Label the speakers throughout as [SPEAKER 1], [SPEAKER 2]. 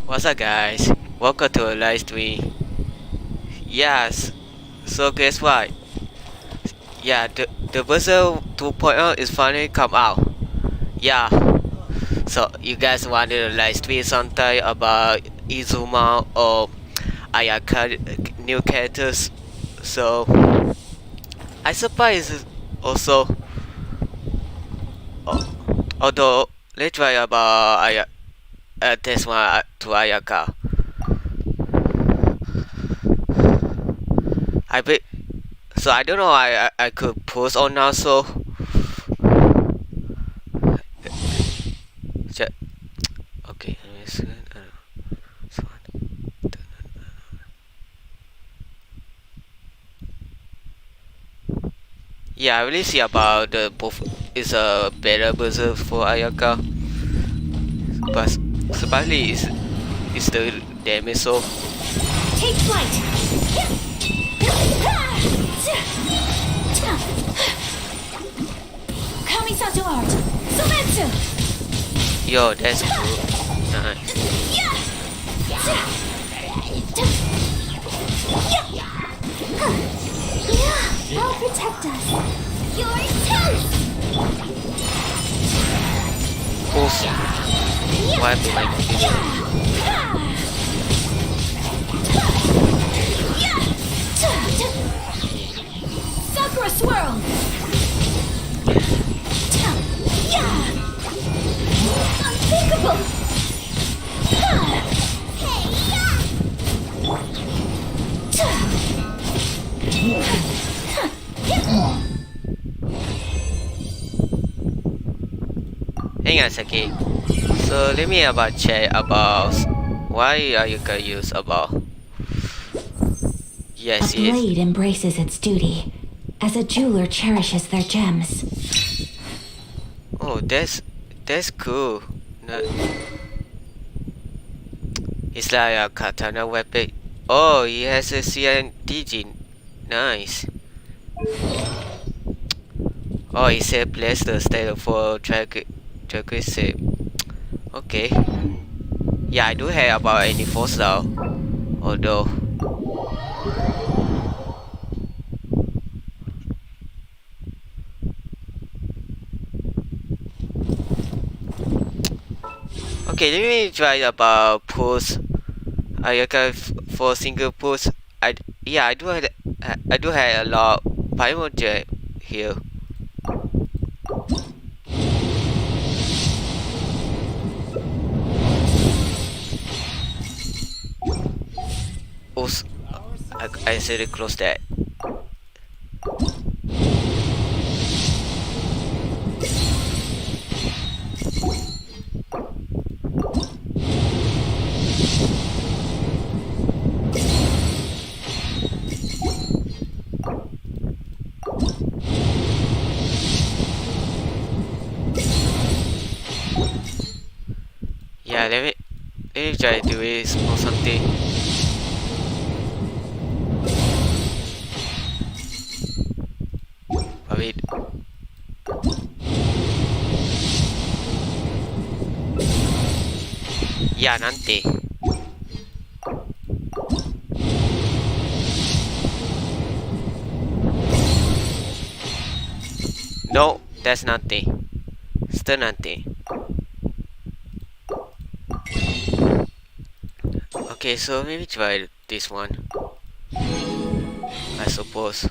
[SPEAKER 1] What's up, guys? Welcome to a live stream. Yes, so guess what? Yeah, the version 2.0 is finally come out. Yeah, so you guys wanted a live stream sometime about Izuma or Ayaka new characters. So I suppose also, uh, although let's try about this one to Ayaka. I bet. So I don't know. I could post on now. So okay. Yeah, I really see about the both is a better version for Ayaka, but especially is the damage so.
[SPEAKER 2] Take flight. Kamisato art. Sometsu.
[SPEAKER 1] Yo, that's cool. Nice.
[SPEAKER 2] I'll protect us. You're toast.
[SPEAKER 1] Awesome. Wipe my
[SPEAKER 2] Sakura swirl. Unthinkable.
[SPEAKER 1] Hang on a second. So let me about check about why are you gonna use about. Yes,
[SPEAKER 2] A blade embraces its duty, as a jeweler cherishes their gems.
[SPEAKER 1] Oh, that's cool. No. It's like a katana weapon. Oh, he has a CNDG. Nice. Oh, he said place the state for track Okay. Yeah, I do have about any force though. Although. Okay, let me try about push. Ayaka for single push. I do have a lot primordial here. Also, I said it close that. Yeah, let me try to do this or something. Wait. Yeah, nanti. No, that's nothing. Still nothing. Okay, so maybe try this one. I suppose.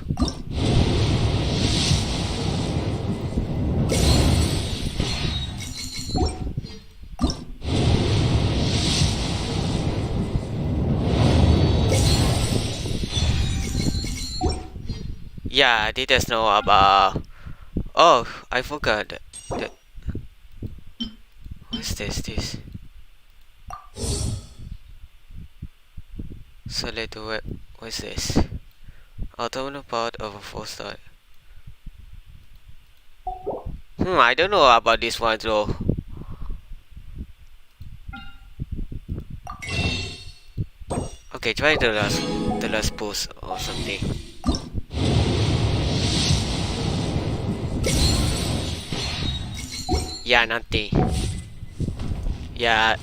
[SPEAKER 1] Yeah, I didn't know about. Oh, I forgot that. What's this? So let's do it. What's this? Autonomous part of a 4-star. I don't know about this one though. Okay, try the last post or something. Yeah, nothing. Yeah.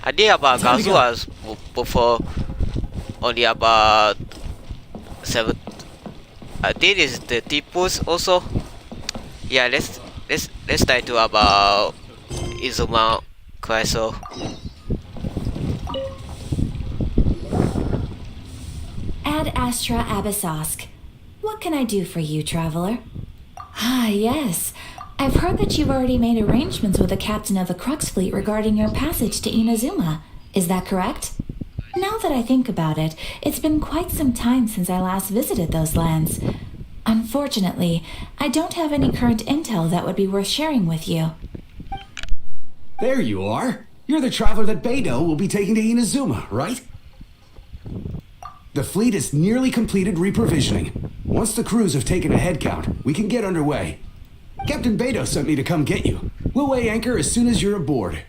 [SPEAKER 1] I did about
[SPEAKER 3] Time to go.
[SPEAKER 1] Kazua's before, only about 7. I did is the Tipus also. Yeah, let's try to about Izuma Queso.
[SPEAKER 2] Ad Astra Abyssosk. What can I do for you, traveler? Ah, yes. I've heard that you've already made arrangements with the captain of the Crux Fleet regarding your passage to Inazuma. Is that correct? Now that I think about it, it's been quite some time since I last visited those lands. Unfortunately, I don't have any current intel that would be worth sharing with you.
[SPEAKER 3] There you are. You're the traveler that Beidou will be taking to Inazuma, right? The fleet is nearly completed reprovisioning. Once the crews have taken a head count, we can get underway. Captain Beidou sent me to come get you. We'll weigh anchor as soon as you're aboard.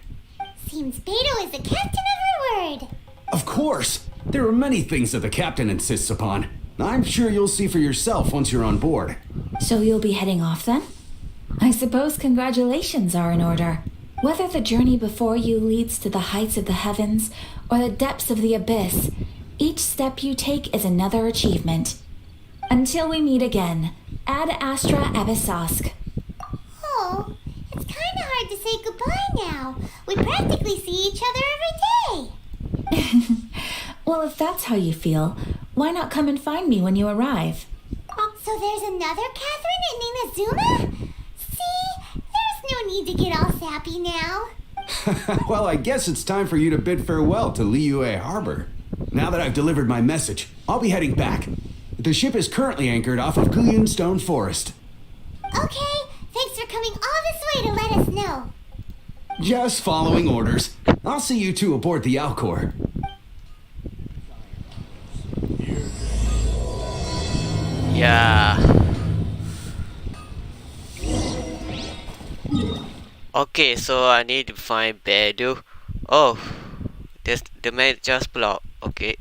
[SPEAKER 4] Seems Beidou is the captain of her word.
[SPEAKER 3] Of course. There are many things that the captain insists upon. I'm sure you'll see for yourself once you're on board.
[SPEAKER 2] So you'll be heading off then? I suppose congratulations are in order. Whether the journey before you leads to the heights of the heavens or the depths of the abyss, each step you take is another achievement. Until we meet again, Ad Astra Abyssosk.
[SPEAKER 4] Oh, it's kind of hard to say goodbye now. We practically see each other every day.
[SPEAKER 2] Well, if that's how you feel, why not come and find me when you arrive?
[SPEAKER 4] Oh, so there's another Catherine in Inazuma? See, there's no need to get all sappy now.
[SPEAKER 3] Well, I guess it's time for you to bid farewell to Liyue Harbor. Now that I've delivered my message, I'll be heading back. The ship is currently anchored off of Guyun Stone Forest.
[SPEAKER 4] Okay, thanks for coming all this way to let us know.
[SPEAKER 3] Just following orders. I'll see you two aboard the Alcor.
[SPEAKER 1] Yeah. Okay, so I need to find Beidou. Oh, this the man just blocked. Okay.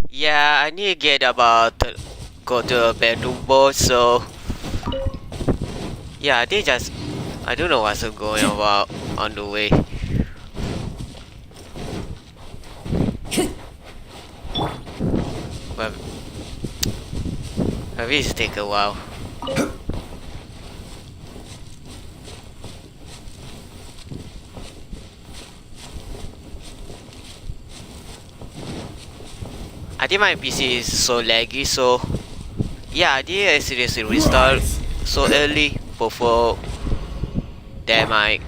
[SPEAKER 1] Yeah, I need to get about go to a bedroom boat, so yeah, I don't know what's going about on the way. But maybe it's take a while. I think my PC is so laggy, so yeah, I did seriously restart so early before that my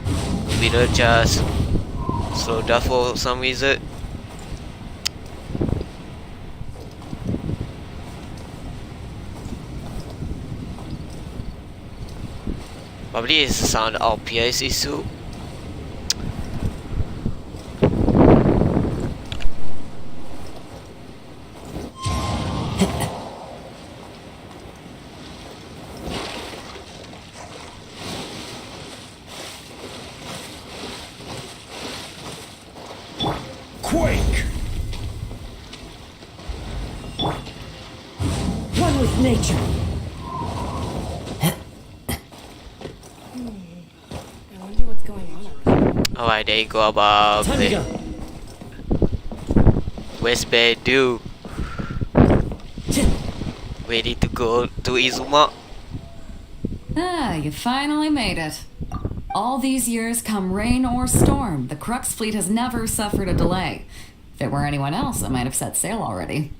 [SPEAKER 1] video just slowed down for some reason. Probably it's the sound of PS issue.
[SPEAKER 3] Quake! One with nature.
[SPEAKER 5] I wonder what's going on up there.
[SPEAKER 1] Alright, there you go about
[SPEAKER 3] Time to
[SPEAKER 1] it.
[SPEAKER 3] go.
[SPEAKER 1] Where's Beidou? Ready to go to Izuma?
[SPEAKER 5] Ah, you finally made it. All these years, come rain or storm, the Crux fleet has never suffered a delay. If it were anyone else, I might have set sail already.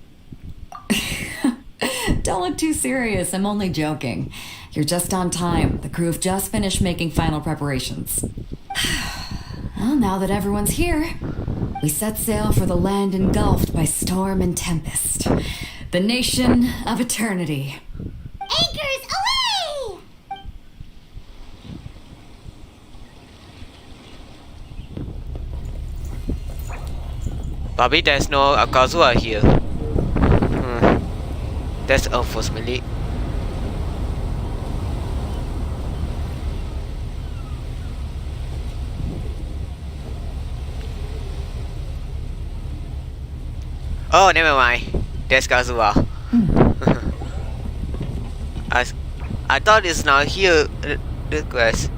[SPEAKER 5] Don't look too serious, I'm only joking. You're just on time. The crew have just finished making final preparations. Well, now that everyone's here, we set sail for the land engulfed by storm and tempest. The nation of eternity.
[SPEAKER 4] Anchors away!
[SPEAKER 1] Probably there's no Akazua here. That's unfortunately. Oh, never mind. That's Kazuha. I thought it's not here. The quest.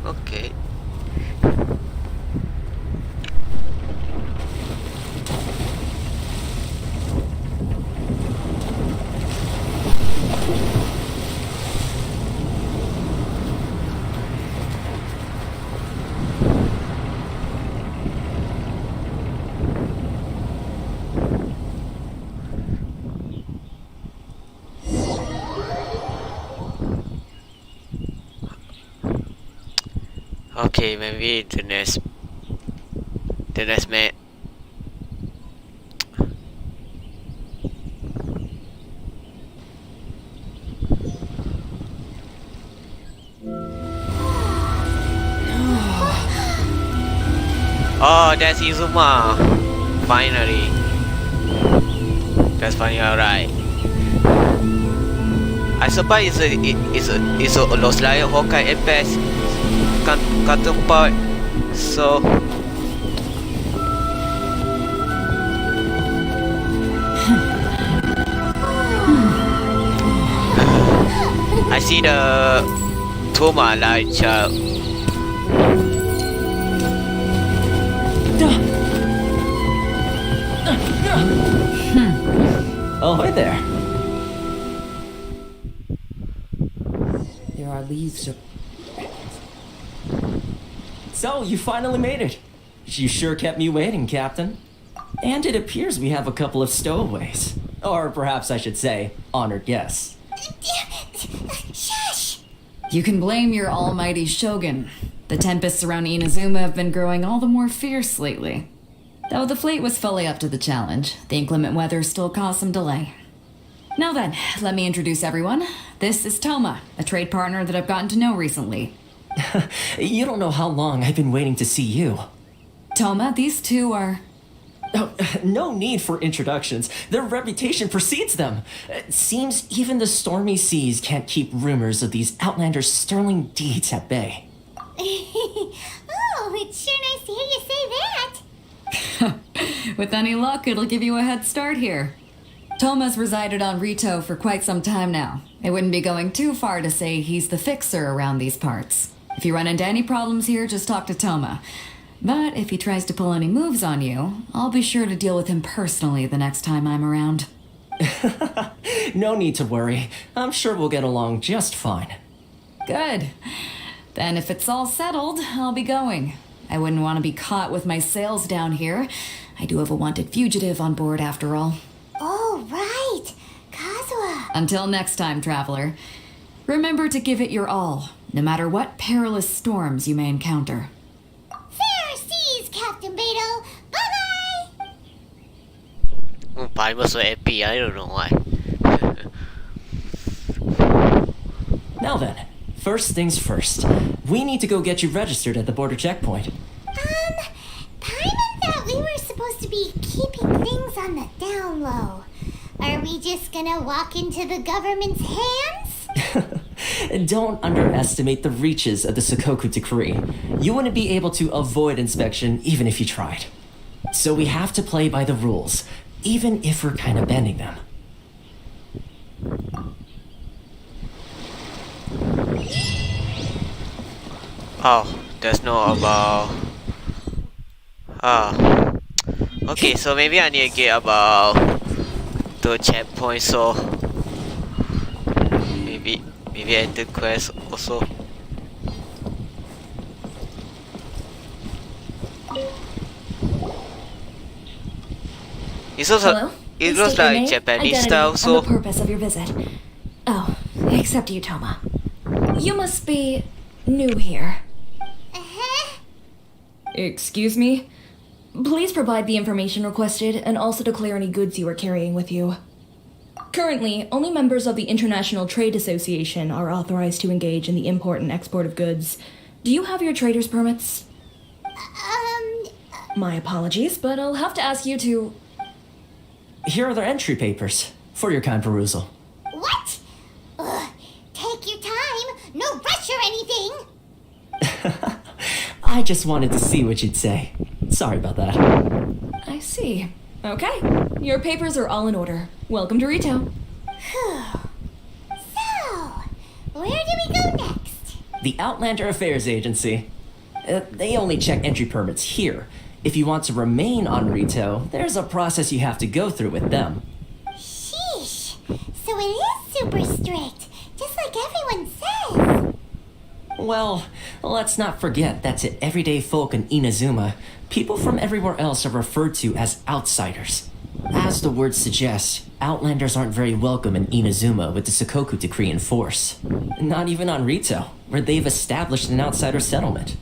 [SPEAKER 1] Okay. Okay, maybe the next man. Oh, that's Izuma. Finally. That's funny, alright. I suppose it's a Los Lion Hawkeye Impact cartoon part. So I see the Thoma light child.
[SPEAKER 6] Oh, hi there. There are leaves of... So, you finally made it. You sure kept me waiting, Captain. And it appears we have a couple of stowaways. Or perhaps I should say, honored guests.
[SPEAKER 4] Shush!
[SPEAKER 5] You can blame your almighty shogun. The tempests around Inazuma have been growing all the more fierce lately. Though the fleet was fully up to the challenge, the inclement weather still caused some delay. Now then, let me introduce everyone. This is Thoma, a trade partner that I've gotten to know recently.
[SPEAKER 6] You don't know how long I've been waiting to see you.
[SPEAKER 5] Thoma, these two are...
[SPEAKER 6] Oh, no need for introductions. Their reputation precedes them. It seems even the stormy seas can't keep rumors of these Outlander's sterling deeds at bay.
[SPEAKER 4] Oh, it's sure nice to hear you say that.
[SPEAKER 5] With any luck, it'll give you a head start here. Thoma's resided on Ritou for quite some time now. It wouldn't be going too far to say he's the fixer around these parts. If you run into any problems here, just talk to Thoma. But if he tries to pull any moves on you, I'll be sure to deal with him personally the next time I'm around.
[SPEAKER 6] No need to worry. I'm sure we'll get along just fine.
[SPEAKER 5] Good. Then if it's all settled, I'll be going. I wouldn't want to be caught with my sails down here. I do have a wanted fugitive on board after all.
[SPEAKER 4] Oh, right. Kazuha.
[SPEAKER 5] Until next time, traveler. Remember to give it your all, no matter what perilous storms you may encounter.
[SPEAKER 4] Fair seas, Captain Beto. Bye-bye.
[SPEAKER 1] Pai was so happy, I don't know why.
[SPEAKER 6] Now then, first things first. We need to go get you registered at the border checkpoint.
[SPEAKER 4] Paimon thought we were supposed to be keeping things on the down low. Are we just gonna walk into the government's hands?
[SPEAKER 6] Don't underestimate the reaches of the Sakoku decree. You wouldn't be able to avoid inspection even if you tried. So we have to play by the rules, even if we're kind of bending them.
[SPEAKER 1] Oh, there's no about. Oh. Okay, so maybe I need to get about the checkpoint, so maybe I do quest also. It's also
[SPEAKER 2] Hello?
[SPEAKER 1] it
[SPEAKER 2] Please
[SPEAKER 1] looks
[SPEAKER 2] state your
[SPEAKER 1] like
[SPEAKER 2] name,
[SPEAKER 1] Japanese
[SPEAKER 2] identity,
[SPEAKER 1] style,
[SPEAKER 2] and
[SPEAKER 1] so
[SPEAKER 2] the purpose of your visit. Oh, except you, Thoma. You must be new here.
[SPEAKER 4] Uh-huh.
[SPEAKER 7] Excuse me? Please provide the information requested and also declare any goods you are carrying with you. Currently, only members of the International Trade Association are authorized to engage in the import and export of goods. Do you have your trader's permits? My apologies, but I'll have to ask you to...
[SPEAKER 6] Here are their entry papers for your kind perusal.
[SPEAKER 4] What? Ugh, take your time. No rush or anything.
[SPEAKER 6] I just wanted to see what you'd say. Sorry about that.
[SPEAKER 7] see. Okay, your papers are all in order. Welcome to Ritou.
[SPEAKER 4] So, where do we go next?
[SPEAKER 6] The Outlander Affairs Agency. They only check entry permits here. If you want to remain on Ritou, there's a process you have to go through with them.
[SPEAKER 4] Sheesh. So it is super strict, just like everyone says.
[SPEAKER 6] Well, let's not forget that to everyday folk in Inazuma, people from everywhere else are referred to as outsiders. As the word suggests, Outlanders aren't very welcome in Inazuma with the Sakoku decree in force. Not even on Ritou, where they've established an outsider settlement.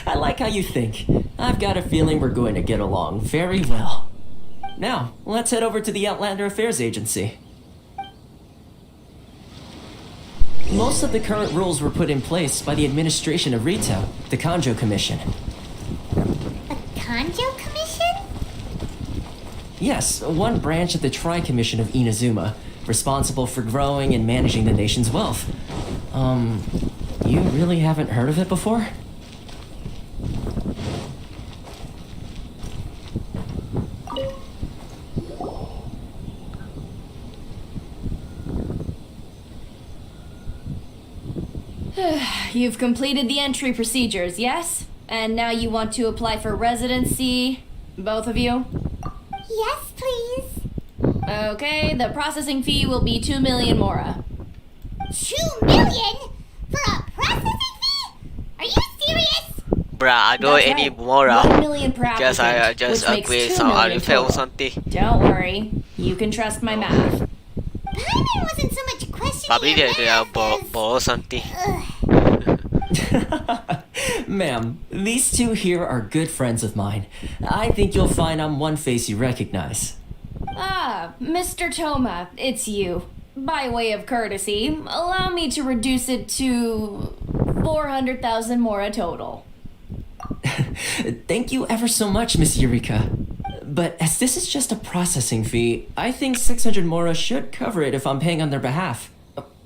[SPEAKER 6] I like how you think. I've got a feeling we're going to get along very well. Now, let's head over to the Outlander Affairs Agency. Most of the current rules were put in place by the administration of Ritou, the Kanjo Commission.
[SPEAKER 4] A Kanjo Commission?
[SPEAKER 6] Yes, one branch of the Tri-Commission of Inazuma, responsible for growing and managing the nation's wealth. You really haven't heard of it before?
[SPEAKER 7] You've completed the entry procedures, yes? And now you want to apply for residency? Both of you?
[SPEAKER 4] Yes, please.
[SPEAKER 7] Okay, the processing fee will be 2 million mora.
[SPEAKER 4] 2 million? For a processing fee? Are you serious?
[SPEAKER 1] Bruh, I don't
[SPEAKER 7] That's
[SPEAKER 1] any
[SPEAKER 7] right.
[SPEAKER 1] more.
[SPEAKER 7] 1 million per
[SPEAKER 1] Just I
[SPEAKER 7] applicant,
[SPEAKER 1] just
[SPEAKER 7] which makes
[SPEAKER 1] upgrade
[SPEAKER 7] 2
[SPEAKER 1] some
[SPEAKER 7] million
[SPEAKER 1] artifact or
[SPEAKER 7] total.
[SPEAKER 1] something.
[SPEAKER 7] Don't worry, you can trust my math.
[SPEAKER 4] Paimon wasn't so much questioning
[SPEAKER 1] Probably
[SPEAKER 4] your
[SPEAKER 1] they
[SPEAKER 4] math as...
[SPEAKER 1] borrow something.
[SPEAKER 6] Ma'am, these two here are good friends of mine. I think you'll find I'm one face you recognize.
[SPEAKER 7] Ah, Mr. Thoma, it's you. By way of courtesy, allow me to reduce it to 400,000 mora total.
[SPEAKER 6] Thank you ever so much, Miss Eureka. But as this is just a processing fee, I think 600 mora should cover it if I'm paying on their behalf.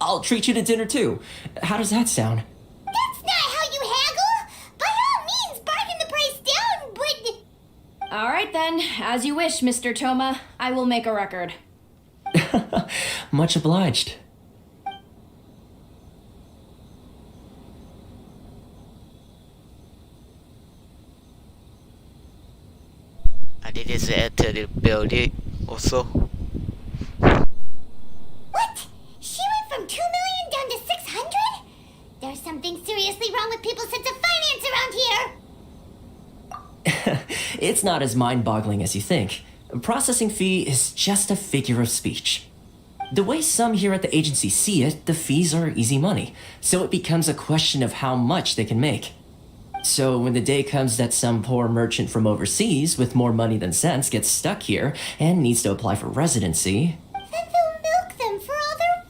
[SPEAKER 6] I'll treat you to dinner too. How does that sound?
[SPEAKER 4] That's not how you haggle! By all means, bargain the price down, but...
[SPEAKER 7] Alright then, as you wish, Mr. Thoma. I will make a record.
[SPEAKER 6] Much obliged.
[SPEAKER 1] I didn't enter the building also.
[SPEAKER 4] What? She went from 2 million down to 600? There's something seriously wrong with people's sense of finance around here!
[SPEAKER 6] It's not as mind-boggling as you think. A processing fee is just a figure of speech. The way some here at the agency see it, the fees are easy money, so it becomes a question of how much they can make. So when the day comes that some poor merchant from overseas with more money than sense gets stuck here and needs to apply for residency...
[SPEAKER 4] Then they'll milk them for all they're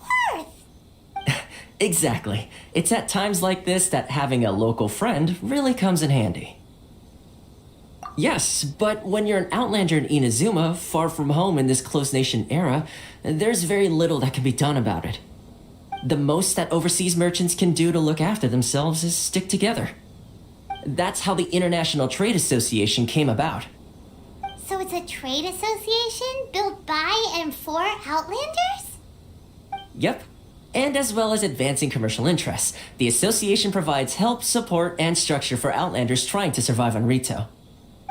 [SPEAKER 4] worth!
[SPEAKER 6] Exactly. It's at times like this that having a local friend really comes in handy. Yes, but when you're an Outlander in Inazuma, far from home in this close nation era, there's very little that can be done about it. The most that overseas merchants can do to look after themselves is stick together. That's how the International Trade Association came about.
[SPEAKER 4] So it's a trade association built by and for Outlanders?
[SPEAKER 6] Yep. And as well as advancing commercial interests, the association provides help, support, and structure for Outlanders trying to survive on Ritou.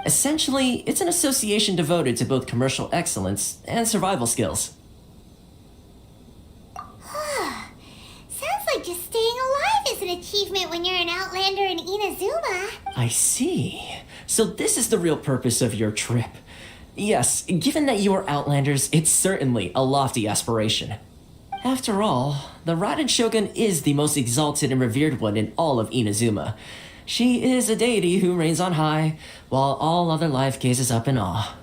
[SPEAKER 6] Essentially, it's an association devoted to both commercial excellence and survival skills.
[SPEAKER 4] Sounds like just staying alive is an achievement when you're an Outlander in Inazuma.
[SPEAKER 6] I see. So this is the real purpose of your trip. Yes, given that you are Outlanders, it's certainly a lofty aspiration. After all, the Raiden Shogun is the most exalted and revered one in all of Inazuma. She is a deity who reigns on high, while all other life gazes up in awe.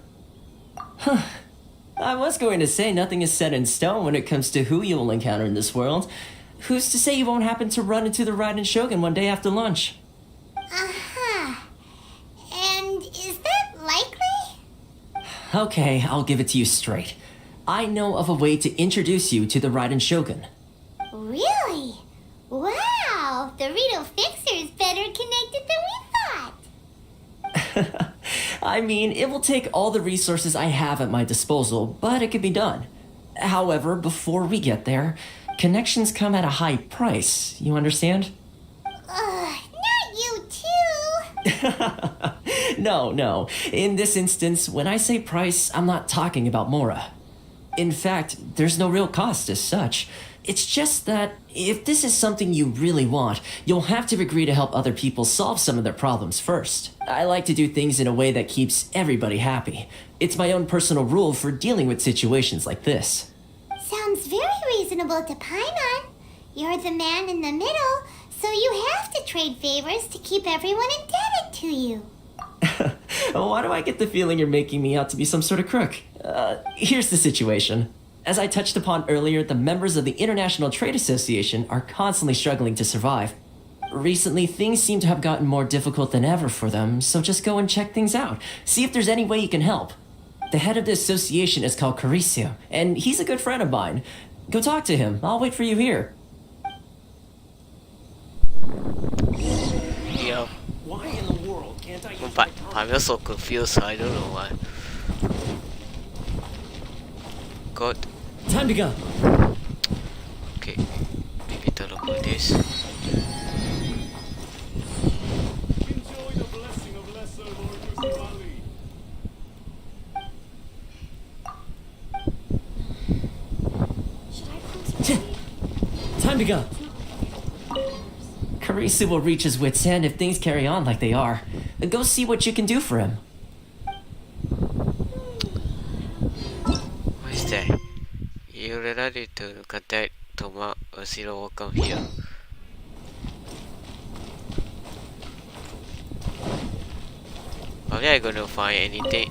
[SPEAKER 6] Huh. I was going to say nothing is set in stone when it comes to who you will encounter in this world. Who's to say you won't happen to run into the Raiden Shogun one day after lunch?
[SPEAKER 4] Uh-huh. And is that likely?
[SPEAKER 6] Okay, I'll give it to you straight. I know of a way to introduce you to the Raiden Shogun.
[SPEAKER 4] Really? Wow, the Ritou Fixer is better connected than we thought.
[SPEAKER 6] I mean, it will take all the resources I have at my disposal, but it can be done. However, before we get there, connections come at a high price, you understand?
[SPEAKER 4] Not you too.
[SPEAKER 6] No. In this instance, when I say price, I'm not talking about Mora. In fact, there's no real cost as such. It's just that if this is something you really want, you'll have to agree to help other people solve some of their problems first. I like to do things in a way that keeps everybody happy. It's my own personal rule for dealing with situations like this.
[SPEAKER 4] Sounds very reasonable to Paimon. You're the man in the middle, so you have to trade favors to keep everyone indebted to you.
[SPEAKER 6] Why do I get the feeling you're making me out to be some sort of crook? Here's the situation. As I touched upon earlier, the members of the International Trade Association are constantly struggling to survive. Recently, things seem to have gotten more difficult than ever for them, so just go and check things out. See if there's any way you can help. The head of the association is called Kurosawa, and he's a good friend of mine. Go talk to him. I'll wait for you here.
[SPEAKER 1] Yeah.
[SPEAKER 6] Why in the world can't I use
[SPEAKER 1] But I'm also confused, I don't know why. God.
[SPEAKER 6] Time to go.
[SPEAKER 1] Okay. Maybe to look like this.
[SPEAKER 8] Enjoy the blessing of Lesser Lord Kusumali.
[SPEAKER 6] Time to go. Karisu will reach his wit's end if things carry on like they are. Go see what you can do for him.
[SPEAKER 1] What is that? You ready to contact Thoma or Zero? Welcome here. Probably I'm gonna find anything.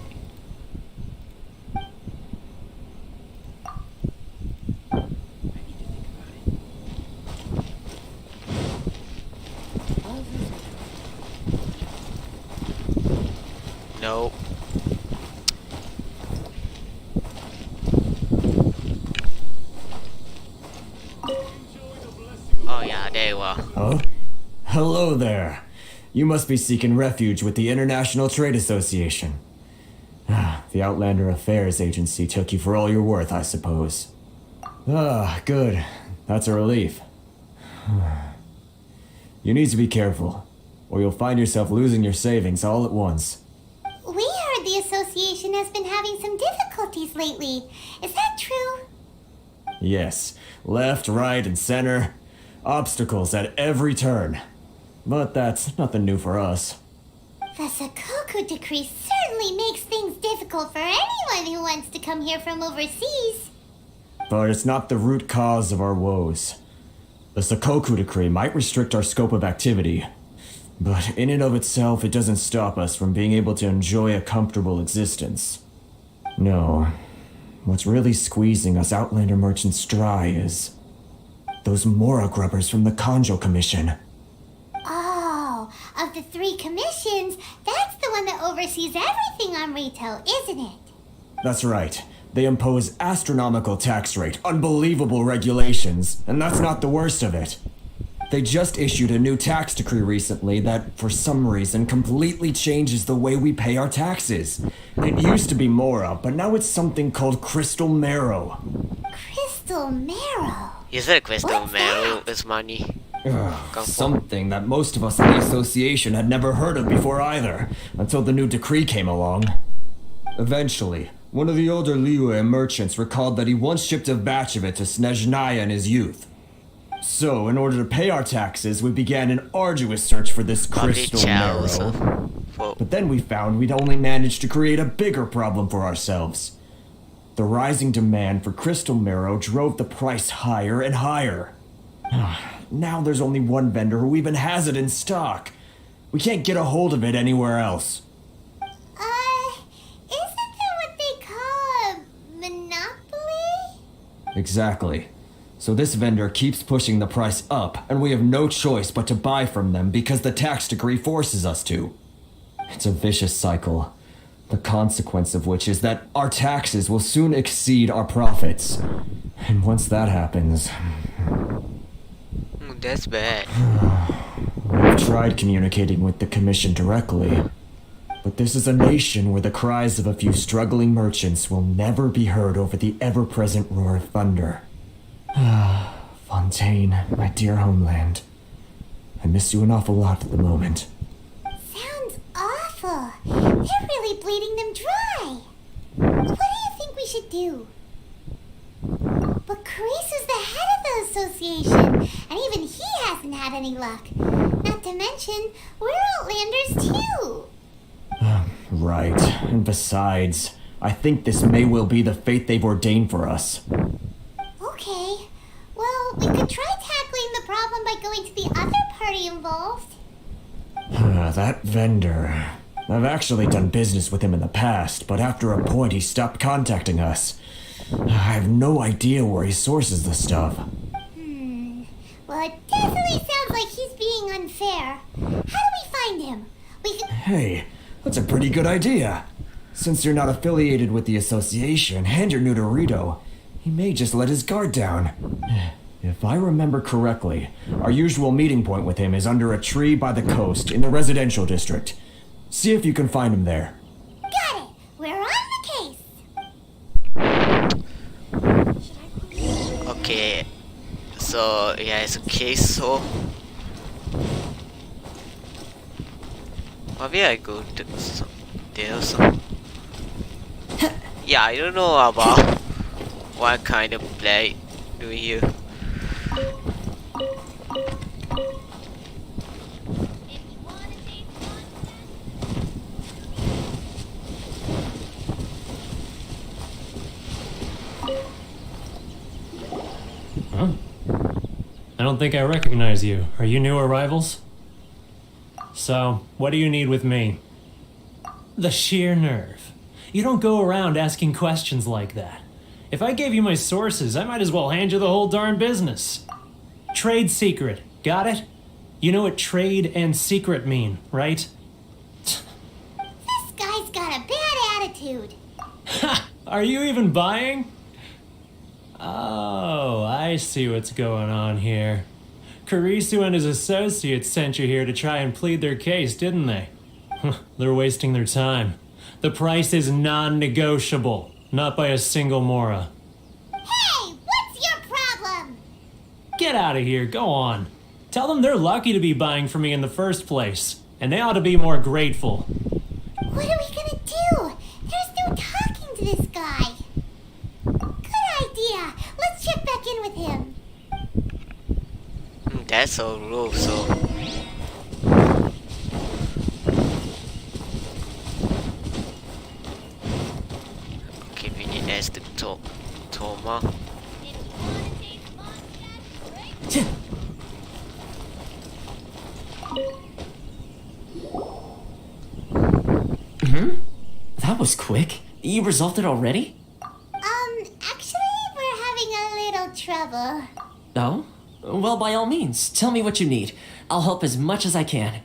[SPEAKER 1] No. Oh yeah, there you are.
[SPEAKER 9] Huh? Hello there. You must be seeking refuge with the International Trade Association. The Outlander Affairs Agency took you for all you're worth, I suppose. Good. That's a relief. You need to be careful, or you'll find yourself losing your savings all at once.
[SPEAKER 4] We heard the association has been having some difficulties lately. Is that true?
[SPEAKER 9] Yes, left, right, and center. Obstacles at every turn. But that's nothing new for us.
[SPEAKER 4] The Sakoku decree certainly makes things difficult for anyone who wants to come here from overseas.
[SPEAKER 9] But it's not the root cause of our woes. The Sakoku decree might restrict our scope of activity, but in and of itself, it doesn't stop us from being able to enjoy a comfortable existence. No, what's really squeezing us Outlander merchants dry is those Mora grubbers from the Kanjo Commission.
[SPEAKER 4] Oh, of the 3 commissions, that's the one that oversees everything on Ritou, isn't it?
[SPEAKER 9] That's right. They impose astronomical tax rate, unbelievable regulations, and that's not the worst of it. They just issued a new tax decree recently that, for some reason, completely changes the way we pay our taxes. It used to be Mora, but now it's something called Crystal Marrow.
[SPEAKER 4] Crystal Marrow.
[SPEAKER 1] You said Crystal
[SPEAKER 4] What's
[SPEAKER 1] Marrow
[SPEAKER 4] that?
[SPEAKER 1] is money.
[SPEAKER 9] Something that most of us in the association had never heard of before either, until the new decree came along. Eventually, one of the older Liyue merchants recalled that he once shipped a batch of it to Snezhnaya in his youth. So, in order to pay our taxes, we began an arduous search for this crystal marrow. But then we found we'd only managed to create a bigger problem for ourselves. The rising demand for crystal marrow drove the price higher and higher. Now there's only one vendor who even has it in stock. We can't get a hold of it anywhere else.
[SPEAKER 4] Isn't that what they call a monopoly?
[SPEAKER 9] Exactly. So this vendor keeps pushing the price up, and we have no choice but to buy from them because the tax decree forces us to. It's a vicious cycle, the consequence of which is that our taxes will soon exceed our profits. And once that happens...
[SPEAKER 1] That's bad.
[SPEAKER 9] We've tried communicating with the commission directly, But this is a nation where the cries of a few struggling merchants will never be heard over the ever-present roar of thunder. Fontaine, my dear homeland. I miss you an awful lot at the moment.
[SPEAKER 4] Sounds awful. They're really bleeding them dry. What do you think we should do? But Carice is the head of the association, and even he hasn't had any luck. Not to mention, we're Outlanders too.
[SPEAKER 9] Right. And besides, I think this may well be the fate they've ordained for us.
[SPEAKER 4] Okay. Well, we could try tackling the problem by going to the other party involved.
[SPEAKER 9] That vendor. I've actually done business with him in the past, but after a point he stopped contacting us. I have no idea where he sources the stuff.
[SPEAKER 4] Well, it definitely sounds like he's being unfair. How do we find him? We could...
[SPEAKER 9] Hey, that's a pretty good idea. Since you're not affiliated with the association and you're new to Ritou, he may just let his guard down. If I remember correctly, our usual meeting point with him is under a tree by the coast in the residential district. See if you can find him there.
[SPEAKER 4] Got it! We're on the case!
[SPEAKER 1] Okay, so yeah, it's a case, so maybe I go to there. So yeah, I don't know about what kind of play do you.
[SPEAKER 10] Huh? I don't think I recognize you. Are you new arrivals? So, what do you need with me? The sheer nerve. You don't go around asking questions like that. If I gave you my sources, I might as well hand you the whole darn business. Trade secret, got it? You know what trade and secret mean, right?
[SPEAKER 4] This guy's got a bad attitude.
[SPEAKER 10] Ha! Are you even buying? Oh, I see what's going on here. Kurisu and his associates sent you here to try and plead their case, didn't they? They're wasting their time. The price is non-negotiable, not by a single Mora.
[SPEAKER 4] Hey, what's your problem?
[SPEAKER 10] Get out of here, go on. Tell them they're lucky to be buying from me in the first place, and they ought to be more grateful.
[SPEAKER 4] What are we gonna do? There's no talking to this guy. Good idea. Let's check back in with him.
[SPEAKER 1] That's so rude, so. Okay, we need to ask the Thoma.
[SPEAKER 6] That was quick. You resolved it already?
[SPEAKER 4] Actually, we're having a little trouble.
[SPEAKER 6] Oh? Well, by all means, tell me what you need. I'll help as much as I can.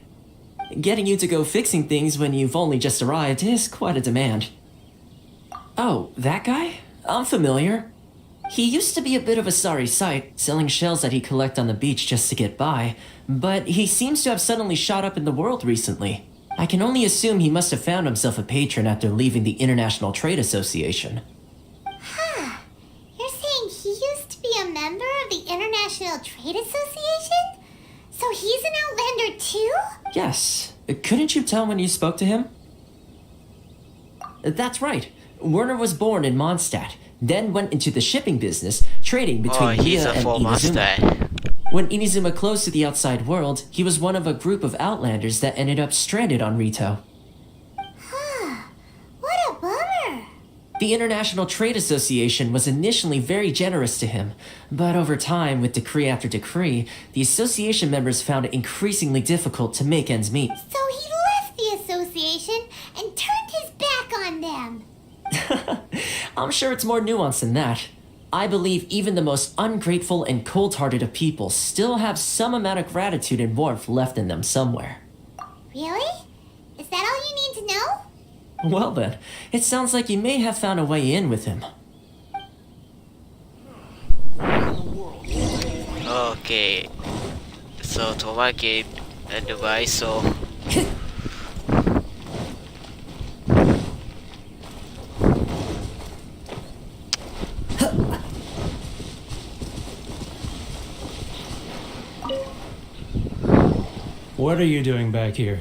[SPEAKER 6] Getting you to go fixing things when you've only just arrived is quite a demand. Oh, that guy? I'm familiar. He used to be a bit of a sorry sight, selling shells that he'd collect on the beach just to get by, but he seems to have suddenly shot up in the world recently. I can only assume he must have found himself a patron after leaving the International Trade Association.
[SPEAKER 4] Huh. You're saying he used to be a member of the International Trade Association? So he's an Outlander too?
[SPEAKER 6] Yes. Couldn't you tell when you spoke to him? That's right. Werner was born in Mondstadt, then went into the shipping business, trading between
[SPEAKER 1] He's
[SPEAKER 6] Liyue
[SPEAKER 1] a
[SPEAKER 6] and
[SPEAKER 1] full
[SPEAKER 6] Inazuma.
[SPEAKER 1] master.
[SPEAKER 6] When Inazuma closed to the outside world, he was one of a group of Outlanders that ended up stranded on Ritou.
[SPEAKER 4] Huh. What a bummer.
[SPEAKER 6] The International Trade Association was initially very generous to him, but over time, with decree after decree, the association members found it increasingly difficult to make ends meet.
[SPEAKER 4] So he left the association and turned his back on them.
[SPEAKER 6] I'm sure it's more nuanced than that. I believe even the most ungrateful and cold-hearted of people still have some amount of gratitude and warmth left in them somewhere.
[SPEAKER 4] Really? Is that all you need to know?
[SPEAKER 6] Well then, it sounds like you may have found a way in with him.
[SPEAKER 1] Okay, so Thoma gave advice, so
[SPEAKER 10] What are you doing back here?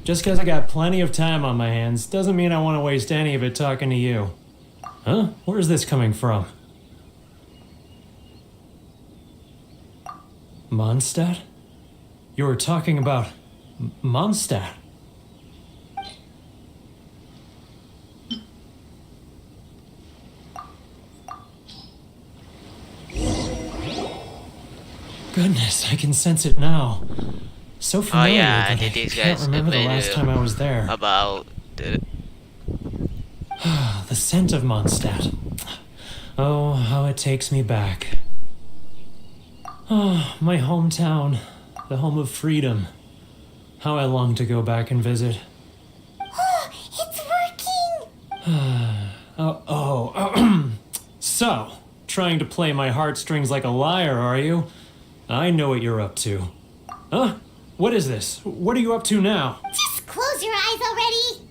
[SPEAKER 10] Just because I got plenty of time on my hands doesn't mean I want to waste any of it talking to you. Huh? Where's this coming from? Mondstadt? You were talking about Mondstadt. Goodness, I can sense it now. So
[SPEAKER 1] Oh
[SPEAKER 10] familiar,
[SPEAKER 1] yeah,
[SPEAKER 10] but I
[SPEAKER 1] these
[SPEAKER 10] can't
[SPEAKER 1] guys
[SPEAKER 10] remember the
[SPEAKER 1] made
[SPEAKER 10] last time I was there.
[SPEAKER 1] about the
[SPEAKER 10] The scent of Mondstadt. Oh, how it takes me back. Oh, my hometown, the home of freedom. How I long to go back and visit.
[SPEAKER 4] Oh, it's working!
[SPEAKER 10] So, trying to play my heartstrings like a liar, are you? I know what you're up to. Huh? What is this? What are you up to now?
[SPEAKER 4] Just close your eyes already!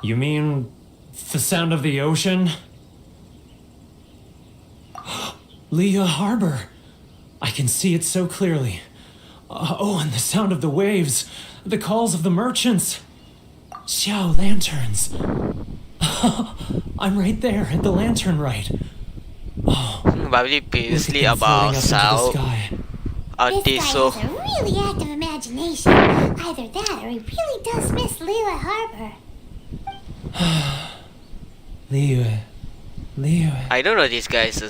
[SPEAKER 10] You mean the sound of the ocean? Liyue Harbor. I can see it so clearly. Oh, and the sound of the waves. The calls of the merchants. Xiao lanterns. I'm right there at the lantern right.
[SPEAKER 1] probably previously
[SPEAKER 10] Look at them
[SPEAKER 1] about
[SPEAKER 10] floating up into the
[SPEAKER 1] South
[SPEAKER 10] sky.
[SPEAKER 4] This guy
[SPEAKER 1] so
[SPEAKER 4] has a really active imagination. Either that or he really does miss Liyue Harbor.
[SPEAKER 10] Liyue.
[SPEAKER 1] I don't know this guy is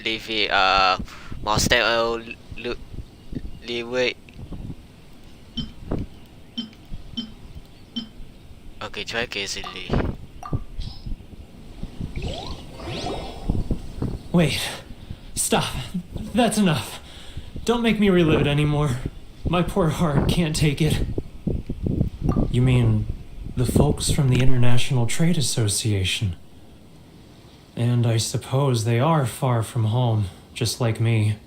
[SPEAKER 1] living monster or Liyue. Okay, try easily.
[SPEAKER 10] Wait. Stop. That's enough. Don't make me relive it anymore. My poor heart can't take it. You mean the folks from the International Trade Association? And I suppose they are far from home, just like me.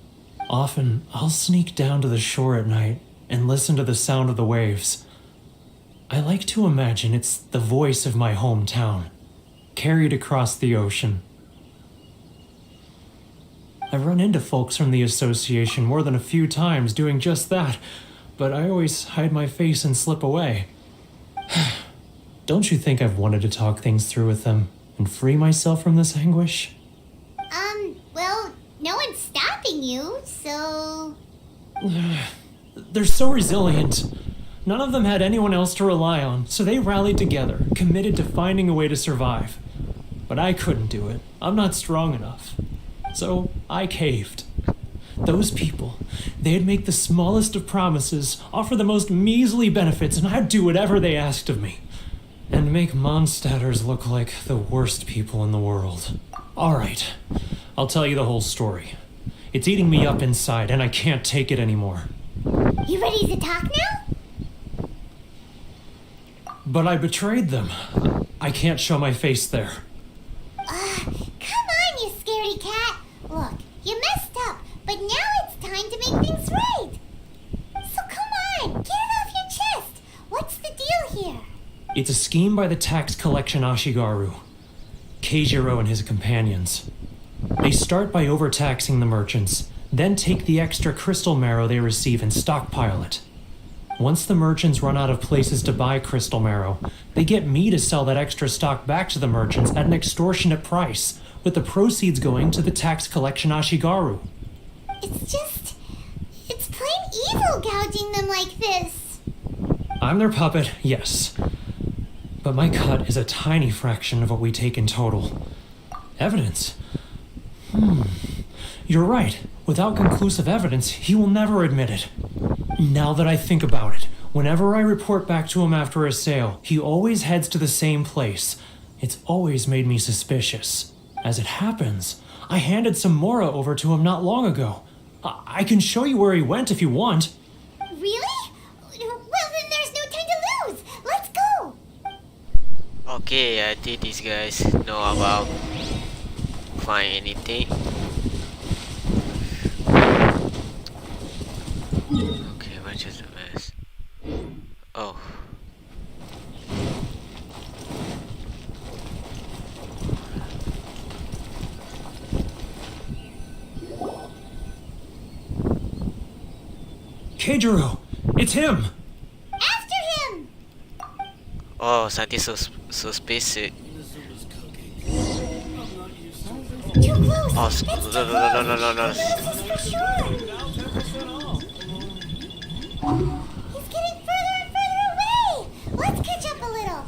[SPEAKER 10] Often, I'll sneak down to the shore at night and listen to the sound of the waves. I like to imagine it's the voice of my hometown, carried across the ocean. I've run into folks from the association more than a few times doing just that, but I always hide my face and slip away. Don't you think I've wanted to talk things through with them and free myself from this anguish?
[SPEAKER 4] Well, no one's stopping you, so...
[SPEAKER 10] They're so resilient. None of them had anyone else to rely on, so they rallied together, committed to finding a way to survive. But I couldn't do it. I'm not strong enough. So I caved. Those people, they'd make the smallest of promises, offer the most measly benefits, and I'd do whatever they asked of me. And make Mondstadters look like the worst people in the world. All right, I'll tell you the whole story. It's eating me up inside, and I can't take it anymore.
[SPEAKER 4] You ready to talk now?
[SPEAKER 10] But I betrayed them. I can't show my face there.
[SPEAKER 4] Come on, you scaredy cat. Look, you messed up, but now it's time to make things right. So come on, get it off your chest. What's the deal here?
[SPEAKER 10] It's a scheme by the tax collection Ashigaru, Keijiro and his companions. They start by overtaxing the merchants, then take the extra crystal marrow they receive and stockpile it. Once the merchants run out of places to buy crystal marrow, they get me to sell that extra stock back to the merchants at an extortionate price, with the proceeds going to the tax collection Ashigaru.
[SPEAKER 4] It's plain evil gouging them like this.
[SPEAKER 10] I'm their puppet, yes. But my cut is a tiny fraction of what we take in total. Evidence? You're right. Without conclusive evidence, he will never admit it. Now that I think about it, whenever I report back to him after a sale, he always heads to the same place. It's always made me suspicious. As it happens, I handed some Mora over to him not long ago. I can show you where he went if you want.
[SPEAKER 4] Really? Well, then there's no time to lose. Let's go.
[SPEAKER 1] okay, I think these guys know about find anything. Okay, what's just a mess? Oh.
[SPEAKER 10] Keijiro! It's him!
[SPEAKER 1] Oh, something suspicious.
[SPEAKER 4] Too close!
[SPEAKER 1] Oh,
[SPEAKER 4] It's too
[SPEAKER 1] no,
[SPEAKER 4] close!
[SPEAKER 1] no, no, no, no, no, no.
[SPEAKER 4] This is for sure! He's getting further and further away! Let's catch up a little!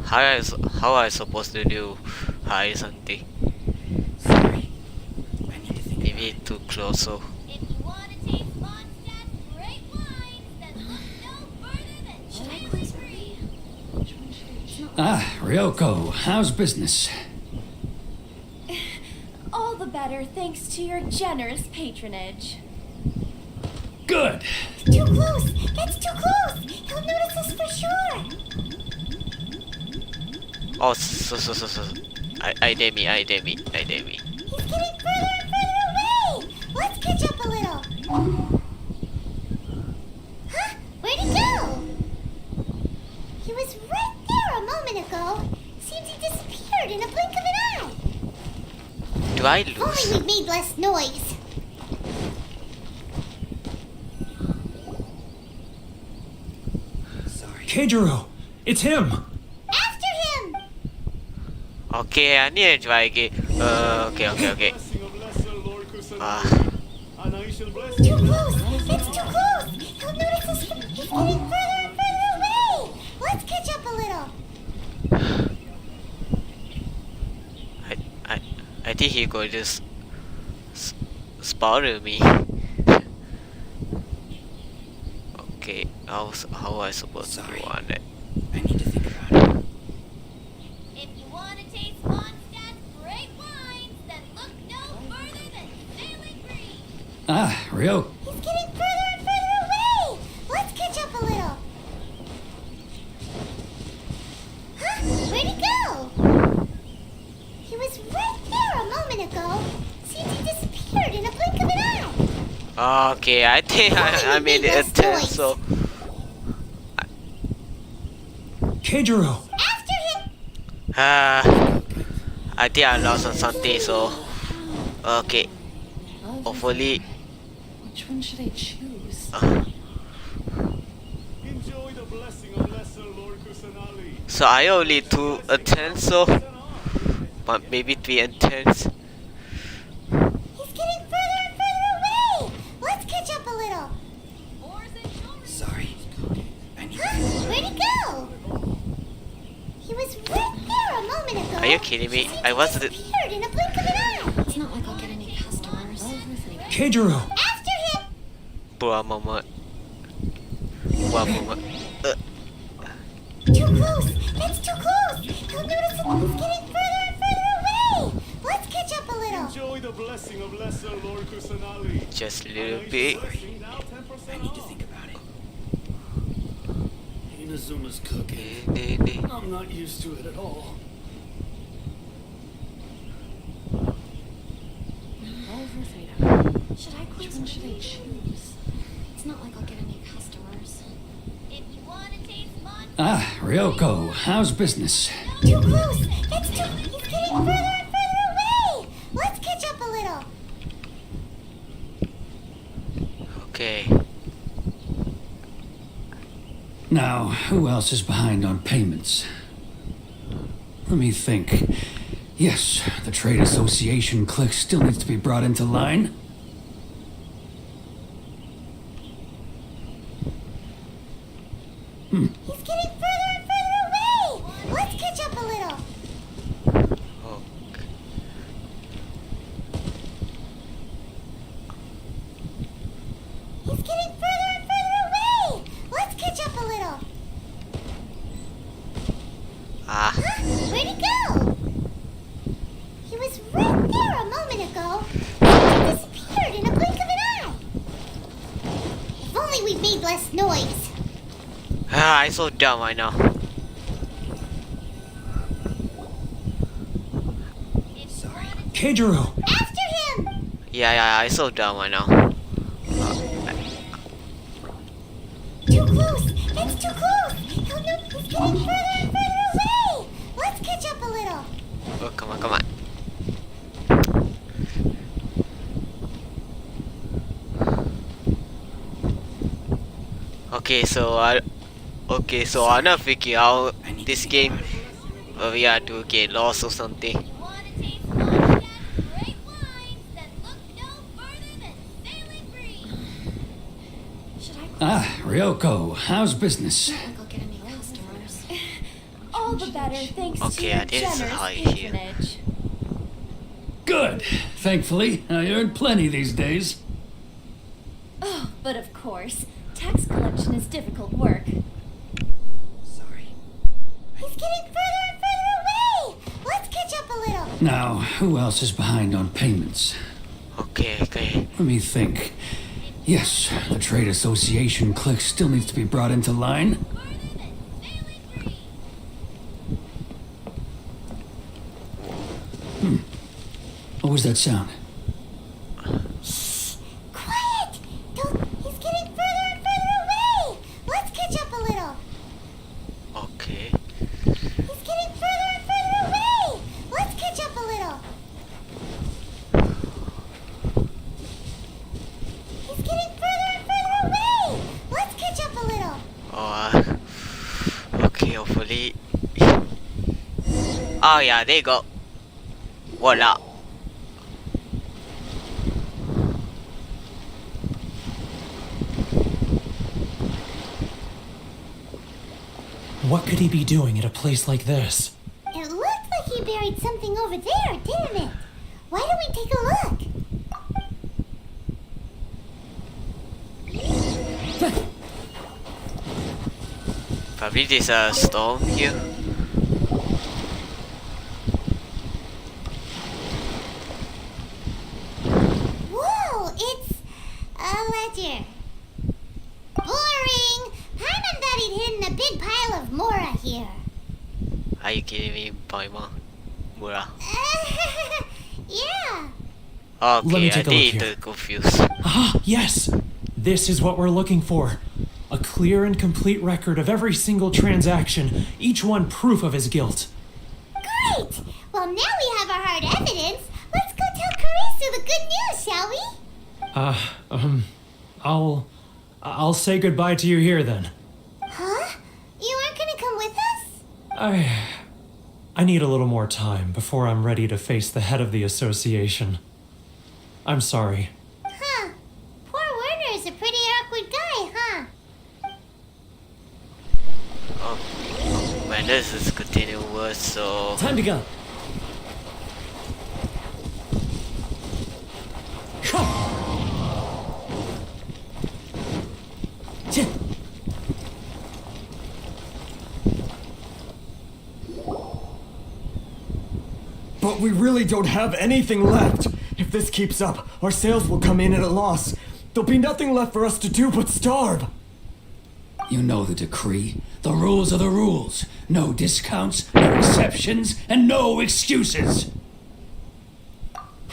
[SPEAKER 1] How I supposed to do high something?
[SPEAKER 3] Sorry.
[SPEAKER 1] Maybe too close. So
[SPEAKER 4] If you want to taste Mondstadt's great wines, then look no further than Chinese Green.
[SPEAKER 3] Ah, Ryoko, how's business?
[SPEAKER 11] All the better thanks to your generous patronage.
[SPEAKER 3] Good.
[SPEAKER 4] Too close! It's too close! He'll notice us for sure!
[SPEAKER 1] oh, so. I dare me.
[SPEAKER 4] He's getting further and further away! Let's catch up a little! Huh? Where'd he go? He was right there a moment ago. Seems he disappeared in a blink of an eye.
[SPEAKER 1] Do I
[SPEAKER 4] If only
[SPEAKER 1] lose?
[SPEAKER 4] we'd made less noise.
[SPEAKER 3] Keijiro, it's him.
[SPEAKER 4] After him!
[SPEAKER 1] Okay, I need to try again. Okay.
[SPEAKER 8] Blessing of lesser Lord Kusanagi.
[SPEAKER 1] Ah,
[SPEAKER 8] And I shall bless
[SPEAKER 4] Too
[SPEAKER 8] you.
[SPEAKER 4] close! It's too close! He'll notice us. He's getting further and further away! Let's catch up a little.
[SPEAKER 1] I think he going to spoil me. Okay, how I supposed to do on it?
[SPEAKER 3] I need to think about it.
[SPEAKER 4] If you want to taste Mondstadt's great wines, then look no further than Sailing Green.
[SPEAKER 3] Ah, Ryoko.
[SPEAKER 4] He's getting further and further away! Let's catch up a little. Huh? Where'd he go? He was right there a moment ago. Seems he disappeared in a blink of an eye.
[SPEAKER 1] Okay, I think I made it attempt. So
[SPEAKER 3] Keijiro.
[SPEAKER 4] After him!
[SPEAKER 1] I think I lost on something. So okay, hopefully.
[SPEAKER 11] Which one should I choose?
[SPEAKER 8] Enjoy the blessing of lesser Lord Kusanagi.
[SPEAKER 1] So I only 2 attempts. So but maybe 3 attempts.
[SPEAKER 4] He's getting further and further away! Let's catch up a little.
[SPEAKER 3] Sorry. I need
[SPEAKER 4] Huh? Where'd he go? He was right there a moment ago.
[SPEAKER 1] Are you kidding me?
[SPEAKER 4] Seems
[SPEAKER 1] I
[SPEAKER 4] he
[SPEAKER 1] was the.
[SPEAKER 4] disappeared in a blink of an eye.
[SPEAKER 11] It's not like I'll get any customers.
[SPEAKER 3] Keijiro.
[SPEAKER 4] After him!
[SPEAKER 1] One moment.
[SPEAKER 4] Too close! It's too close! He'll notice it. He's getting further and further away! Let's catch up a little.
[SPEAKER 8] Enjoy the blessing of lesser Lord Kusanagi.
[SPEAKER 1] Just a little bit.
[SPEAKER 8] Now 10% off.
[SPEAKER 3] about it.
[SPEAKER 12] Inazuma's cooking. I'm not used to it at all.
[SPEAKER 11] Should I close? Which one should I choose? It's not like I'll get any customers.
[SPEAKER 4] If you want to taste Mondstadt's
[SPEAKER 3] Ah, Ryoko, how's business?
[SPEAKER 4] too close! It's too. He's getting further and further away! Let's catch up a little.
[SPEAKER 1] Okay.
[SPEAKER 3] Now, who else is behind on payments? Let me think. Yes, the trade association clique still needs to be brought into line.
[SPEAKER 4] He's getting further and further away! Let's catch up a little.
[SPEAKER 1] Okay.
[SPEAKER 4] He's getting further and further away! Let's catch up a little.
[SPEAKER 1] Ah,
[SPEAKER 4] Huh? Where'd he go? He was right there a moment ago. He disappeared in a blink of an eye. If only we'd made less noise.
[SPEAKER 1] I'm so dumb right now.
[SPEAKER 3] Keijiro.
[SPEAKER 4] After him!
[SPEAKER 1] Yeah, I'm so dumb right now.
[SPEAKER 4] Too close! It's too close! He'll know he's getting further and further away! Let's catch up a little.
[SPEAKER 1] Oh, come on. So I'm not figuring out this game. We have to get lost or something.
[SPEAKER 4] Want to taste wine? Great wines that look no further than sailing green.
[SPEAKER 11] Should I
[SPEAKER 12] Ah, Ryoko, how's business?
[SPEAKER 11] not go get any customers?
[SPEAKER 2] All the better thanks to
[SPEAKER 1] Okay,
[SPEAKER 2] your
[SPEAKER 1] this is
[SPEAKER 2] generous
[SPEAKER 1] how you hear.
[SPEAKER 2] patronage.
[SPEAKER 12] Good. Thankfully, I earn plenty these days.
[SPEAKER 2] Oh, but of course, tax collection is difficult work. Sorry.
[SPEAKER 4] He's getting further and further away. Let's catch up a little.
[SPEAKER 12] Now, who else is behind on payments?
[SPEAKER 1] Okay.
[SPEAKER 12] Let me think. Yes, the trade association clique still needs to be brought into line. What was that sound?
[SPEAKER 4] Quiet! He's getting further and further away. Let's catch up a little.
[SPEAKER 1] Okay.
[SPEAKER 4] He's getting further and further away. Let's catch up a little. He's getting further and further away. Let's catch up a little.
[SPEAKER 1] Okay, hopefully. Oh yeah, there you go. Voila.
[SPEAKER 10] What could he be doing at a place like this?
[SPEAKER 4] It looked like he buried something over there, didn't it? Why don't we take a look?
[SPEAKER 1] Probably there's a storm here.
[SPEAKER 4] Whoa, it's a ledger. Boring! Hyman thought he'd hidden a big pile of Mora here.
[SPEAKER 1] Are you kidding me, Paimon? Mura.
[SPEAKER 4] Yeah.
[SPEAKER 10] Let
[SPEAKER 1] Okay,
[SPEAKER 10] me
[SPEAKER 1] I
[SPEAKER 10] take a
[SPEAKER 1] think
[SPEAKER 10] look
[SPEAKER 1] it's confused.
[SPEAKER 10] Ah, yes! This is what we're looking for. A clear and complete record of every single transaction, each one proof of his guilt.
[SPEAKER 4] Great! Well, now we have our hard evidence. Let's go tell Karisu the good news, shall we?
[SPEAKER 10] I'll say goodbye to you here then.
[SPEAKER 4] Huh? You aren't gonna come with us?
[SPEAKER 10] I need a little more time before I'm ready to face the head of the association. I'm sorry.
[SPEAKER 4] Huh. Poor Werner is a pretty awkward guy, huh?
[SPEAKER 1] When this is continuous, so
[SPEAKER 6] Time to go.
[SPEAKER 9] But we really don't have anything left. If this keeps up, our sales will come in at a loss. There'll be nothing left for us to do but starve.
[SPEAKER 12] You know the decree. The rules are the rules. No discounts, no exceptions, and no excuses.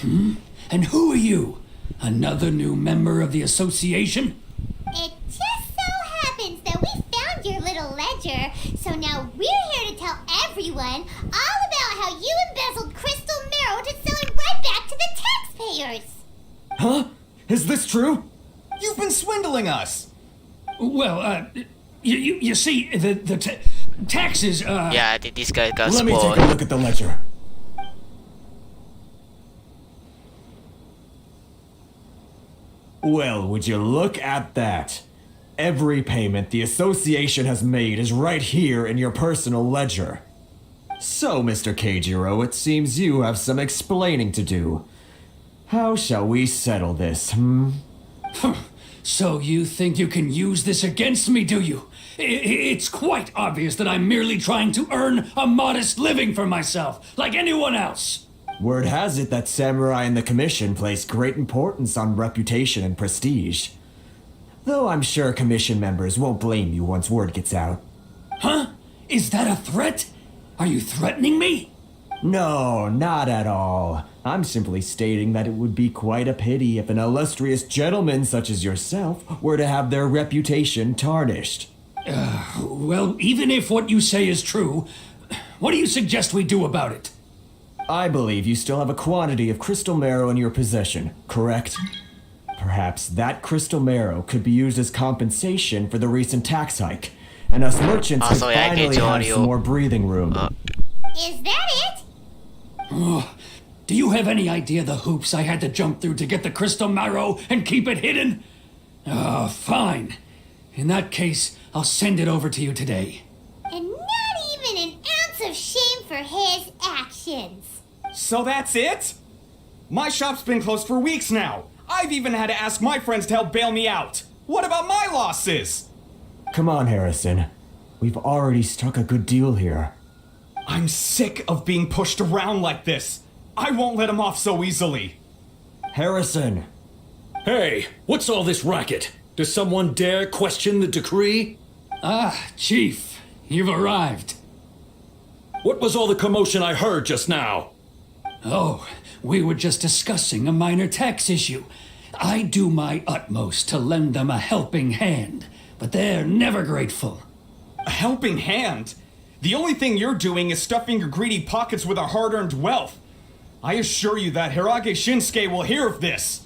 [SPEAKER 12] And who are you? Another new member of the association?
[SPEAKER 4] It just so happens that we found your little ledger, so now we're here to tell everyone all about how you embezzled crystal marrow to sell it right back to the taxpayers.
[SPEAKER 9] Huh? Is this true?
[SPEAKER 13] You've been swindling us.
[SPEAKER 12] Well, you see, the taxes,
[SPEAKER 1] yeah, I think this guy got
[SPEAKER 9] Let me
[SPEAKER 1] spoiled.
[SPEAKER 9] take a look at the ledger. Well, would you look at that? Every payment the association has made is right here in your personal ledger. So, Mr. Keijiro, it seems you have some explaining to do. How shall we settle this,
[SPEAKER 12] So you think you can use this against me, do you? It's quite obvious that I'm merely trying to earn a modest living for myself, like anyone else.
[SPEAKER 9] Word has it that Samurai and the Commission place great importance on reputation and prestige. Though I'm sure Commission members won't blame you once word gets out.
[SPEAKER 12] Huh? Is that a threat? Are you threatening me?
[SPEAKER 9] No, not at all. I'm simply stating that it would be quite a pity if an illustrious gentleman such as yourself were to have their reputation tarnished.
[SPEAKER 12] Well, even if what you say is true, what do you suggest we do about it?
[SPEAKER 9] I believe you still have a quantity of crystal marrow in your possession, correct? Perhaps that crystal marrow could be used as compensation for the recent tax hike, and us merchants could
[SPEAKER 1] Also, I
[SPEAKER 9] finally
[SPEAKER 1] get
[SPEAKER 9] have
[SPEAKER 1] audio.
[SPEAKER 9] some more breathing room.
[SPEAKER 4] Is that it?
[SPEAKER 12] Oh, do you have any idea the hoops I had to jump through to get the crystal marrow and keep it hidden? Fine. In that case, I'll send it over to you today.
[SPEAKER 4] And not even an ounce of shame for his actions.
[SPEAKER 13] So that's it? My shop's been closed for weeks now. I've even had to ask my friends to help bail me out. What about my losses?
[SPEAKER 9] Come on, Harrison. We've already struck a good deal here.
[SPEAKER 13] I'm sick of being pushed around like this. I won't let him off so easily.
[SPEAKER 9] Harrison!
[SPEAKER 14] Hey, what's all this racket? Does someone dare question the decree?
[SPEAKER 12] Chief, you've arrived.
[SPEAKER 14] What was all the commotion I heard just now?
[SPEAKER 12] Oh, we were just discussing a minor tax issue. I do my utmost to lend them a helping hand, but they're never grateful.
[SPEAKER 13] A helping hand? The only thing you're doing is stuffing your greedy pockets with our hard-earned wealth. I assure you that Hirage Shinsuke will hear of this.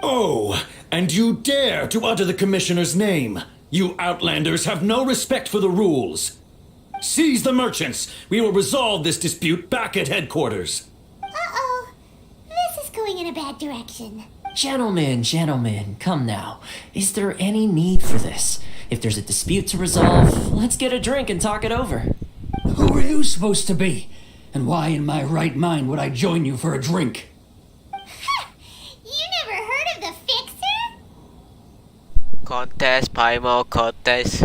[SPEAKER 14] Oh, and you dare to utter the commissioner's name. You Outlanders have no respect for the rules. Seize the merchants. We will resolve this dispute back at headquarters.
[SPEAKER 4] Uh-oh. This is going in a bad direction.
[SPEAKER 6] Gentlemen, come now. Is there any need for this? If there's a dispute to resolve, let's get a drink and talk it over.
[SPEAKER 12] Who are you supposed to be? And why in my right mind would I join you for a drink?
[SPEAKER 4] You never heard of the Fixer?
[SPEAKER 1] Contest, Primal Contest.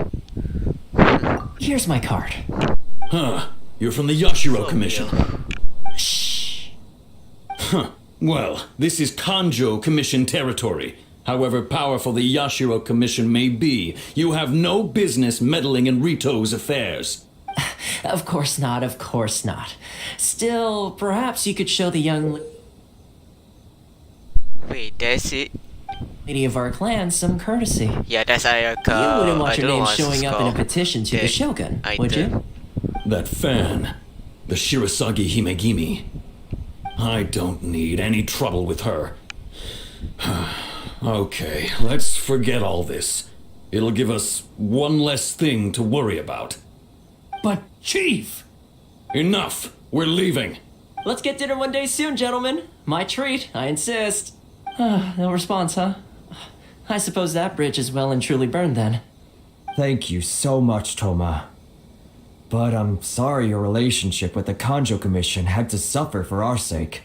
[SPEAKER 6] Here's my card.
[SPEAKER 14] Huh. You're from the Yashiro
[SPEAKER 1] Oh,
[SPEAKER 14] Commission.
[SPEAKER 6] Shh.
[SPEAKER 14] Huh. Well, this is Kanjo Commission territory. However powerful the Yashiro Commission may be, you have no business meddling in Ritou's affairs.
[SPEAKER 6] Of course not. Still, perhaps you could show the young
[SPEAKER 1] Wait, that's it?
[SPEAKER 6] lady of our clan some courtesy.
[SPEAKER 1] Yeah, that's Ayaka.
[SPEAKER 6] You wouldn't want
[SPEAKER 1] I
[SPEAKER 6] your
[SPEAKER 1] don't
[SPEAKER 6] name
[SPEAKER 1] want to
[SPEAKER 6] showing up in a
[SPEAKER 1] score.
[SPEAKER 6] petition to the
[SPEAKER 1] Yeah,
[SPEAKER 6] Shogun,
[SPEAKER 1] I
[SPEAKER 6] would
[SPEAKER 1] did.
[SPEAKER 6] you?
[SPEAKER 14] That fan, the Shirasagi Himegimi. I don't need any trouble with her. Okay, let's forget all this. It'll give us one less thing to worry about.
[SPEAKER 12] But, Chief!
[SPEAKER 14] Enough! We're leaving.
[SPEAKER 6] Let's get dinner one day soon, gentlemen. My treat, I insist. No response, huh? I suppose that bridge is well and truly burned then.
[SPEAKER 9] Thank you so much, Thoma. But I'm sorry your relationship with the Kanjo Commission had to suffer for our sake.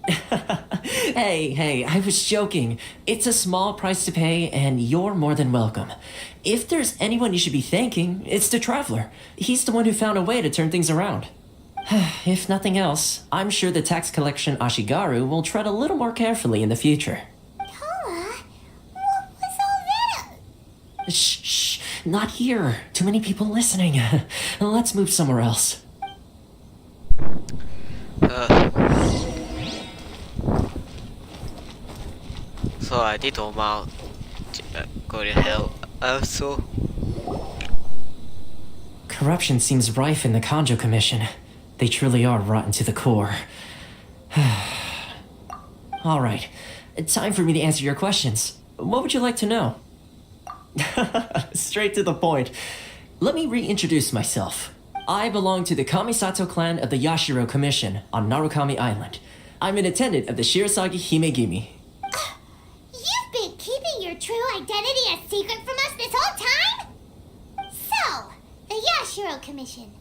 [SPEAKER 6] Hey, I was joking. It's a small price to pay, and you're more than welcome. If there's anyone you should be thanking, it's the Traveler. He's the one who found a way to turn things around. If nothing else, I'm sure the tax collection Ashigaru will tread a little more carefully in the future.
[SPEAKER 4] Thoma, what was all that?
[SPEAKER 6] Shh, not here. Too many people listening. Let's move somewhere else.
[SPEAKER 1] So I did Thoma go to hell also.
[SPEAKER 6] Corruption seems rife in the Kanjo Commission. They truly are rotten to the core. All right, time for me to answer your questions. What would you like to know? Straight to the point. Let me reintroduce myself. I belong to the Kamisato clan of the Yashiro Commission on Narukami Island. I'm an attendant of the Shirasagi Himegimi.
[SPEAKER 4] You've been keeping your true identity a secret from us this whole time? So, the Yashiro Commission.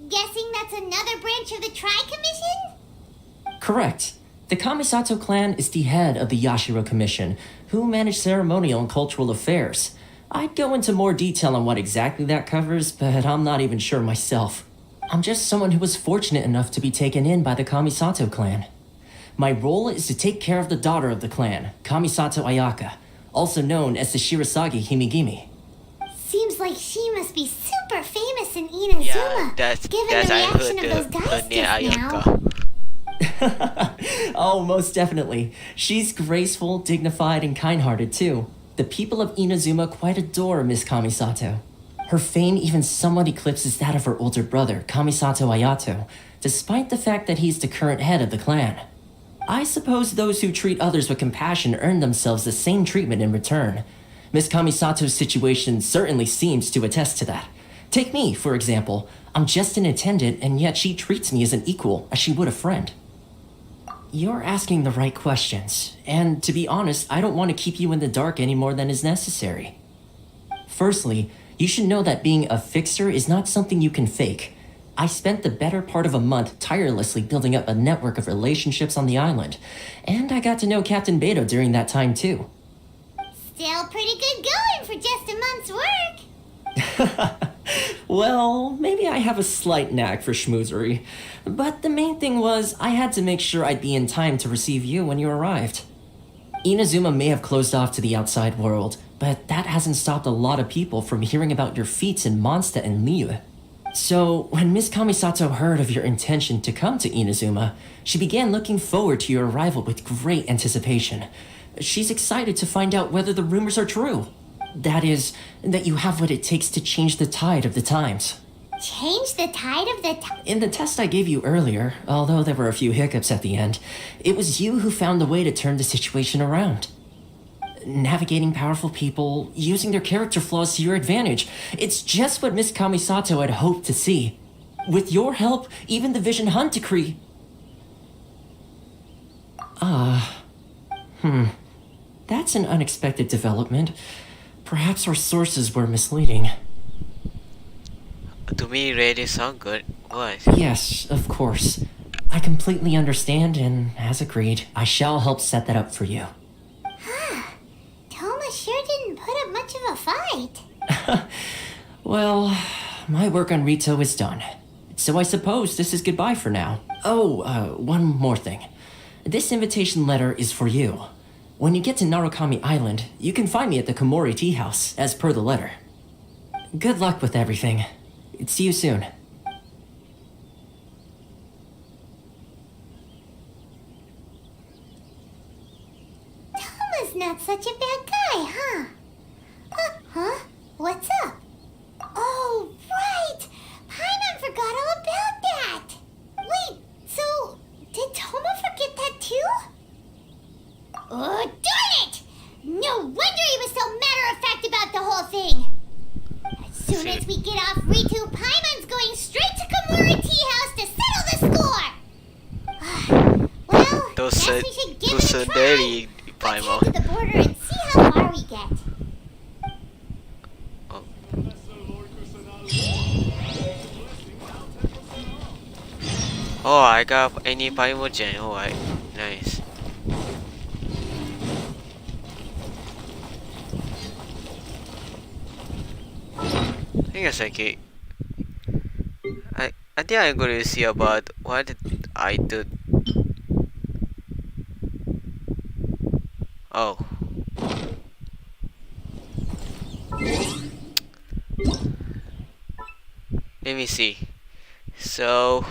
[SPEAKER 4] Guessing that's another branch of the Tri-Commission?
[SPEAKER 6] Correct. The Kamisato clan is the head of the Yashiro Commission, who manage ceremonial and cultural affairs. I'd go into more detail on what exactly that covers, but I'm not even sure myself. I'm just someone who was fortunate enough to be taken in by the Kamisato clan. My role is to take care of the daughter of the clan, Kamisato Ayaka, also known as the Shirasagi Himegimi.
[SPEAKER 4] Seems like she must be super famous in Inazuma,
[SPEAKER 1] Yeah, that's
[SPEAKER 4] given
[SPEAKER 1] that's
[SPEAKER 4] the
[SPEAKER 1] I
[SPEAKER 4] reaction
[SPEAKER 1] heard
[SPEAKER 4] of those guys
[SPEAKER 1] the near
[SPEAKER 4] just now.
[SPEAKER 1] Ayaka.
[SPEAKER 6] Oh, most definitely. She's graceful, dignified, and kind-hearted too. The people of Inazuma quite adore Miss Kamisato. Her fame even somewhat eclipses that of her older brother, Kamisato Ayato, despite the fact that he's the current head of the clan. I suppose those who treat others with compassion earn themselves the same treatment in return. Miss Kamisato's situation certainly seems to attest to that. Take me, for example. I'm just an attendant, and yet she treats me as an equal, as she would a friend. You're asking the right questions, and to be honest, I don't want to keep you in the dark any more than is necessary. Firstly, you should know that being a fixer is not something you can fake. I spent the better part of a month tirelessly building up a network of relationships on the island, and I got to know Captain Beidou during that time too.
[SPEAKER 4] Still pretty good going for just a month's work.
[SPEAKER 6] Well, maybe I have a slight knack for schmoozery, but the main thing was I had to make sure I'd be in time to receive you when you arrived. Inazuma may have closed off to the outside world, but that hasn't stopped a lot of people from hearing about your feats in Mondstadt and Liyue. So, when Miss Kamisato heard of your intention to come to Inazuma, she began looking forward to your arrival with great anticipation. She's excited to find out whether the rumors are true. That is, that you have what it takes to change the tide of the times.
[SPEAKER 4] Change the tide of the
[SPEAKER 6] In the test I gave you earlier, although there were a few hiccups at the end, it was you who found the way to turn the situation around. Navigating powerful people, using their character flaws to your advantage. It's just what Miss Kamisato had hoped to see. With your help, even the Vision Hunt decree... That's an unexpected development. Perhaps our sources were misleading.
[SPEAKER 1] To me, really sound good. What?
[SPEAKER 6] Yes, of course. I completely understand, and as agreed, I shall help set that up for you.
[SPEAKER 4] Thoma sure didn't put up much of a fight.
[SPEAKER 6] Well, my work on Ritou is done. So I suppose this is goodbye for now. Oh, one more thing. This invitation letter is for you. When you get to Narukami Island, you can find me at the Komori Tea House, as per the letter. Good luck with everything. See you soon.
[SPEAKER 4] Thoma's not such a bad guy, huh? Huh? What's up? Oh, right! Paimon forgot all about that! Wait, so did Thoma forget that too? Oh, darn it! No wonder he was so matter-of-fact about the whole thing! As soon as we get off Ritou, Paimon's going straight to Komori Tea House to settle the score! Well, guess we should give it a try. Let's head to the border and see how far we get.
[SPEAKER 1] Oh, I got any Paimon-gen. Alright, nice. I guess I can. I think I'm going to see about what I did. Oh. Let me see. So,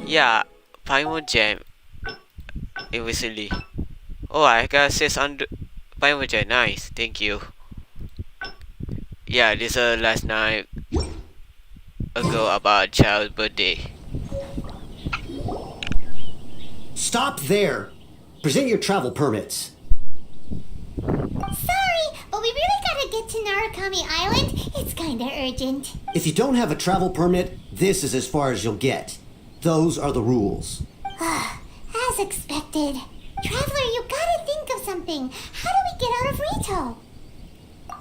[SPEAKER 1] yeah, Paimon-gen. Recently. Oh, I got 600 Paimon-gen. Nice, thank you. Yeah, this last night ago about child's birthday.
[SPEAKER 15] Stop there! Present your travel permits.
[SPEAKER 4] Sorry, but we really gotta get to Narukami Island. It's kinda urgent.
[SPEAKER 15] If you don't have a travel permit, this is as far as you'll get. Those are the rules.
[SPEAKER 4] As expected. Traveler, you gotta think of something. How do we get out of Ritou?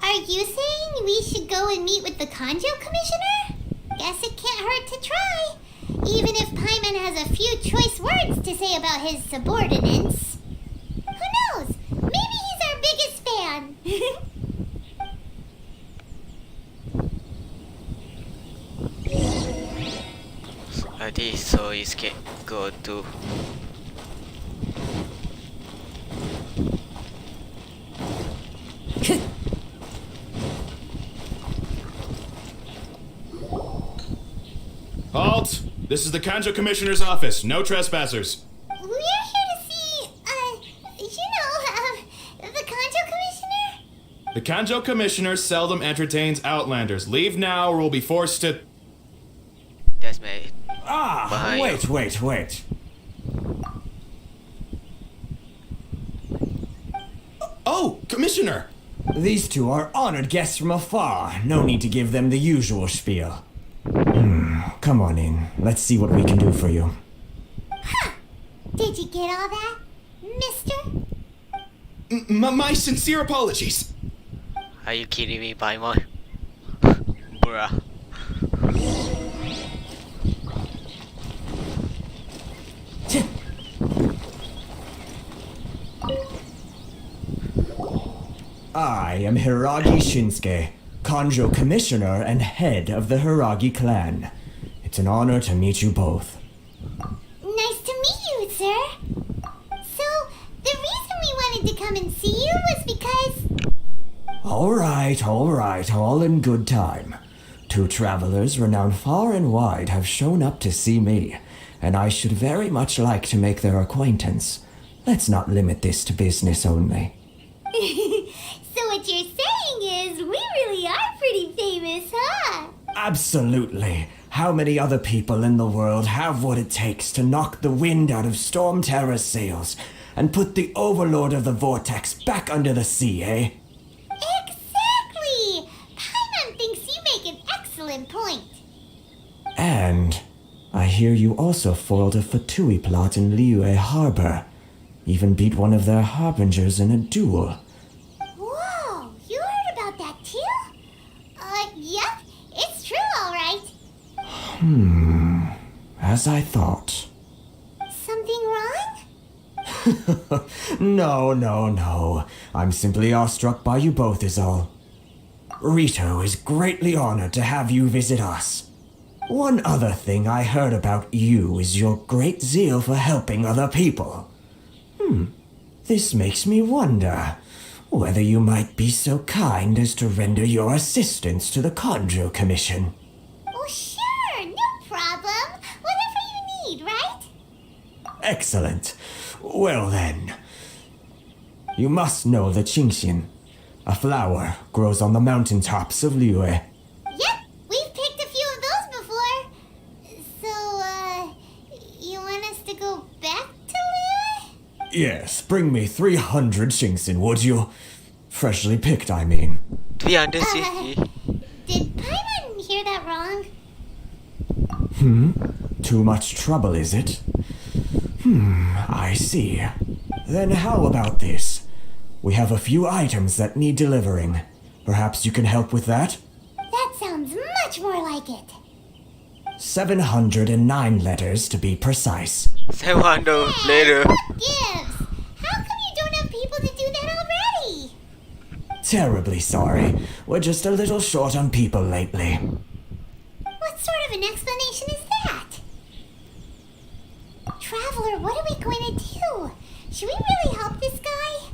[SPEAKER 4] Are you saying we should go and meet with the Kanjo Commissioner? Guess it can't hurt to try. Even if Paimon has a few choice words to say about his subordinates. Who knows? Maybe he's our biggest fan.
[SPEAKER 1] I think so it can go to.
[SPEAKER 13] Halt! This is the Kanjo Commissioner's office. No trespassers.
[SPEAKER 4] We're here to see, the Kanjo Commissioner?
[SPEAKER 13] The Kanjo Commissioner seldom entertains Outlanders. Leave now or we'll be forced to...
[SPEAKER 1] That's me.
[SPEAKER 14] Wait.
[SPEAKER 13] Oh, Commissioner!
[SPEAKER 9] These two are honored guests from afar. No need to give them the usual spiel. Come on in. Let's see what we can do for you.
[SPEAKER 4] Huh. Did you get all that, mister?
[SPEAKER 13] My sincere apologies.
[SPEAKER 1] Are you kidding me, Paimon? Bruh.
[SPEAKER 9] I am Hiragi Shinsuke, Kanjo Commissioner and head of the Hiragi clan. It's an honor to meet you both.
[SPEAKER 4] Nice to meet you, sir. So, the reason we wanted to come and see you was because...
[SPEAKER 9] All right, all in good time. Two travelers renowned far and wide have shown up to see me, and I should very much like to make their acquaintance. Let's not limit this to business only.
[SPEAKER 4] So what you're saying is, we really are pretty famous, huh?
[SPEAKER 9] Absolutely. How many other people in the world have what it takes to knock the wind out of Storm Terror's sails and put the overlord of the vortex back under the sea, eh?
[SPEAKER 4] Exactly! Paimon thinks you make an excellent point.
[SPEAKER 9] And I hear you also foiled a Fatui plot in Liyue Harbor. Even beat one of their harbingers in a duel.
[SPEAKER 4] Whoa, you heard about that too? Yep, it's true, all right.
[SPEAKER 9] As I thought.
[SPEAKER 4] Something wrong?
[SPEAKER 9] No. I'm simply awestruck by you both is all. Ritou is greatly honored to have you visit us. One other thing I heard about you is your great zeal for helping other people. This makes me wonder whether you might be so kind as to render your assistance to the Kanjo Commission.
[SPEAKER 4] Oh, sure, no problem. Whatever you need, right?
[SPEAKER 9] Excellent. Well then, you must know the Qingshin. A flower grows on the mountaintops of Liyue.
[SPEAKER 4] Yep, we've picked a few of those before. So, you want us to go back to Liyue?
[SPEAKER 9] Yes, bring me 300 Qingshin, would you? Freshly picked, I mean.
[SPEAKER 1] 300 CC.
[SPEAKER 4] Did Paimon hear that wrong?
[SPEAKER 9] Too much trouble, is it? I see. Then how about this? We have a few items that need delivering. Perhaps you can help with that?
[SPEAKER 4] That sounds much more like it.
[SPEAKER 9] 709 letters to be precise.
[SPEAKER 1] 700 later.
[SPEAKER 4] What gives? How come you don't have people to do that already?
[SPEAKER 9] Terribly sorry. We're just a little short on people lately.
[SPEAKER 4] What sort of an explanation is that? Traveler, what are we going to do? Should we really help this guy?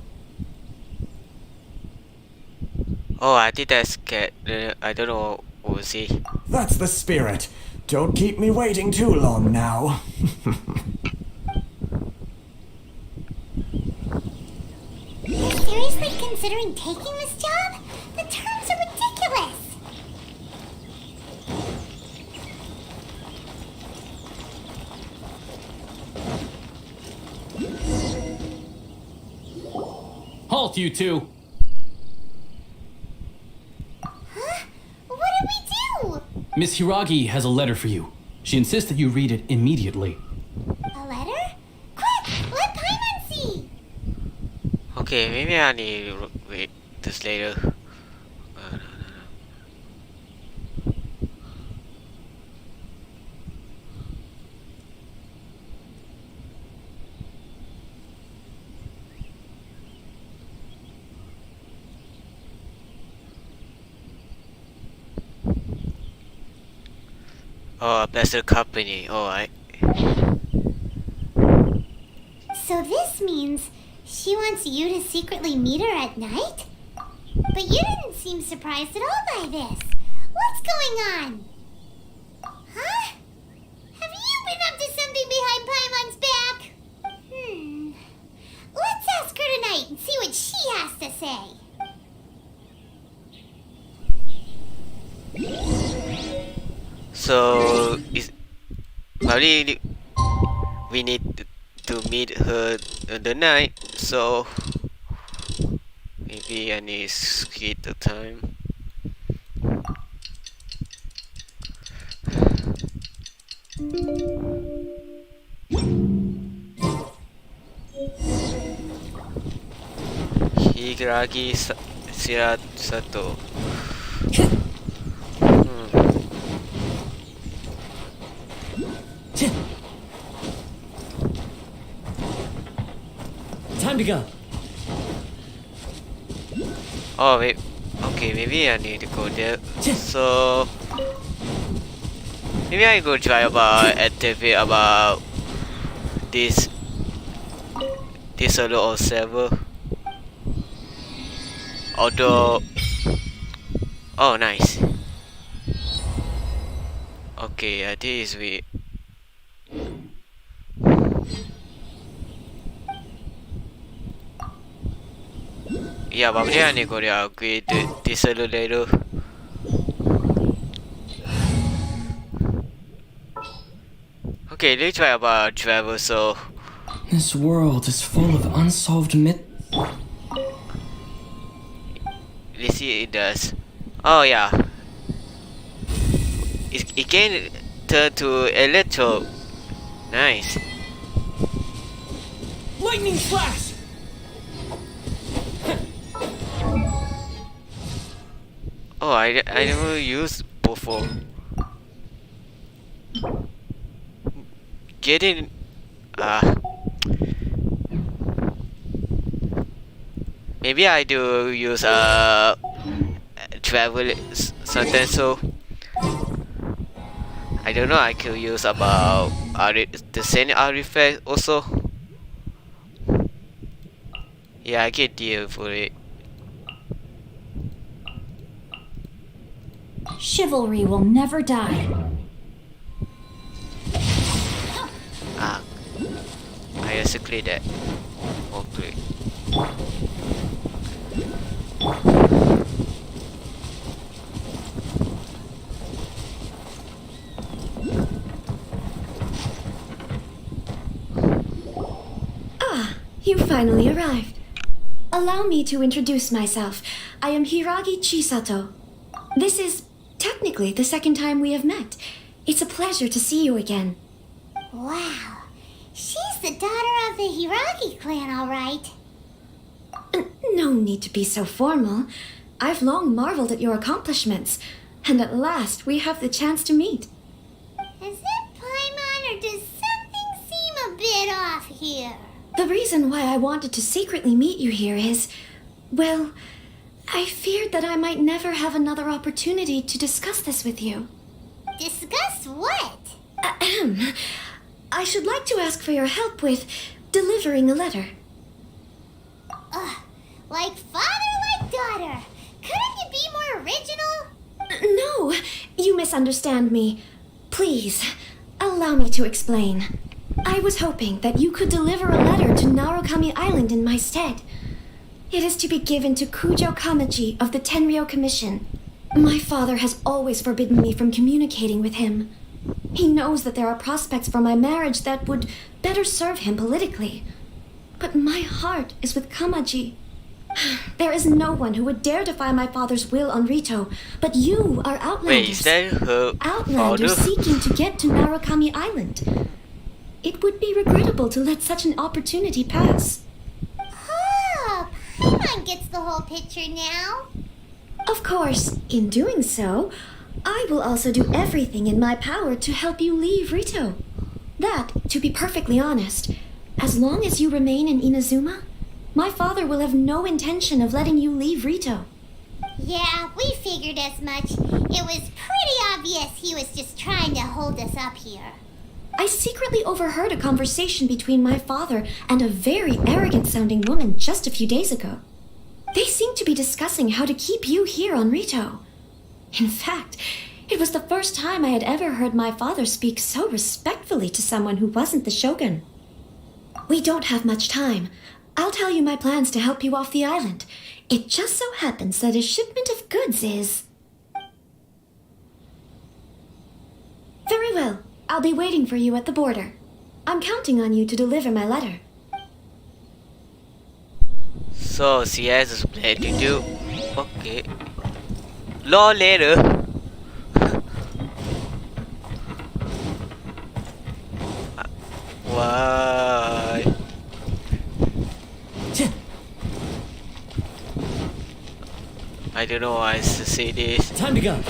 [SPEAKER 1] Oh, I think that's scared. I don't know. We'll see.
[SPEAKER 9] That's the spirit. Don't keep me waiting too long now.
[SPEAKER 4] You're seriously considering taking this job? The terms are ridiculous.
[SPEAKER 12] Halt, you two!
[SPEAKER 4] Huh? What did we do?
[SPEAKER 12] Miss Hiragi has a letter for you. She insists that you read it immediately.
[SPEAKER 4] A letter? Quick, let Paimon see.
[SPEAKER 1] Okay, maybe I need to read this later. Oh, a blessed company. Alright.
[SPEAKER 4] So this means she wants you to secretly meet her at night? But you didn't seem surprised at all by this. What's going on? Huh? Have you been up to something behind Paimon's back? Let's ask her tonight and see what she has to say.
[SPEAKER 1] So, is probably we need to meet her in the night. So, maybe I need to skip the time. Higaragi Chisato.
[SPEAKER 6] Time to go.
[SPEAKER 1] Oh wait, okay, maybe I need to go there. So maybe I go try about activate about this solo or server. Although, oh nice. Okay, I think it's we. Yeah, but I need to upgrade this a little later. Okay, let's try about travel. So
[SPEAKER 16] This world is full of unsolved myth.
[SPEAKER 1] let's see it does. Oh yeah, it can turn to electro. Nice.
[SPEAKER 16] Lightning flash!
[SPEAKER 1] Oh, I never used before. Getting maybe I do use travel something, so I don't know. I could use about the same artifact also. Yeah, I can deal for it.
[SPEAKER 2] Chivalry will never die.
[SPEAKER 1] I also clear that. Okay.
[SPEAKER 17] Ah, you finally arrived. Allow me to introduce myself. I am Hiragi Chisato. This is technically the second time we have met. It's a pleasure to see you again.
[SPEAKER 4] Wow. She's the daughter of the Hiragi clan, all right.
[SPEAKER 17] No need to be so formal. I've long marveled at your accomplishments, and at last we have the chance to meet.
[SPEAKER 4] Is it Paimon, or does something seem a bit off here?
[SPEAKER 17] The reason why I wanted to secretly meet you here is, well, I feared that I might never have another opportunity to discuss this with you.
[SPEAKER 4] Discuss what?
[SPEAKER 17] Ahem. I should like to ask for your help with delivering a letter.
[SPEAKER 4] Like father, like daughter. Couldn't you be more original?
[SPEAKER 17] No, you misunderstand me. Please, allow me to explain. I was hoping that you could deliver a letter to Narukami Island in my stead. It is to be given to Kujo Kamaji of the Tenryou Commission. My father has always forbidden me from communicating with him. He knows that there are prospects for my marriage that would better serve him politically. But my heart is with Kamaji. There is no one who would dare defy my father's will on Ritou, but you are Outlanders.
[SPEAKER 1] Wait, is that her
[SPEAKER 17] Outlanders
[SPEAKER 1] father?
[SPEAKER 17] seeking to get to Narukami Island. It would be regrettable to let such an opportunity pass.
[SPEAKER 4] Oh, Paimon gets the whole picture now.
[SPEAKER 17] Of course, in doing so, I will also do everything in my power to help you leave Ritou. That, to be perfectly honest, as long as you remain in Inazuma, my father will have no intention of letting you leave Ritou.
[SPEAKER 4] Yeah, we figured as much. It was pretty obvious he was just trying to hold us up here.
[SPEAKER 17] I secretly overheard a conversation between my father and a very arrogant-sounding woman just a few days ago. They seemed to be discussing how to keep you here on Ritou. In fact, it was the first time I had ever heard my father speak so respectfully to someone who wasn't the shogun. We don't have much time. I'll tell you my plans to help you off the island. It just so happens that a shipment of goods is... Very well. I'll be waiting for you at the border. I'm counting on you to deliver my letter.
[SPEAKER 1] So she has a plan to do. Okay. Law later. Why? I don't know why to say this.
[SPEAKER 6] Time to go.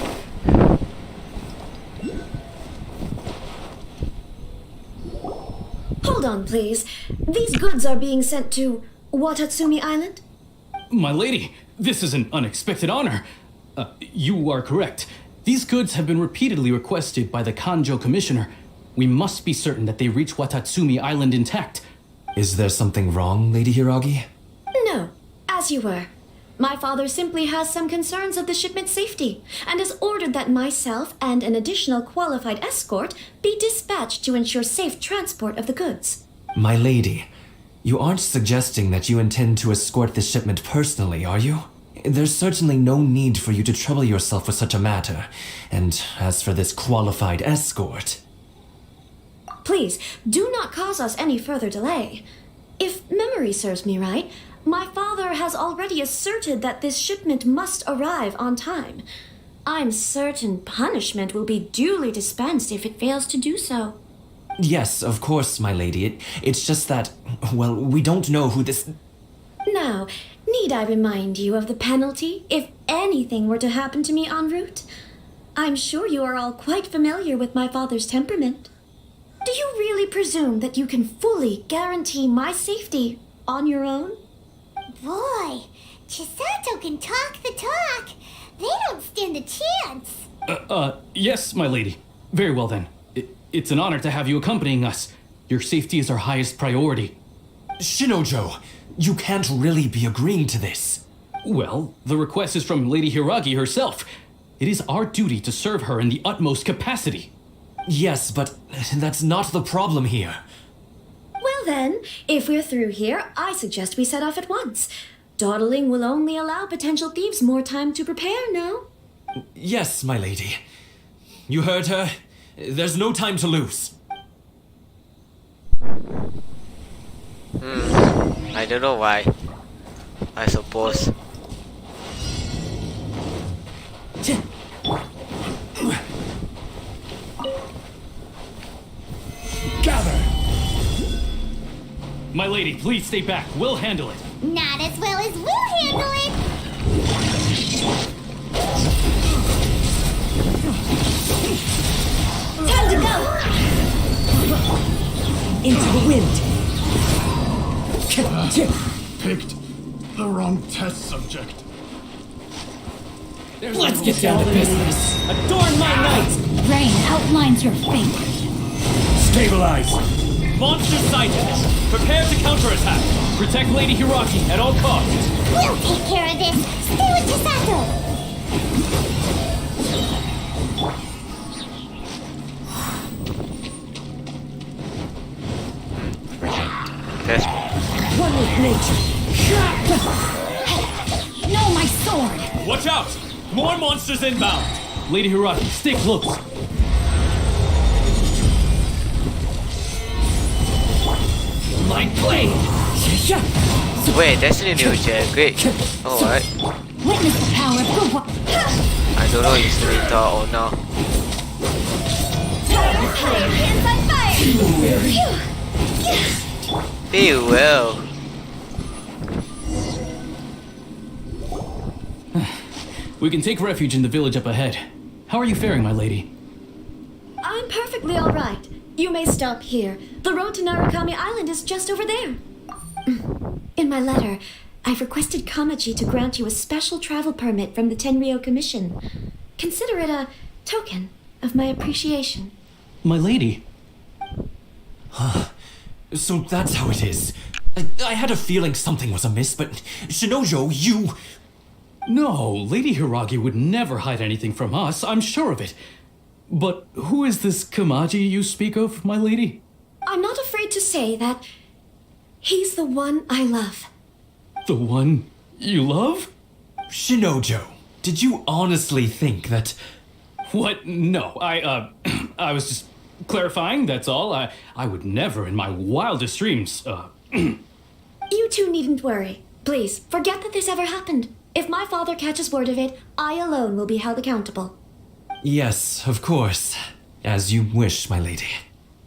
[SPEAKER 17] Hold on, please. These goods are being sent to Watatsumi Island?
[SPEAKER 12] My lady, this is an unexpected honor. You are correct. These goods have been repeatedly requested by the Kanjo Commissioner. We must be certain that they reach Watatsumi Island intact.
[SPEAKER 18] Is there something wrong, Lady Hiragi?
[SPEAKER 17] No, as you were. My father simply has some concerns of the shipment's safety and has ordered that myself and an additional qualified escort be dispatched to ensure safe transport of the goods.
[SPEAKER 18] My lady, you aren't suggesting that you intend to escort the shipment personally, are you? There's certainly no need for you to trouble yourself with such a matter. And as for this qualified escort...
[SPEAKER 17] Please, do not cause us any further delay. If memory serves me right, my father has already asserted that this shipment must arrive on time. I'm certain punishment will be duly dispensed if it fails to do so.
[SPEAKER 18] Yes, of course, my lady. It's just that, well, we don't know who this...
[SPEAKER 17] Now, need I remind you of the penalty if anything were to happen to me en route? I'm sure you are all quite familiar with my father's temperament. Do you really presume that you can fully guarantee my safety on your own?
[SPEAKER 4] Boy, Chisato can talk the talk. They don't stand a chance.
[SPEAKER 12] Yes, my lady. Very well then. It's an honor to have you accompanying us. Your safety is our highest priority.
[SPEAKER 18] Shinojo, you can't really be agreeing to this.
[SPEAKER 12] Well, the request is from Lady Hiragi herself. It is our duty to serve her in the utmost capacity.
[SPEAKER 18] Yes, but that's not the problem here.
[SPEAKER 17] Well then, if we're through here, I suggest we set off at once. Dawdling will only allow potential thieves more time to prepare, no?
[SPEAKER 18] Yes, my lady. You heard her. There's no time to lose.
[SPEAKER 1] I don't know why. I suppose.
[SPEAKER 12] Gather! My lady, please stay back. We'll handle it.
[SPEAKER 4] Not as well as we'll handle it.
[SPEAKER 17] Time to go!
[SPEAKER 6] Into the wind.
[SPEAKER 8] Picked the wrong test subject.
[SPEAKER 6] Let's get down to business. Adorn my night.
[SPEAKER 2] Rain outlines your fate.
[SPEAKER 12] Stabilize! Monster sighted! Prepare to counterattack! Protect Lady Hiragi at all costs!
[SPEAKER 4] We'll take care of this. Stay with Chisato.
[SPEAKER 6] One with nature.
[SPEAKER 2] No, my sword!
[SPEAKER 12] Watch out! More monsters inbound! Lady Hiragi, stay close!
[SPEAKER 6] My blade!
[SPEAKER 1] Wait, that's the new gen. Great. Alright.
[SPEAKER 2] Witness the power of the
[SPEAKER 1] I don't know if it's Ritou or not. Be well.
[SPEAKER 12] We can take refuge in the village up ahead. How are you faring, my lady?
[SPEAKER 17] I'm perfectly all right. You may stop here. The road to Narukami Island is just over there. In my letter, I've requested Kamachi to grant you a special travel permit from the Tenryou Commission. Consider it a token of my appreciation.
[SPEAKER 12] My lady?
[SPEAKER 18] So that's how it is. I had a feeling something was amiss, but Shinojo, you...
[SPEAKER 12] No, Lady Hiragi would never hide anything from us, I'm sure of it. But who is this Kamaji you speak of, my lady?
[SPEAKER 17] I'm not afraid to say that he's the one I love.
[SPEAKER 12] The one you love?
[SPEAKER 18] Shinojo, did you honestly think that...
[SPEAKER 12] What? No, I was just clarifying, that's all. I would never in my wildest dreams,
[SPEAKER 17] You two needn't worry. Please, forget that this ever happened. If my father catches word of it, I alone will be held accountable.
[SPEAKER 18] Yes, of course. As you wish, my lady.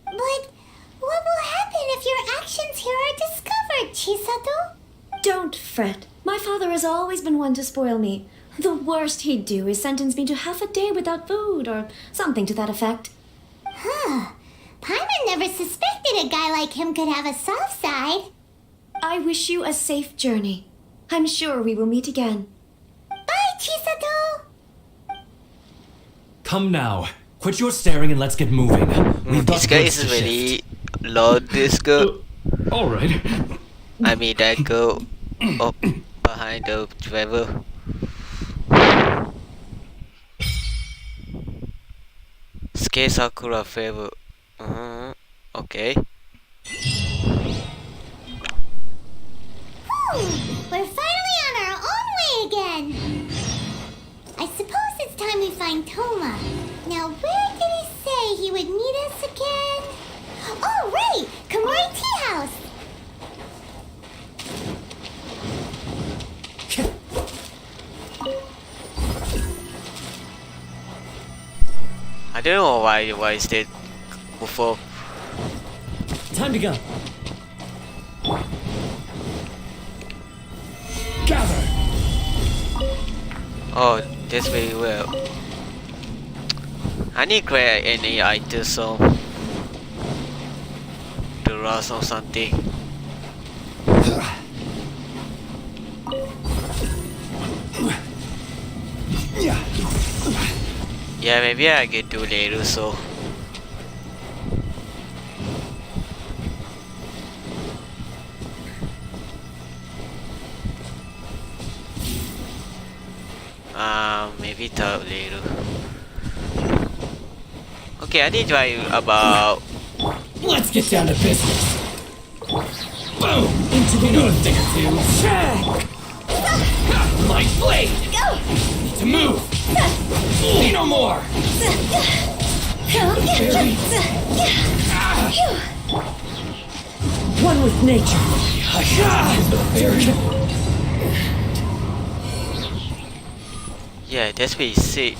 [SPEAKER 4] But what will happen if your actions here are discovered, Chisato?
[SPEAKER 17] Don't fret. My father has always been one to spoil me. The worst he'd do is sentence me to half a day without food, or something to that effect.
[SPEAKER 4] Huh. Paimon never suspected a guy like him could have a soft side.
[SPEAKER 17] I wish you a safe journey. I'm sure we will meet again.
[SPEAKER 4] Bye, Chisato!
[SPEAKER 18] Come now. Quit your staring and let's get moving. We've got
[SPEAKER 1] This guy
[SPEAKER 18] goods
[SPEAKER 1] is
[SPEAKER 18] to
[SPEAKER 1] really
[SPEAKER 18] shift.
[SPEAKER 1] loud, this girl.
[SPEAKER 12] Alright.
[SPEAKER 1] I mean that girl up behind the driver. Skate Sakura favor. Okay.
[SPEAKER 4] We're finally on our own way again. I suppose it's time we find Thoma. Now, where did he say he would meet us again? Oh, right! Komori Tea House!
[SPEAKER 1] I don't know why I stayed before.
[SPEAKER 6] Time to go.
[SPEAKER 12] Gather!
[SPEAKER 1] Oh, that's very well. I need to create any item so the rust or something. Yeah, maybe I can do later so. Maybe talk later. Okay, I need to try about.
[SPEAKER 12] Let's get down to business. Boom! Into the good thing or two. My blade! Need to move! Say no more!
[SPEAKER 6] One with nature.
[SPEAKER 1] Yeah, that's pretty sick.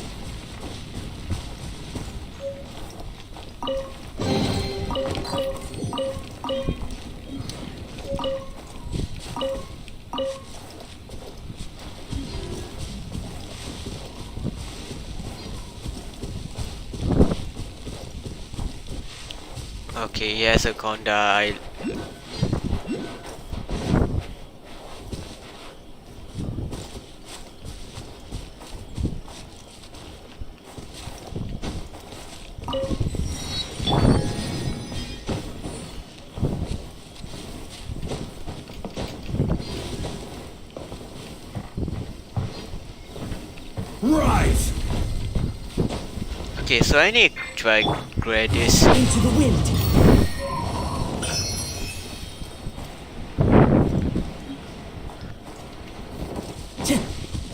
[SPEAKER 1] Okay, yes, a Konda.
[SPEAKER 12] Rise!
[SPEAKER 1] Okay, so I need to try grab this.
[SPEAKER 6] Into the wind.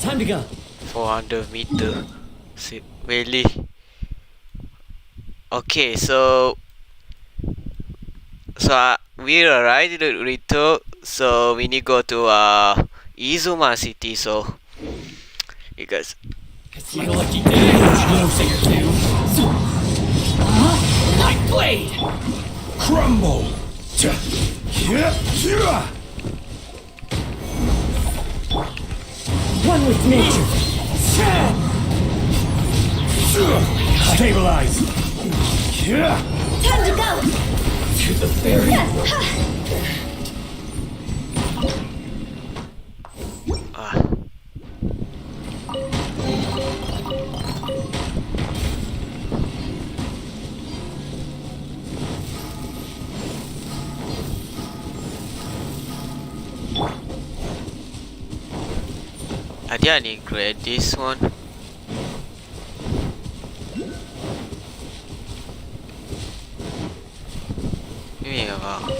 [SPEAKER 6] Time to go.
[SPEAKER 1] 400 meter. See, really? Okay, so we arrived at Ritou, so we need to go to Izuma city. So because
[SPEAKER 12] It's my lucky day. No thing or two. My blade! Crumble!
[SPEAKER 6] One with nature.
[SPEAKER 12] Stabilize!
[SPEAKER 17] Time to go!
[SPEAKER 12] To the very...
[SPEAKER 1] I think I need to grab this one. Maybe about.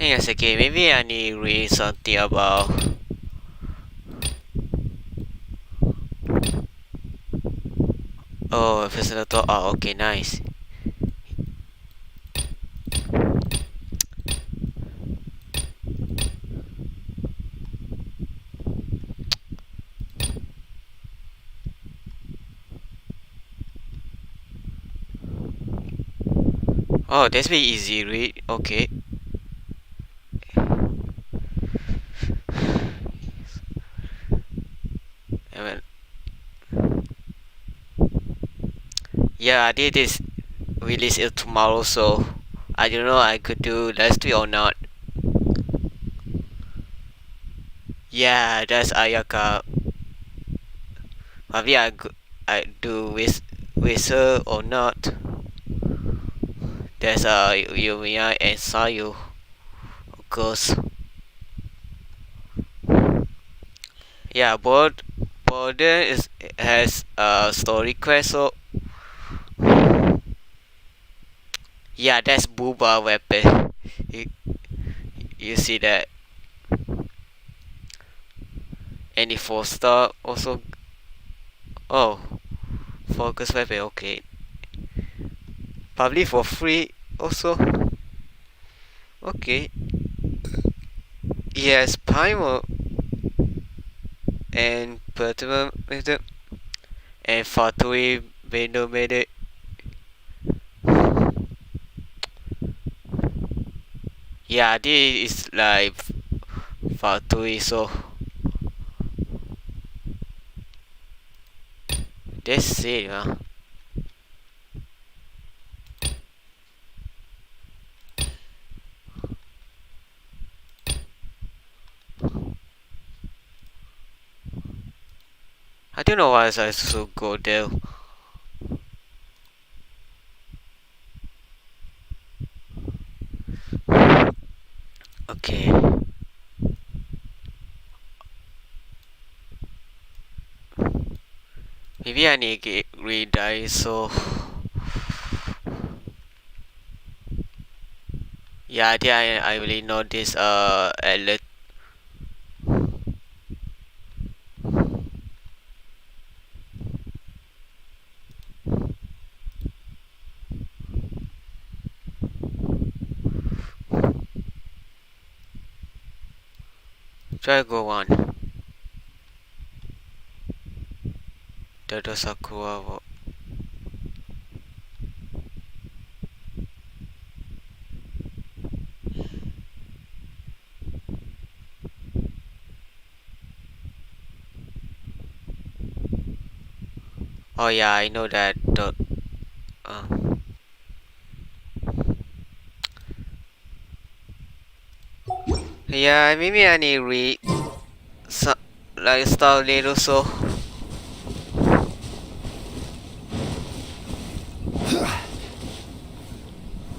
[SPEAKER 1] Hang on a second, maybe I need to read something about. Oh, personal thought. Oh, okay, nice. Oh, that's very easy read. Okay. Yeah, I did this release it tomorrow, so I don't know I could do last week or not. Yeah, that's Ayaka. Maybe I do with her or not. There's Yumiya and Sayu, of course. Yeah, both has a story quest. So yeah, that's Booba weapon. You see that? And the 4-star also. Oh, focus weapon. Okay. Probably for free also. Okay. Yes, primal and Pertama method and Fatui Bendo made it. Yeah, this is like Fatui, so that's it, huh? I don't know why I should go there. Okay. Maybe I need to re-die, so yeah, I think I really know this alert. Try go on. Dodo Sakura. Oh yeah, I know that. Yeah, maybe I need to read some like start later, so.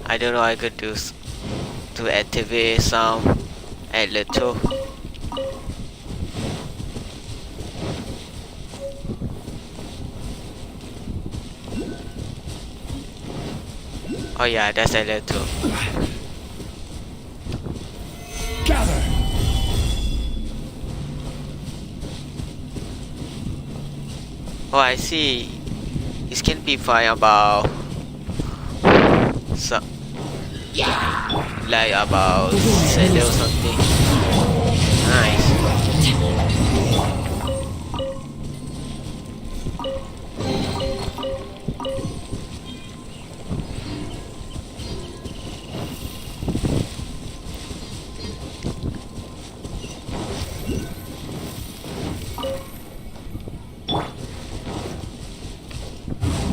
[SPEAKER 1] I don't know. I could do to activate some at Ritou. Oh yeah, that's a Ritou.
[SPEAKER 12] Gather.
[SPEAKER 1] Oh, I see. This can be fine about some, like about Zelda or something. Nice.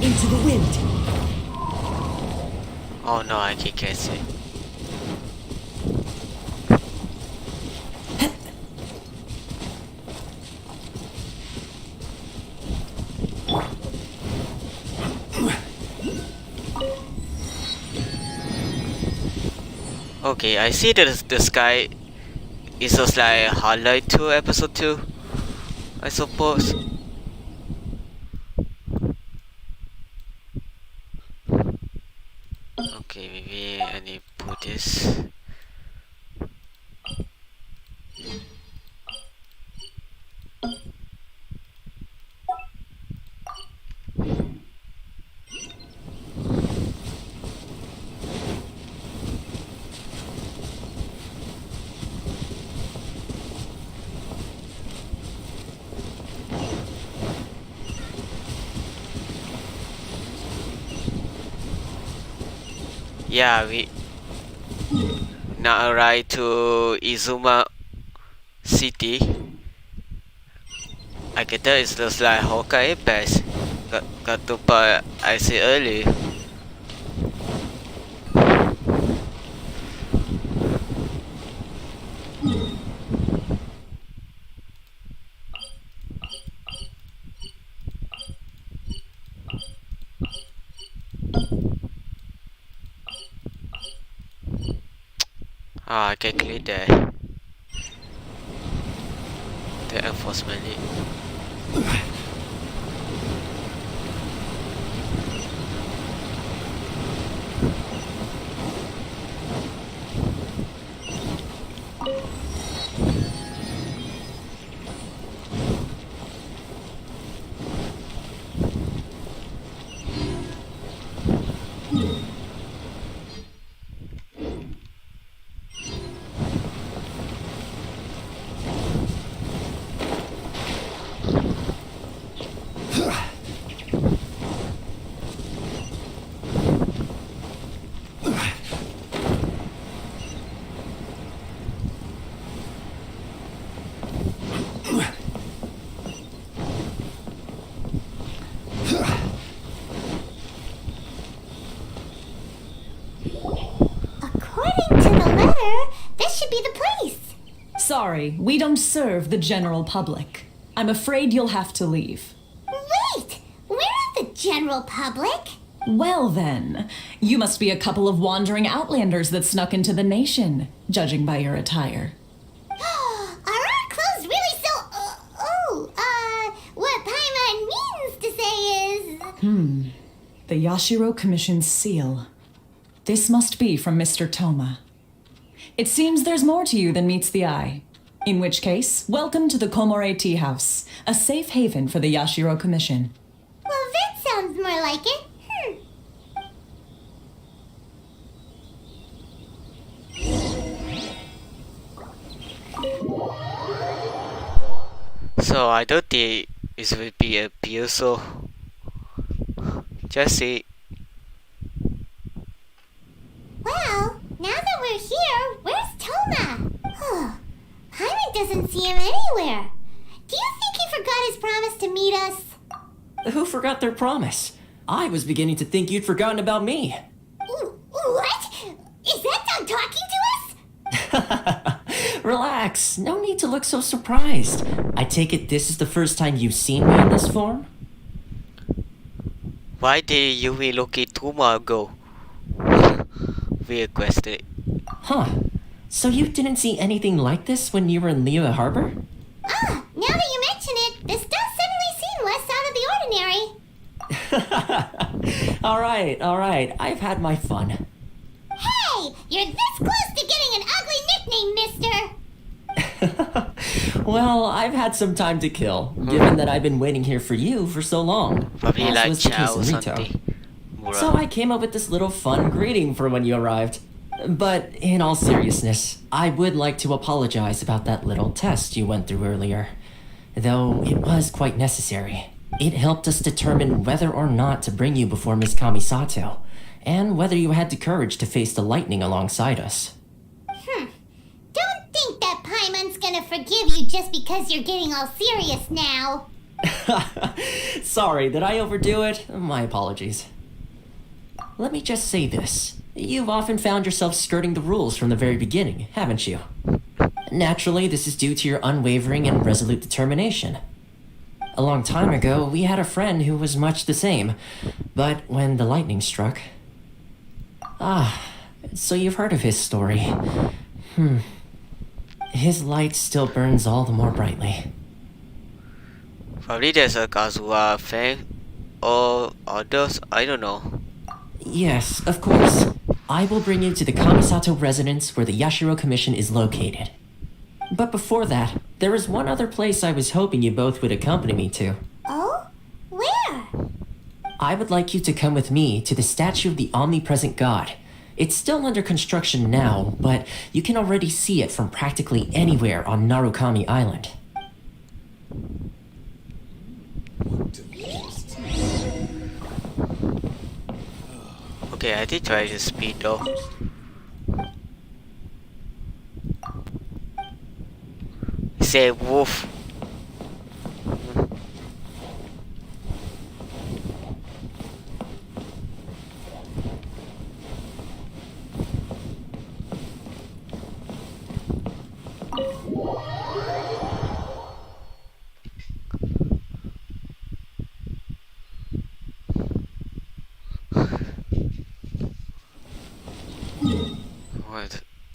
[SPEAKER 19] Into the wind.
[SPEAKER 1] Oh no, I can't catch it. Okay, I see that the sky is just like highlight to episode 2, I suppose. Okay, maybe I need to put this. Yeah, we now arrived to Izuma City. I can tell it looks like Hoka Apex. Got to buy I see early. I can clear there. The enforcement.
[SPEAKER 5] Sorry, we don't serve the general public. I'm afraid you'll have to leave.
[SPEAKER 4] Wait! We're not the general public!
[SPEAKER 5] Well then, you must be a couple of wandering Outlanders that snuck into the nation, judging by your attire.
[SPEAKER 4] Are our clothes really so... what Paimon means to say is...
[SPEAKER 5] The Yashiro Commission's seal. This must be from Mr. Thoma. It seems there's more to you than meets the eye. In which case, welcome to the Komore Tea House, a safe haven for the Yashiro Commission.
[SPEAKER 4] Well, that sounds more like it.
[SPEAKER 1] So I don't think it will be a so just see.
[SPEAKER 4] Well, now that we're here, where's Thoma? Paimon doesn't see him anywhere. Do you think he forgot his promise to meet us?
[SPEAKER 6] Who forgot their promise? I was beginning to think you'd forgotten about me.
[SPEAKER 4] What? Is that dog talking to us?
[SPEAKER 6] Relax, no need to look so surprised. I take it this is the first time you've seen me in this form?
[SPEAKER 1] Why did you be looking 2 months ago? Weird question.
[SPEAKER 6] Huh. So you didn't see anything like this when you were in Liyue Harbor?
[SPEAKER 4] Now that you mention it, this does suddenly seem less out of the ordinary.
[SPEAKER 6] Alright, I've had my fun.
[SPEAKER 4] Hey! You're this close to getting an ugly nickname, mister!
[SPEAKER 6] Well, I've had some time to kill, given that I've been waiting here for you for so long.
[SPEAKER 1] Probably
[SPEAKER 6] as
[SPEAKER 1] like
[SPEAKER 6] was the case
[SPEAKER 1] Chow or
[SPEAKER 6] in
[SPEAKER 1] something.
[SPEAKER 6] Ritou. So I came up with this little fun greeting for when you arrived. But in all seriousness, I would like to apologize about that little test you went through earlier. Though it was quite necessary. It helped us determine whether or not to bring you before Miss Chisato, and whether you had the courage to face the lightning alongside us.
[SPEAKER 4] Don't think that Paimon's gonna forgive you just because you're getting all serious now.
[SPEAKER 6] Sorry, did I overdo it? My apologies. Let me just say this. You've often found yourself skirting the rules from the very beginning, haven't you? Naturally, this is due to your unwavering and resolute determination. A long time ago, we had a friend who was much the same, but when the lightning struck... so you've heard of his story. His light still burns all the more brightly.
[SPEAKER 1] Probably there's a Kazuha fan or others, I don't know.
[SPEAKER 6] Yes, of course. I will bring you to the Kamisato residence where the Yashiro Commission is located. But before that, there is one other place I was hoping you both would accompany me to.
[SPEAKER 4] Oh? Where?
[SPEAKER 6] I would like you to come with me to the statue of the Omnipresent God. It's still under construction now, but you can already see it from practically anywhere on Narukami Island.
[SPEAKER 1] Okay, I did try to speed though. Say wolf.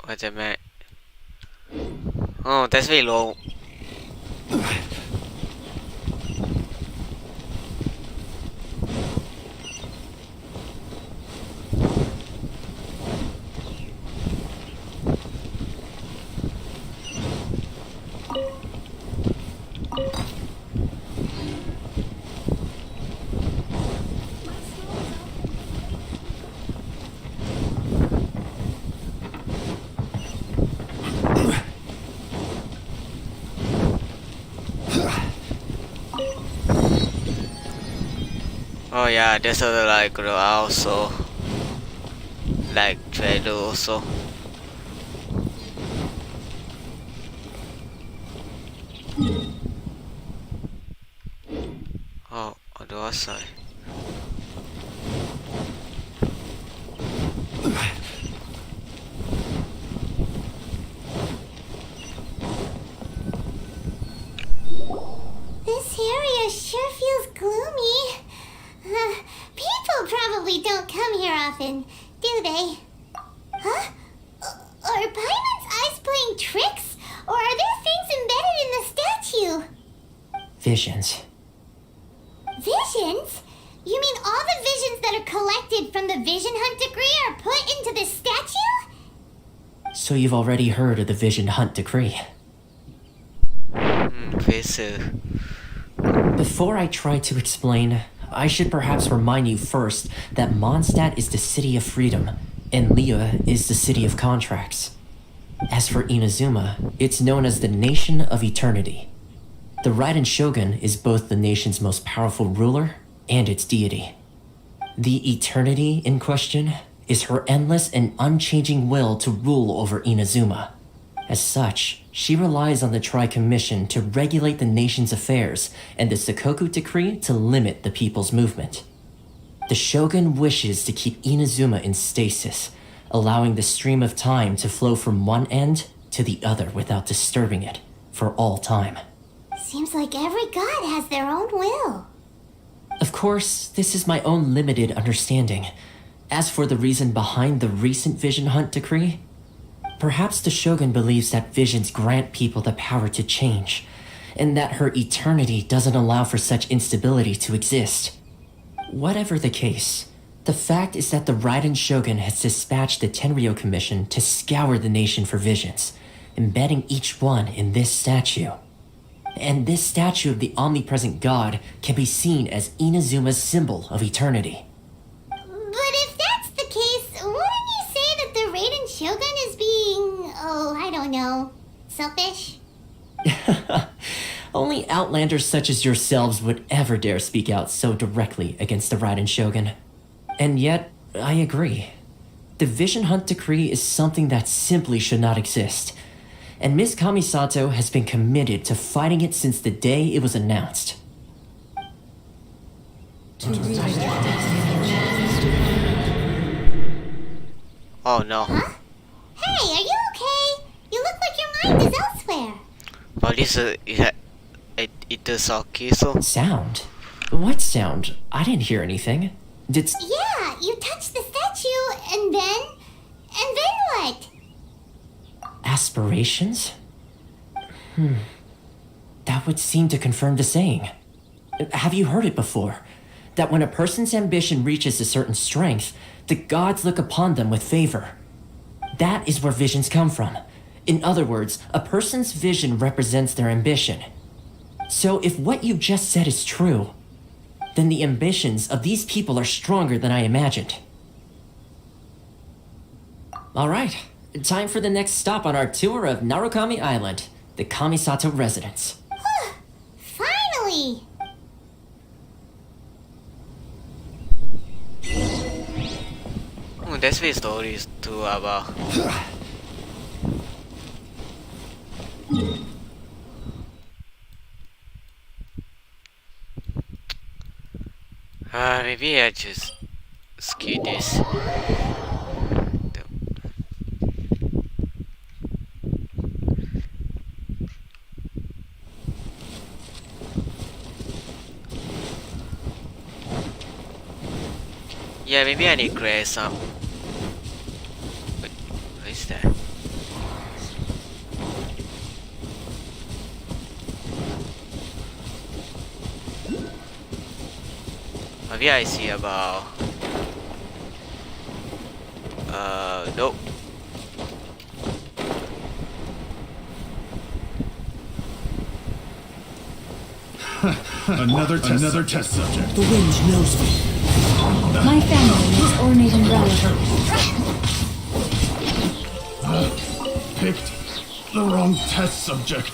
[SPEAKER 1] What's that man? Oh, that's very low. Oh yeah, there's other like also like trader also. Oh, on the other side.
[SPEAKER 4] This area sure feels gloomy. People probably don't come here often, do they? Huh? Are Paimon's eyes playing tricks? Or are there things embedded in the statue?
[SPEAKER 6] Visions.
[SPEAKER 4] Visions? You mean all the visions that are collected from the Vision Hunt decree are put into this statue?
[SPEAKER 6] So you've already heard of the Vision Hunt decree. Before I try to explain, I should perhaps remind you first that Mondstadt is the city of freedom, and Liyue is the city of contracts. As for Inazuma, it's known as the Nation of Eternity. The Raiden Shogun is both the nation's most powerful ruler and its deity. The Eternity in question is her endless and unchanging will to rule over Inazuma. As such, she relies on the Tri-Commission to regulate the nation's affairs and the Sakoku Decree to limit the people's movement. The Shogun wishes to keep Inazuma in stasis, allowing the stream of time to flow from one end to the other without disturbing it for all time.
[SPEAKER 4] Seems like every god has their own will.
[SPEAKER 6] Of course, this is my own limited understanding. As for the reason behind the recent Vision Hunt decree, perhaps the Shogun believes that visions grant people the power to change, and that her eternity doesn't allow for such instability to exist. Whatever the case, the fact is that the Raiden Shogun has dispatched the Tenryou Commission to scour the nation for visions, embedding each one in this statue. And this statue of the omnipresent god can be seen as Inazuma's symbol of eternity.
[SPEAKER 4] But if that's the case, wouldn't you say that the Raiden Shogun is being, I don't know, selfish?
[SPEAKER 6] Only Outlanders such as yourselves would ever dare speak out so directly against the Raiden Shogun. And yet, I agree. The Vision Hunt decree is something that simply should not exist. And Ms. Kamisato has been committed to fighting it since the day it was announced.
[SPEAKER 1] Oh no.
[SPEAKER 4] Huh? Hey, are you okay? You look like your mind is elsewhere.
[SPEAKER 1] What is it is so?
[SPEAKER 6] Sound? What sound? I didn't hear anything. Did...
[SPEAKER 4] Yeah, you touched the statue, and then what?
[SPEAKER 6] Aspirations? That would seem to confirm the saying. Have you heard it before? That when a person's ambition reaches a certain strength, the gods look upon them with favor. That is where visions come from. In other words, a person's vision represents their ambition. So if what you just said is true, then the ambitions of these people are stronger than I imagined. All right, time for the next stop on our tour of Narukami Island, the Kamisato residence.
[SPEAKER 4] Finally!
[SPEAKER 1] That's what stories too about. Maybe I just skip this. Yeah, maybe I need to create some. What is that? Maybe I see about. Nope.
[SPEAKER 8] Another test subject.
[SPEAKER 19] The wind knows me.
[SPEAKER 2] My family is ornate and relative.
[SPEAKER 8] Picked the wrong test subject.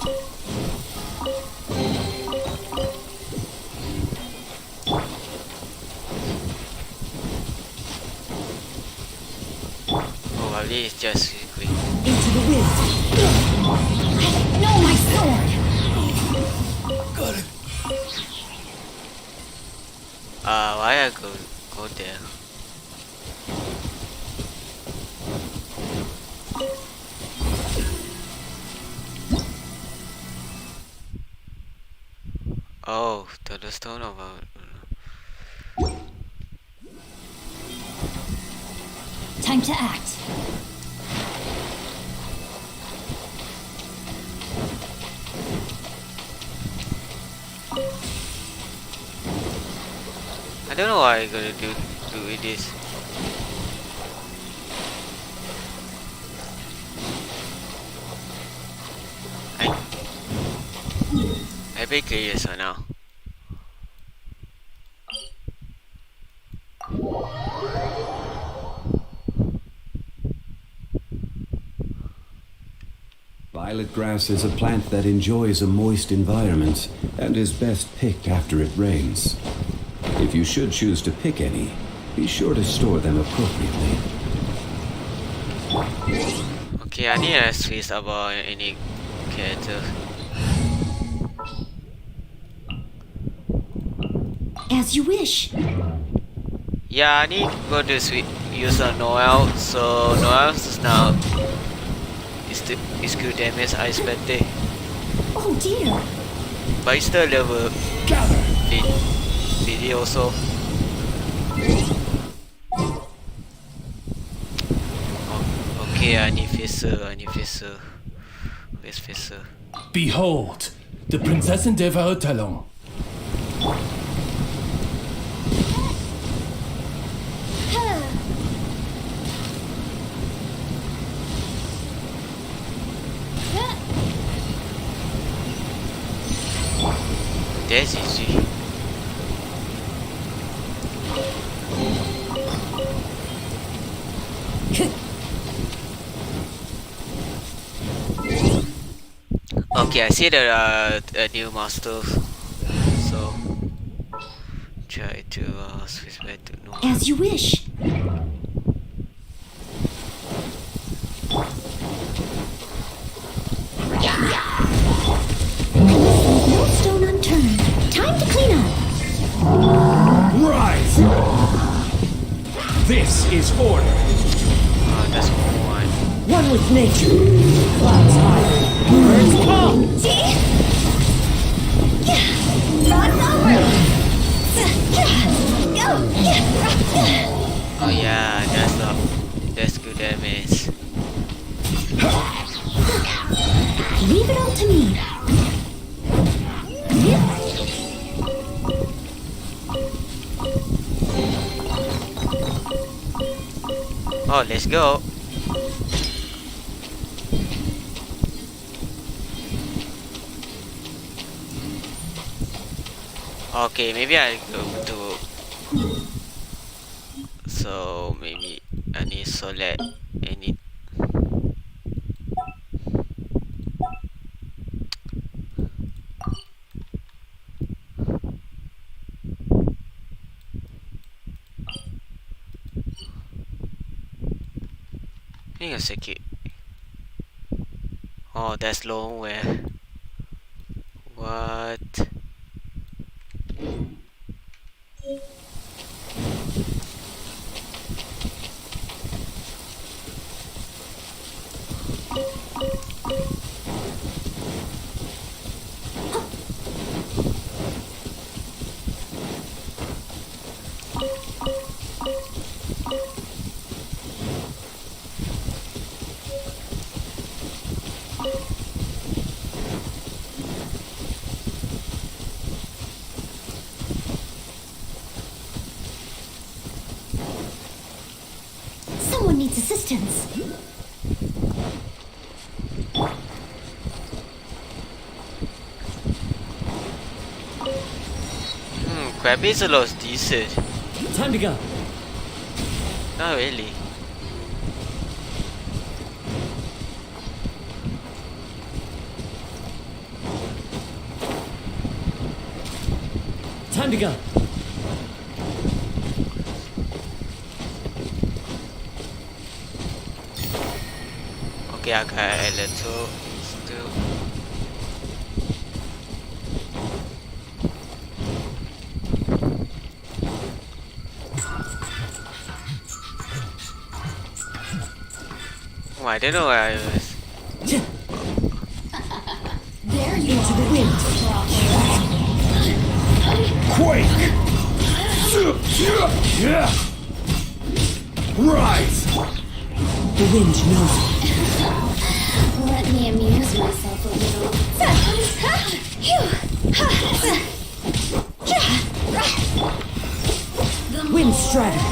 [SPEAKER 1] Oh, probably it's just quick.
[SPEAKER 19] Into the wind.
[SPEAKER 2] No, my sword!
[SPEAKER 19] Got it.
[SPEAKER 1] Why I go there? Oh, the stone of
[SPEAKER 2] Time to act.
[SPEAKER 1] I don't know what I'm gonna do with this. I be curious for now.
[SPEAKER 3] Violet grass is a plant that enjoys a moist environment and is best picked after it rains. If you should choose to pick any, be sure to store them appropriately.
[SPEAKER 1] Okay, I need a switch about any character.
[SPEAKER 2] As you wish.
[SPEAKER 1] Yeah, I need to go to use a Noel, so Noel is now is good damage I expected.
[SPEAKER 2] Oh dear.
[SPEAKER 1] But it's still level video also. Oh, okay, I need Fisher. Where's Fisher?
[SPEAKER 12] Behold, the Prinzessin der Talon.
[SPEAKER 1] That's easy. Okay, I see the new master, so try to switch back to normal.
[SPEAKER 2] As you wish. No stone unturned. Time to clean up.
[SPEAKER 12] Rise! This is order.
[SPEAKER 1] Oh, that's one.
[SPEAKER 19] One with nature. Clouds high. Birds come.
[SPEAKER 2] See? Rod's over. Go.
[SPEAKER 1] Oh yeah, that's good damage.
[SPEAKER 2] Leave it all to me.
[SPEAKER 1] Oh, let's go. Okay, maybe I go to. So maybe I need select any. Hang on a second. Oh, that's long where. What?
[SPEAKER 4] Someone needs assistance.
[SPEAKER 1] Krabby's looks decent.
[SPEAKER 6] Time to go.
[SPEAKER 1] Not really.
[SPEAKER 6] Time to go.
[SPEAKER 1] Okay, I got a little still. Oh, I didn't know where I was.
[SPEAKER 17] There you are. To the wind.
[SPEAKER 14] Quake! Rise!
[SPEAKER 16] The wind knows it.
[SPEAKER 17] Let me amuse myself a little.
[SPEAKER 16] Wind strider.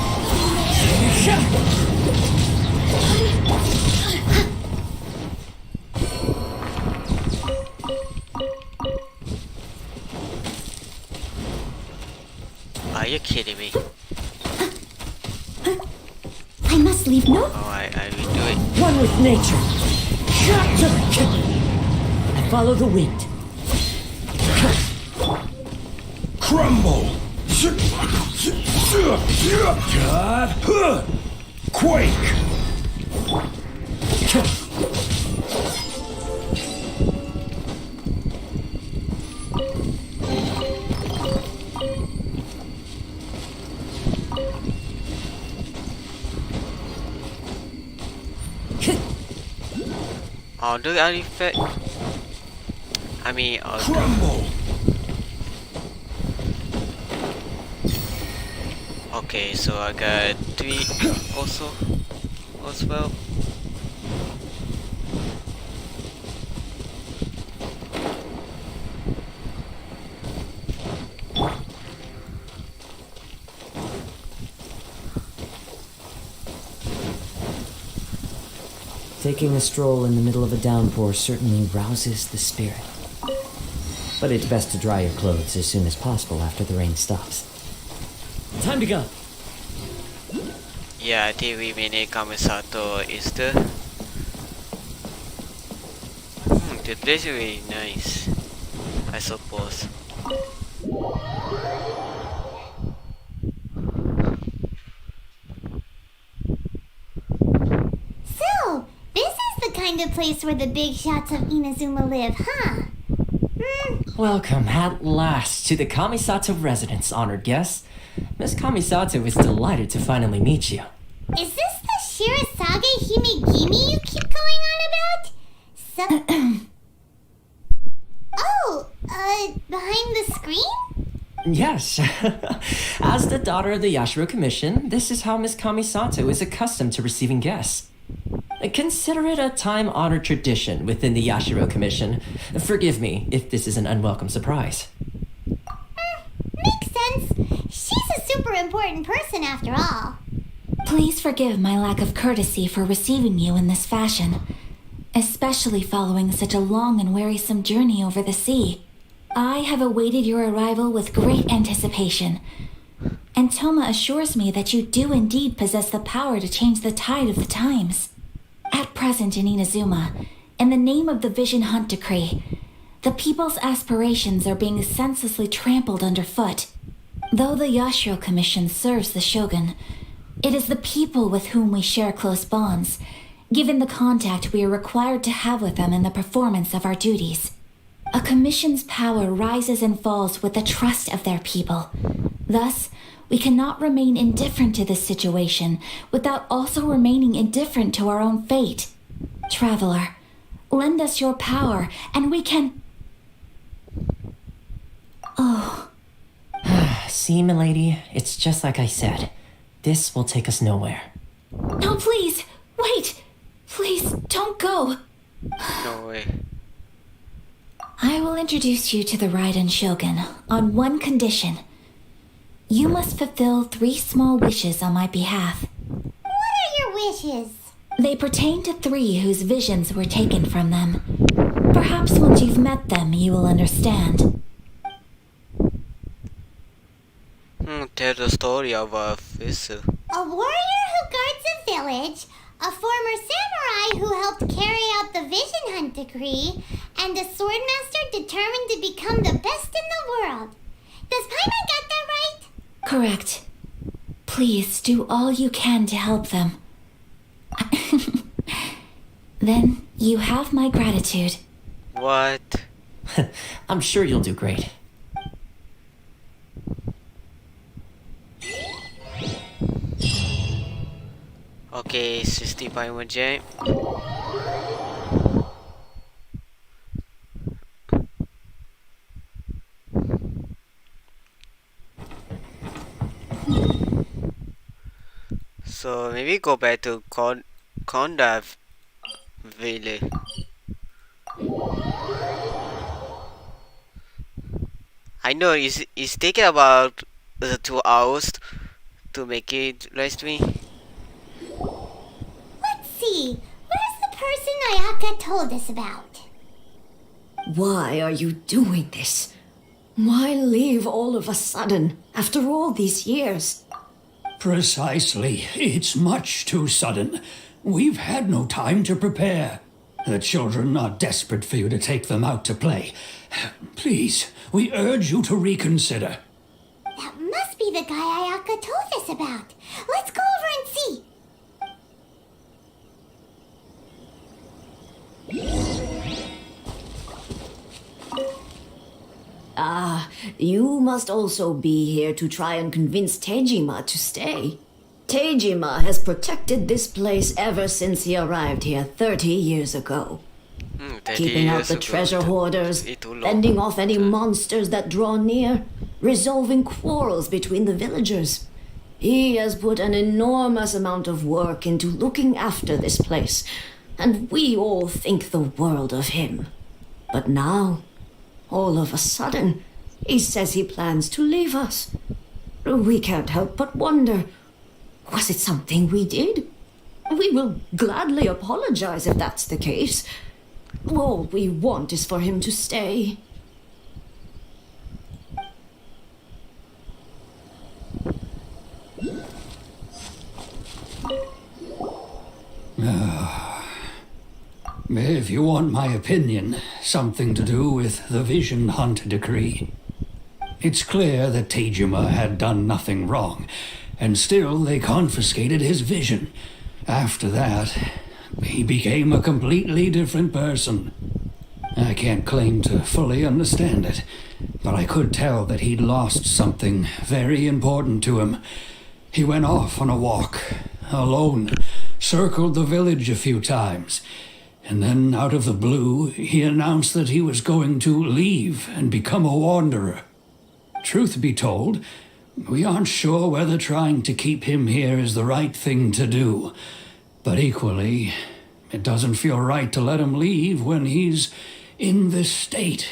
[SPEAKER 1] Are you kidding me?
[SPEAKER 4] I must leave no.
[SPEAKER 1] Oh, I will do it.
[SPEAKER 16] One with nature. I follow the wind.
[SPEAKER 14] Crumble! Quake!
[SPEAKER 1] I'll do the effect. I mean, I'll
[SPEAKER 14] Crumble!
[SPEAKER 1] Okay, so I got 3 also as well.
[SPEAKER 16] Taking a stroll in the middle of a downpour certainly rouses the spirit. But it's best to dry your clothes as soon as possible after the rain stops.
[SPEAKER 6] Time to go.
[SPEAKER 1] Yeah, I think we made a Kamisato is the place is really nice, I suppose.
[SPEAKER 4] So, this is the kind of place where the big shots of Inazuma live, huh?
[SPEAKER 6] Welcome at last to the Kamisato residence, honored guests. Miss Kamisato is delighted to finally meet you.
[SPEAKER 4] Is this the Shirasage Himegimi you keep going on about? So... behind the screen?
[SPEAKER 6] Yes. As the daughter of the Yashiro Commission, this is how Miss Kamisato is accustomed to receiving guests. Consider it a time-honored tradition within the Yashiro Commission. Forgive me if this is an unwelcome surprise.
[SPEAKER 4] Makes sense. She's a super important person after all.
[SPEAKER 2] Please forgive my lack of courtesy for receiving you in this fashion, especially following such a long and wearisome journey over the sea. I have awaited your arrival with great anticipation, and Thoma assures me that you do indeed possess the power to change the tide of the times. At present in Inazuma, in the name of the Vision Hunt Decree, the people's aspirations are being senselessly trampled underfoot. Though the Yashiro Commission serves the Shogun, it is the people with whom we share close bonds, given the contact we are required to have with them in the performance of our duties. A commission's power rises and falls with the trust of their people. Thus, we cannot remain indifferent to this situation without also remaining indifferent to our own fate. Traveler, lend us your power, and we can... Oh.
[SPEAKER 6] See, milady, it's just like I said. This will take us nowhere.
[SPEAKER 2] No, please, wait! Please, don't go!
[SPEAKER 1] No way.
[SPEAKER 2] I will introduce you to the Raiden Shogun on one condition. You must fulfill 3 small wishes on my behalf.
[SPEAKER 4] What are your wishes?
[SPEAKER 2] They pertain to 3 whose visions were taken from them. Perhaps once you've met them, you will understand.
[SPEAKER 1] Tell the story of a Fisu.
[SPEAKER 4] A warrior who guards a village, a former samurai who helped carry out the Vision Hunt decree, and a swordmaster determined to become the best in the world. Does Paimon get that right?
[SPEAKER 2] Correct. Please do all you can to help them. Then you have my gratitude.
[SPEAKER 1] What?
[SPEAKER 6] I'm sure you'll do great.
[SPEAKER 1] Okay, 60.1 J. So maybe go back to Konda village. I know it's taking about 2 hours to make it last week.
[SPEAKER 4] Let's see. Where's the person Ayaka told us about?
[SPEAKER 5] Why are you doing this? Why leave all of a sudden, after all these years?
[SPEAKER 12] Precisely. It's much too sudden. We've had no time to prepare. The children are desperate for you to take them out to play. Please, we urge you to reconsider.
[SPEAKER 4] That must be the guy Ayaka told us about. Let's go over and see.
[SPEAKER 5] You must also be here to try and convince Tejima to stay. Tejima has protected this place ever since he arrived here 30 years ago. Keeping out the treasure hoarders, fending off any monsters that draw near, resolving quarrels between the villagers. He has put an enormous amount of work into looking after this place, and we all think the world of him. But now, all of a sudden, he says he plans to leave us. We can't help but wonder, was it something we did? We will gladly apologize if that's the case. All we want is for him to stay.
[SPEAKER 12] If you want my opinion, something to do with the Vision Hunt decree. It's clear that Tejima had done nothing wrong, and still they confiscated his vision. After that, he became a completely different person. I can't claim to fully understand it, but I could tell that he'd lost something very important to him. He went off on a walk, alone, circled the village a few times, and then out of the blue, he announced that he was going to leave and become a wanderer. Truth be told, we aren't sure whether trying to keep him here is the right thing to do. But equally, it doesn't feel right to let him leave when he's in this state.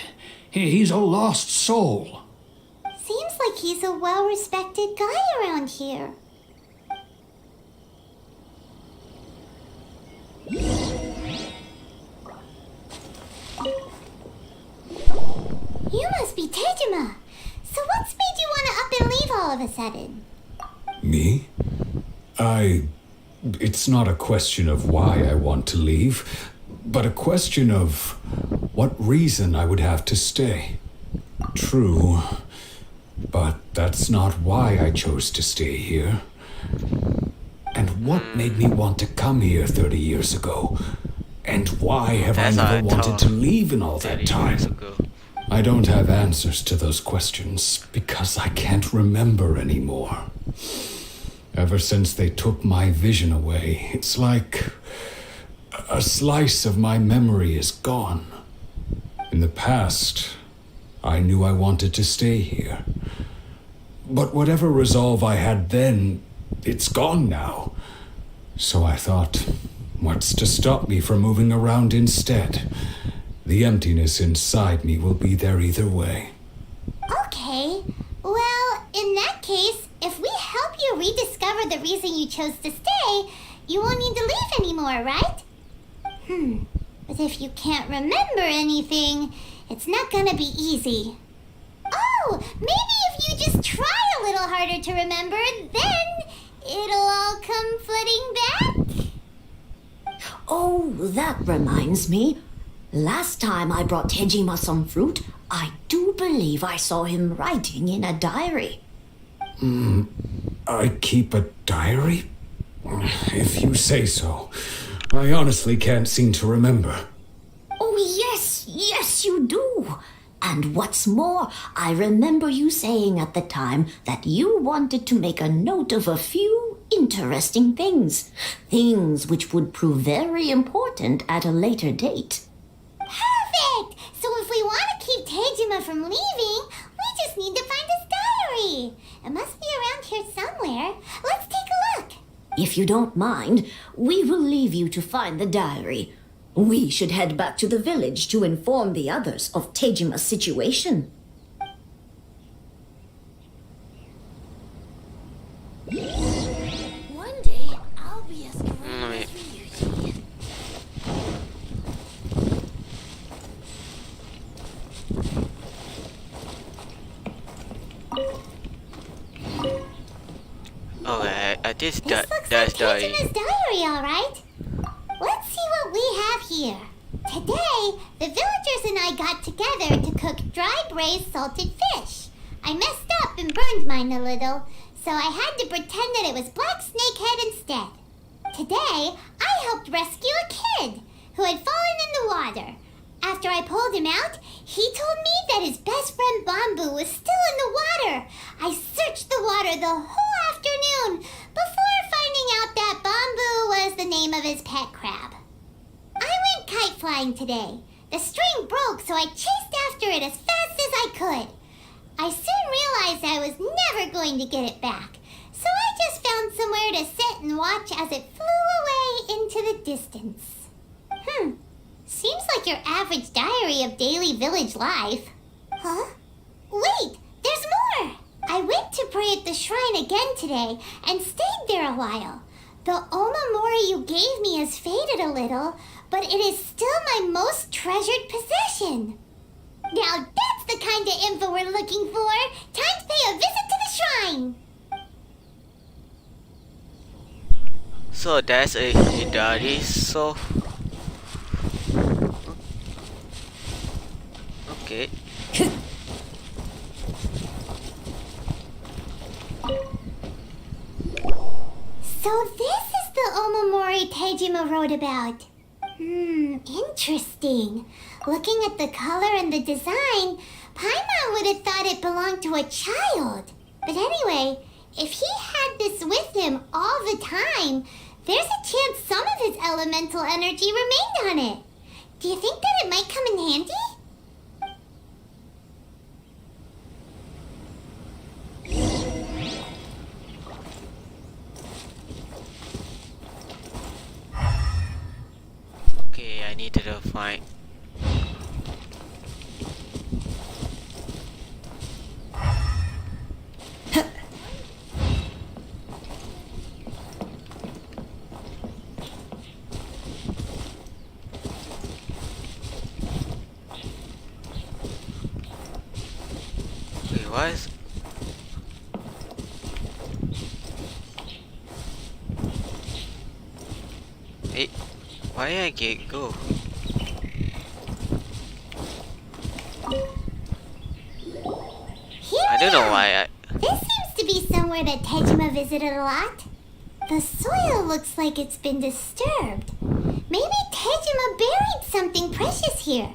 [SPEAKER 12] He's a lost soul.
[SPEAKER 4] Seems like he's a well-respected guy around here. You must be Tejima. So what's made you want to up and leave all of a sudden?
[SPEAKER 20] Me? It's not a question of why I want to leave, but a question of what reason I would have to stay. True, but that's not why I chose to stay here. And what made me want to come here 30 years ago? And why have I
[SPEAKER 1] That's
[SPEAKER 20] never
[SPEAKER 1] what I
[SPEAKER 20] wanted
[SPEAKER 1] told
[SPEAKER 20] to leave in all
[SPEAKER 1] 30
[SPEAKER 20] that time?
[SPEAKER 1] years ago.
[SPEAKER 20] I don't have answers to those questions because I can't remember anymore. Ever since they took my vision away, it's like a slice of my memory is gone. In the past, I knew I wanted to stay here. But whatever resolve I had then, it's gone now. So I thought, what's to stop me from moving around instead? The emptiness inside me will be there either way.
[SPEAKER 4] Okay. Well, in that case, if we help you rediscover the reason you chose to stay, you won't need to leave anymore, right? But if you can't remember anything, it's not gonna be easy. Oh, maybe if you just try a little harder to remember, then it'll all come flooding back?
[SPEAKER 21] Oh, that reminds me. Last time I brought Tejima some fruit, I do believe I saw him writing in a diary.
[SPEAKER 20] I keep a diary? If you say so. I honestly can't seem to remember.
[SPEAKER 21] Oh, yes, you do. And what's more, I remember you saying at the time that you wanted to make a note of a few interesting things. Things which would prove very important at a later date.
[SPEAKER 4] Perfect! So if we want to keep Tejima from leaving, we just need to find his diary. It must be around here somewhere. Let's take a look.
[SPEAKER 21] If you don't mind, we will leave you to find the diary. We should head back to the village to inform the others of Tejima's situation.
[SPEAKER 11] One day, I'll be as great as we used.
[SPEAKER 1] Okay,
[SPEAKER 4] This looks like Tejima's diary, all right. Let's see what we have here. Today, the villagers and I got together to cook dry braised salted fish. I messed up and burned mine a little, so I had to pretend that it was black snakehead instead. Today, I helped rescue a kid who had fallen in the water. After I pulled him out, he told me that his best friend Bamboo was still in the water. I searched the water the whole afternoon before finding out that Bamboo was the name of his pet crab. I went kite flying today. The string broke, so I chased after it as fast as I could. I soon realized I was never going to get it back, so I just found somewhere to sit and watch as it flew away into the distance. Seems like your average diary of daily village life. Huh? Wait, there's more! I went to pray at the shrine again today and stayed there a while. The omamori you gave me has faded a little, but it is still my most treasured possession. Now that's the kind of info we're looking for. Time to pay a visit to the shrine.
[SPEAKER 1] So that's a diary, so... Okay.
[SPEAKER 4] So this is the omamori Tejima wrote about. Interesting. Looking at the color and the design, Paimon would have thought it belonged to a child. But anyway, if he had this with him all the time, there's a chance some of his elemental energy remained on it. Do you think that it might come in handy?
[SPEAKER 1] Okay, I need to find... Wait, what is... Hey, why I can't go?
[SPEAKER 4] Here
[SPEAKER 1] I don't know why I...
[SPEAKER 4] This seems to be somewhere that Tejima visited a lot. The soil looks like it's been disturbed. Maybe Tejima buried something precious here.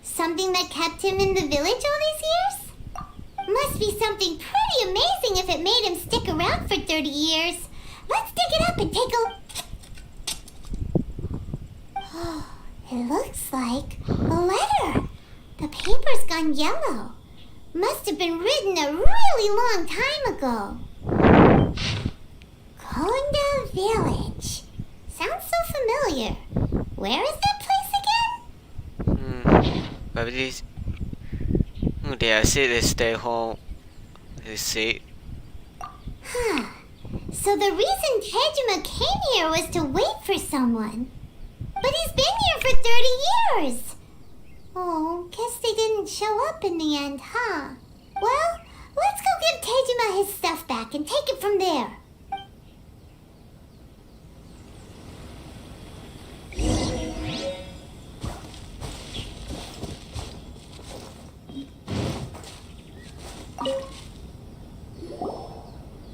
[SPEAKER 4] Something that kept him in the village all these years? Must be something pretty amazing if it made him stick around for 30 years. Let's dig it up and take a... Oh, it looks like a letter. The paper's gone yellow. Must have been written a really long time ago. Konda Village. Sounds so familiar. Where is that place again?
[SPEAKER 1] Probably. They say they stay home. They say.
[SPEAKER 4] Huh. So the reason Tejima came here was to wait for someone. But he's been here for 30 years. Oh, guess they didn't show up in the end, huh? Well, let's go give Tejima his stuff back and take it from there.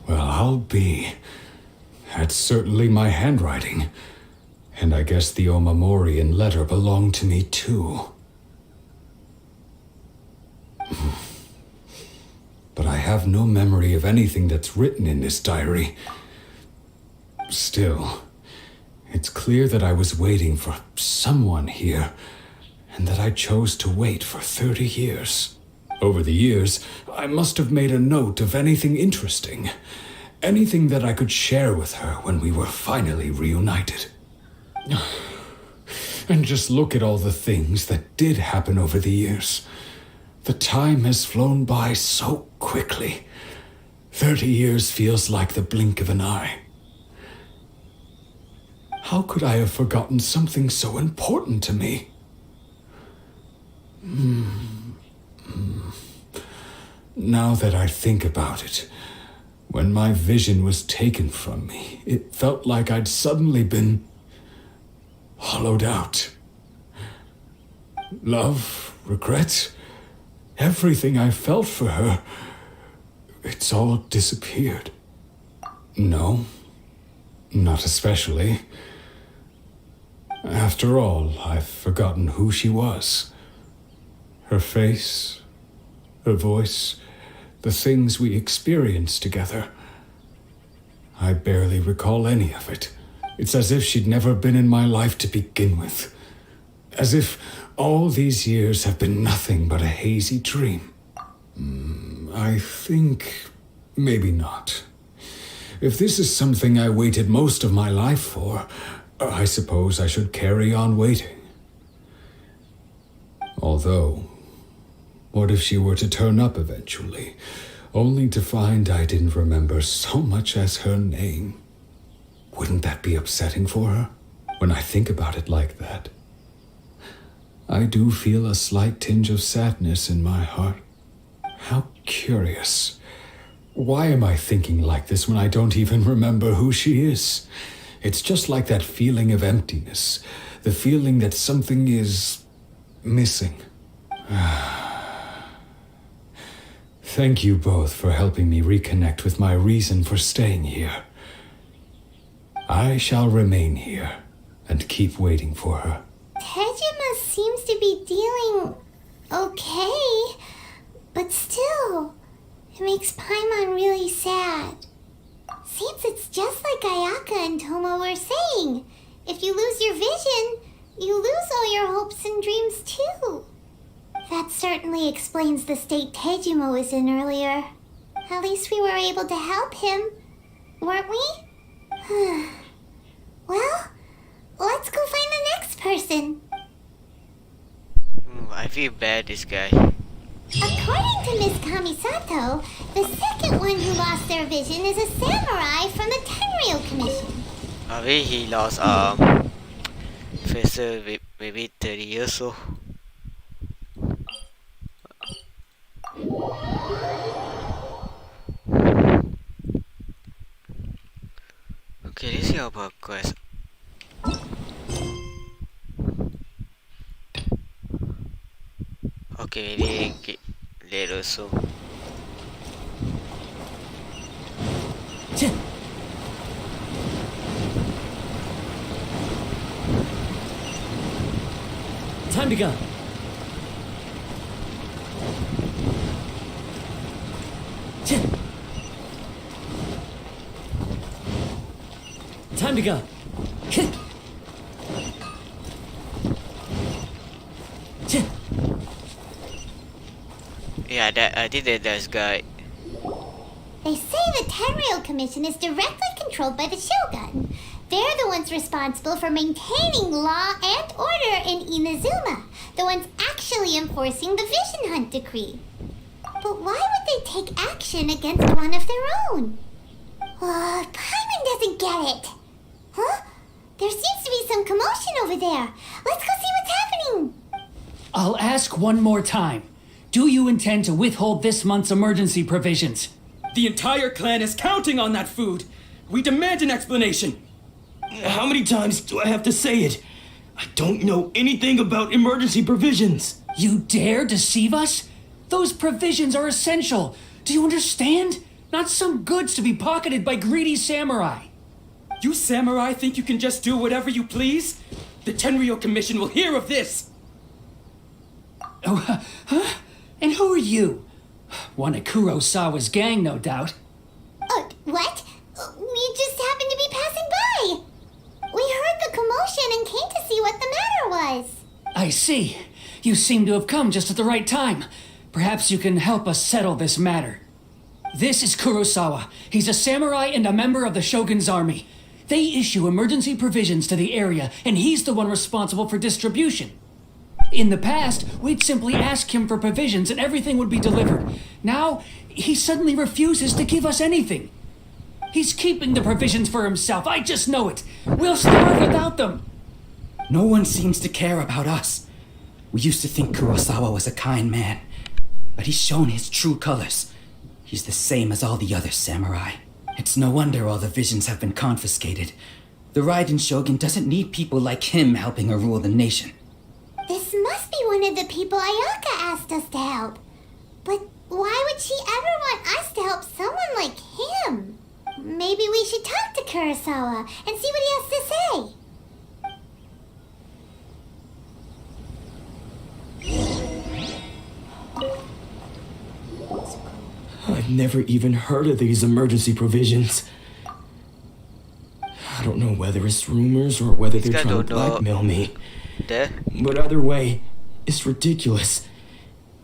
[SPEAKER 20] Well, I'll be. That's certainly my handwriting. And I guess the Omamorian letter belonged to me too. But I have no memory of anything that's written in this diary. Still, it's clear that I was waiting for someone here, and that I chose to wait for 30 years. Over the years, I must have made a note of anything interesting, anything that I could share with her when we were finally reunited. And just look at all the things that did happen over the years. The time has flown by so quickly. 30 years feels like the blink of an eye. How could I have forgotten something so important to me? Now that I think about it, when my vision was taken from me, it felt like I'd suddenly been hollowed out. Love, regret, everything I felt for her, it's all disappeared. No, not especially. After all, I've forgotten who she was. Her face, her voice, the things we experienced together. I barely recall any of it. It's as if she'd never been in my life to begin with. As if all these years have been nothing but a hazy dream. I think maybe not. If this is something I waited most of my life for, I suppose I should carry on waiting. Although, what if she were to turn up eventually, only to find I didn't remember so much as her name? Wouldn't that be upsetting for her? When I think about it like that, I do feel a slight tinge of sadness in my heart. How curious. Why am I thinking like this when I don't even remember who she is? It's just like that feeling of emptiness, the feeling that something is missing. Thank you both for helping me reconnect with my reason for staying here. I shall remain here and keep waiting for her.
[SPEAKER 4] Tejima seems to be dealing okay, but still, it makes Paimon really sad. Seems it's just like Ayaka and Thoma were saying. If you lose your vision, you lose all your hopes and dreams too. That certainly explains the state Tejima was in earlier. At least we were able to help him, weren't we? Well, let's go find the next person.
[SPEAKER 1] I feel bad, this guy.
[SPEAKER 4] According to Miss Kamisato, the second one who lost their vision is a samurai from the Tenryou Commission.
[SPEAKER 1] Maybe he lost Professor maybe 30 years old. Okay, let's see about quest. Okay, maybe get later so.
[SPEAKER 16] begun. Time begun.
[SPEAKER 1] Yeah, I think that's good.
[SPEAKER 4] They say the Tenryou Commission is directly controlled by the Shogun. They're the ones responsible for maintaining law and order in Inazuma, the ones actually enforcing the Vision Hunt decree. But why would they take action against one of their own? Oh, Paimon doesn't get it. Huh? There seems to be some commotion over there. Let's go see what's happening.
[SPEAKER 12] I'll ask one more time. Do you intend to withhold this month's emergency provisions?
[SPEAKER 13] The entire clan is counting on that food. We demand an explanation.
[SPEAKER 7] How many times do I have to say it? I don't know anything about emergency provisions.
[SPEAKER 12] You dare deceive us? Those provisions are essential. Do you understand? Not some goods to be pocketed by greedy samurai.
[SPEAKER 13] You samurai think you can just do whatever you please? The Tenryou Commission will hear of this.
[SPEAKER 12] Oh, huh? And who are you? One of Kurosawa's gang, no doubt.
[SPEAKER 4] What? We just happened to be passing by. We heard the commotion and came to see what the matter was.
[SPEAKER 12] I see. You seem to have come just at the right time. Perhaps you can help us settle this matter. This is Kurosawa. He's a samurai and a member of the Shogun's army. They issue emergency provisions to the area, and he's the one responsible for distribution. In the past, we'd simply ask him for provisions and everything would be delivered. Now, he suddenly refuses to give us anything. He's keeping the provisions for himself. I just know it. We'll starve without them.
[SPEAKER 22] No one seems to care about us. We used to think Kurosawa was a kind man, but he's shown his true colors. He's the same as all the other samurai. It's no wonder all the visions have been confiscated. The Raiden Shogun doesn't need people like him helping her rule the nation.
[SPEAKER 4] This must be one of the people Ayaka asked us to help. But why would she ever want us to help someone like him? Maybe we should talk to Kurosawa and see what he has to say.
[SPEAKER 7] I've never even heard of these emergency provisions. I don't know whether it's rumors or whether they're trying to blackmail me. But either way, it's ridiculous.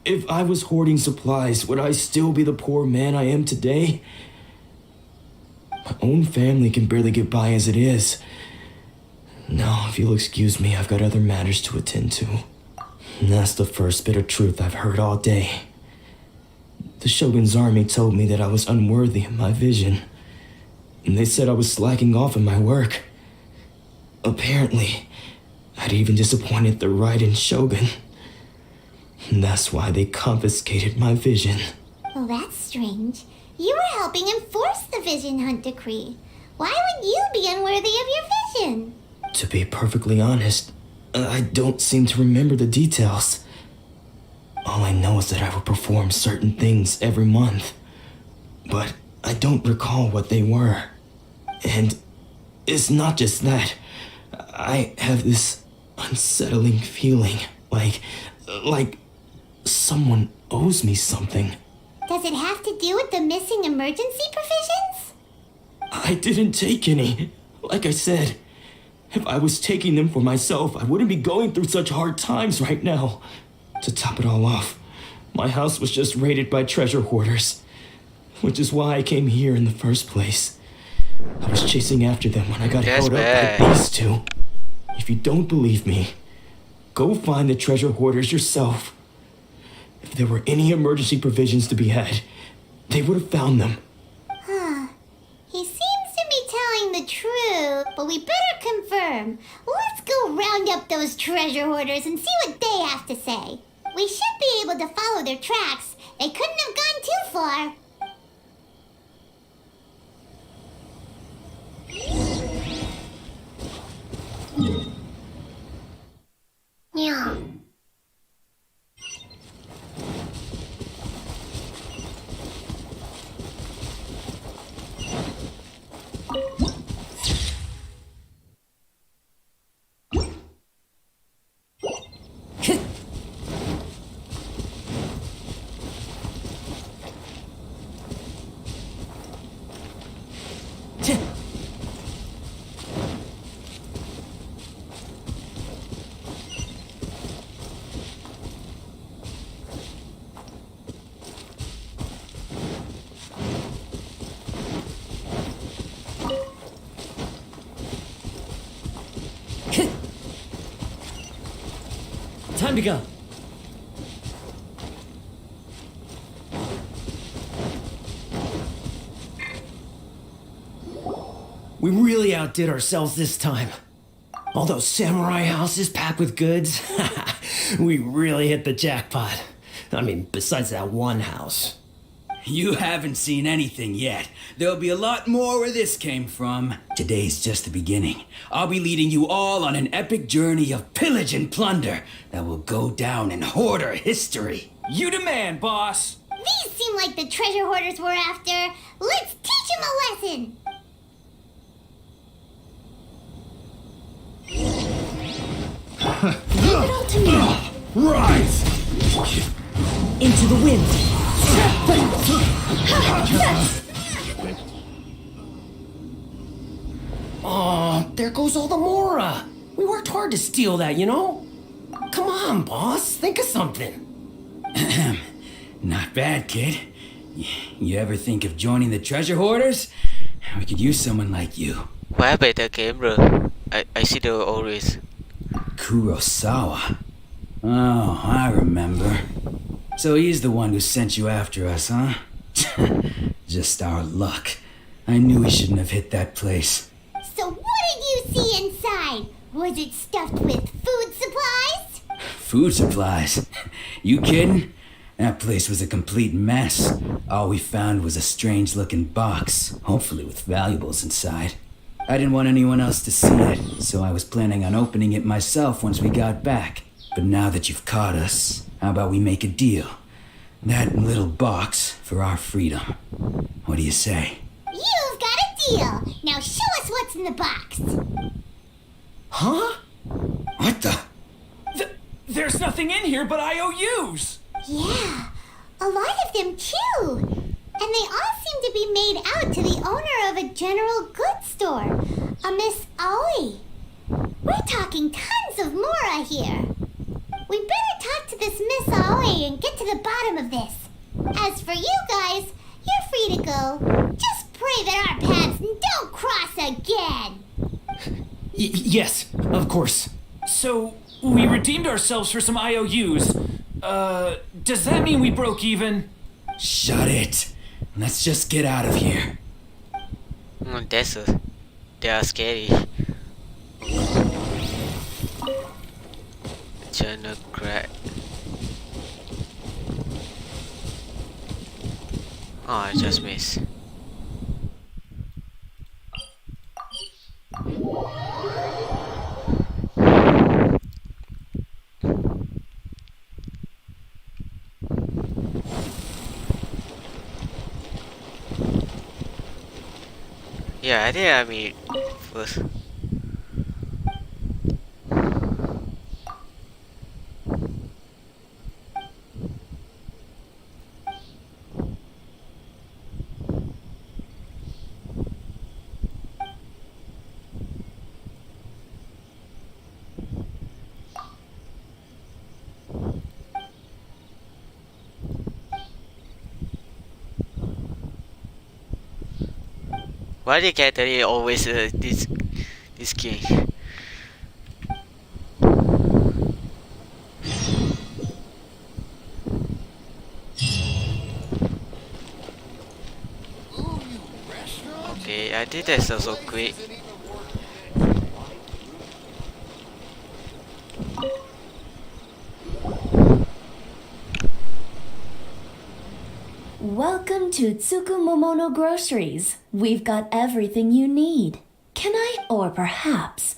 [SPEAKER 7] If I was hoarding supplies, would I still be the poor man I am today? My own family can barely get by as it is. Now, if you'll excuse me, I've got other matters to attend to. And that's the first bit of truth I've heard all day. The Shogun's army told me that I was unworthy of my vision. And they said I was slacking off in my work. Apparently, I'd even disappointed the Raiden Shogun. And that's why they confiscated my vision.
[SPEAKER 4] Well, that's strange. You were helping enforce the Vision Hunt decree. Why would you be unworthy of your vision?
[SPEAKER 7] To be perfectly honest, I don't seem to remember the details. All I know is that I would perform certain things every month. But I don't recall what they were. And it's not just that. I have this unsettling feeling, like someone owes me something.
[SPEAKER 4] Does it have to do with the missing emergency provisions?
[SPEAKER 7] I didn't take any. Like I said, if I was taking them for myself, I wouldn't be going through such hard times right now. To top it all off, my house was just raided by treasure hoarders, which is why I came here in the first place. I was chasing after them when I got held up by these two. If you don't believe me, go find the treasure hoarders yourself. If there were any emergency provisions to be had, they would have found them.
[SPEAKER 4] Huh. He seems to be telling the truth, but we better confirm. Let's go round up those treasure hoarders and see what they have to say. We should be able to follow their tracks. They couldn't have gone too far.
[SPEAKER 21] Yeah.
[SPEAKER 16] Time to go. We really outdid ourselves this time. All those samurai houses packed with goods. We really hit the jackpot. I mean, besides that one house.
[SPEAKER 22] You haven't seen anything yet. There'll be a lot more where this came from. Today's just the beginning. I'll be leading you all on an epic journey of pillage and plunder that will go down in hoarder history.
[SPEAKER 13] You demand, boss!
[SPEAKER 4] These seem like the treasure hoarders we're after. Let's teach them a lesson!
[SPEAKER 22] Leave it all to me.
[SPEAKER 14] Rise!
[SPEAKER 16] Into the wind. Oh, there goes all the Mora. We worked hard to steal that, you know? Come on, boss. Think of something.
[SPEAKER 22] Not bad, kid. You ever think of joining the treasure hoarders? We could use someone like you.
[SPEAKER 1] Quá better game rồi. I see the always.
[SPEAKER 22] Kurosawa. Oh, I remember. So he's the one who sent you after us, huh? Just our luck. I knew we shouldn't have hit that place.
[SPEAKER 4] So what did you see inside? Was it stuffed with food supplies?
[SPEAKER 22] Food supplies? You kidding? That place was a complete mess. All we found was a strange-looking box, hopefully with valuables inside. I didn't want anyone else to see it, so I was planning on opening it myself once we got back. But now that you've caught us, how about we make a deal? That little box for our freedom. What do you say?
[SPEAKER 4] You've got a deal. Now show us what's in the box.
[SPEAKER 22] Huh? What the?
[SPEAKER 13] There's nothing in here but IOUs!
[SPEAKER 4] Yeah, a lot of them too. And they all seem to be made out to the owner of a general goods store, a Miss Aoi. We're talking tons of Mora here. We better talk to this Miss Aoi and get to the bottom of this. As for you guys, you're free to go. Just pray that our paths don't cross again.
[SPEAKER 12] Yes, of course. So, we redeemed ourselves for some IOUs. Does that mean we broke even?
[SPEAKER 22] Shut it. Let's just get out of here.
[SPEAKER 1] They are scary. Journal crack. Oh, I just missed. Yeah, I think I mean first. Why the character always this game? Okay, I think that's also great.
[SPEAKER 2] Welcome to Tsukumomono Groceries. We've got everything you need. Can I, or perhaps,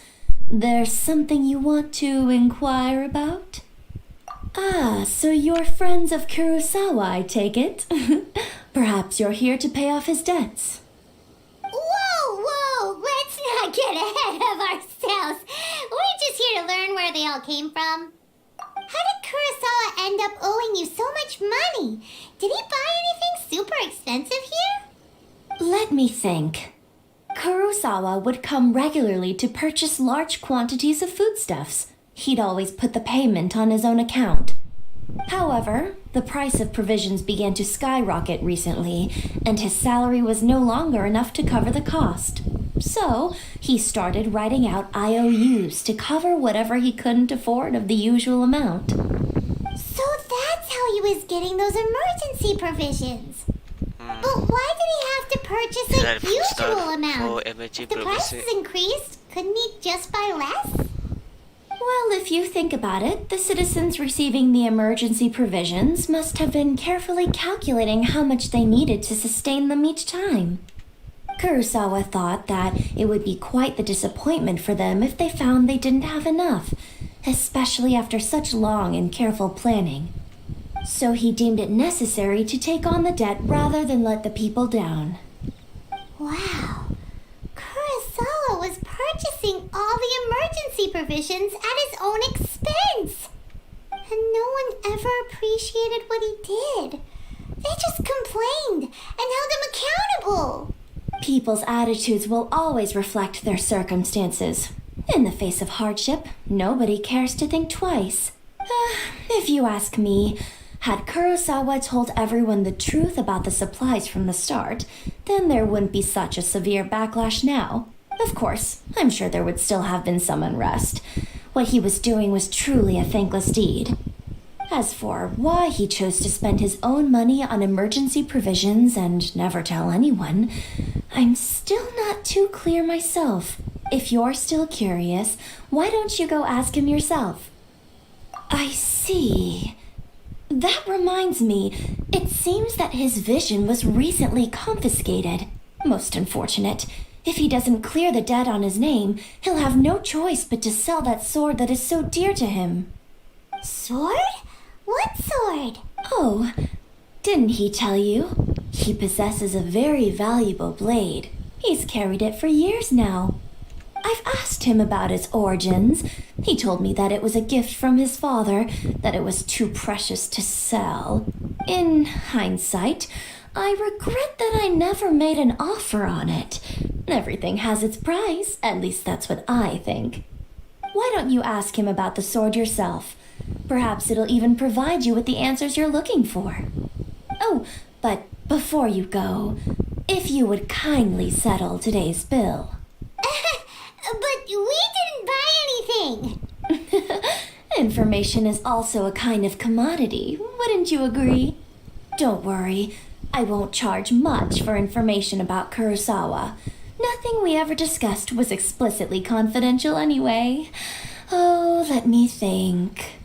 [SPEAKER 2] there's something you want to inquire about? Ah, so you're friends of Kurosawa, I take it. Perhaps you're here to pay off his debts.
[SPEAKER 4] Whoa, let's not get ahead of ourselves. We're just here to learn where they all came from. How did Kurosawa end up owing you so much money? Did he buy anything super expensive here?
[SPEAKER 2] Let me think. Kurosawa would come regularly to purchase large quantities of foodstuffs. He'd always put the payment on his own account. However, the price of provisions began to skyrocket recently, and his salary was no longer enough to cover the cost. So he started writing out IOUs to cover whatever he couldn't afford of the usual amount.
[SPEAKER 4] So that's how he was getting those emergency provisions. But why did he have to purchase a usual amount? If the prices increased, couldn't he just buy less?
[SPEAKER 2] Well, if you think about it, the citizens receiving the emergency provisions must have been carefully calculating how much they needed to sustain them each time. Kurosawa thought that it would be quite the disappointment for them if they found they didn't have enough, especially after such long and careful planning. So he deemed it necessary to take on the debt rather than let the people down.
[SPEAKER 4] Wow. Kurosawa was purchasing all the emergency provisions at his own expense. And no one ever appreciated what he did. They just complained and held him accountable.
[SPEAKER 2] People's attitudes will always reflect their circumstances. In the face of hardship, nobody cares to think twice. If you ask me, had Kurosawa told everyone the truth about the supplies from the start, then there wouldn't be such a severe backlash now. Of course, I'm sure there would still have been some unrest. What he was doing was truly a thankless deed. As for why he chose to spend his own money on emergency provisions and never tell anyone, I'm still not too clear myself. If you're still curious, why don't you go ask him yourself? I see. That reminds me, it seems that his vision was recently confiscated. Most unfortunate. If he doesn't clear the debt on his name, he'll have no choice but to sell that sword that is so dear to him.
[SPEAKER 4] Sword? What sword?
[SPEAKER 2] Oh, didn't he tell you? He possesses a very valuable blade. He's carried it for years now. I've asked him about its origins. He told me that it was a gift from his father, that it was too precious to sell. In hindsight, I regret that I never made an offer on it. Everything has its price, at least that's what I think. Why don't you ask him about the sword yourself? Perhaps it'll even provide you with the answers you're looking for. Oh, but before you go, if you would kindly settle today's bill.
[SPEAKER 4] But we didn't buy anything.
[SPEAKER 2] Information is also a kind of commodity, wouldn't you agree? Don't worry, I won't charge much for information about Kurosawa. Nothing we ever discussed was explicitly confidential anyway. Oh, let me think.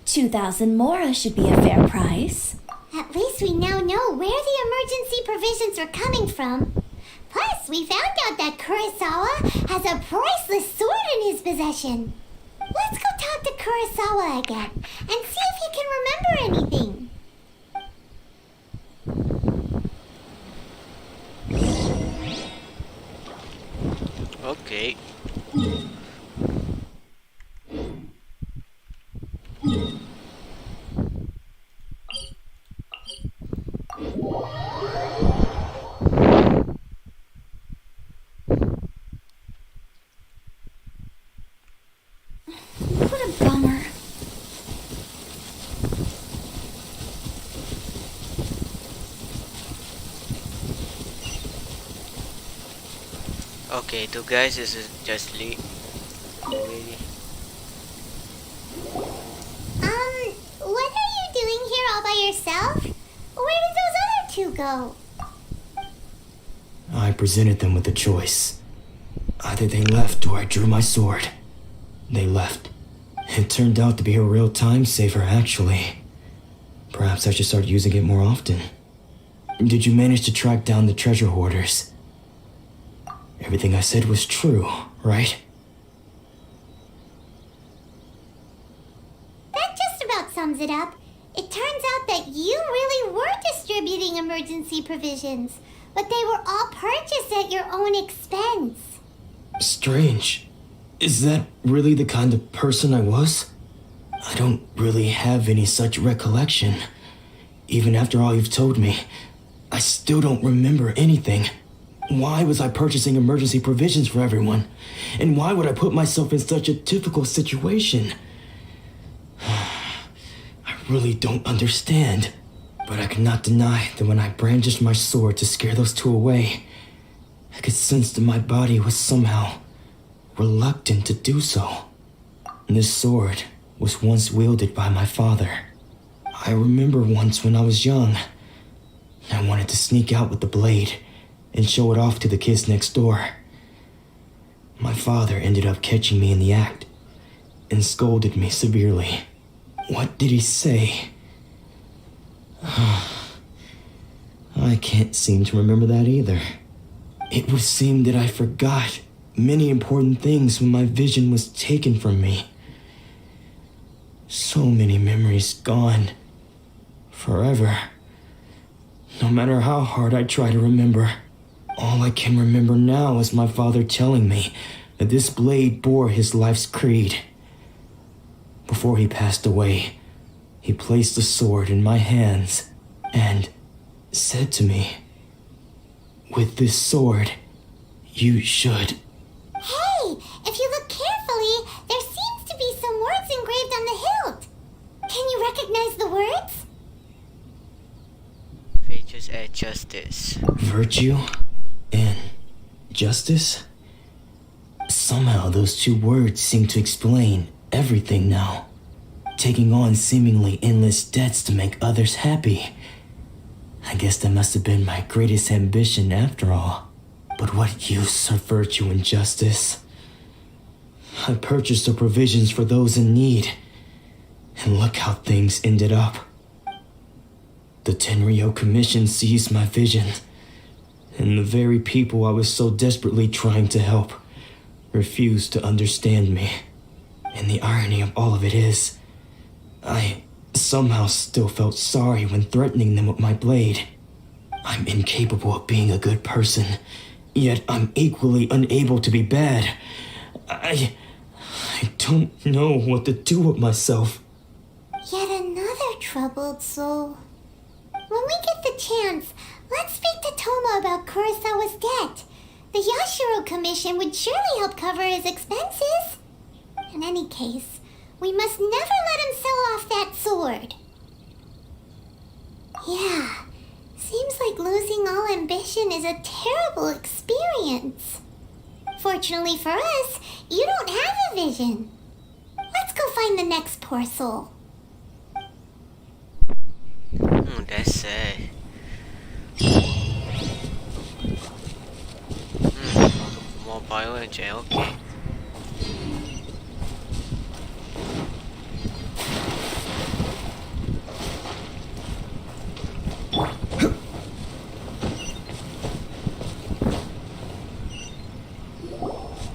[SPEAKER 2] 2,000 mora should be a fair price.
[SPEAKER 4] At least we now know where the emergency provisions are coming from. Plus, we found out that Kurosawa has a priceless sword in his possession. Let's go talk to Kurosawa again and see if he can remember anything.
[SPEAKER 1] Okay.
[SPEAKER 2] What a bummer.
[SPEAKER 1] Okay, so guys, this is just Lee. Really?
[SPEAKER 4] What are you doing here all by yourself? Where did those other two go?
[SPEAKER 7] I presented them with a choice. Either they left or I drew my sword. They left. It turned out to be a real time saver, actually. Perhaps I should start using it more often. Did you manage to track down the treasure hoarders? Everything I said was true, right?
[SPEAKER 4] That just about sums it up. It turns out that you really were distributing emergency provisions, but they were all purchased at your own expense.
[SPEAKER 7] Strange. Is that really the kind of person I was? I don't really have any such recollection. Even after all you've told me, I still don't remember anything. Why was I purchasing emergency provisions for everyone? And why would I put myself in such a difficult situation? I really don't understand. But I cannot deny that when I brandished my sword to scare those two away, I could sense that my body was somehow reluctant to do so. This sword was once wielded by my father. I remember once when I was young, I wanted to sneak out with the blade and show it off to the kids next door. My father ended up catching me in the act and scolded me severely. What did he say? I can't seem to remember that either. It would seem that I forgot many important things when my vision was taken from me. So many memories gone. Forever. No matter how hard I try to remember, all I can remember now is my father telling me that this blade bore his life's creed. Before he passed away, he placed the sword in my hands and said to me, "With this sword, you should..."
[SPEAKER 4] Hey, if you look carefully, there seems to be some words engraved on the hilt. Can you recognize the words?
[SPEAKER 1] Virtues and justice.
[SPEAKER 7] Virtue and justice? Somehow those two words seem to explain everything now. Taking on seemingly endless debts to make others happy. I guess that must have been my greatest ambition after all. But what use are virtue and justice? I purchased the provisions for those in need, and look how things ended up. The Tenryo Commission seized my vision, and the very people I was so desperately trying to help refused to understand me. And the irony of all of it is, I somehow still felt sorry when threatening them with my blade. I'm incapable of being a good person, yet I'm equally unable to be bad. I don't know what to do with myself.
[SPEAKER 4] Yet another troubled soul. When we get the chance, let's speak to Thoma about Kurosawa's debt. The Yashiro Commission would surely help cover his expenses. In any case, we must never let him sell off that sword. Yeah, seems like losing all ambition is a terrible experience. Fortunately for us, you don't have a vision. Let's go find the next poor soul.
[SPEAKER 1] That's sad. More bioengine, okay.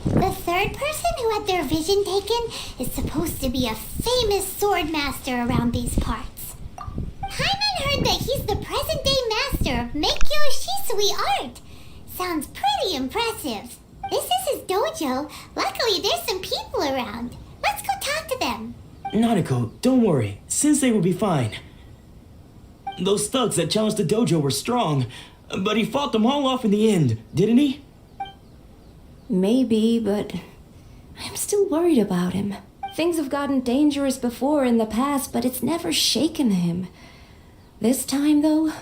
[SPEAKER 4] The third person who had their vision taken is supposed to be a famous swordmaster around these parts. Hyman heard that he's the present-day master of Meikyo Shisui art. Sounds pretty impressive. This is his dojo. Luckily, there's some people around. Let's go talk to them.
[SPEAKER 7] Nanako, don't worry. Sensei will be fine. Those thugs that challenged the dojo were strong, but he fought them all off in the end, didn't he?
[SPEAKER 17] Maybe, but I'm still worried about him. Things have gotten dangerous before in the past, but it's never shaken him. This time, though...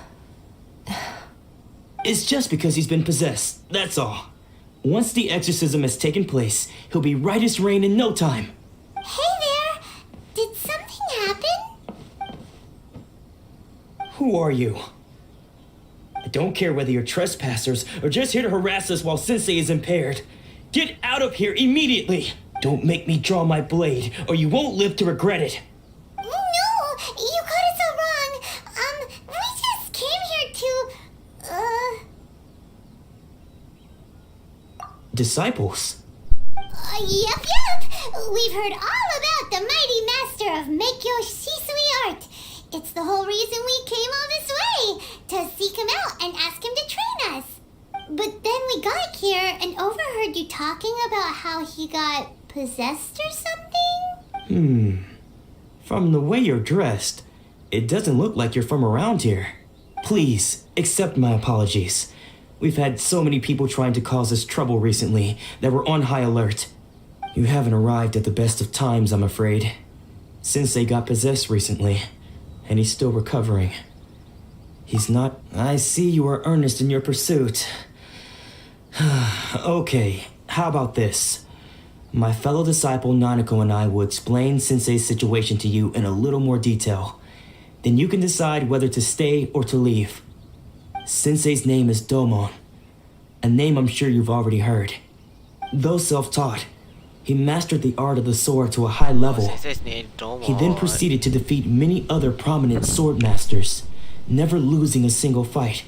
[SPEAKER 7] It's just because he's been possessed, that's all. Once the exorcism has taken place, he'll be right as rain in no time.
[SPEAKER 4] Hey there! Did something happen?
[SPEAKER 7] Who are you? I don't care whether you're trespassers or just here to harass us while Sensei is impaired. Get out of here immediately! Don't make me draw my blade, or you won't live to regret it.
[SPEAKER 4] No! You got it so wrong! We just came here to...
[SPEAKER 7] Disciples?
[SPEAKER 4] Yep! We've heard all about the mighty master of Meikyo Shisui art. It's the whole reason we came all this way, to seek him out and ask him to train us. But then we got here and overheard you talking about how he got possessed or something?
[SPEAKER 7] From the way you're dressed, it doesn't look like you're from around here. Please, accept my apologies. We've had so many people trying to cause us trouble recently that we're on high alert. You haven't arrived at the best of times, I'm afraid. Sensei got possessed recently, and he's still recovering. He's not... I see you are earnest in your pursuit.
[SPEAKER 16] Okay, how about this? My fellow disciple Nanako and I will explain Sensei's situation to you in a little more detail. Then you can decide whether to stay or to leave. Sensei's name is Domon, a name I'm sure you've already heard. Though self-taught, he mastered the art of the sword to a high level. He then proceeded to defeat many other prominent swordmasters, never losing a single fight.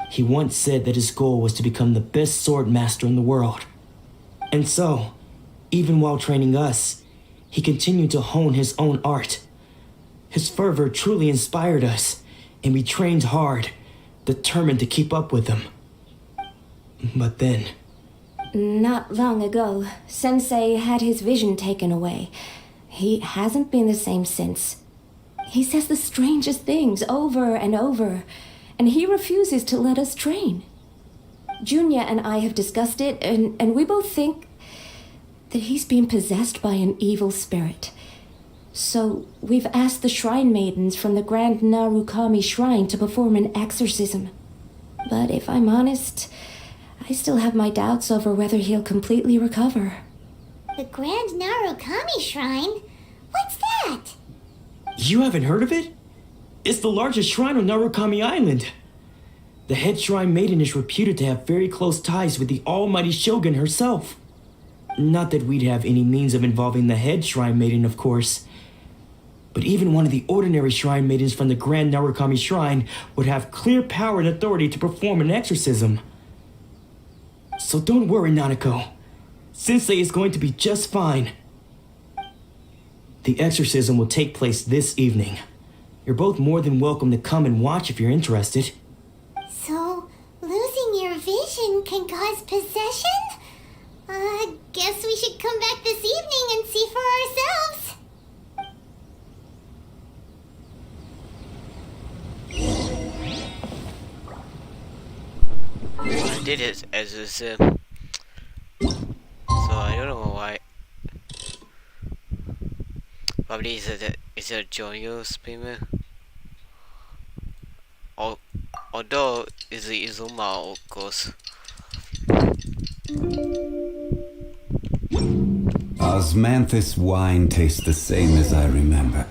[SPEAKER 16] He once said that his goal was to become the best swordmaster in the world. And so, even while training us, he continued to hone his own art. His fervor truly inspired us, and we trained hard, determined to keep up with him. But then...
[SPEAKER 17] Not long ago, Sensei had his vision taken away. He hasn't been the same since. He says the strangest things over and over, and he refuses to let us train. Junya and I have discussed it, and we both think that he's been possessed by an evil spirit. So we've asked the shrine maidens from the Grand Narukami Shrine to perform an exorcism. But if I'm honest, I still have my doubts over whether he'll completely recover.
[SPEAKER 4] The Grand Narukami Shrine? What's that?
[SPEAKER 16] You haven't heard of it? It's the largest shrine on Narukami Island. The head shrine maiden is reputed to have very close ties with the almighty shogun herself. Not that we'd have any means of involving the head shrine maiden, of course. But even one of the ordinary shrine maidens from the Grand Narukami Shrine would have clear power and authority to perform an exorcism. So don't worry, Nanako. Sensei is going to be just fine. The exorcism will take place this evening. You're both more than welcome to come and watch if you're interested.
[SPEAKER 4] So, losing your vision can cause possession? Guess we should come back this evening and see for ourselves.
[SPEAKER 1] I did it as a sim, so I don't know why. Probably it's a Jonyo streamer. Although it's the Izuma, of course.
[SPEAKER 3] Osmanthus wine tastes the same as I remember.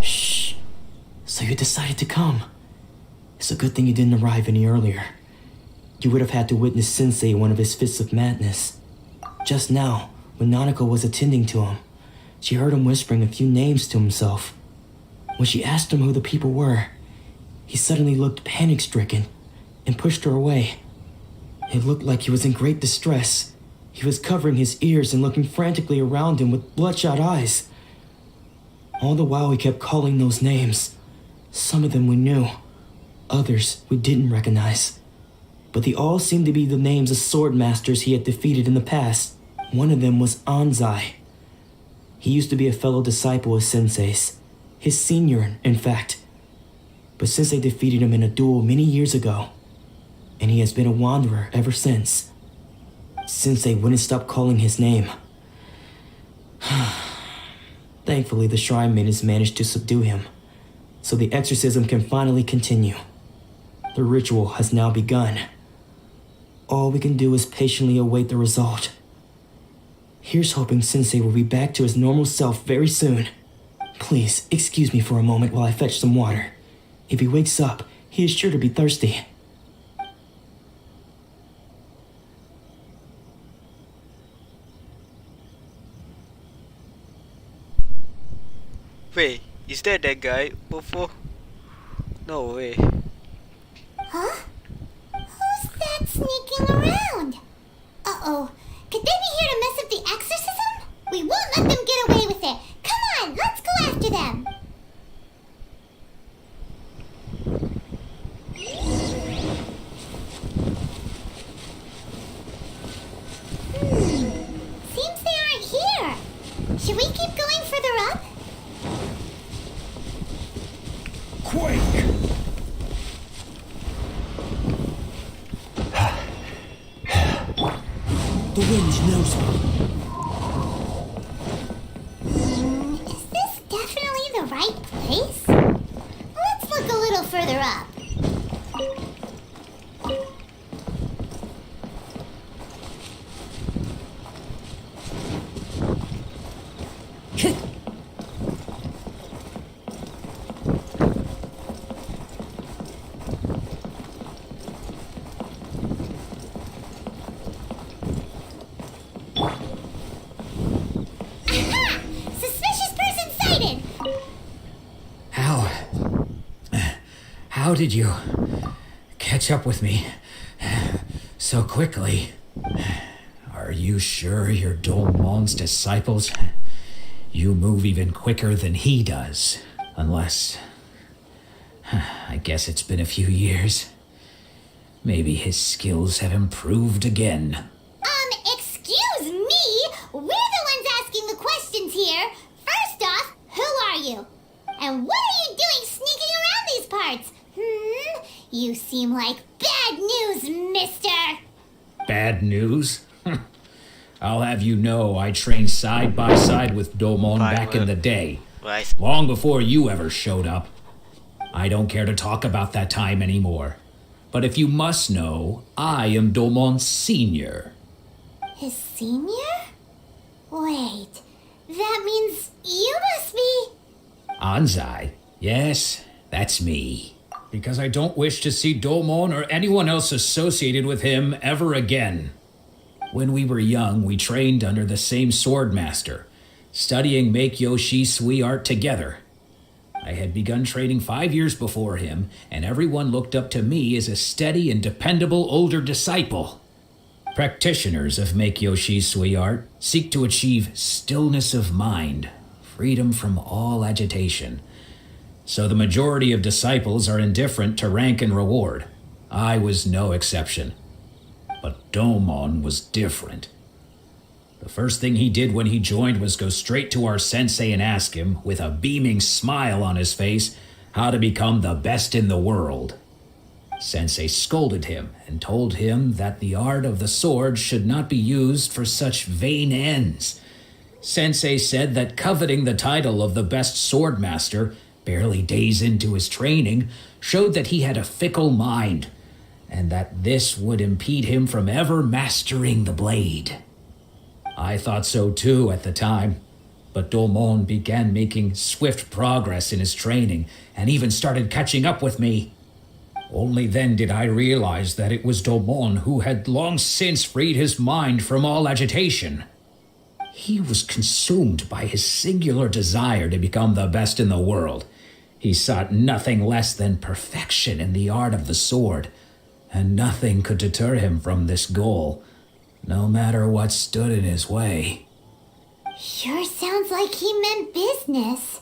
[SPEAKER 16] Shh. So you decided to come. It's a good thing you didn't arrive any earlier. You would have had to witness Sensei one of his fits of madness. Just now, when Nanako was attending to him, she heard him whispering a few names to himself. When she asked him who the people were, he suddenly looked panic-stricken and pushed her away. It looked like he was in great distress. He was covering his ears and looking frantically around him with bloodshot eyes. All the while he kept calling those names. Some of them we knew, others we didn't recognize. But they all seemed to be the names of swordmasters he had defeated in the past. One of them was Anzai. He used to be a fellow disciple of Sensei's, his senior, in fact. But Sensei defeated him in a duel many years ago, and he has been a wanderer ever since. Sensei wouldn't stop calling his name. Thankfully, the shrine maidens managed to subdue him, so the exorcism can finally continue. The ritual has now begun. All we can do is patiently await the result. Here's hoping Sensei will be back to his normal self very soon. Please, excuse me for a moment while I fetch some water. If he wakes up, he is sure to be thirsty.
[SPEAKER 1] Wait, is that guy before? No way.
[SPEAKER 4] Huh? Who's that sneaking around? Uh-oh. Could they be here to mess up the exorcism? We won't let them get away with it. Come on, let's go after them. Seems they aren't here. Should we keep going further up?
[SPEAKER 14] Quake!
[SPEAKER 16] The wind knows me.
[SPEAKER 4] Is this definitely the right place? Let's look a little further up.
[SPEAKER 12] How did you catch up with me so quickly? Are you sure you're Domon's disciples? You move even quicker than he does. Unless... I guess it's been a few years. Maybe his skills have improved again.
[SPEAKER 4] Excuse me? We're the ones asking the questions here. First off, who are you? And what are you doing sneaking around these parts? You seem like bad news, mister.
[SPEAKER 12] Bad news? I'll have you know I trained side by side with Domon back in the day.
[SPEAKER 1] Right.
[SPEAKER 12] Long before you ever showed up. I don't care to talk about that time anymore. But if you must know, I am Domon's senior.
[SPEAKER 4] His senior? Wait, that means you must be...
[SPEAKER 12] Anzai? Yes, that's me. Because I don't wish to see Domon or anyone else associated with him ever again. When we were young, we trained under the same swordmaster, studying Make-Yoshi Sui art together. I had begun training 5 years before him, and everyone looked up to me as a steady and dependable older disciple. Practitioners of Make-Yoshi Sui art seek to achieve stillness of mind, freedom from all agitation. So the majority of disciples are indifferent to rank and reward. I was no exception. But Domon was different. The first thing he did when he joined was go straight to our sensei and ask him, with a beaming smile on his face, how to become the best in the world. Sensei scolded him and told him that the art of the sword should not be used for such vain ends. Sensei said that coveting the title of the best swordmaster, barely days into his training, showed that he had a fickle mind, and that this would impede him from ever mastering the blade. I thought so too at the time, but Domon began making swift progress in his training and even started catching up with me. Only then did I realize that it was Domon who had long since freed his mind from all agitation. He was consumed by his singular desire to become the best in the world. He sought nothing less than perfection in the art of the sword, and nothing could deter him from this goal, no matter what stood in his way.
[SPEAKER 4] Sure sounds like he meant business.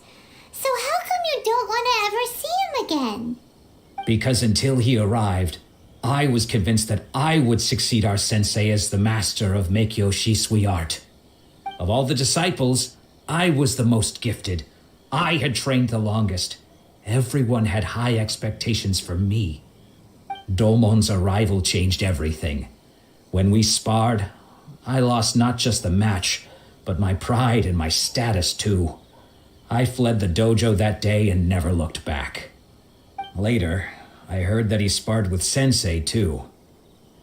[SPEAKER 4] So how come you don't want to ever see him again?
[SPEAKER 12] Because until he arrived, I was convinced that I would succeed our sensei as the master of Make-Yoshi Sui art. Of all the disciples, I was the most gifted. I had trained the longest. Everyone had high expectations for me. Domon's arrival changed everything. When we sparred, I lost not just the match, but my pride and my status too. I fled the dojo that day and never looked back. Later, I heard that he sparred with Sensei too.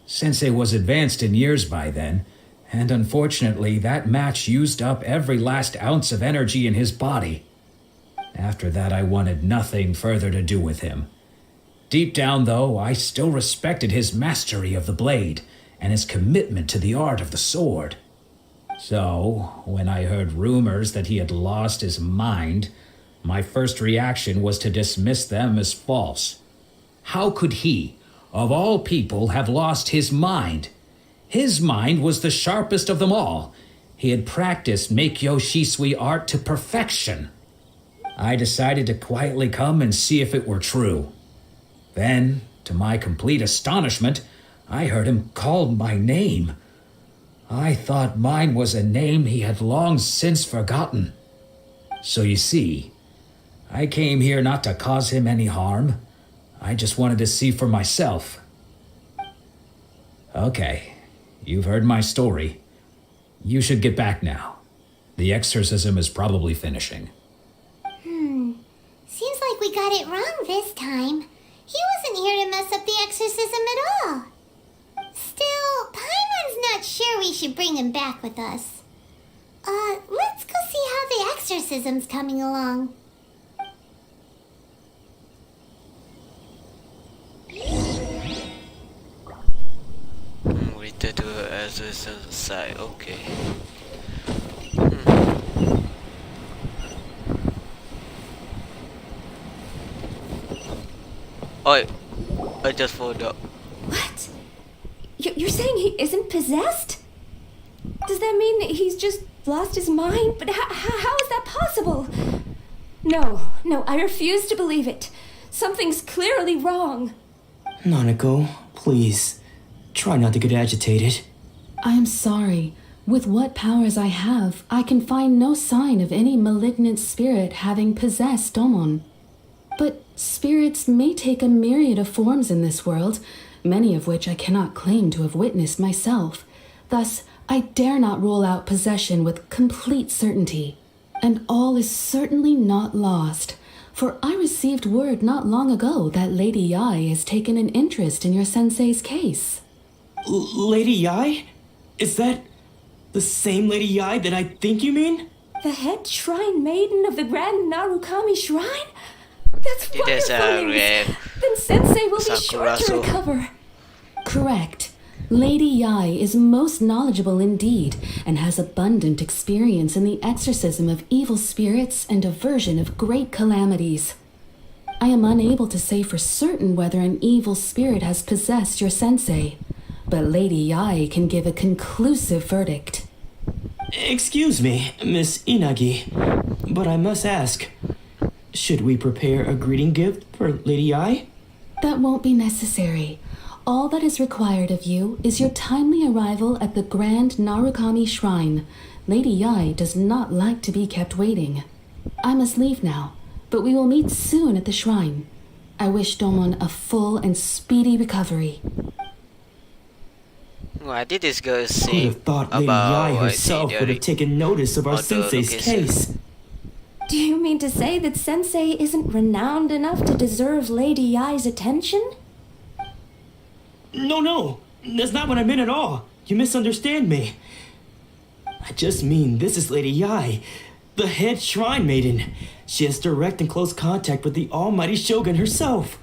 [SPEAKER 12] Sensei was advanced in years by then, and unfortunately that match used up every last ounce of energy in his body. After that, I wanted nothing further to do with him. Deep down, though, I still respected his mastery of the blade and his commitment to the art of the sword. So, when I heard rumors that he had lost his mind, my first reaction was to dismiss them as false. How could he, of all people, have lost his mind? His mind was the sharpest of them all. He had practiced Make-Yoshi Sui art to perfection. I decided to quietly come and see if it were true. Then, to my complete astonishment, I heard him call my name. I thought mine was a name he had long since forgotten. So you see, I came here not to cause him any harm. I just wanted to see for myself. Okay, you've heard my story. You should get back now. The exorcism is probably finishing.
[SPEAKER 4] Seems like we got it wrong this time. He wasn't here to mess up the exorcism at all. Still, Paimon's not sure we should bring him back with us. Let's go see how the exorcism's coming along.
[SPEAKER 1] Return to the exorcism side, okay. Oh, I just forgot.
[SPEAKER 17] What? You're saying he isn't possessed? Does that mean that he's just lost his mind? But how is that possible? No, I refuse to believe it. Something's clearly wrong.
[SPEAKER 16] Nanako, please, try not to get agitated.
[SPEAKER 10] I am sorry. With what powers I have, I can find no sign of any malignant spirit having possessed Domon. But spirits may take a myriad of forms in this world, many of which I cannot claim to have witnessed myself. Thus, I dare not rule out possession with complete certainty. And all is certainly not lost, for I received word not long ago that Lady Yae has taken an interest in your sensei's case.
[SPEAKER 16] Lady Yae? Is that the same Lady Yae that I think you mean?
[SPEAKER 17] The head shrine maiden of the Grand Narukami Shrine? That's wonderful news! Then Sensei will be sure to recover.
[SPEAKER 10] Correct. Lady Yae is most knowledgeable indeed, and has abundant experience in the exorcism of evil spirits and aversion of great calamities. I am unable to say for certain whether an evil spirit has possessed your sensei, but Lady Yae can give a conclusive verdict.
[SPEAKER 16] Excuse me, Miss Inagi, but I must ask, should we prepare a greeting gift for Lady Yae?
[SPEAKER 10] That won't be necessary. All that is required of you is your timely arrival at the Grand Narukami Shrine. Lady Yae does not like to be kept waiting. I must leave now, but we will meet soon at the shrine. I wish Domon a full and speedy recovery.
[SPEAKER 1] Why did this girl
[SPEAKER 16] Who'd
[SPEAKER 1] say
[SPEAKER 16] have thought Lady Yae herself would have taken notice of our sensei's case?
[SPEAKER 17] Do you mean to say that Sensei isn't renowned enough to deserve Lady Yae's attention?
[SPEAKER 16] No, that's not what I meant at all. You misunderstand me. I just mean this is Lady Yae, the head shrine maiden. She has direct and close contact with the almighty Shogun herself.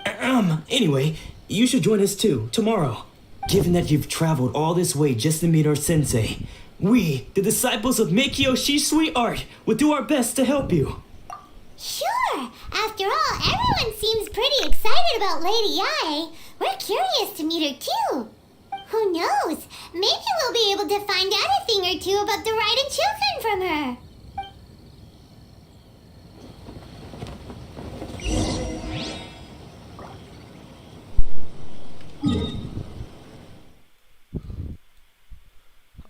[SPEAKER 16] Anyway, you should join us too, tomorrow. Given that you've traveled all this way just to meet our sensei, we, the disciples of Meikyo Shisui Art, will do our best to help you.
[SPEAKER 4] Sure! After all, everyone seems pretty excited about Lady Yae. We're curious to meet her too. Who knows? Maybe we'll be able to find out a thing or two about the Raiden children from her.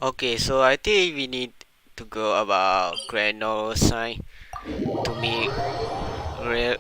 [SPEAKER 1] Okay, so I think we need to go about Grand Noro sign to meet real.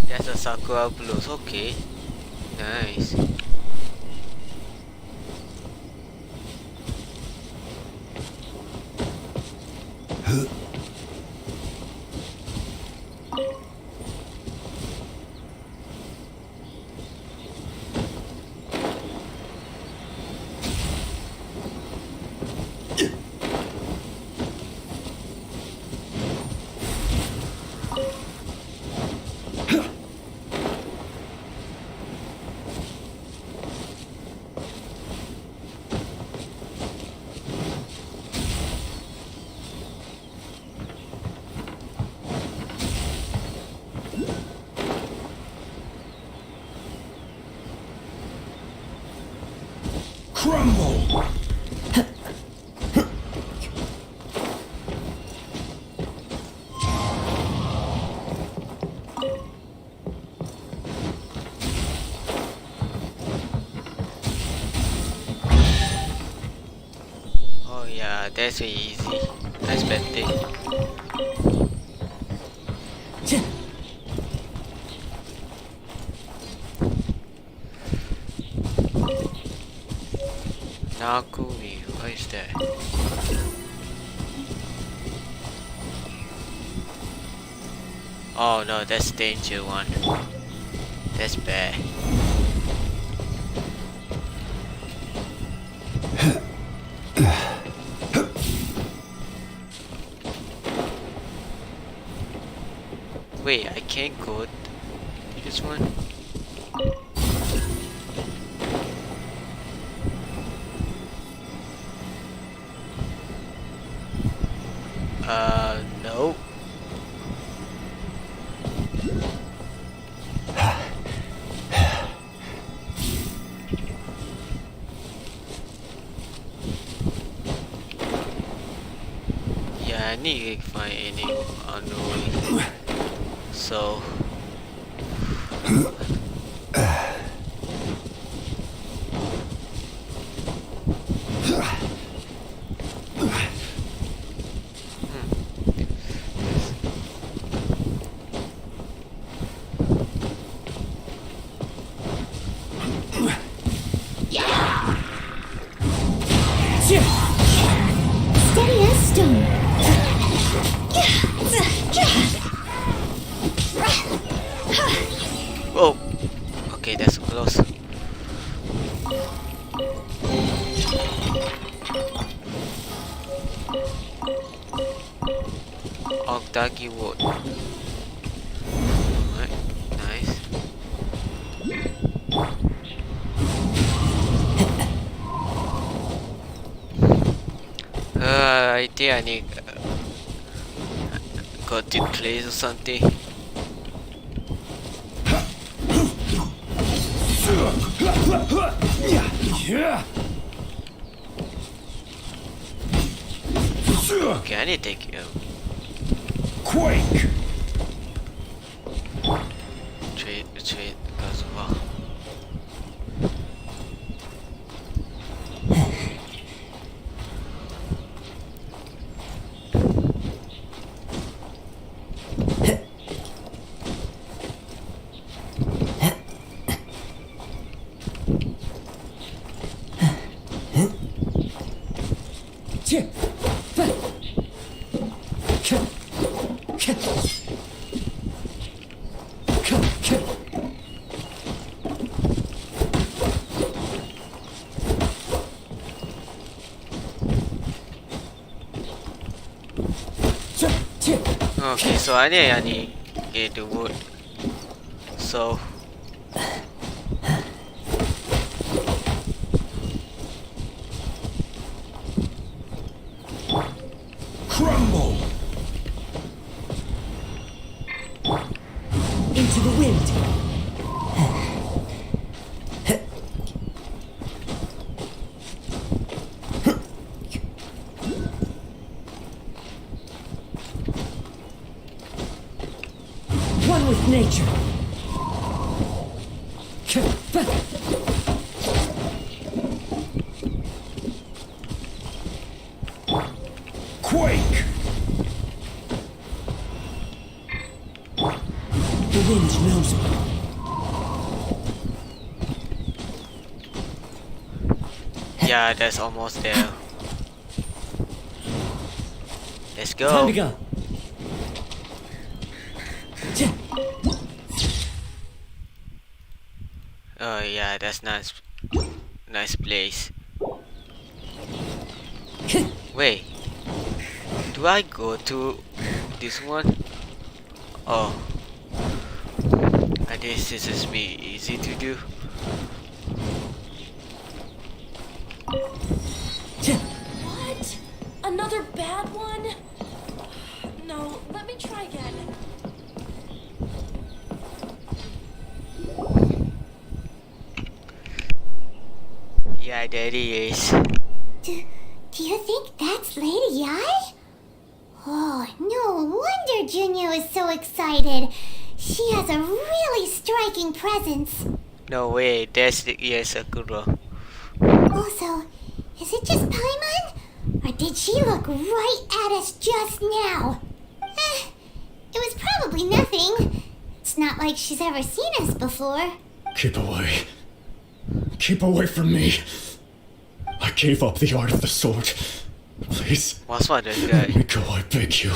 [SPEAKER 1] There's a Sakura Blues, okay. Nice. that's really easy. That's bad thing. Narukami, what is that? Oh no, that's danger one. That's bad. Wait, I can't go to this one? No. Yeah, I need to find any on the way. So
[SPEAKER 4] Steady as stone.
[SPEAKER 1] oh, okay, that's so close. Ogdagi wood. Alright, nice. I think I need go to place or something. Okay, I need to take you.
[SPEAKER 12] Quake!
[SPEAKER 1] Trade goes well. Okay, so I need to get the wood. So
[SPEAKER 12] crumble
[SPEAKER 6] Into the wind. One with nature.
[SPEAKER 12] quake!
[SPEAKER 6] The wind knows me.
[SPEAKER 1] yeah, that's almost there. Let's go.
[SPEAKER 6] Time to go.
[SPEAKER 1] Oh yeah, that's nice. Nice place. Wait, do I go to this one? Oh, I guess this is be easy to do.
[SPEAKER 10] What? Another bad one? No, let me try again.
[SPEAKER 1] Yeah, there he is.
[SPEAKER 4] Do you think that's Lady Yae? Oh, no wonder Junya was so excited. She has a really striking presence.
[SPEAKER 1] No way, that's the Sakura.
[SPEAKER 4] Also, is it just Paimon? Or did she look right at us just now? It was probably nothing. It's not like she's ever seen us before.
[SPEAKER 14] Keep away. Keep away from me. I gave up the art of the sword. Please. Let me go, I beg you.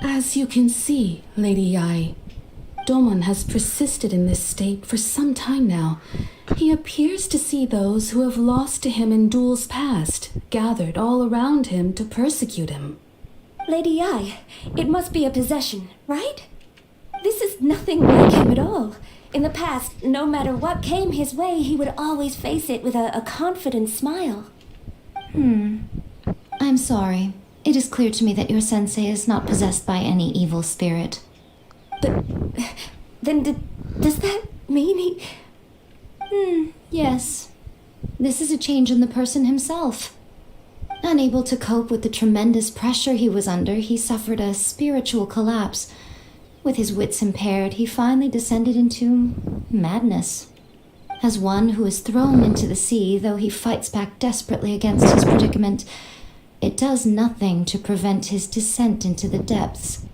[SPEAKER 10] As you can see, Lady Yae, Domon has persisted in this state for some time now. He appears to see those who have lost to him in duels past, gathered all around him to persecute him.
[SPEAKER 17] Lady Yae, it must be a possession, right? This is nothing like him at all. In the past, no matter what came his way, he would always face it with a confident smile.
[SPEAKER 9] I'm sorry. It is clear to me that your sensei is not possessed by any evil spirit.
[SPEAKER 17] But then does that mean he...
[SPEAKER 9] Yes. This is a change in the person himself. Unable to cope with the tremendous pressure he was under, he suffered a spiritual collapse. With his wits impaired, he finally descended into madness. As one who is thrown into the sea, though he fights back desperately against his predicament, it does nothing to prevent his descent into the depths.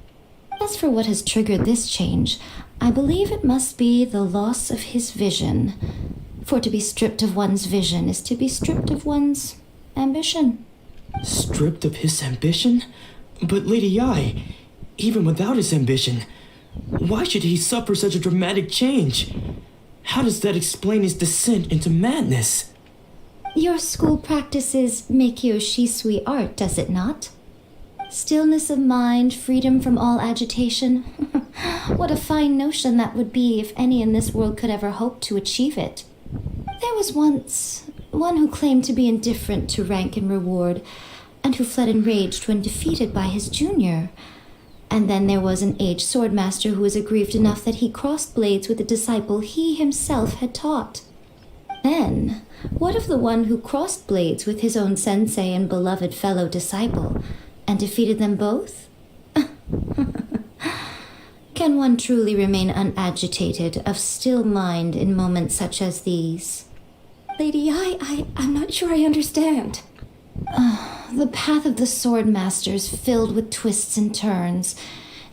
[SPEAKER 9] As for what has triggered this change, I believe it must be the loss of his vision. For to be stripped of one's vision is to be stripped of one's ambition.
[SPEAKER 16] Stripped of his ambition? But Lady Yae, even without his ambition, why should he suffer such a dramatic change? How does that explain his descent into madness?
[SPEAKER 9] Your school practices Meikyo Shisui art, does it not? Stillness of mind, freedom from all agitation. What a fine notion that would be if any in this world could ever hope to achieve it. There was once one who claimed to be indifferent to rank and reward, and who fled enraged when defeated by his junior. And then there was an aged swordmaster who was aggrieved enough that he crossed blades with a disciple he himself had taught. Then, what of the one who crossed blades with his own sensei and beloved fellow disciple, and defeated them both? Can one truly remain unagitated, of still mind in moments such as these?
[SPEAKER 17] Lady Yae, I'm not sure I understand.
[SPEAKER 9] The path of the swordmaster is filled with twists and turns.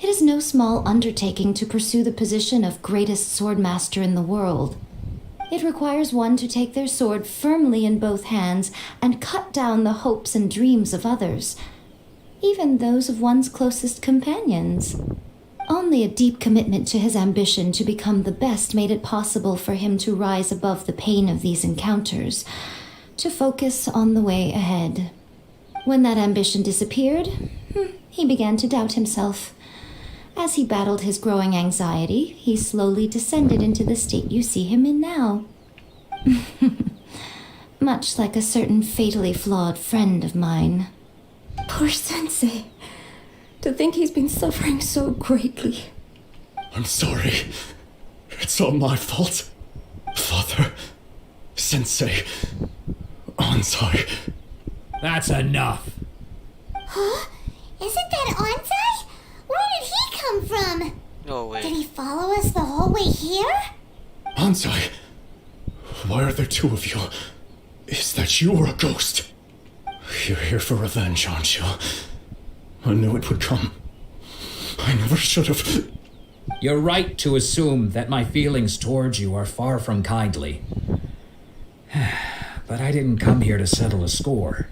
[SPEAKER 9] It is no small undertaking to pursue the position of greatest swordmaster in the world. It requires one to take their sword firmly in both hands and cut down the hopes and dreams of others, even those of one's closest companions. Only a deep commitment to his ambition to become the best made it possible for him to rise above the pain of these encounters, to focus on the way ahead. When that ambition disappeared, he began to doubt himself. As he battled his growing anxiety, he slowly descended into the state you see him in now. Much like a certain fatally flawed friend of mine.
[SPEAKER 17] Poor sensei. To think he's been suffering so greatly.
[SPEAKER 14] I'm sorry. It's all my fault. Father, Sensei, Ansai.
[SPEAKER 12] That's enough.
[SPEAKER 4] Huh? Isn't that Ansai? Where did he come from?
[SPEAKER 1] No way.
[SPEAKER 4] Did he follow us the whole way here?
[SPEAKER 14] Ansai, why are there two of you? Is that you or a ghost? You're here for revenge, aren't you? I knew it would come. I never should have.
[SPEAKER 12] You're right to assume that my feelings towards you are far from kindly. But I didn't come here to settle a score.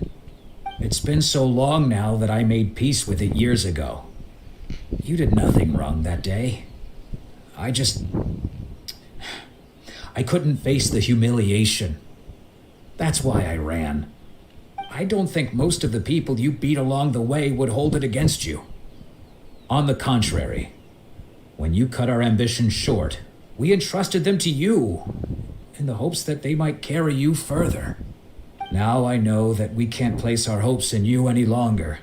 [SPEAKER 12] It's been so long now that I made peace with it years ago. You did nothing wrong that day. I couldn't face the humiliation. That's why I ran. I don't think most of the people you beat along the way would hold it against you. On the contrary, when you cut our ambitions short, we entrusted them to you, in the hopes that they might carry you further. Now I know that we can't place our hopes in you any longer,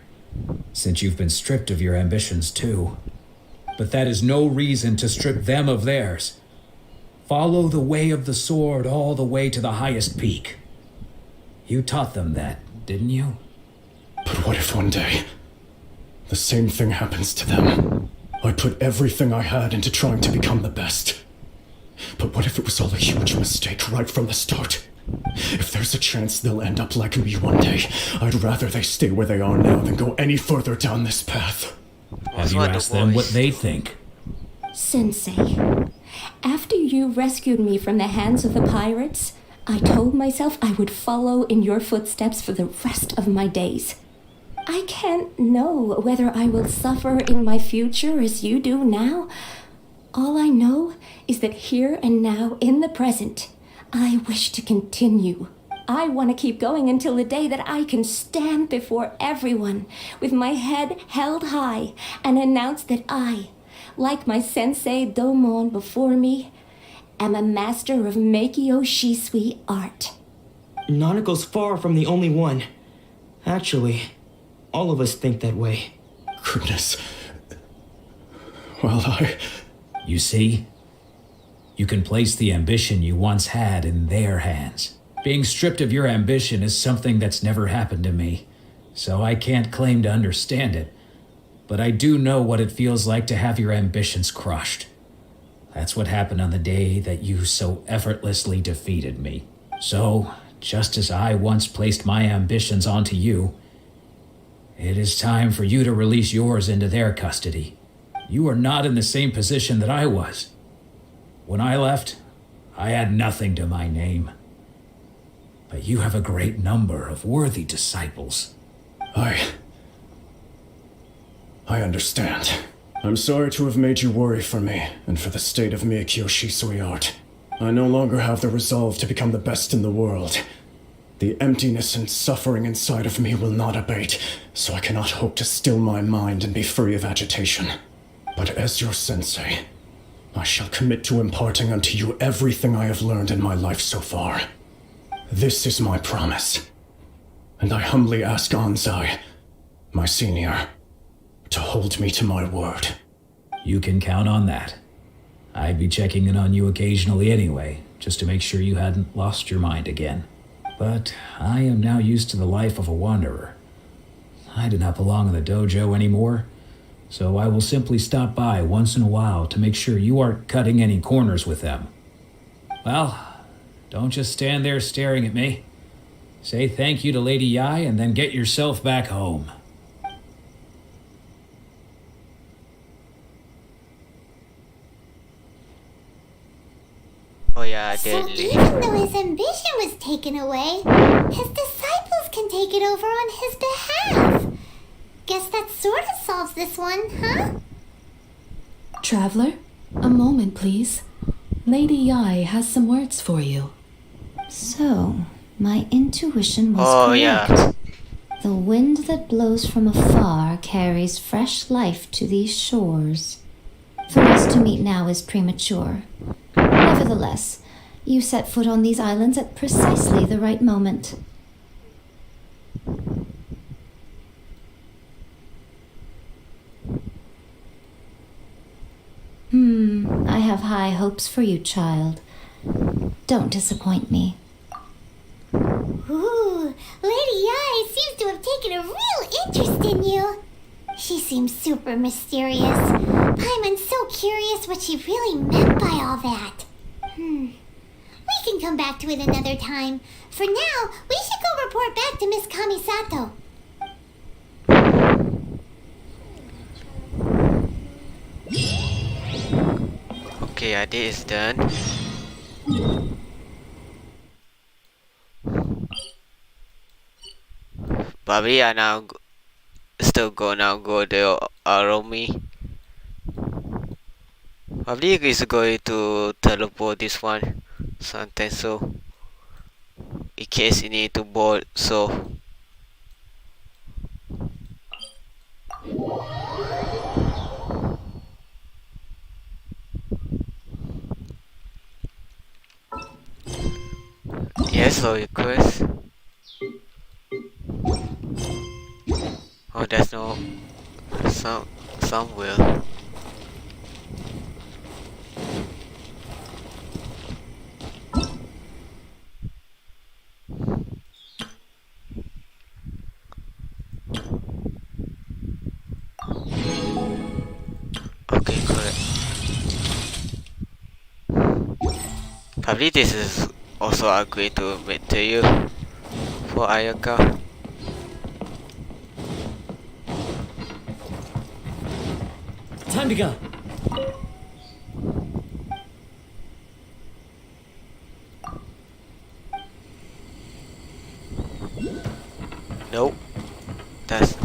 [SPEAKER 12] since you've been stripped of your ambitions too. But that is no reason to strip them of theirs. Follow the way of the sword all the way to the highest peak. You taught them that, didn't you?
[SPEAKER 14] But what if one day the same thing happens to them? I put everything I had into trying to become the best. But what if it was all a huge mistake right from the start? If there's a chance they'll end up like me one day, I'd rather they stay where they are now than go any further down this path.
[SPEAKER 15] Have you asked them what they think?
[SPEAKER 17] Sensei, after you rescued me from the hands of the pirates, I told myself I would follow in your footsteps for the rest of my days. I can't know whether I will suffer in my future as you do now. All I know is that here and now, in the present, I wish to continue. I want to keep going until the day that I can stand before everyone with my head held high and announce that I, like my sensei Domon before me, am a master of Meikyo Shisui art.
[SPEAKER 16] Nanako's far from the only one. Actually, all of us think that way.
[SPEAKER 14] Goodness. Well,
[SPEAKER 15] You see? You can place the ambition you once had in their hands. Being stripped of your ambition is something that's never happened to me, so I can't claim to understand it. But I do know what it feels like to have your ambitions crushed. That's what happened on the day that you so effortlessly defeated me. So, just as I once placed my ambitions onto you, it is time for you to release yours into their custody. You are not in the same position that I was. When I left, I had nothing to my name. But you have a great number of worthy disciples.
[SPEAKER 14] I understand. I'm sorry to have made you worry for me, and for the state of Meikyo Shisui art. I no longer have the resolve to become the best in the world. The emptiness and suffering inside of me will not abate, so I cannot hope to still my mind and be free of agitation. But as your sensei, I shall commit to imparting unto you everything I have learned in my life so far. This is my promise. And I humbly ask Anzai, my senior, to hold me to my word.
[SPEAKER 15] You can count on that. I'd be checking in on you occasionally anyway, just to make sure you hadn't lost your mind again. But I am now used to the life of a wanderer. I do not belong in the dojo anymore, so I will simply stop by once in a while to make sure you aren't cutting any corners with them. Well, don't just stand there staring at me. Say thank you to Lady Yae and then get yourself back home.
[SPEAKER 1] Oh yeah,
[SPEAKER 4] So
[SPEAKER 1] deadly.
[SPEAKER 4] even though his ambition was taken away, his disciples can take it over on his behalf. Guess that sort of solves this one, huh?
[SPEAKER 10] Traveler, a moment, please. Lady Yae has some words for you.
[SPEAKER 9] So, my intuition was
[SPEAKER 1] Oh,
[SPEAKER 9] correct.
[SPEAKER 1] yeah.
[SPEAKER 9] The wind that blows from afar carries fresh life to these shores. For us to meet now is premature. Nevertheless, you set foot on these islands at precisely the right moment. I have high hopes for you, child. Don't disappoint me.
[SPEAKER 4] Ooh, Lady Yae seems to have taken a real interest in you. She seems super mysterious. I'm so curious what she really meant by all that. We can come back to it another time. For now, we should go report back to Miss Kamisato.
[SPEAKER 1] Okay, I did is done. But we are now still gonna go to Aromi. Probably is going to teleport this one. Something so. In case you need to board, so. Yes, so request. Oh, there's no some will. Okay, correct. Probably this is also agree to with to you for Ayaka.
[SPEAKER 6] Time to go.
[SPEAKER 1] Nope. That's...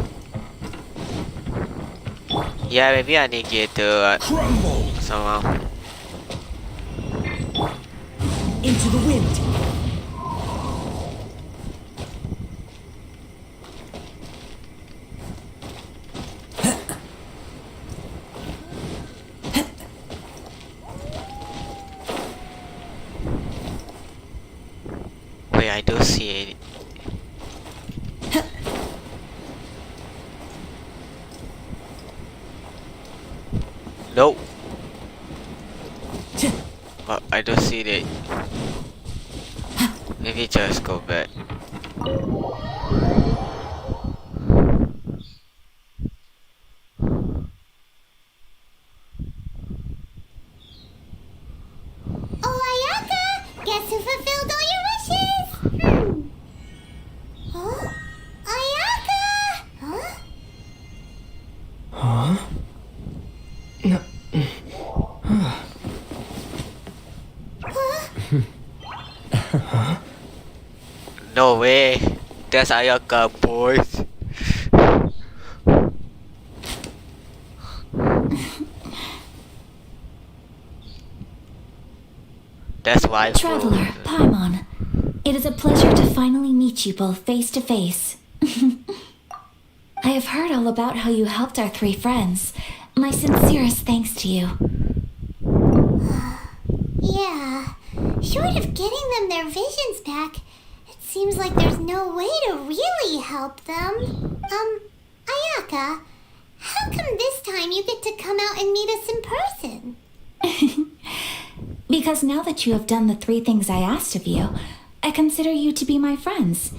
[SPEAKER 1] Yeah, maybe I need to get to somehow.
[SPEAKER 6] Into the wind.
[SPEAKER 1] Wait, I do see it. Nope. Oh, I don't see it. Maybe just go back.
[SPEAKER 4] Oh, Ayaka! Guess who fulfilled all your wishes? Huh? Ayaka! Huh?
[SPEAKER 16] Huh? No.
[SPEAKER 4] Huh?
[SPEAKER 1] No way. That's Ayaka, boys. That's why.
[SPEAKER 2] Traveler, Paimon. It is a pleasure to finally meet you both face to face. I have heard all about how you helped our three friends. My sincerest thanks to you.
[SPEAKER 4] Yeah. Short of getting them their visions back, it seems like there's no way to really help them. Ayaka, how come this time you get to come out and meet us in person?
[SPEAKER 2] Because now that you have done the three things I asked of you, I consider you to be my friends.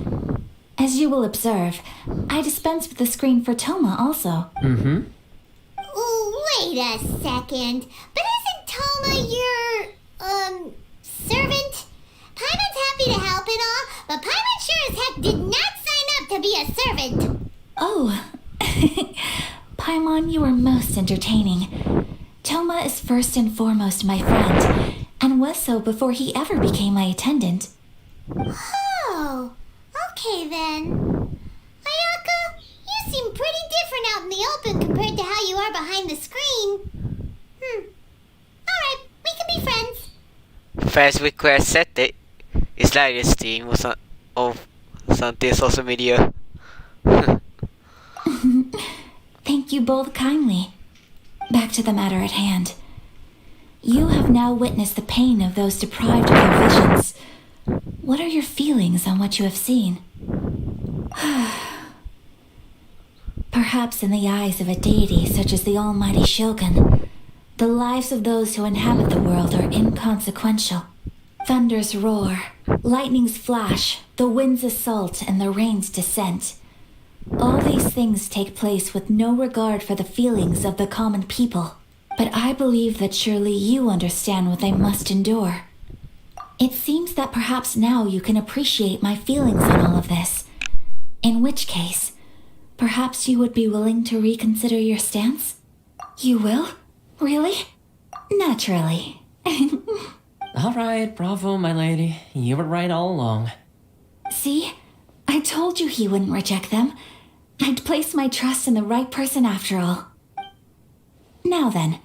[SPEAKER 2] As you will observe, I dispense with the screen for Thoma also.
[SPEAKER 16] Mm-hmm.
[SPEAKER 4] Wait a second. But isn't Thoma your, servant? Paimon's happy to help and all, but Paimon sure as heck did not sign up to be a servant.
[SPEAKER 2] Oh. Paimon, you are most entertaining. Thoma is first and foremost my friend, and was so before he ever became my attendant.
[SPEAKER 4] Oh, okay then. Ayaka, you seem pretty different out in the open compared to how you are behind the screen. Alright, we can be friends.
[SPEAKER 1] Friends request accepted. It's like this Steam or something social media.
[SPEAKER 2] Thank you both kindly. Back to the matter at hand. You have now witnessed the pain of those deprived of their visions. What are your feelings on what you have seen? Perhaps in the eyes of a deity such as the almighty Shogun, the lives of those who inhabit the world are inconsequential. Thunders roar, lightnings flash, the winds assault, and the rains descent. All these things take place with no regard for the feelings of the common people. But I believe that surely you understand what they must endure. It seems that perhaps now you can appreciate my feelings on all of this. In which case, perhaps you would be willing to reconsider your stance? You will? Really? Naturally.
[SPEAKER 6] All right, bravo, my lady. You were right all along.
[SPEAKER 2] See? I told you he wouldn't reject them. I'd placed my trust in the right person after all. Now then,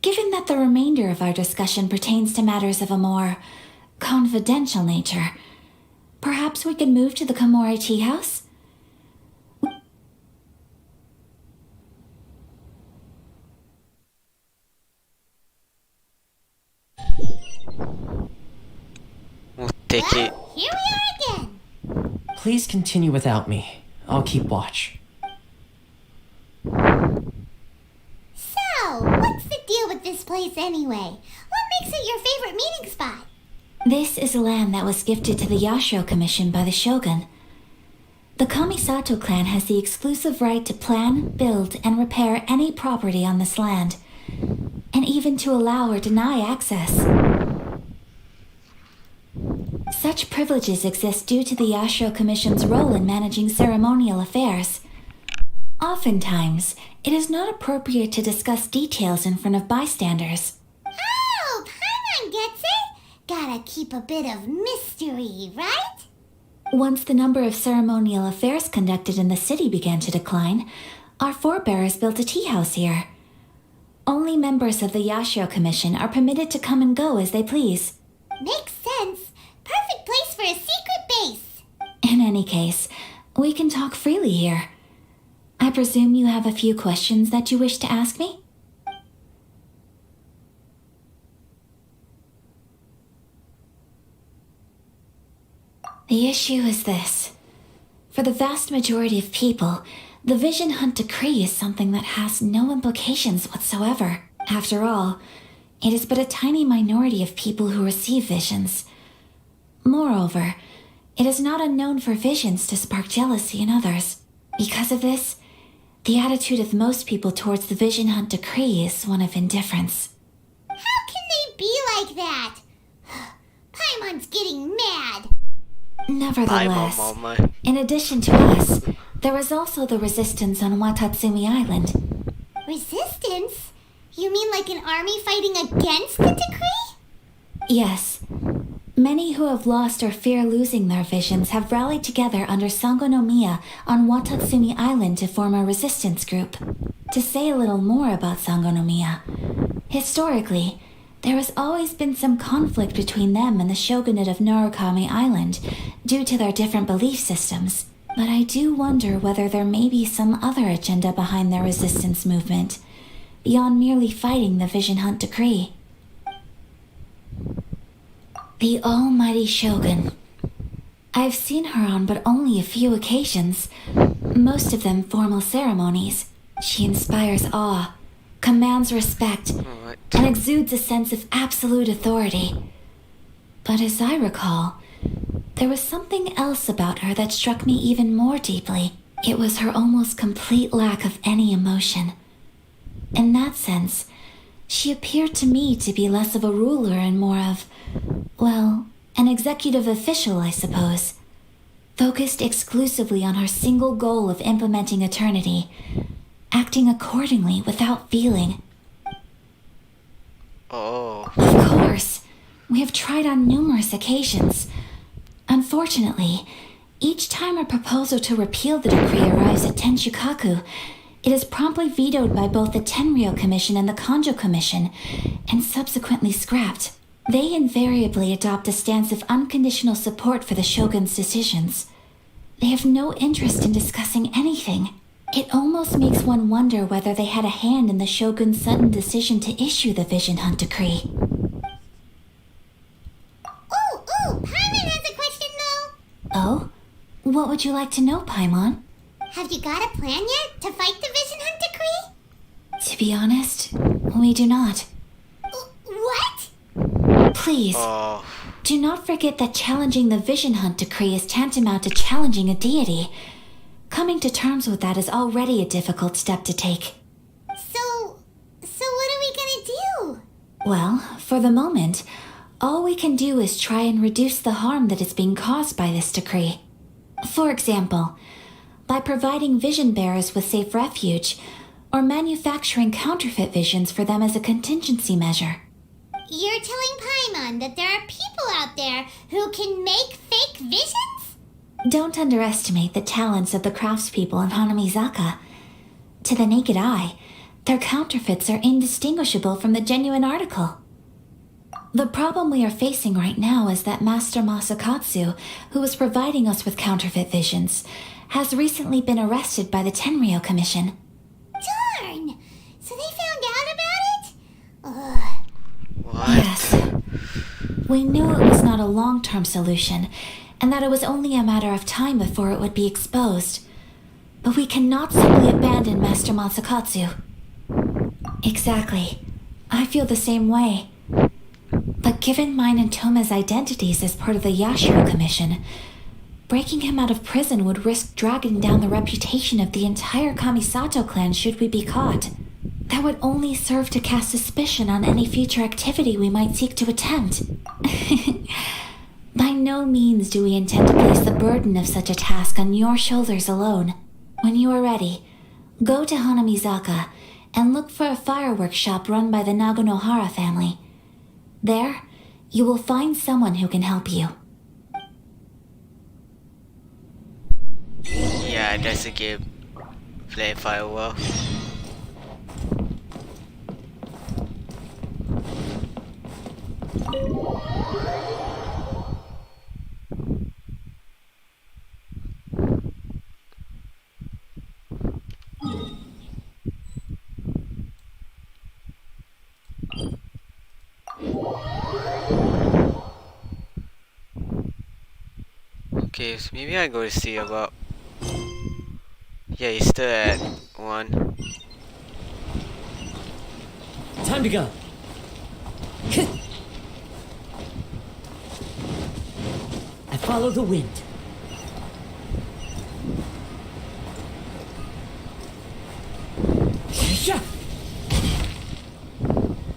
[SPEAKER 2] given that the remainder of our discussion pertains to matters of a more confidential nature, perhaps we could move to the Komori Tea House?
[SPEAKER 1] We'll take it.
[SPEAKER 4] Here we are again.
[SPEAKER 6] Please continue without me. I'll keep watch.
[SPEAKER 4] So, what's the deal with this place anyway? What makes it your favorite meeting spot?
[SPEAKER 2] This is land that was gifted to the Yashiro Commission by the Shogun. The Kamisato clan has the exclusive right to plan, build, and repair any property on this land, and even to allow or deny access. Such privileges exist due to the Yashiro Commission's role in managing ceremonial affairs. Oftentimes, it is not appropriate to discuss details in front of bystanders.
[SPEAKER 4] Oh, Paimon gets it! Gotta keep a bit of mystery, right?
[SPEAKER 2] Once the number of ceremonial affairs conducted in the city began to decline, our forebears built a tea house here. Only members of the Yashiro Commission are permitted to come and go as they please.
[SPEAKER 4] Makes sense. Perfect place for a secret base.
[SPEAKER 2] In any case, we can talk freely here. I presume you have a few questions that you wish to ask me? The issue is this. For the vast majority of people, the Vision Hunt Decree is something that has no implications whatsoever. After all, it is but a tiny minority of people who receive visions. Moreover, it is not unknown for visions to spark jealousy in others. Because of this, the attitude of most people towards the Vision Hunt Decree is one of indifference.
[SPEAKER 4] How can they be like that? Paimon's getting mad.
[SPEAKER 2] Nevertheless, in addition to us, there is also the resistance on Watatsumi Island.
[SPEAKER 4] Resistance? You mean like an army fighting against the decree?
[SPEAKER 2] Yes. Many who have lost or fear losing their visions have rallied together under Sangonomiya on Watatsumi Island to form a resistance group. To say a little more about Sangonomiya, historically, there has always been some conflict between them and the shogunate of Narukami Island due to their different belief systems. But I do wonder whether there may be some other agenda behind their resistance movement, beyond merely fighting the Vision Hunt Decree. The almighty Shogun. I've seen her on but only a few occasions, most of them formal ceremonies. She inspires awe, commands respect, and exudes a sense of absolute authority. But as I recall, there was something else about her that struck me even more deeply. It was her almost complete lack of any emotion. In that sense, she appeared to me to be less of a ruler and more of, well, an executive official, I suppose, focused exclusively on her single goal of implementing eternity, acting accordingly without feeling.
[SPEAKER 1] Oh.
[SPEAKER 2] Of course, we have tried on numerous occasions. Unfortunately, each time a proposal to repeal the decree arrives at Tenshukaku, it is promptly vetoed by both the Tenryou Commission and the Kanjo Commission, and subsequently scrapped. They invariably adopt a stance of unconditional support for the Shogun's decisions. They have no interest in discussing anything. It almost makes one wonder whether they had a hand in the Shogun's sudden decision to issue the Vision Hunt Decree.
[SPEAKER 4] Ooh, Paimon has a question though.
[SPEAKER 2] Oh? What would you like to know, Paimon?
[SPEAKER 4] Have you got a plan yet to fight the Vision Hunt Decree?
[SPEAKER 2] To be honest, we do not.
[SPEAKER 4] What?
[SPEAKER 2] Please, do not forget that challenging the Vision Hunt Decree is tantamount to challenging a deity. Coming to terms with that is already a difficult step to take.
[SPEAKER 4] So what are we gonna do?
[SPEAKER 2] Well, for the moment, all we can do is try and reduce the harm that is being caused by this decree. For example, by providing vision bearers with safe refuge, or manufacturing counterfeit visions for them as a contingency measure.
[SPEAKER 4] You're telling Paimon that there are people out there who can make fake visions?
[SPEAKER 2] Don't underestimate the talents of the craftspeople in Hanamizaka. To the naked eye, their counterfeits are indistinguishable from the genuine article. The problem we are facing right now is that Master Masakatsu, who is providing us with counterfeit visions, has recently been arrested by the Tenryou Commission.
[SPEAKER 4] Darn! So they found out about it? Ugh.
[SPEAKER 1] What?
[SPEAKER 2] Yes. We knew it was not a long-term solution, and that it was only a matter of time before it would be exposed. But we cannot simply abandon Master Masakatsu. Exactly. I feel the same way. But given mine and Thoma's identities as part of the Yashiro Commission, breaking him out of prison would risk dragging down the reputation of the entire Kamisato clan should we be caught. That would only serve to cast suspicion on any future activity we might seek to attempt. By no means do we intend to place the burden of such a task on your shoulders alone. When you are ready, go to Hanamizaka and look for a fireworks shop run by the Naganohara family. There, you will find someone who can help you.
[SPEAKER 1] Yeah, that's a game. Play firework. Okay, so maybe I go to see about. Yeah, he's still at 1.
[SPEAKER 6] Time to go. I follow the wind.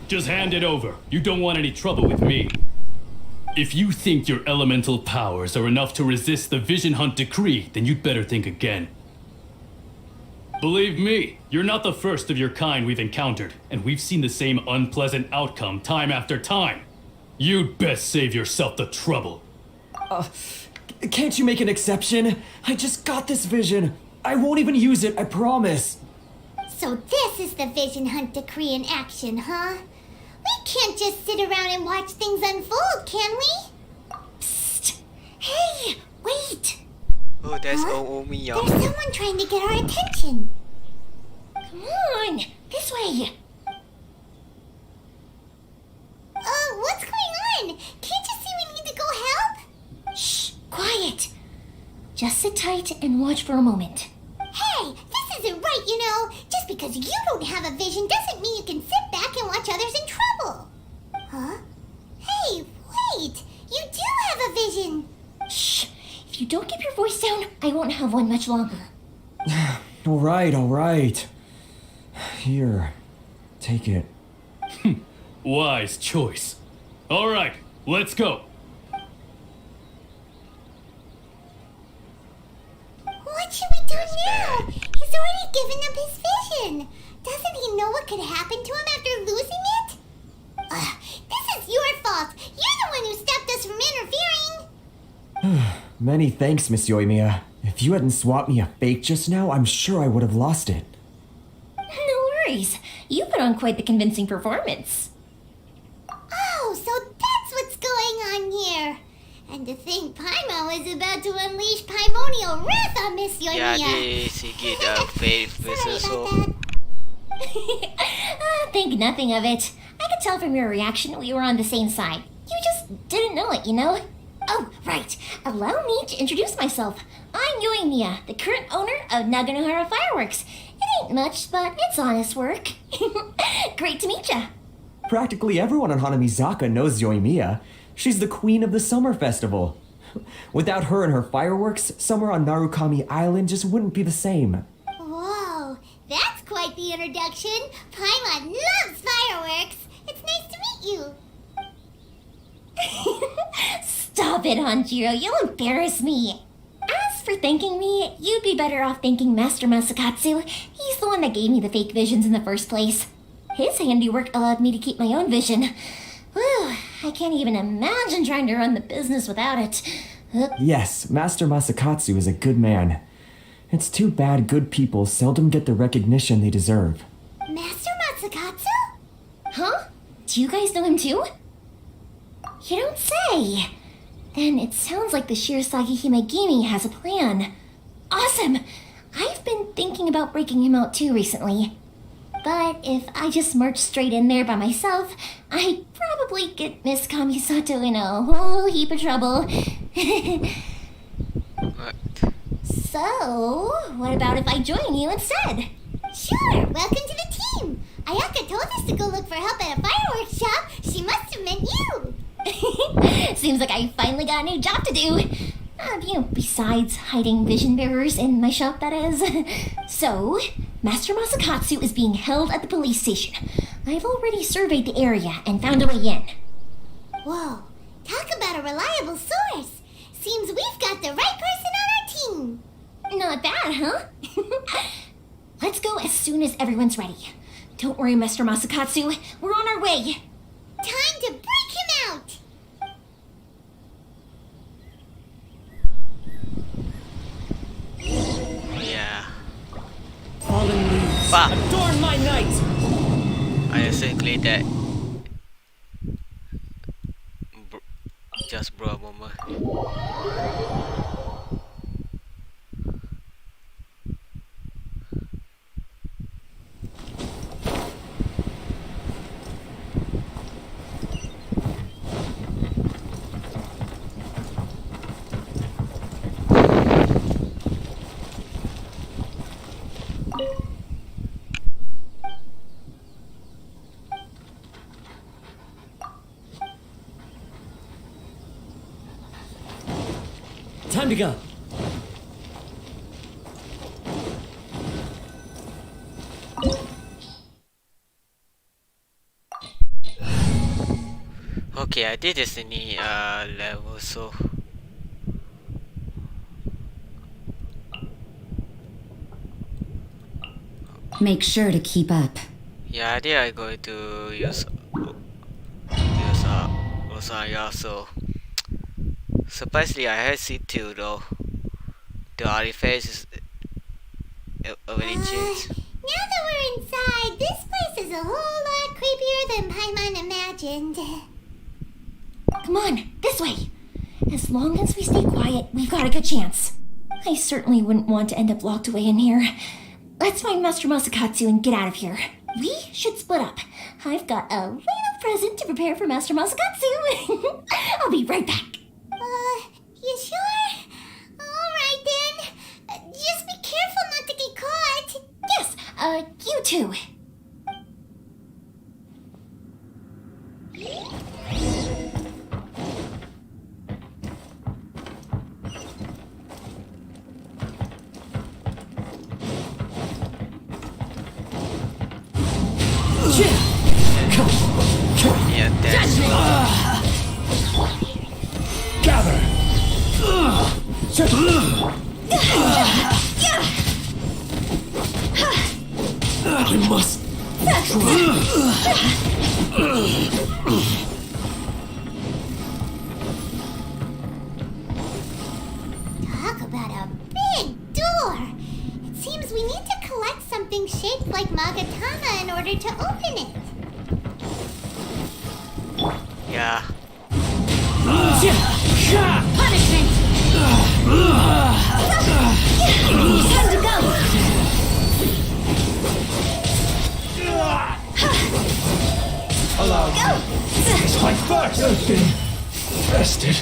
[SPEAKER 8] Just hand it over. You don't want any trouble with me. If you think your elemental powers are enough to resist the Vision Hunt decree, then you'd better think again. Believe me, you're not the first of your kind we've encountered, and we've seen the same unpleasant outcome time after time. You'd best save yourself the trouble.
[SPEAKER 16] Can't you make an exception? I just got this vision. I won't even use it, I promise.
[SPEAKER 4] So this is the Vision Hunt decree in action, huh? We can't just sit around and watch things unfold, can we? Psst! Hey, wait!
[SPEAKER 1] Oh, that's Omiya.
[SPEAKER 4] There's someone trying to get our attention. Come on, this way. What's going on? Can't you see we need to go help? Shh, quiet. Just sit tight and watch for a moment. Hey, this isn't right, you know. Just because you don't have a vision doesn't mean you can sit back and watch others in trouble. Huh? Hey, wait! You do have a vision! Shh! If you don't keep your voice down, I won't have one much longer.
[SPEAKER 16] All right. Here, take it.
[SPEAKER 8] Wise choice. All right, let's go.
[SPEAKER 4] What should we do now? He's already given up his vision. Doesn't he know what could happen to him after losing it? This is your fault. You're the one who stopped us from interfering.
[SPEAKER 16] Many thanks, Miss Yoimiya. If you hadn't swapped me a fake just now, I'm sure I would have lost it.
[SPEAKER 17] No worries. You put on quite the convincing performance.
[SPEAKER 4] Oh, so that's what's going on here. And to think Paimon is about to unleash Paimonial wrath on Miss Yoimiya.
[SPEAKER 1] Yeah, this is get fake
[SPEAKER 4] Sorry about
[SPEAKER 17] that. Think nothing of it. I could tell from your reaction we were on the same side. You just didn't know it, you know? Oh, right. Allow me to introduce myself. I'm Yoimiya, the current owner of Naganohara Fireworks. It ain't much, but it's honest work. Great to meet ya.
[SPEAKER 16] Practically everyone on Hanamizaka knows Yoimiya. She's the queen of the summer festival. Without her and her fireworks, summer on Narukami Island just wouldn't be the same.
[SPEAKER 4] Whoa, that's quite the introduction. Paimon loves fireworks. It's nice to meet you.
[SPEAKER 17] Stop it, Hanjiro. You'll embarrass me. As for thanking me, you'd be better off thanking Master Masakatsu. He's the one that gave me the fake visions in the first place. His handiwork allowed me to keep my own vision. Whew, I can't even imagine trying to run the business without it.
[SPEAKER 16] Yes, Master Masakatsu is a good man. It's too bad good people seldom get the recognition they deserve.
[SPEAKER 4] Master Masakatsu?
[SPEAKER 17] Huh? Do you guys know him too? You don't say. Then it sounds like the Shirasagi Himegimi has a plan. Awesome! I've been thinking about breaking him out too recently. But if I just march straight in there by myself, I'd probably get Miss Kamisato in a whole heap of trouble. So, what about if I join you instead?
[SPEAKER 4] Sure, welcome to the team. Ayaka told us to go look for help at a fireworks shop. She must have meant you.
[SPEAKER 17] Seems like I finally got a new job to do. Besides hiding vision bearers in my shop, that is. So, Master Masakatsu is being held at the police station. I've already surveyed the area and found a way in.
[SPEAKER 4] Whoa, Talk about a reliable source. Seems we've got the right person on our team.
[SPEAKER 21] Not bad, huh? Let's go as soon as everyone's ready. Don't worry, Mr. Masakatsu. We're on our way.
[SPEAKER 4] Time to break him out.
[SPEAKER 1] Yeah.
[SPEAKER 6] Fallen leaves, adorn my night!
[SPEAKER 1] I think that just bro a moment.
[SPEAKER 6] Time to go.
[SPEAKER 1] Okay, I did this in the level, so
[SPEAKER 5] Make sure to keep up.
[SPEAKER 1] yeah, I think I'm going to use Rosaria. So surprisingly, I had C2 though. The artifact is already changed.
[SPEAKER 4] Now that we're inside, this place is a whole lot creepier than Paimon imagined.
[SPEAKER 21] Come on, this way. As long as we stay quiet, we've got a good chance. I certainly wouldn't want to end up locked away in here. Let's find Master Masakatsu and get out of here. We should split up. I've got a little present to prepare for Master Masakatsu. I'll be right back.
[SPEAKER 4] You sure? Alright then. Just be careful not to get caught.
[SPEAKER 21] Yes, you too.
[SPEAKER 1] Yeah, that's
[SPEAKER 12] Gather!
[SPEAKER 7] I must
[SPEAKER 4] Talk about a big door. It seems we need to collect something shaped like Magatama in order to open it.
[SPEAKER 1] yeah.
[SPEAKER 21] Punishment! Time to go!
[SPEAKER 12] Allow me. Strike first!
[SPEAKER 7] I've been bested.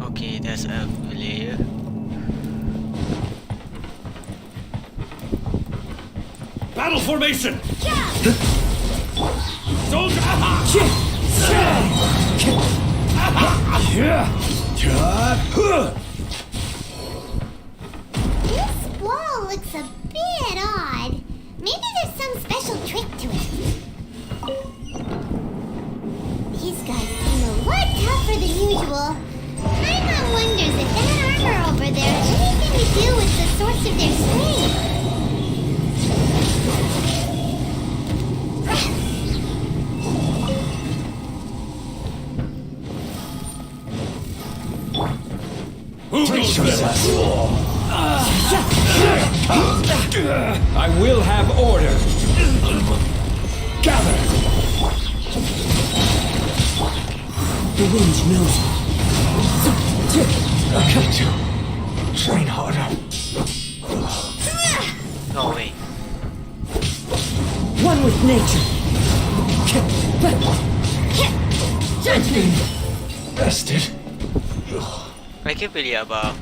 [SPEAKER 1] Okay, that's a layer.
[SPEAKER 14] Battle formation!
[SPEAKER 12] Soldier!
[SPEAKER 4] This wall looks a bit odd. Maybe there's some special trick to it. These guys seem a lot tougher than usual. Paimon wonders if that armor over there has anything to do with the source of their strength.
[SPEAKER 14] Who goes this? I will have order.
[SPEAKER 12] Gather!
[SPEAKER 7] The wind knows me. I got to train harder.
[SPEAKER 1] No way.
[SPEAKER 6] One with nature.
[SPEAKER 7] Judgment! Bested.
[SPEAKER 1] I can't believe about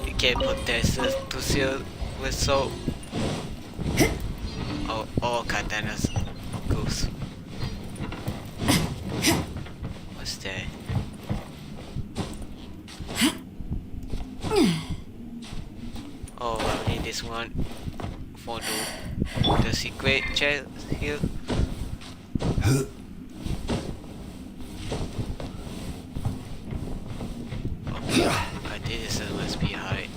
[SPEAKER 1] you can put this to seal with so all katanas of course. What's that? this one for the secret chest here. Okay, I think this must be high.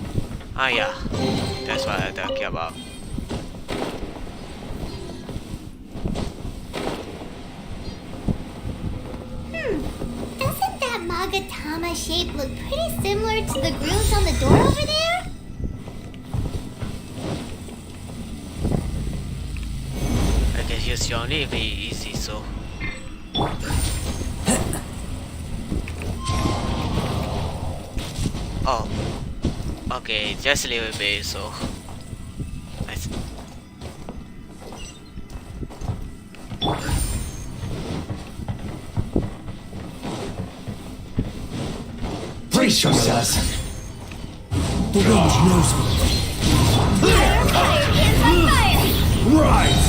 [SPEAKER 1] Ah yeah, that's what I'm talking about.
[SPEAKER 4] Doesn't that Magatama shape look pretty similar to the grooves on the door over there?
[SPEAKER 1] I guess use your name very easy, so. Oh, okay, just a little bit, so. Nice.
[SPEAKER 7] Brace yourselves. The range knows me. Right!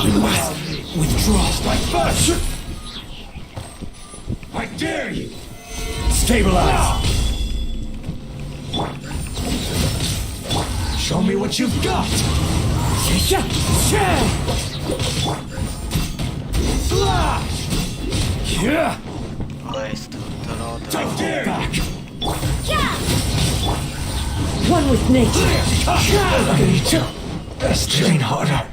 [SPEAKER 7] You must withdraw like first. I dare you! Stabilize! Show me what you've got! Flash! Yeah! Don't dare! Back!
[SPEAKER 21] One with nature.
[SPEAKER 7] Let's train harder.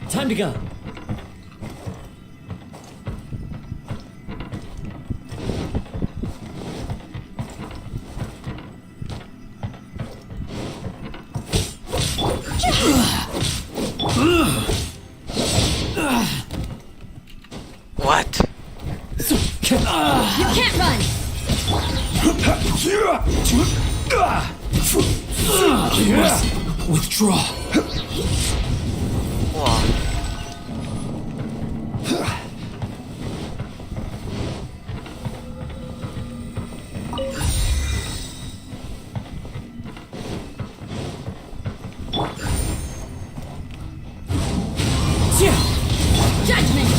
[SPEAKER 6] Time to go.
[SPEAKER 1] What?
[SPEAKER 21] You can't run!
[SPEAKER 7] Withdraw.
[SPEAKER 1] Wow.
[SPEAKER 21] Judgment!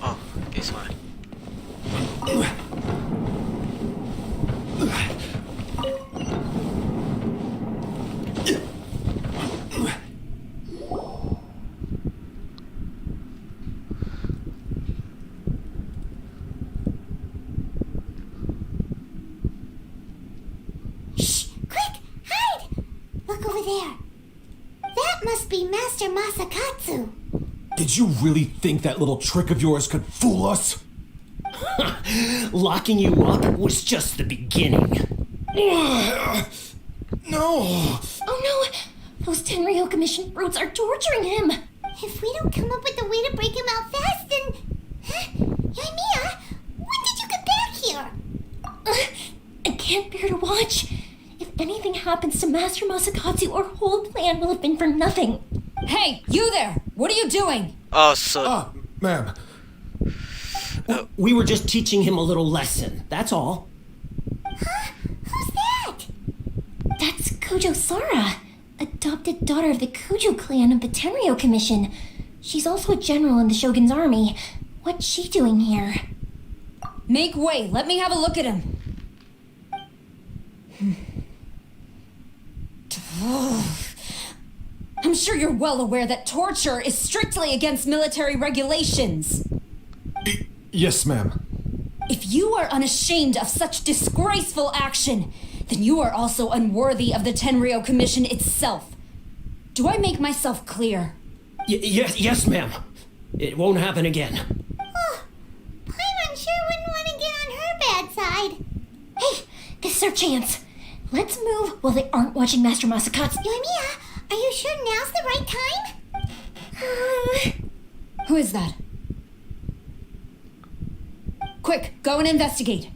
[SPEAKER 1] Oh, this one.
[SPEAKER 4] Shh! Quick! Hide! Look over there. That must be Master Masakatsu.
[SPEAKER 14] Did you really think that little trick of yours could fool us?
[SPEAKER 6] Locking you up was just the beginning.
[SPEAKER 14] No!
[SPEAKER 17] Oh no! Those Tenryo Commission brutes are torturing him!
[SPEAKER 4] If we don't come up with a way to break him out fast, then... Huh? Yae, when did you get back here?
[SPEAKER 17] I can't bear to watch. If anything happens to Master Masakatsu, our whole plan will have been for nothing.
[SPEAKER 5] Hey, you there! What are you doing?
[SPEAKER 1] Oh, so.
[SPEAKER 14] Ma'am.
[SPEAKER 6] We were just teaching him a little lesson, that's all.
[SPEAKER 4] Huh? Who's that?
[SPEAKER 17] That's Kojo Sara, adopted daughter of the Kujo clan of the Tenryo Commission. She's also a general in the Shogun's army. What's she doing here?
[SPEAKER 5] Make way, let me have a look at him. I'm sure you're well aware that torture is strictly against military regulations.
[SPEAKER 14] Yes, ma'am.
[SPEAKER 5] If you are unashamed of such disgraceful action, then you are also unworthy of the Tenryo Commission itself. Do I make myself clear?
[SPEAKER 6] Yes, ma'am. It won't happen again.
[SPEAKER 4] Oh,
[SPEAKER 17] is our chance. Let's move while they aren't watching Master Masakatsu.
[SPEAKER 4] Yoimiya, are you sure now's the right time?
[SPEAKER 5] Who is that? Quick, go and investigate.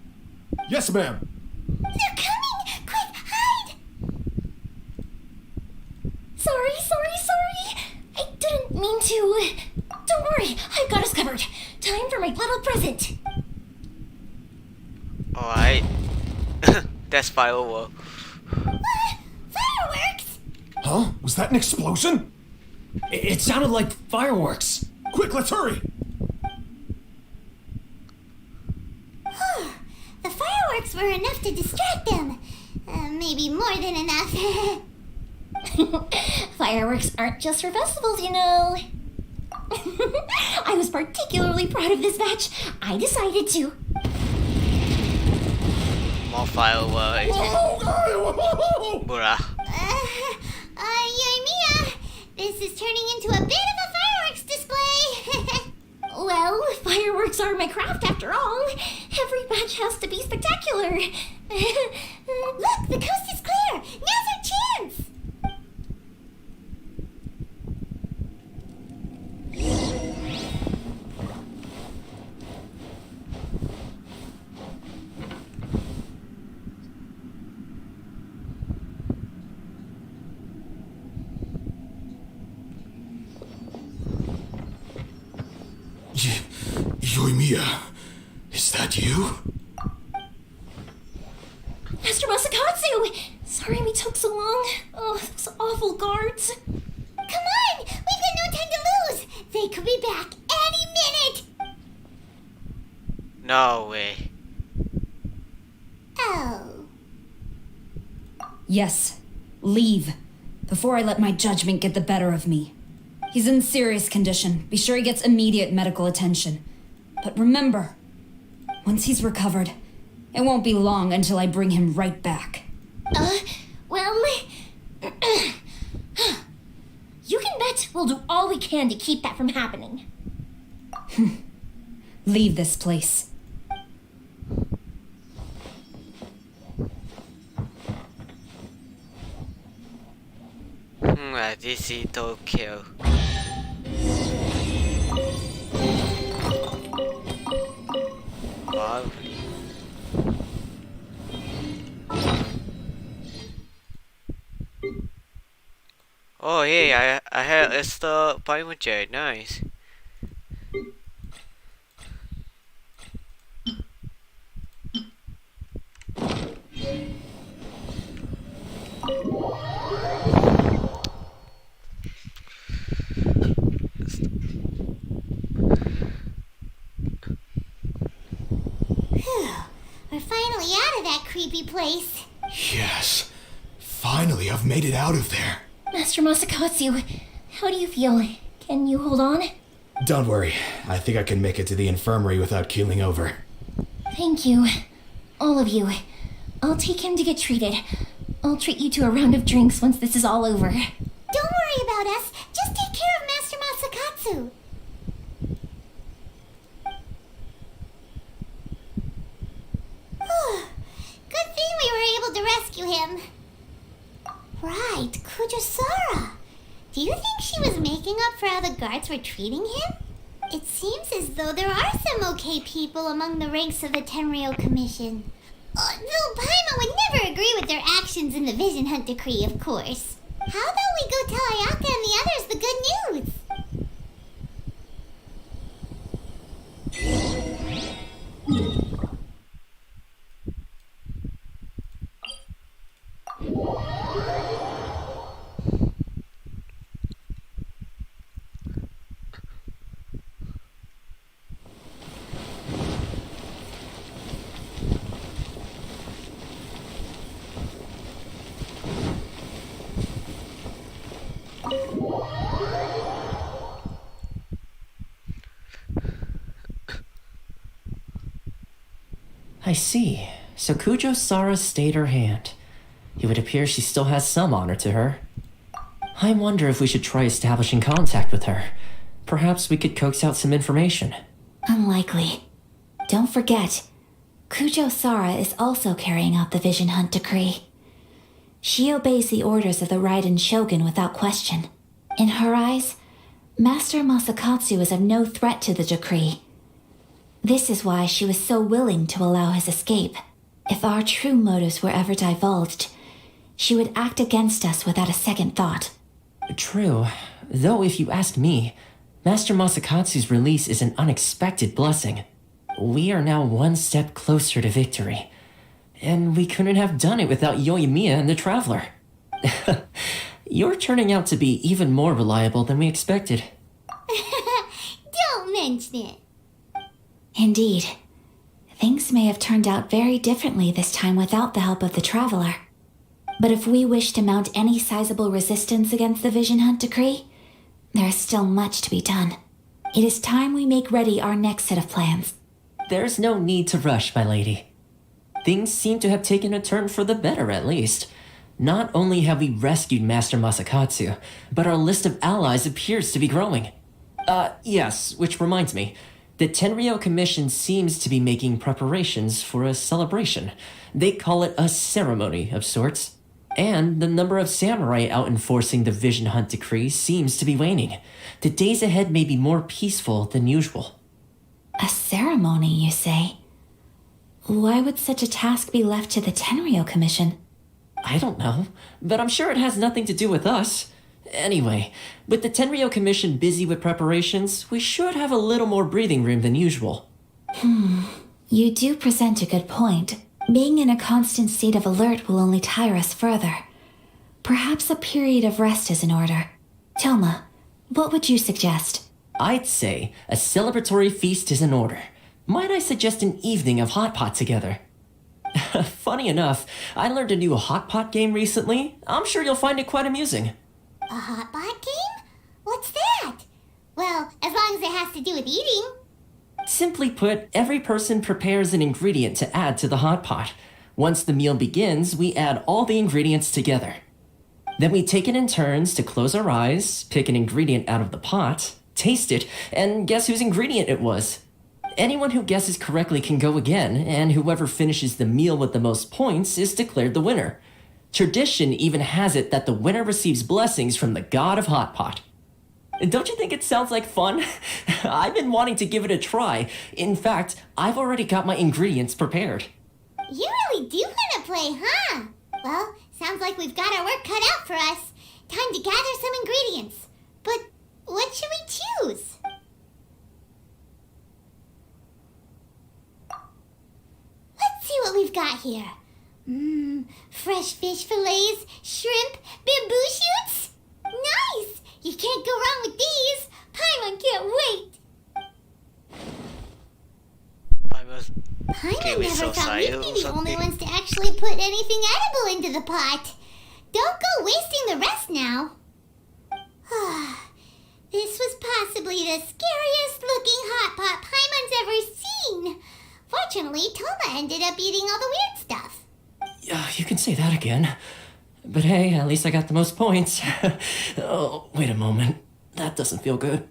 [SPEAKER 18] Yes, ma'am.
[SPEAKER 4] They're coming! Quick, hide!
[SPEAKER 17] Sorry. I didn't mean to. Don't worry, I've got us covered. Time for my little present.
[SPEAKER 1] Alright. That's firework.
[SPEAKER 4] Fireworks?
[SPEAKER 18] Huh? Was that an explosion?
[SPEAKER 6] It sounded like fireworks.
[SPEAKER 18] Quick, let's hurry!
[SPEAKER 4] The fireworks were enough to distract them. Maybe more than enough.
[SPEAKER 17] Fireworks aren't just for festivals, you know. I was particularly proud of this batch. I decided to.
[SPEAKER 1] More fireworks. Bruh.
[SPEAKER 4] Yoimiya, this is turning into a bit of a fireworks display.
[SPEAKER 17] Well, fireworks are my craft after all. Every batch has to be spectacular.
[SPEAKER 4] Look, the coast is clear. Now's our chance.
[SPEAKER 18] Yoimiya, is that you?
[SPEAKER 17] Master Masakatsu! Sorry we took so long. Oh, those awful guards.
[SPEAKER 4] Come on! We've got no time to lose! They could be back any minute!
[SPEAKER 1] No way.
[SPEAKER 4] Oh.
[SPEAKER 5] Yes, leave. Before I let my judgment get the better of me. He's in serious condition. Be sure he gets immediate medical attention. But remember, once he's recovered, it won't be long until I bring him right back.
[SPEAKER 17] Well, you can bet we'll do all we can to keep that from happening.
[SPEAKER 5] Leave this place.
[SPEAKER 1] This is Tokyo. Wow. Oh hey, I had extra Primogen, nice.
[SPEAKER 4] We're finally out of that creepy place.
[SPEAKER 18] Yes. Finally, I've made it out of there.
[SPEAKER 17] Master Masakatsu, how do you feel? Can you hold on?
[SPEAKER 7] Don't worry. I think I can make it to the infirmary without keeling over.
[SPEAKER 17] Thank you. All of you. I'll take him to get treated. I'll treat you to a round of drinks once this is all over.
[SPEAKER 4] Don't worry about us. Just take care of Master Masakatsu. Good thing we were able to rescue him. Right, Kurosawa. Do you think she was making up for how the guards were treating him? It seems as though there are some okay people among the ranks of the Tenryou Commission. Though Paimon would never agree with their actions in the Vision Hunt Decree, of course. How about we go tell Ayaka and the others the good news?
[SPEAKER 6] I see. So Kurosawa stayed her hand. It would appear she still has some honor to her. I wonder if we should try establishing contact with her. Perhaps we could coax out some information.
[SPEAKER 2] Unlikely. Don't forget, Kujo Sara is also carrying out the Vision Hunt decree. She obeys the orders of the Raiden Shogun without question. In her eyes, Master Masakatsu is of no threat to the decree. This is why she was so willing to allow his escape. If our true motives were ever divulged, she would act against us without a second thought.
[SPEAKER 6] True, though if you ask me, Master Masakatsu's release is an unexpected blessing. We are now one step closer to victory. And we couldn't have done it without Yoimiya and the Traveler. You're turning out to be even more reliable than we expected.
[SPEAKER 4] Don't mention it.
[SPEAKER 2] Indeed. Things may have turned out very differently this time without the help of the Traveler. But if we wish to mount any sizable resistance against the Vision Hunt decree, there is still much to be done. It is time we make ready our next set of plans.
[SPEAKER 6] There's no need to rush, my lady. Things seem to have taken a turn for the better, at least. Not only have we rescued Master Masakatsu, but our list of allies appears to be growing. Yes, which reminds me. The Tenryou Commission seems to be making preparations for a celebration. They call it a ceremony of sorts. And the number of samurai out enforcing the Vision Hunt decree seems to be waning. The days ahead may be more peaceful than usual.
[SPEAKER 2] A ceremony, you say? Why would such a task be left to the Tenryou Commission?
[SPEAKER 6] I don't know, but I'm sure it has nothing to do with us. Anyway, with the Tenryou Commission busy with preparations, we should have a little more breathing room than usual.
[SPEAKER 2] You do present a good point. Being in a constant state of alert will only tire us further. Perhaps a period of rest is in order. Thoma, what would you suggest?
[SPEAKER 6] I'd say a celebratory feast is in order. Might I suggest an evening of hot pot together? Funny enough, I learned a new hot pot game recently. I'm sure you'll find it quite amusing.
[SPEAKER 4] A hot pot game? What's that? Well, as long as it has to do with eating.
[SPEAKER 6] Simply put, every person prepares an ingredient to add to the hot pot. Once the meal begins, we add all the ingredients together. Then we take it in turns to close our eyes, pick an ingredient out of the pot, taste it, and guess whose ingredient it was. Anyone who guesses correctly can go again, and whoever finishes the meal with the most points is declared the winner. Tradition even has it that the winner receives blessings from the god of hot pot. Don't you think it sounds like fun? I've been wanting to give it a try. In fact, I've already got my ingredients prepared.
[SPEAKER 4] You really do want to play, huh? Well, sounds like we've got our work cut out for us. Time to gather some ingredients. But what should we choose? Let's see what we've got here. Fresh fish fillets, shrimp, bamboo shoots. Nice! You can't go wrong with these. Paimon can't wait. Paimon never thought we'd be the only ones to actually put anything edible into the pot. Don't go wasting the rest now. This was possibly the scariest looking hot pot Paimon's ever seen. Fortunately, Thoma ended up eating all the weird stuff.
[SPEAKER 6] You can say that again. But hey, at least I got the most points. Oh, wait a moment. That doesn't feel good.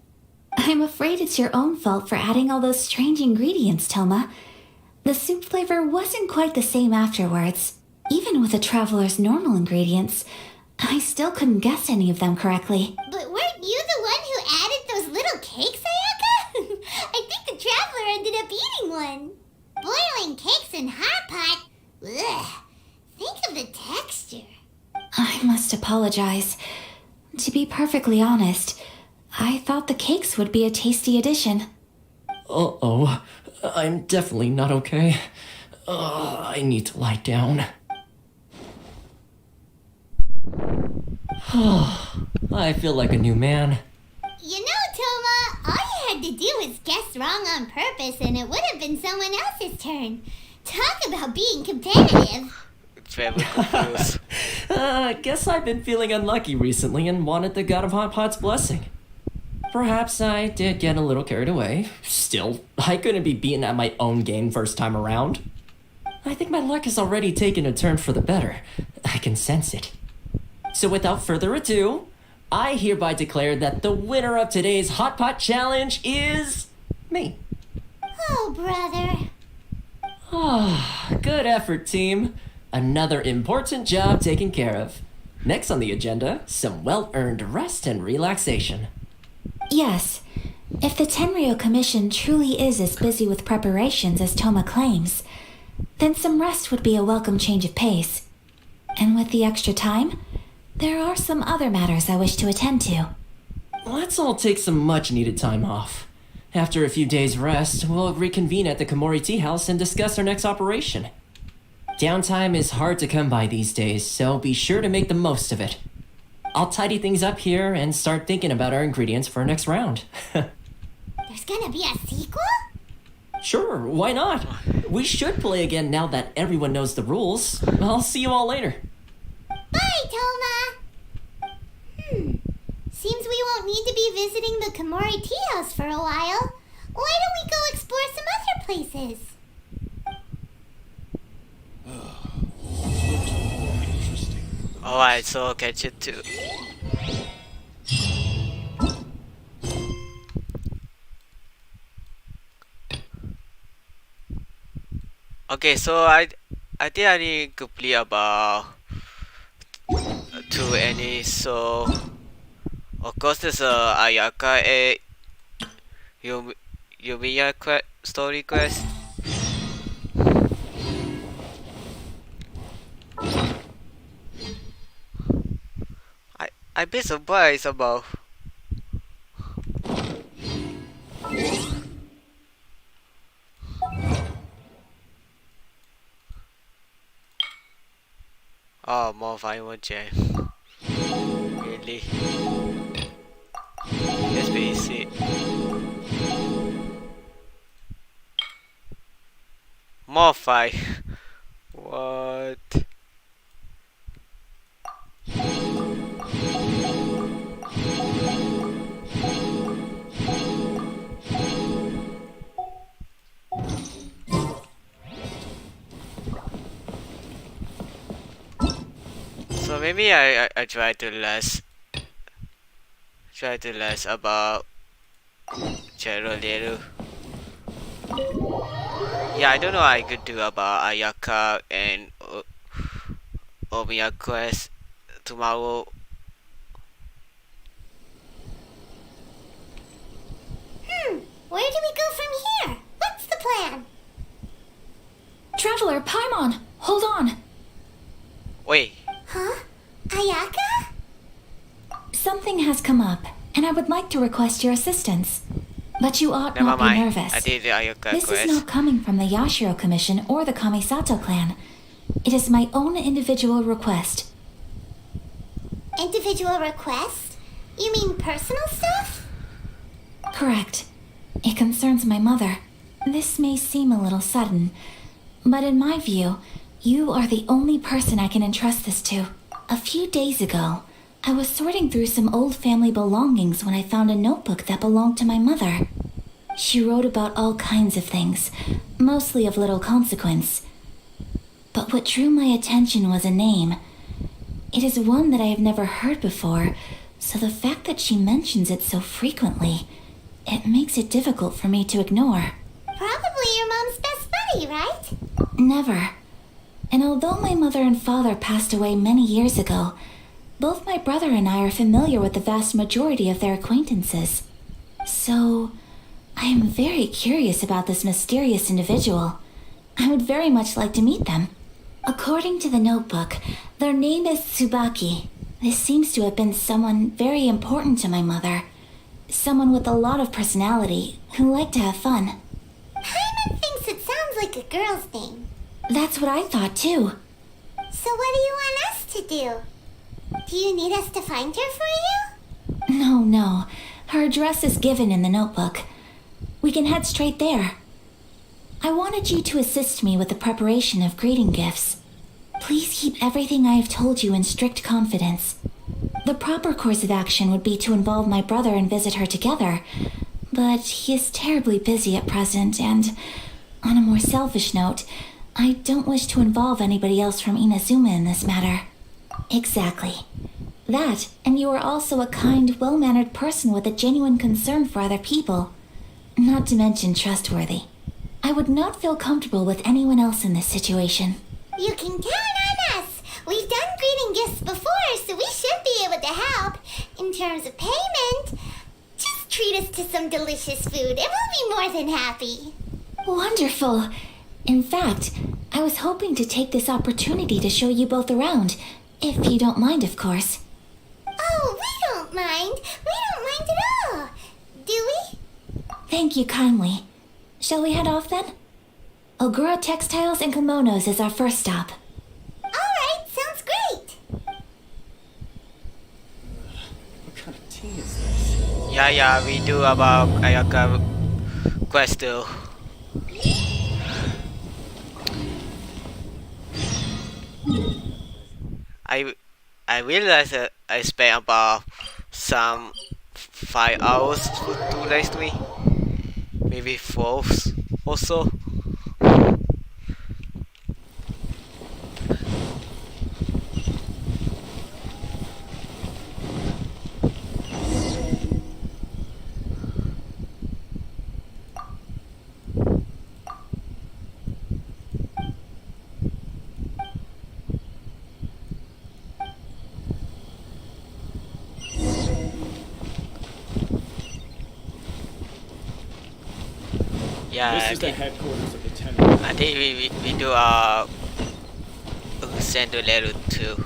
[SPEAKER 2] I'm afraid it's your own fault for adding all those strange ingredients, Thoma. The soup flavor wasn't quite the same afterwards. Even with the Traveler's normal ingredients, I still couldn't guess any of them correctly.
[SPEAKER 4] But weren't you the one who added those little cakes, Ayaka? I think the Traveler ended up eating one. Boiling cakes in hot pot? Ugh. Think of the texture.
[SPEAKER 2] I must apologize. To be perfectly honest, I thought the cakes would be a tasty addition.
[SPEAKER 6] Uh-oh. I'm definitely not okay. I need to lie down. I feel like a new man.
[SPEAKER 4] You know, Thoma, all you had to do was guess wrong on purpose and it would have been someone else's turn. Talk about being competitive.
[SPEAKER 1] Very confused.
[SPEAKER 6] Guess I've been feeling unlucky recently and wanted the god of hot pot's blessing. Perhaps I did get a little carried away. Still, I couldn't be beaten at my own game first time around. I think my luck has already taken a turn for the better. I can sense it. So without further ado, I hereby declare that the winner of today's Hot Pot Challenge is me.
[SPEAKER 4] Oh, brother.
[SPEAKER 6] Good effort, team. Another important job taken care of. Next on the agenda, some well-earned rest and relaxation.
[SPEAKER 2] Yes. If the Tenryo Commission truly is as busy with preparations as Thoma claims, then some rest would be a welcome change of pace. And with the extra time, there are some other matters I wish to attend to.
[SPEAKER 6] Let's all take some much-needed time off. After a few days' rest, we'll reconvene at the Komori Tea House and discuss our next operation. Downtime is hard to come by these days, so be sure to make the most of it. I'll tidy things up here and start thinking about our ingredients for our next round.
[SPEAKER 4] There's gonna be a sequel?
[SPEAKER 6] Sure, why not? We should play again now that everyone knows the rules. I'll see you all later.
[SPEAKER 4] Bye, Thoma! Seems we won't need to be visiting the Komori Tea House for a while. Why don't we go explore some other places?
[SPEAKER 1] Alright, so catch it too. Okay, so I think I need to play about 2 any, so of course there's a Ayaka and Yumiya story quest. I'd be surprised about more final jam. Really? Let's be easy. More fight. What? So maybe I try to less about Chero Leru. Yeah, I don't know what I could do about Ayaka and Omiya quest tomorrow.
[SPEAKER 4] Where do we go from here? What's the plan?
[SPEAKER 2] Traveler, Paimon, hold on.
[SPEAKER 1] Wait.
[SPEAKER 4] Huh? Ayaka?
[SPEAKER 2] Something has come up, and I would like to request your assistance. But you ought
[SPEAKER 1] Never
[SPEAKER 2] not
[SPEAKER 1] mind.
[SPEAKER 2] be nervous.
[SPEAKER 1] I did the Ayaka
[SPEAKER 2] This
[SPEAKER 1] quest.
[SPEAKER 2] is not coming from the Yashiro Commission or the Kamisato clan. It is my own individual request.
[SPEAKER 4] Individual request? You mean personal stuff?
[SPEAKER 2] Correct. It concerns my mother. This may seem a little sudden, but in my view, you are the only person I can entrust this to. A few days ago, I was sorting through some old family belongings when I found a notebook that belonged to my mother. She wrote about all kinds of things, mostly of little consequence. But what drew my attention was a name. It is one that I have never heard before, so the fact that she mentions it so frequently, it makes it difficult for me to ignore.
[SPEAKER 4] Probably your mom's best buddy, right?
[SPEAKER 2] Never. And although my mother and father passed away many years ago, both my brother and I are familiar with the vast majority of their acquaintances. So, I am very curious about this mysterious individual. I would very much like to meet them. According to the notebook, their name is Tsubaki. This seems to have been someone very important to my mother. Someone with a lot of personality, who liked to have fun.
[SPEAKER 4] Paimon thinks it sounds like a girl's name.
[SPEAKER 2] That's what I thought too.
[SPEAKER 4] So what do you want us to do? Do you need us to find her for you?
[SPEAKER 2] No. Her address is given in the notebook. We can head straight there. I wanted you to assist me with the preparation of greeting gifts. Please keep everything I have told you in strict confidence. The proper course of action would be to involve my brother and visit her together, but he is terribly busy at present, and, on a more selfish note, I don't wish to involve anybody else from Inazuma in this matter. Exactly. That, and you are also a kind, well-mannered person with a genuine concern for other people. Not to mention trustworthy. I would not feel comfortable with anyone else in this situation.
[SPEAKER 4] You can count on us. We've done greeting gifts before, so we should be able to help. In terms of payment, just treat us to some delicious food and we'll be more than happy.
[SPEAKER 2] Wonderful. In fact, I was hoping to take this opportunity to show you both around, if you don't mind, of course.
[SPEAKER 4] Oh, we don't mind. We don't mind at all. Do we?
[SPEAKER 2] Thank you kindly. Shall we head off then? Ogura Textiles and Kimonos is our first stop.
[SPEAKER 4] Alright, sounds great.
[SPEAKER 6] What kind of tea is this?
[SPEAKER 1] Yeah, we do about Ayaka quest too. I realized that I spent about some 5 hours for 2 days to me, maybe 4 or so. Yeah,
[SPEAKER 13] this is the headquarters of the temple.
[SPEAKER 1] I think we do send a letter too.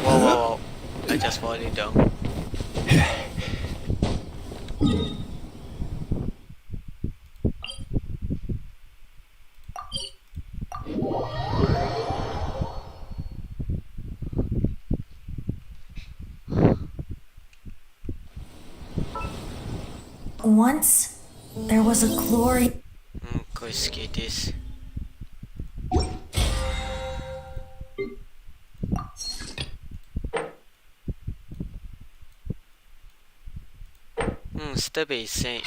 [SPEAKER 1] Whoa, I just falling down.
[SPEAKER 2] Once, there was a glory...
[SPEAKER 1] Let's get this. Step is saying.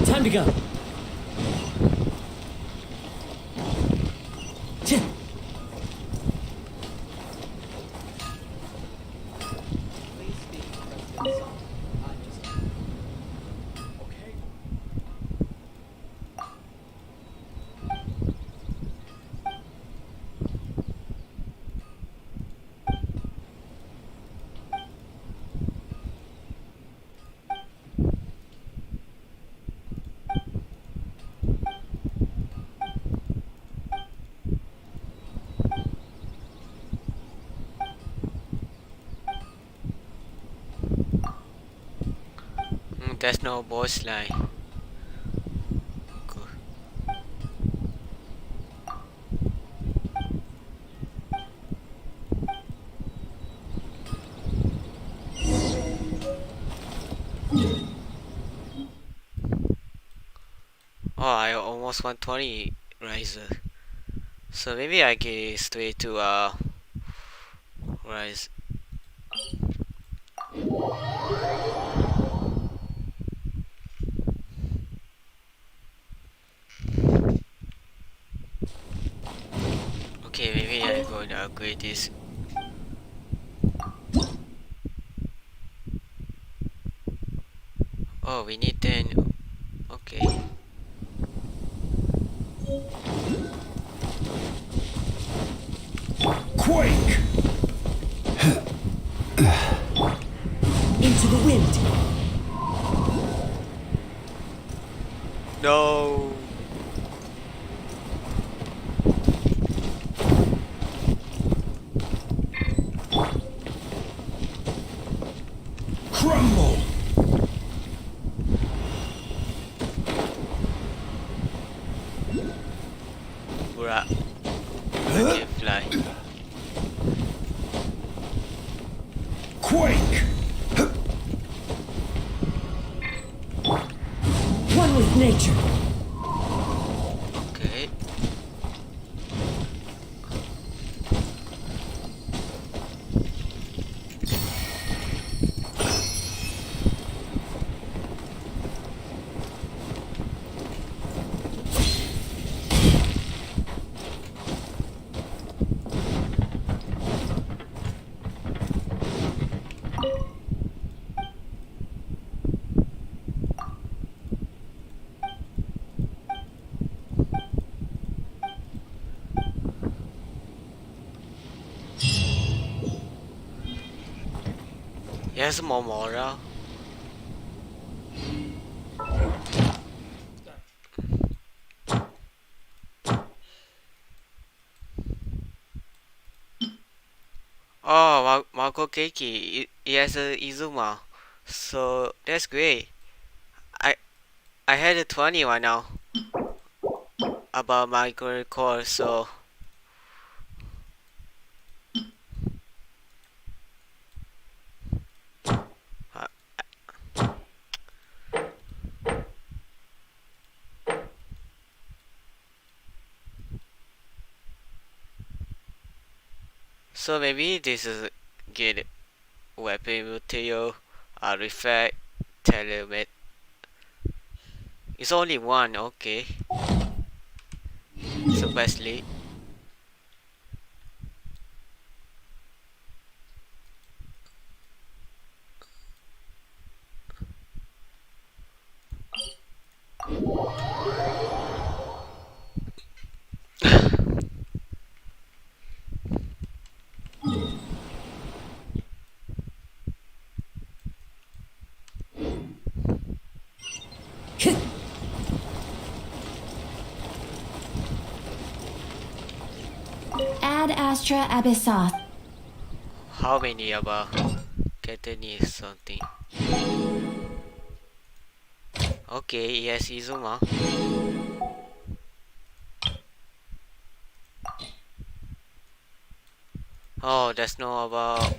[SPEAKER 6] Time to go.
[SPEAKER 1] There's no boss line. Good. Oh, I almost 120 riser. So maybe I get straight to rise. Okay, maybe I'm going to upgrade this. Oh, we need 10. Okay.
[SPEAKER 12] Quake!
[SPEAKER 6] Into the wind.
[SPEAKER 1] No.
[SPEAKER 18] Crumble!
[SPEAKER 1] Bruh. I can fly.
[SPEAKER 18] Quake!
[SPEAKER 6] One with nature.
[SPEAKER 1] Okay. Yes, Momora. Oh, Marco Keiki, he has a Izuma, so that's great. I I had a 20 right now about my record, so so maybe this is good weapon material, artifact, telemet. It's only one, okay. So basically,
[SPEAKER 2] Ad Astra Abyssos.
[SPEAKER 1] how many about Cantonese something? Okay, yes, Izuma. Oh, that's no about.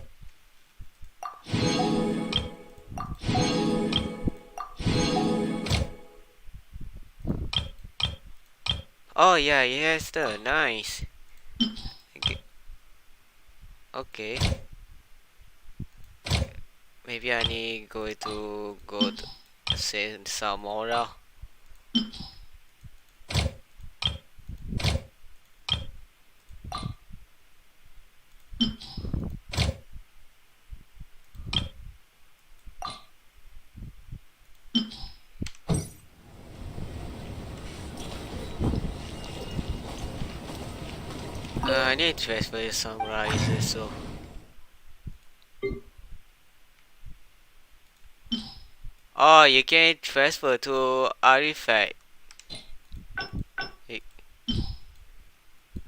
[SPEAKER 1] Oh yeah, yes, the nice. Okay. Maybe I need go to say some more. I need to transfer some rises, so. Oh, you can transfer to artifact.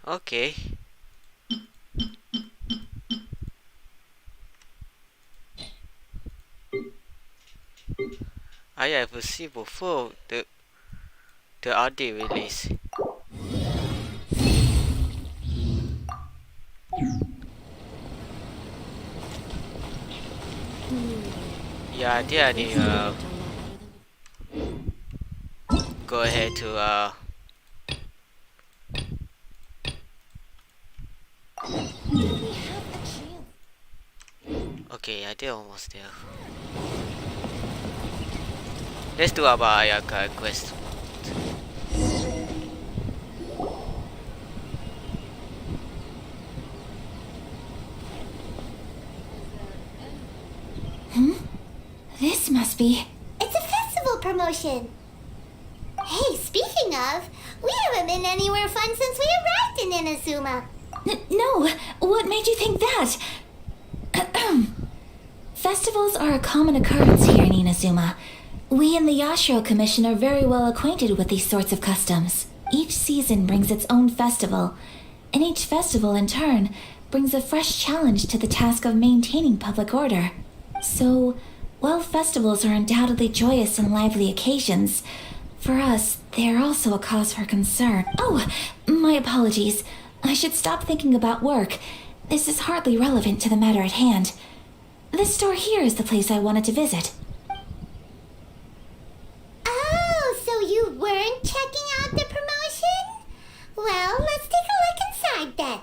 [SPEAKER 1] Okay. I have seen before the audio release. Yeah, I think I need go ahead to okay, I did almost there. Let's do about Ayaka quest.
[SPEAKER 2] This must be...
[SPEAKER 4] It's a festival promotion. Hey, speaking of, we haven't been anywhere fun since we arrived in Inazuma.
[SPEAKER 2] No, what made you think that? Festivals are a common occurrence here in Inazuma. We in the Yashiro Commission are very well acquainted with these sorts of customs. Each season brings its own festival, and each festival in turn brings a fresh challenge to the task of maintaining public order. So, while festivals are undoubtedly joyous and lively occasions, for us, they are also a cause for concern. Oh, my apologies. I should stop thinking about work. This is hardly relevant to the matter at hand. This store here is the place I wanted to visit.
[SPEAKER 4] Oh, so you weren't checking out the promotion? Well, let's take a look inside then.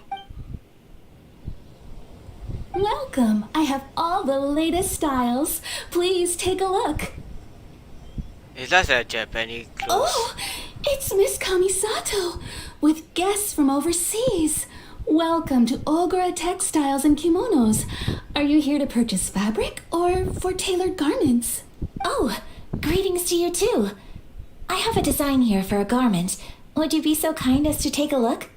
[SPEAKER 10] Welcome. I have all the latest styles. Please take a look.
[SPEAKER 1] Is that a Japanese clothes?
[SPEAKER 10] Oh, it's Miss Kamisato with guests from overseas. Welcome to Ogura Textiles and Kimonos. Are you here to purchase fabric or for tailored garments?
[SPEAKER 2] Oh, greetings to you too. I have a design here for a garment. Would you be so kind as to take a look?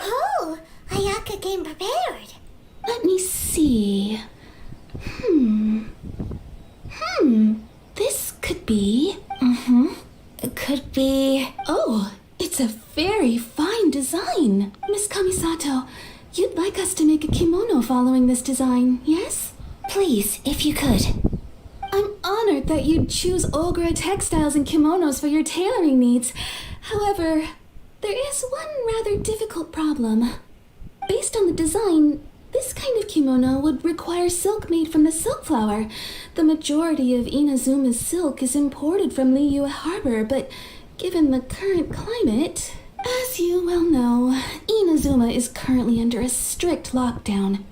[SPEAKER 4] Oh, Ayaka came prepared.
[SPEAKER 10] Let me see. This could be...
[SPEAKER 2] It could be...
[SPEAKER 10] Oh, it's a very fine design. Miss Kamisato, you'd like us to make a kimono following this design, yes?
[SPEAKER 2] Please, if you could.
[SPEAKER 10] I'm honored that you'd choose Ogura Textiles and Kimonos for your tailoring needs. However, there is one rather difficult problem. Based on the design, this kind of kimono would require silk made from the silk flower. The majority of Inazuma's silk is imported from Liyue Harbor, but given the current climate, as you well know, Inazuma is currently under a strict lockdown.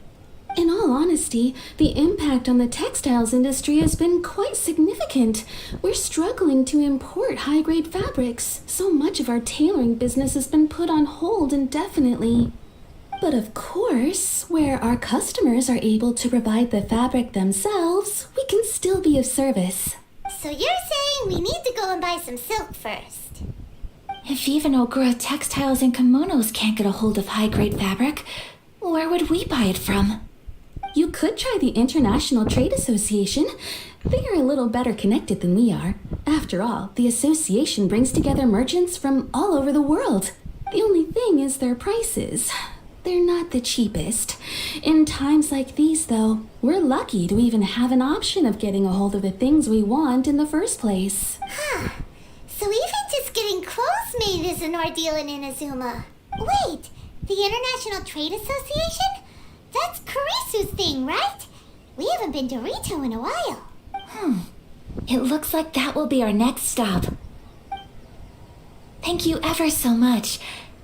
[SPEAKER 10] In all honesty, the impact on the textiles industry has been quite significant. We're struggling to import high-grade fabrics. So much of our tailoring business has been put on hold indefinitely. But of course, where our customers are able to provide the fabric themselves, we can still be of service.
[SPEAKER 4] So you're saying we need to go and buy some silk first?
[SPEAKER 2] If even Ogura Textiles and Kimonos can't get a hold of high-grade fabric, where would we buy it from?
[SPEAKER 10] You could try the International Trade Association. They are a little better connected than we are. After all, the association brings together merchants from all over the world. The only thing is their prices. They're not the cheapest. In times like these, though, we're lucky to even have an option of getting a hold of the things we want in the first place.
[SPEAKER 4] Huh. So even just getting clothes made is an ordeal in Inazuma. Wait, the International Trade Association? That's Kurisu's thing, right? We haven't been to Ritou in a while.
[SPEAKER 2] It looks like that will be our next stop. Thank you ever so much.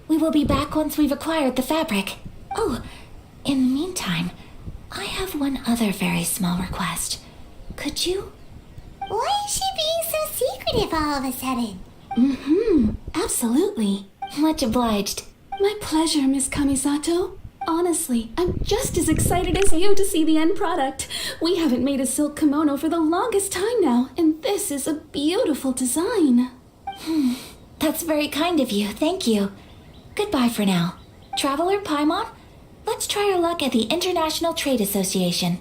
[SPEAKER 2] We will be back once we've acquired the fabric. Oh, in the meantime, I have one other very small request. Could you?
[SPEAKER 4] Why is she being so secretive all of a sudden?
[SPEAKER 10] Absolutely.
[SPEAKER 2] Much obliged.
[SPEAKER 10] My pleasure, Miss Kamisato. Honestly, I'm just as excited as you to see the end product. We haven't made a silk kimono for the longest time now, and this is a beautiful design.
[SPEAKER 2] That's very kind of you, thank you. Goodbye for now. Traveler Paimon, let's try our luck at the International Trade Association.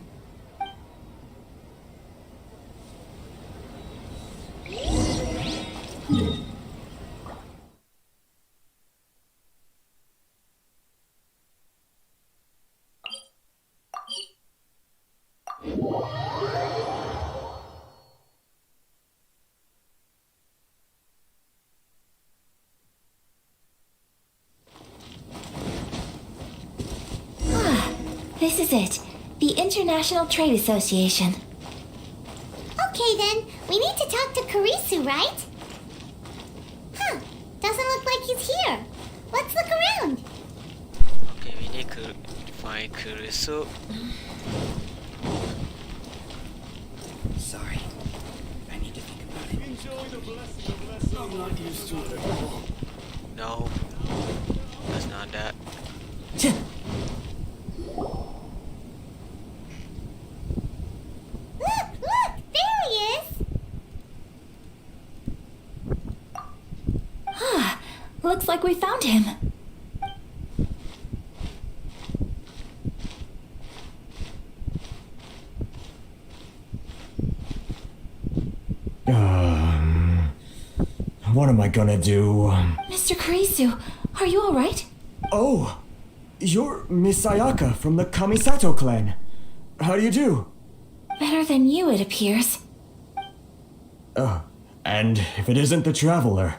[SPEAKER 2] This is it. The International Trade Association.
[SPEAKER 4] Okay then, we need to talk to Kurisu, right? Huh, doesn't look like he's here. Let's look around.
[SPEAKER 1] Okay, we need to find Kurisu.
[SPEAKER 22] Sorry. I need to think about it.
[SPEAKER 3] Enjoy the blessing. I'm not used to it at all.
[SPEAKER 1] No, that's not that.
[SPEAKER 4] Look, there he is.
[SPEAKER 2] Looks like we found him.
[SPEAKER 11] What am I gonna do?
[SPEAKER 2] Mr. Kurisu, are you alright?
[SPEAKER 11] Oh, you're Miss Ayaka from the Kamisato clan. How do you do?
[SPEAKER 2] Better than you, it appears.
[SPEAKER 11] And if it isn't the Traveler,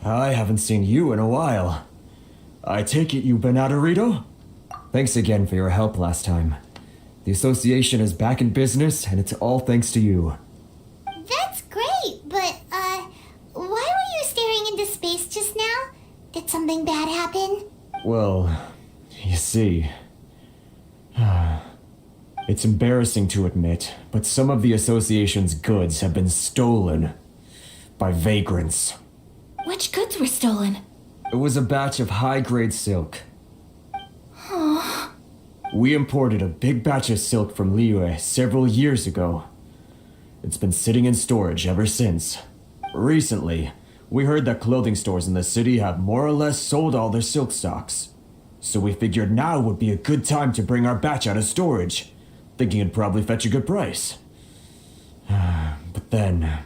[SPEAKER 11] I haven't seen you in a while. I take it you've been out of Ritou? Thanks again for your help last time. The association is back in business, and it's all thanks to you.
[SPEAKER 4] That's great, but, why were you staring into space just now? Did something bad happen?
[SPEAKER 11] Well, you see... It's embarrassing to admit, but some of the association's goods have been stolen by vagrants.
[SPEAKER 2] Which goods were stolen?
[SPEAKER 11] It was a batch of high-grade silk.
[SPEAKER 2] Huh.
[SPEAKER 11] We imported a big batch of silk from Liyue several years ago. It's been sitting in storage ever since. Recently, we heard that clothing stores in the city have more or less sold all their silk stocks. So we figured now would be a good time to bring our batch out of storage, thinking it'd probably fetch a good price. But then...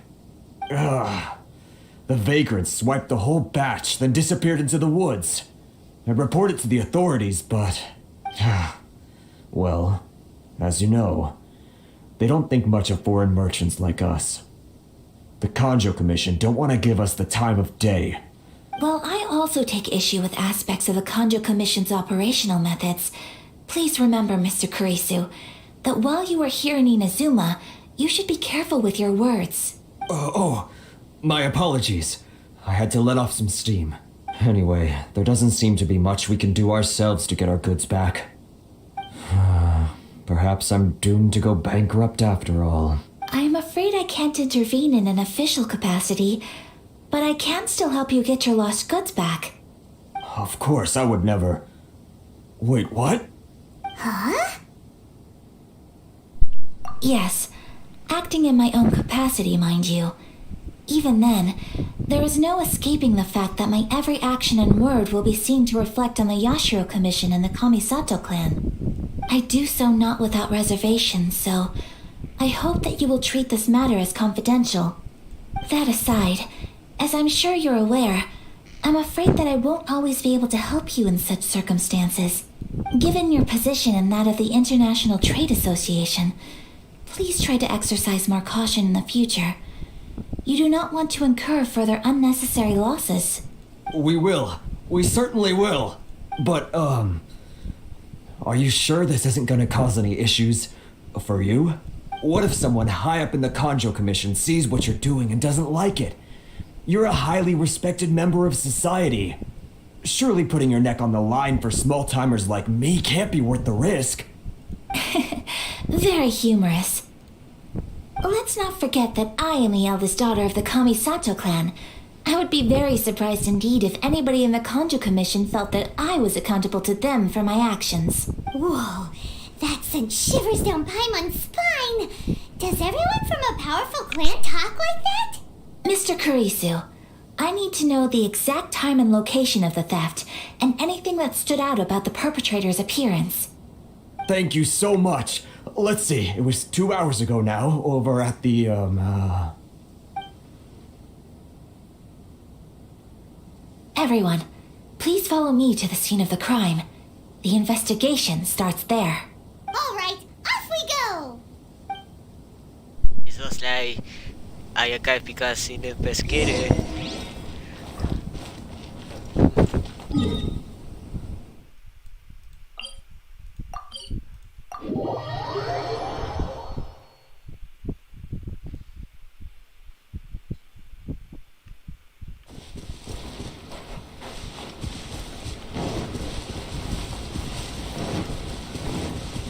[SPEAKER 11] the vagrants swiped the whole batch, then disappeared into the woods. I reported to the authorities, but... well, as you know, they don't think much of foreign merchants like us. The Kanjo Commission don't want to give us the time of day.
[SPEAKER 2] Well, I also take issue with aspects of the Kanjo Commission's operational methods. Please remember, Mr. Kurisu, that while you are here in Inazuma, you should be careful with your words.
[SPEAKER 11] My apologies. I had to let off some steam. Anyway, there doesn't seem to be much we can do ourselves to get our goods back. Perhaps I'm doomed to go bankrupt after all.
[SPEAKER 2] I'm afraid I can't intervene in an official capacity, but I can still help you get your lost goods back.
[SPEAKER 11] Of course, I would never... Wait, what?
[SPEAKER 4] Huh?
[SPEAKER 2] Yes, acting in my own capacity, mind you. Even then, there is no escaping the fact that my every action and word will be seen to reflect on the Yashiro Commission and the Kamisato clan. I do so not without reservation, so I hope that you will treat this matter as confidential. That aside, as I'm sure you're aware, I'm afraid that I won't always be able to help you in such circumstances. Given your position and that of the International Trade Association, please try to exercise more caution in the future. You do not want to incur further unnecessary losses.
[SPEAKER 11] We will. We certainly will. But, are you sure this isn't gonna cause any issues for you? What if someone high up in the Kanjo Commission sees what you're doing and doesn't like it? You're a highly respected member of society. Surely putting your neck on the line for small-timers like me can't be worth the risk.
[SPEAKER 2] Very humorous. Let's not forget that I am the eldest daughter of the Kamisato clan. I would be very surprised indeed if anybody in the Kanjo Commission felt that I was accountable to them for my actions.
[SPEAKER 4] Whoa, that sent shivers down Paimon's spine. Does everyone from a powerful clan talk like that?
[SPEAKER 2] Mr. Kurisu, I need to know the exact time and location of the theft, and anything that stood out about the perpetrator's appearance.
[SPEAKER 11] Thank you so much. Let's see, it was 2 hours ago now, over at the,
[SPEAKER 2] Everyone, please follow me to the scene of the crime. The investigation starts there.
[SPEAKER 4] All right, off we go!
[SPEAKER 1] It was like Ayaka because in the pesquere.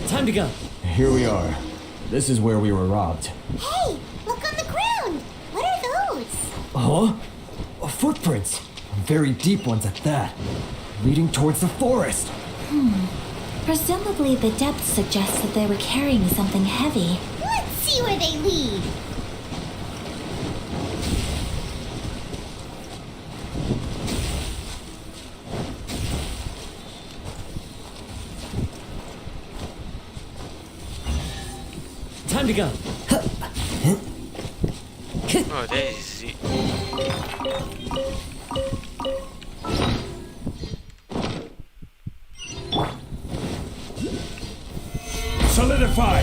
[SPEAKER 6] Time to go.
[SPEAKER 11] Here we are. This is where we were robbed.
[SPEAKER 4] Hey, look on the ground! What are those?
[SPEAKER 11] Huh? Footprints. Very deep ones at that. Leading towards the forest.
[SPEAKER 2] Presumably the depth suggests that they were carrying something heavy.
[SPEAKER 4] Let's see where they lead.
[SPEAKER 6] Time to go.
[SPEAKER 1] Oh, that is it.
[SPEAKER 12] Solidify!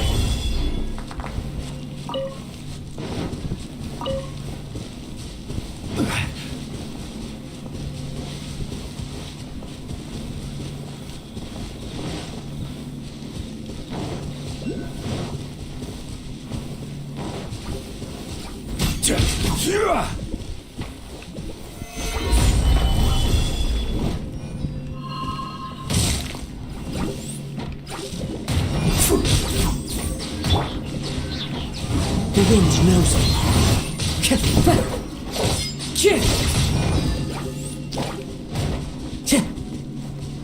[SPEAKER 16] The wind knows it.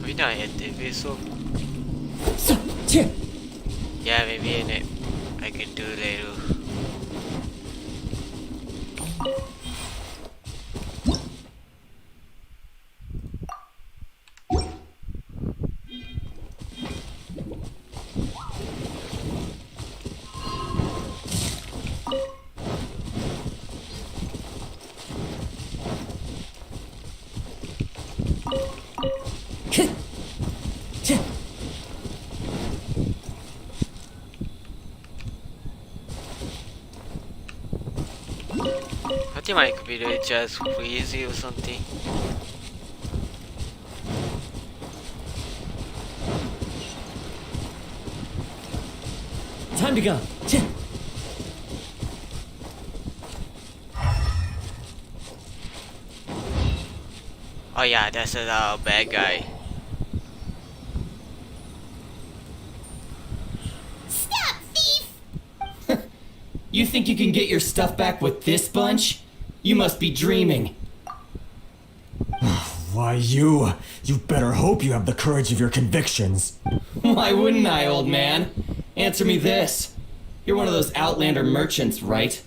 [SPEAKER 1] We not hit the vessel. Yeah, maybe in it. I can do later. I think my computer just crazy or something.
[SPEAKER 16] Time to go.
[SPEAKER 1] Oh yeah, that's a bad guy.
[SPEAKER 4] Stop, thief!
[SPEAKER 6] You think you can get your stuff back with this bunch? You must be dreaming.
[SPEAKER 11] Why, you better hope you have the courage of your convictions.
[SPEAKER 6] Why wouldn't I, old man? Answer me this. You're one of those Outlander merchants, right?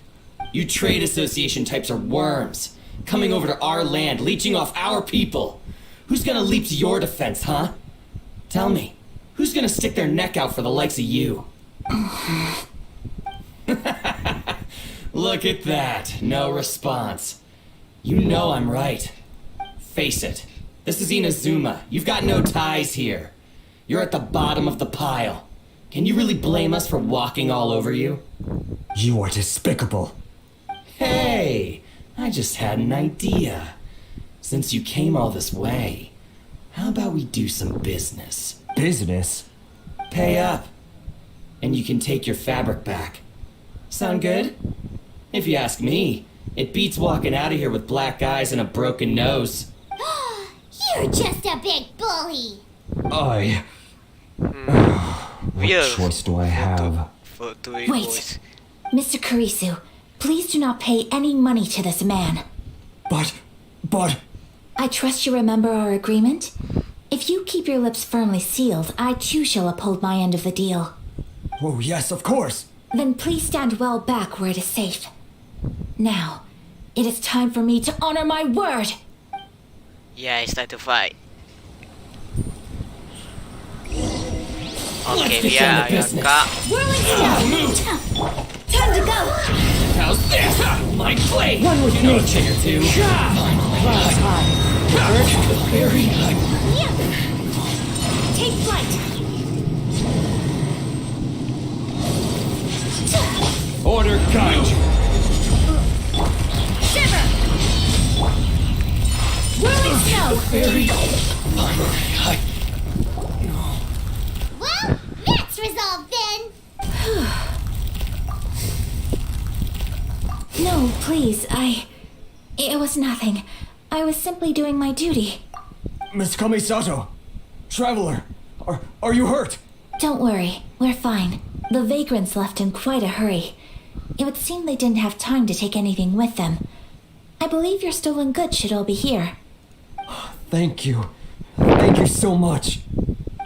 [SPEAKER 6] You trade association types are worms, coming over to our land, leeching off our people. Who's gonna leap to your defense, huh? Tell me, who's gonna stick their neck out for the likes of you? Look at that, no response. You know I'm right. Face it, this is Inazuma. You've got no ties here. You're at the bottom of the pile. Can you really blame us for walking all over you?
[SPEAKER 11] You are despicable.
[SPEAKER 6] Hey, I just had an idea. Since you came all this way, how about we do some business?
[SPEAKER 11] Business?
[SPEAKER 6] Pay up, and you can take your fabric back. Sound good? If you ask me, it beats walking out of here with black eyes and a broken nose.
[SPEAKER 4] You're just a big bully!
[SPEAKER 11] What choice do I have?
[SPEAKER 2] Wait, Mr. Kurisu, please do not pay any money to this man.
[SPEAKER 11] But...
[SPEAKER 2] I trust you remember our agreement? If you keep your lips firmly sealed, I too shall uphold my end of the deal.
[SPEAKER 11] Oh, yes, of course.
[SPEAKER 2] Then please stand well back where it is safe. Now, it is time for me to honor my word!
[SPEAKER 1] Yeah, it's time to fight. Okay, yeah, Ayaka.
[SPEAKER 21] Whirling stone! Time to go!
[SPEAKER 6] How's this? My plate!
[SPEAKER 21] One with
[SPEAKER 6] you know
[SPEAKER 21] me.
[SPEAKER 6] a trick or two. Very
[SPEAKER 21] Yeah. Take flight!
[SPEAKER 12] Order guide you.
[SPEAKER 21] Shiver! Whirling snow!
[SPEAKER 6] Very
[SPEAKER 4] Well, that's resolved then!
[SPEAKER 2] No, please, It was nothing. I was simply doing my duty.
[SPEAKER 11] Miss Kamisato! Traveler! Are you hurt?
[SPEAKER 2] Don't worry, we're fine. The vagrants left in quite a hurry. It would seem they didn't have time to take anything with them. I believe your stolen goods should all be here.
[SPEAKER 11] Thank you. Thank you so much.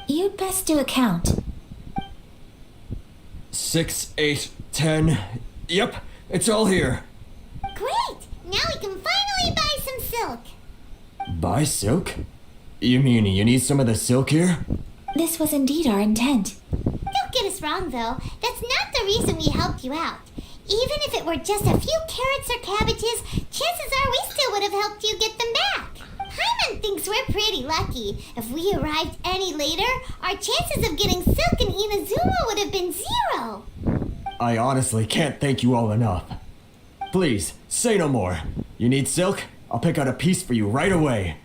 [SPEAKER 2] You'd best do a count.
[SPEAKER 11] 6, 8, 10. Yep, it's all here.
[SPEAKER 4] Great! Now we can finally buy some silk!
[SPEAKER 11] Buy silk? You mean you need some of the silk here?
[SPEAKER 2] This was indeed our intent.
[SPEAKER 4] Don't get us wrong, though. That's not the reason we helped you out. Even if it were just a few carrots or cabbages, chances are we still would have helped you get them back. Hyman thinks we're pretty lucky. If we arrived any later, our chances of getting silk in Inazuma would have been 0.
[SPEAKER 11] I honestly can't thank you all enough. Please, say no more. You need silk? I'll pick out a piece for you right away.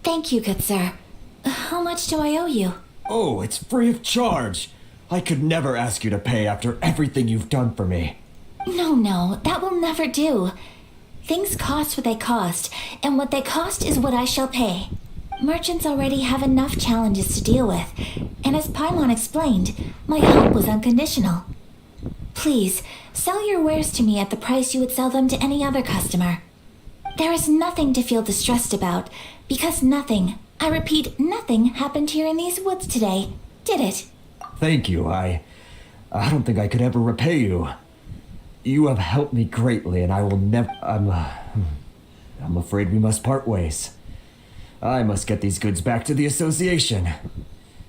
[SPEAKER 2] Thank you, good sir. How much do I owe you?
[SPEAKER 11] Oh, it's free of charge. I could never ask you to pay after everything you've done for me.
[SPEAKER 2] No, that will never do. Things cost what they cost, and what they cost is what I shall pay. Merchants already have enough challenges to deal with, and as Paimon explained, my help was unconditional. Please, sell your wares to me at the price you would sell them to any other customer. There is nothing to feel distressed about, because nothing, I repeat, nothing happened here in these woods today, did it?
[SPEAKER 11] Thank you. I don't think I could ever repay you. You have helped me greatly, and I will never... I'm afraid we must part ways. I must get these goods back to the association.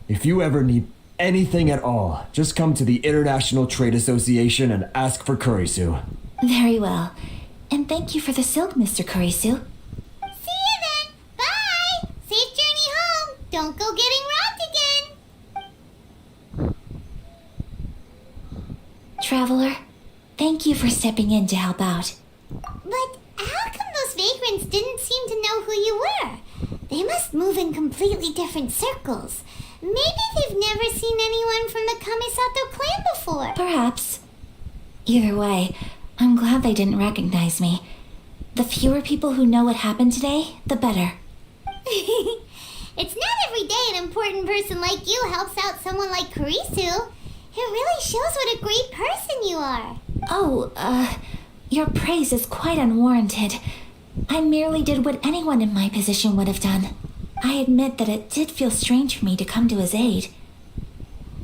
[SPEAKER 11] If you ever need anything at all, just come to the International Trade Association and ask for Kurisu.
[SPEAKER 2] Very well. And thank you for the silk, Mr. Kurisu.
[SPEAKER 4] See you then. Bye. Safe journey home. Don't go getting robbed again.
[SPEAKER 2] Traveler, thank you for stepping in to help out.
[SPEAKER 4] But how come those vagrants didn't seem to know who you were? They must move in completely different circles. Maybe they've never seen anyone from the Kamisato clan before.
[SPEAKER 2] Perhaps. Either way, I'm glad they didn't recognize me. The fewer people who know what happened today, the better.
[SPEAKER 4] It's not every day an important person like you helps out someone like Kurisu. It really shows what a great person you are.
[SPEAKER 2] Oh, your praise is quite unwarranted. I merely did what anyone in my position would have done. I admit that it did feel strange for me to come to his aid.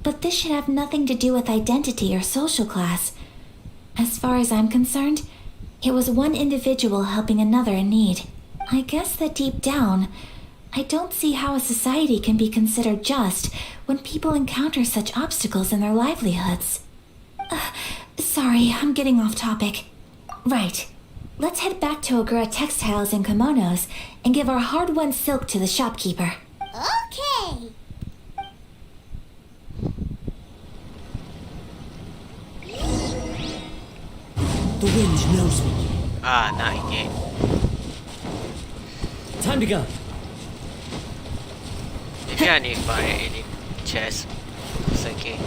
[SPEAKER 2] But this should have nothing to do with identity or social class. As far as I'm concerned, it was one individual helping another in need. I guess that deep down, I don't see how a society can be considered just when people encounter such obstacles in their livelihoods. Sorry, I'm getting off topic. Right. Let's head back to Ogura Textiles and Kimonos and give our hard-won silk to the shopkeeper.
[SPEAKER 4] Okay.
[SPEAKER 6] The wind knows me.
[SPEAKER 1] Not again.
[SPEAKER 6] Time to go.
[SPEAKER 1] Maybe I need to buy any chest. It's okay.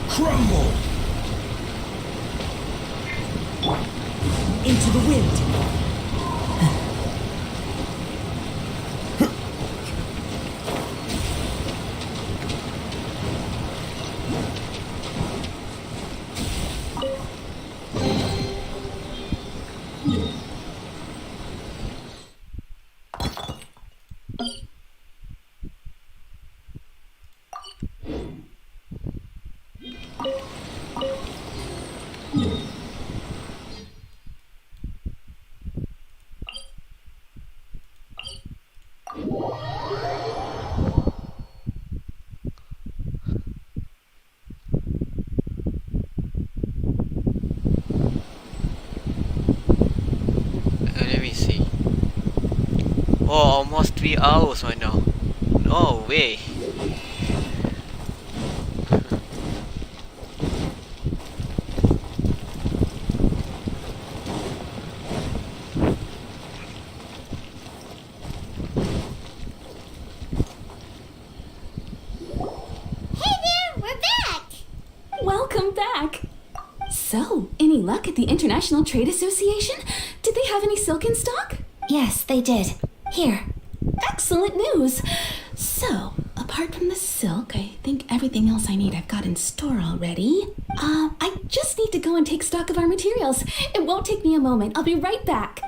[SPEAKER 6] Crumble! Into the wind!
[SPEAKER 1] Let me see. Oh, almost 3 hours right now. No way.
[SPEAKER 10] Welcome back! So, any luck at the International Trade Association? Did they have any silk in stock?
[SPEAKER 2] Yes, they did. Here.
[SPEAKER 10] Excellent news! So, apart from the silk, I think everything else I need I've got in store already. I just need to go and take stock of our materials. It won't take me a moment. I'll be right back.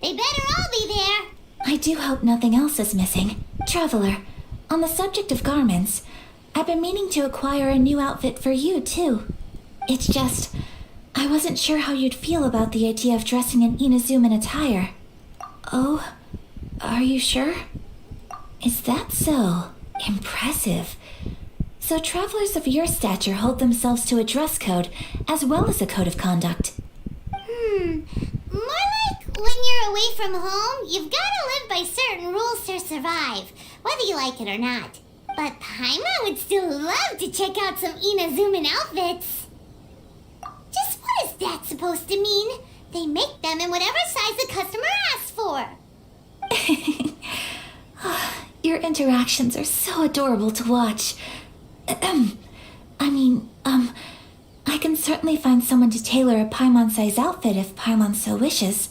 [SPEAKER 4] They better all be there.
[SPEAKER 2] I do hope nothing else is missing. Traveler, on the subject of garments, I've been meaning to acquire a new outfit for you, too. It's just, I wasn't sure how you'd feel about the idea of dressing in Inazuman attire. Oh, are you sure? Is that so? Impressive. So travelers of your stature hold themselves to a dress code, as well as a code of conduct.
[SPEAKER 4] More like when you're away from home, you've got to live by certain rules to survive, whether you like it or not. But But Paimon would still love to check out some Inazuman outfits. Just what is that supposed to mean? They make them in whatever size the customer asks for.
[SPEAKER 2] Your interactions are so adorable to watch. I can certainly find someone to tailor a Paimon-size outfit if Paimon so wishes.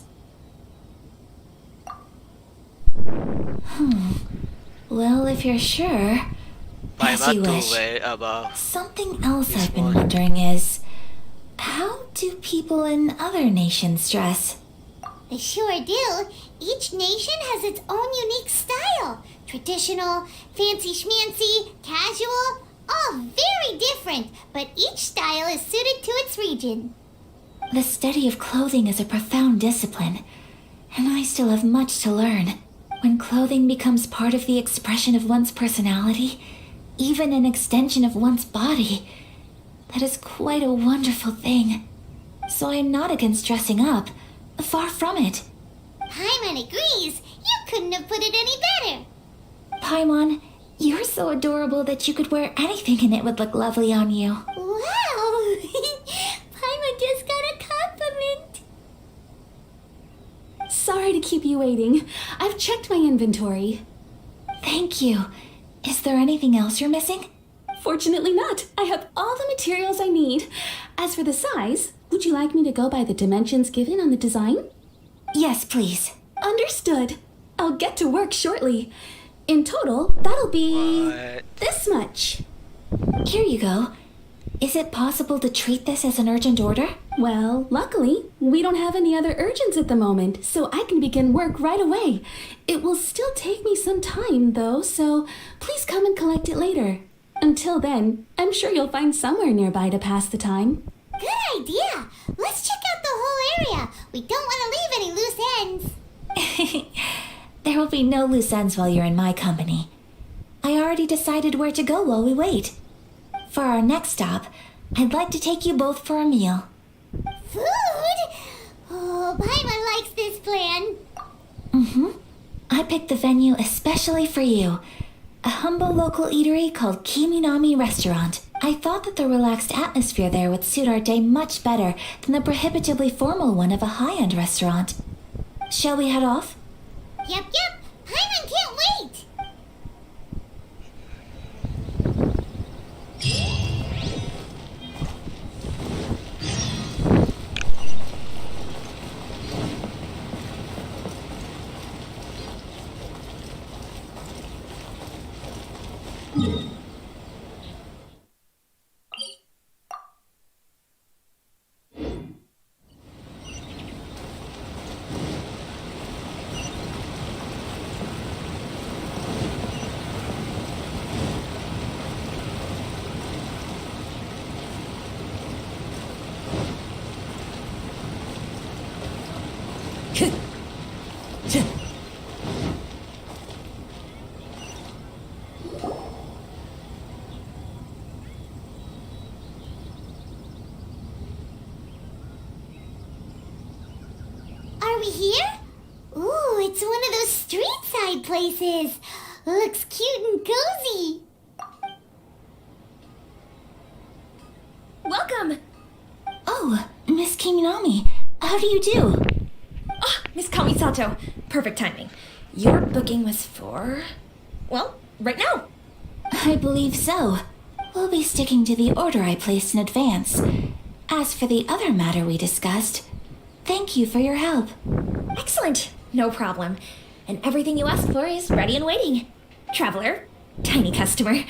[SPEAKER 2] Well, if you're sure, as you wish. Something else I've been wondering is, how do people in other nations dress?
[SPEAKER 4] They sure do. Each nation has its own unique style. Traditional, fancy schmancy, casual, all very different, but each style is suited to its region.
[SPEAKER 2] The study of clothing is a profound discipline, and I still have much to learn. When clothing becomes part of the expression of one's personality, even an extension of one's body, that is quite a wonderful thing. So I'm not against dressing up. Far from it.
[SPEAKER 4] Paimon agrees. You couldn't have put it any better.
[SPEAKER 2] Paimon, you're so adorable that you could wear anything and it would look lovely on you.
[SPEAKER 4] Wow! Paimon just got a compliment.
[SPEAKER 10] Sorry to keep you waiting. I've checked my inventory.
[SPEAKER 2] Thank you. Is there anything else you're missing?
[SPEAKER 10] Fortunately not. I have all the materials I need. As for the size, would you like me to go by the dimensions given on the design?
[SPEAKER 2] Yes, please.
[SPEAKER 10] Understood. I'll get to work shortly. In total, that'll be this much.
[SPEAKER 2] Here you go. Is it possible to treat this as an urgent order?
[SPEAKER 10] Well, luckily, we don't have any other urgents at the moment, so I can begin work right away. It will still take me some time, though, so please come and collect it later. Until then, I'm sure you'll find somewhere nearby to pass the time.
[SPEAKER 4] Good idea! Let's check out the whole area. We don't want to leave any loose ends.
[SPEAKER 2] There will be no loose ends while you're in my company. I already decided where to go while we wait. For our next stop, I'd like to take you both for a meal.
[SPEAKER 4] Food? Oh, Paimon likes this plan.
[SPEAKER 2] I picked the venue especially for you. A humble local eatery called Kiminami Restaurant. I thought that the relaxed atmosphere there would suit our day much better than the prohibitively formal one of a high-end restaurant. Shall we head off?
[SPEAKER 4] Yep. Paimon can't wait. Are we here? Ooh, it's one of those street-side places. Looks cute and cozy.
[SPEAKER 17] Welcome!
[SPEAKER 2] Oh, Miss Kiminami, how do you do?
[SPEAKER 17] Ah, Miss Kamisato. Perfect timing. Your booking was for... well, right now.
[SPEAKER 2] I believe so. We'll be sticking to the order I placed in advance. As for the other matter we discussed, thank you for your help.
[SPEAKER 17] Excellent. No problem. And everything you asked for is ready and waiting. Traveler, tiny customer,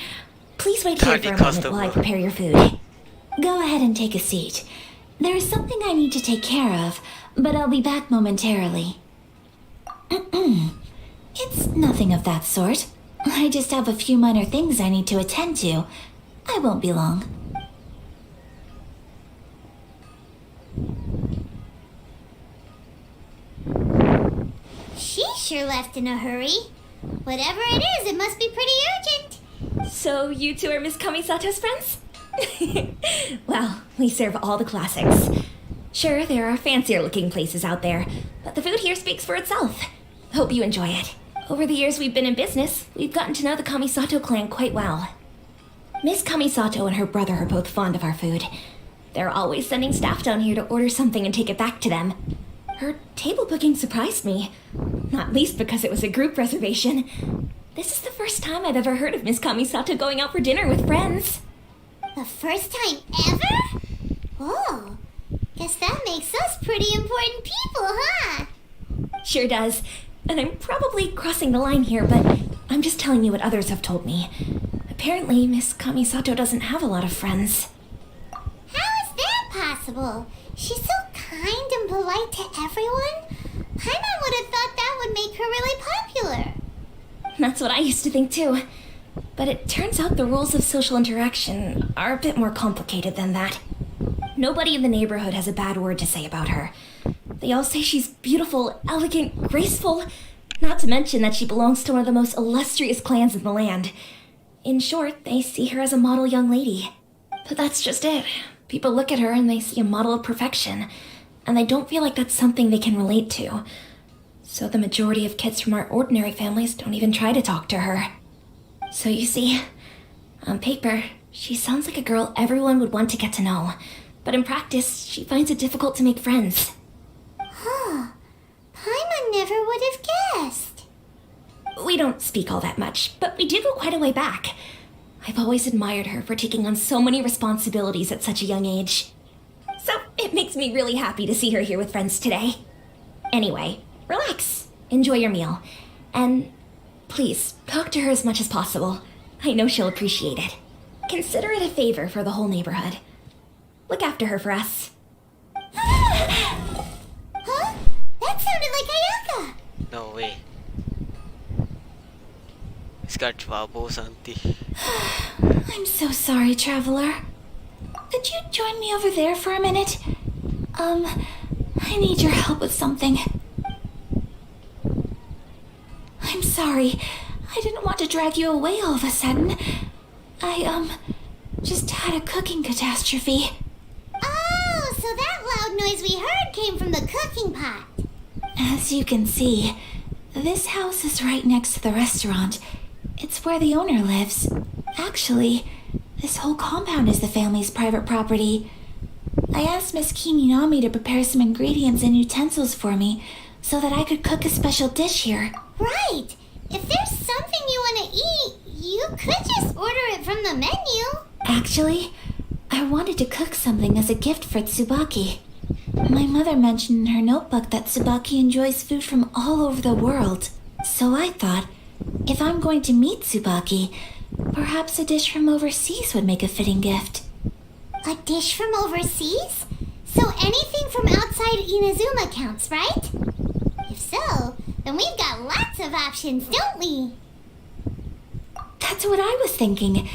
[SPEAKER 17] please wait here for a moment while I prepare your food.
[SPEAKER 2] Go ahead and take a seat. There is something I need to take care of, but I'll be back momentarily. It's nothing of that sort. I just have a few minor things I need to attend to. I won't be long.
[SPEAKER 4] She sure left in a hurry. Whatever it is, it must be pretty urgent.
[SPEAKER 17] So you two are Miss Kamisato's friends? Well, we serve all the classics. Sure, there are fancier looking places out there, but the food here speaks for itself. Hope you enjoy it. Over the years we've been in business, we've gotten to know the Kamisato clan quite well. Miss Kamisato and her brother are both fond of our food. They're always sending staff down here to order something and take it back to them. Her table booking surprised me, not least because it was a group reservation. This is the first time I've ever heard of Miss Kamisato going out for dinner with friends.
[SPEAKER 4] The first time ever? Whoa, guess that makes us pretty important people, huh?
[SPEAKER 17] Sure does. And I'm probably crossing the line here, but I'm just telling you what others have told me. Apparently, Miss Kamisato doesn't have a lot of friends.
[SPEAKER 4] How is that possible? She's so kind and polite to everyone. Paimon would have thought that would make her really popular.
[SPEAKER 17] That's what I used to think too. But it turns out the rules of social interaction are a bit more complicated than that. Nobody in the neighborhood has a bad word to say about her. They all say she's beautiful, elegant, graceful, not to mention that she belongs to one of the most illustrious clans in the land. In short, they see her as a model young lady. But that's just it. People look at her and they see a model of perfection, and they don't feel like that's something they can relate to. So the majority of kids from our ordinary families don't even try to talk to her. So you see, on paper, she sounds like a girl everyone would want to get to know. But in practice, she finds it difficult to make friends.
[SPEAKER 4] Huh. Paimon never would have guessed.
[SPEAKER 17] We don't speak all that much, but we do go quite a way back. I've always admired her for taking on so many responsibilities at such a young age. So it makes me really happy to see her here with friends today. Anyway, relax, enjoy your meal, and please, talk to her as much as possible. I know she'll appreciate it. Consider it a favor for the whole neighborhood. Look after her for us.
[SPEAKER 4] Huh? That sounded like Ayaka!
[SPEAKER 1] No way. It's got trouble, Santi.
[SPEAKER 2] I'm so sorry, traveler. Could you join me over there for a minute? I need your help with something. I'm sorry. I didn't want to drag you away all of a sudden. I, just had a cooking catastrophe.
[SPEAKER 4] Oh, so that loud noise we heard came from the cooking pot.
[SPEAKER 2] As you can see, this house is right next to the restaurant. It's where the owner lives. Actually, this whole compound is the family's private property. I asked Miss Kiminami to prepare some ingredients and utensils for me so that I could cook a special dish here.
[SPEAKER 4] Right! If there's something you want to eat, you could just order it from the menu.
[SPEAKER 2] Actually, I wanted to cook something as a gift for Tsubaki. My mother mentioned in her notebook that Tsubaki enjoys food from all over the world. So I thought, if I'm going to meet Tsubaki, perhaps a dish from overseas would make a fitting gift.
[SPEAKER 4] A dish from overseas? So anything from outside Inazuma counts, right? If so, then we've got lots of options, don't we?
[SPEAKER 2] That's what I was thinking.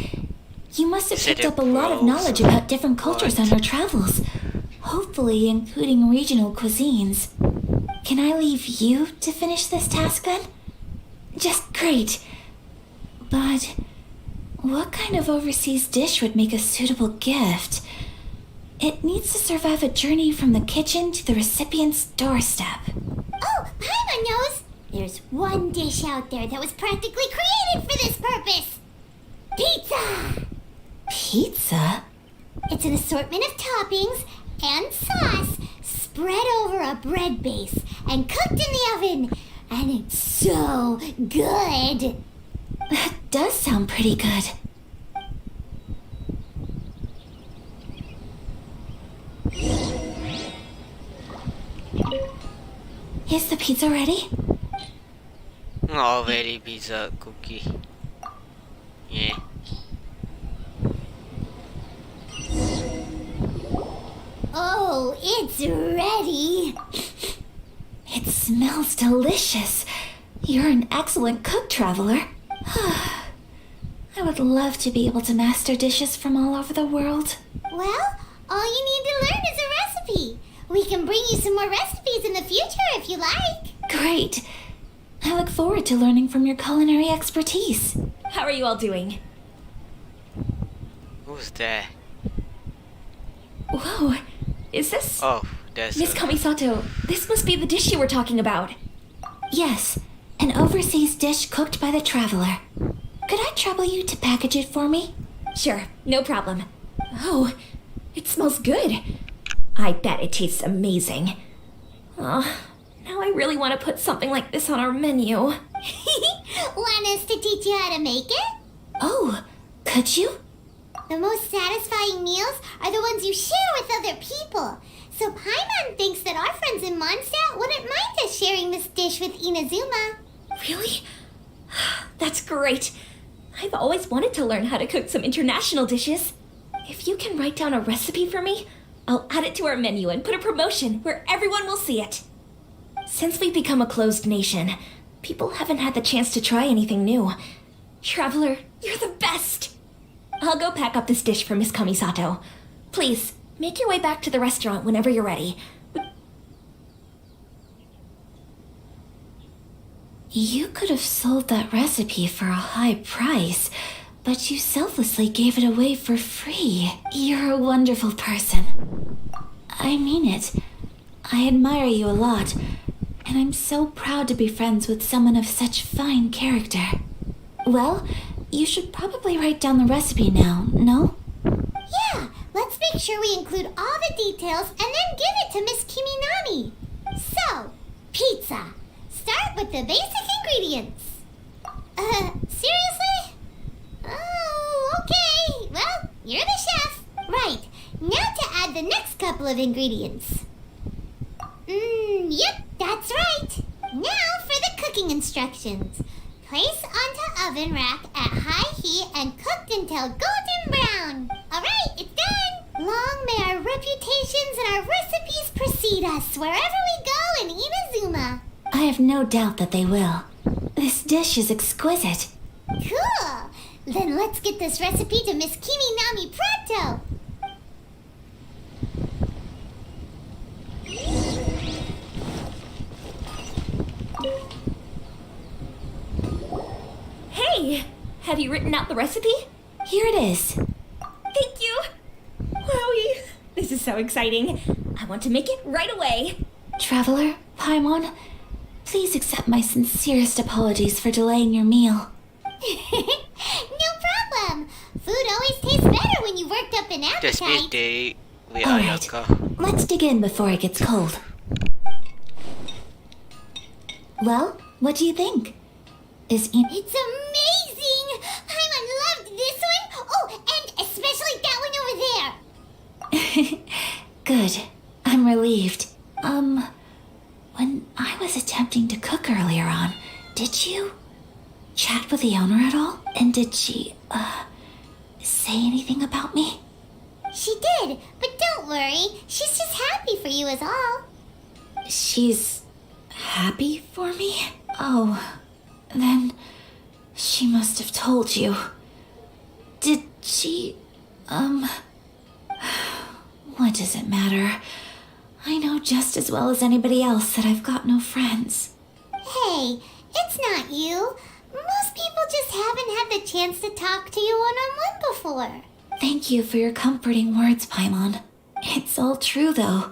[SPEAKER 2] You must have picked up a lot of knowledge about different cultures on your travels, hopefully including regional cuisines. Can I leave you to finish this task then? Just great. But what kind of overseas dish would make a suitable gift? It needs to survive a journey from the kitchen to the recipient's doorstep.
[SPEAKER 4] Oh, Paimon knows! There's one dish out there that was practically created for this purpose! Pizza!
[SPEAKER 2] Pizza?
[SPEAKER 4] It's an assortment of toppings and sauce spread over a bread base and cooked in the oven. And it's so good!
[SPEAKER 2] That does sound pretty good. Is the pizza ready?
[SPEAKER 1] Already pizza cookie. Yeah.
[SPEAKER 4] Oh, it's ready!
[SPEAKER 2] It smells delicious. You're an excellent cook, traveler. I would love to be able to master dishes from all over the world.
[SPEAKER 4] Well, all you need to learn is a recipe. We can bring you some more recipes in the future if you like.
[SPEAKER 2] Great. I look forward to learning from your culinary expertise.
[SPEAKER 17] How are you all doing?
[SPEAKER 1] Who's there?
[SPEAKER 17] Whoa, is this...
[SPEAKER 1] Oh, that's...
[SPEAKER 17] Miss Kamisato, this must be the dish you were talking about.
[SPEAKER 2] Yes, An overseas dish cooked by the traveler. Could I trouble you to package it for me?
[SPEAKER 17] Sure, no problem. Oh, it smells good. I bet it tastes amazing. Oh, now I really want to put something like this on our menu.
[SPEAKER 4] Want us to teach you how to make it?
[SPEAKER 2] Oh, could you?
[SPEAKER 4] The most satisfying meals are the ones you share with other people. So Paimon thinks that our friends in Mondstadt wouldn't mind us sharing this dish with Inazuma.
[SPEAKER 17] Really? That's great. I've always wanted to learn how to cook some international dishes. If you can write down a recipe for me, I'll add it to our menu and put a promotion where everyone will see it. Since we've become a closed nation, people haven't had the chance to try anything new. Traveler, you're the best! I'll go pack up this dish for Miss Kamisato. Please, make your way back to the restaurant whenever you're ready.
[SPEAKER 2] You could have sold that recipe for a high price, but you selflessly gave it away for free. You're a wonderful person. I mean it. I admire you a lot, and I'm so proud to be friends with someone of such fine character. Well, you should probably write down the recipe now, no?
[SPEAKER 4] Yeah, let's make sure we include all the details and then give it to Miss Kiminami. So, pizza. Start with the basic ingredients. Seriously? Oh, okay. Well, you're the chef. Right, now to add the next couple of ingredients. Yep, that's right. Now for the cooking instructions. Place onto oven rack at high heat and cooked until golden brown. Alright, it's done. Long may our reputations and our recipes precede us wherever we go in Inazuma.
[SPEAKER 2] I have no doubt that they will. This dish is exquisite.
[SPEAKER 4] Cool. Then let's get this recipe to Miss Kiminami pronto.
[SPEAKER 17] Hey, have you written out the recipe?
[SPEAKER 2] Here it is.
[SPEAKER 17] Thank you. Wowie, this is so exciting. I want to make it right away.
[SPEAKER 2] Traveler, Paimon, please accept my sincerest apologies for delaying your meal.
[SPEAKER 4] No problem. Food always tastes better when you worked up an appetite.
[SPEAKER 2] Alright, let's dig in before it gets cold. Well, what do you think?
[SPEAKER 4] It's amazing! Paimon loved this one! Oh, and especially that one over there!
[SPEAKER 2] Good. I'm relieved. When I was attempting to cook earlier on, did you chat with the owner at all? And did she, say anything about me?
[SPEAKER 4] She did, but don't worry. She's just happy for you is all.
[SPEAKER 2] She's happy for me? Oh, then she must have told you. Did she, what does it matter? I know just as well as anybody else that I've got no friends.
[SPEAKER 4] Hey, it's not you. Most people just haven't had the chance to talk to you one-on-one before.
[SPEAKER 2] Thank you for your comforting words, Paimon. It's all true, though.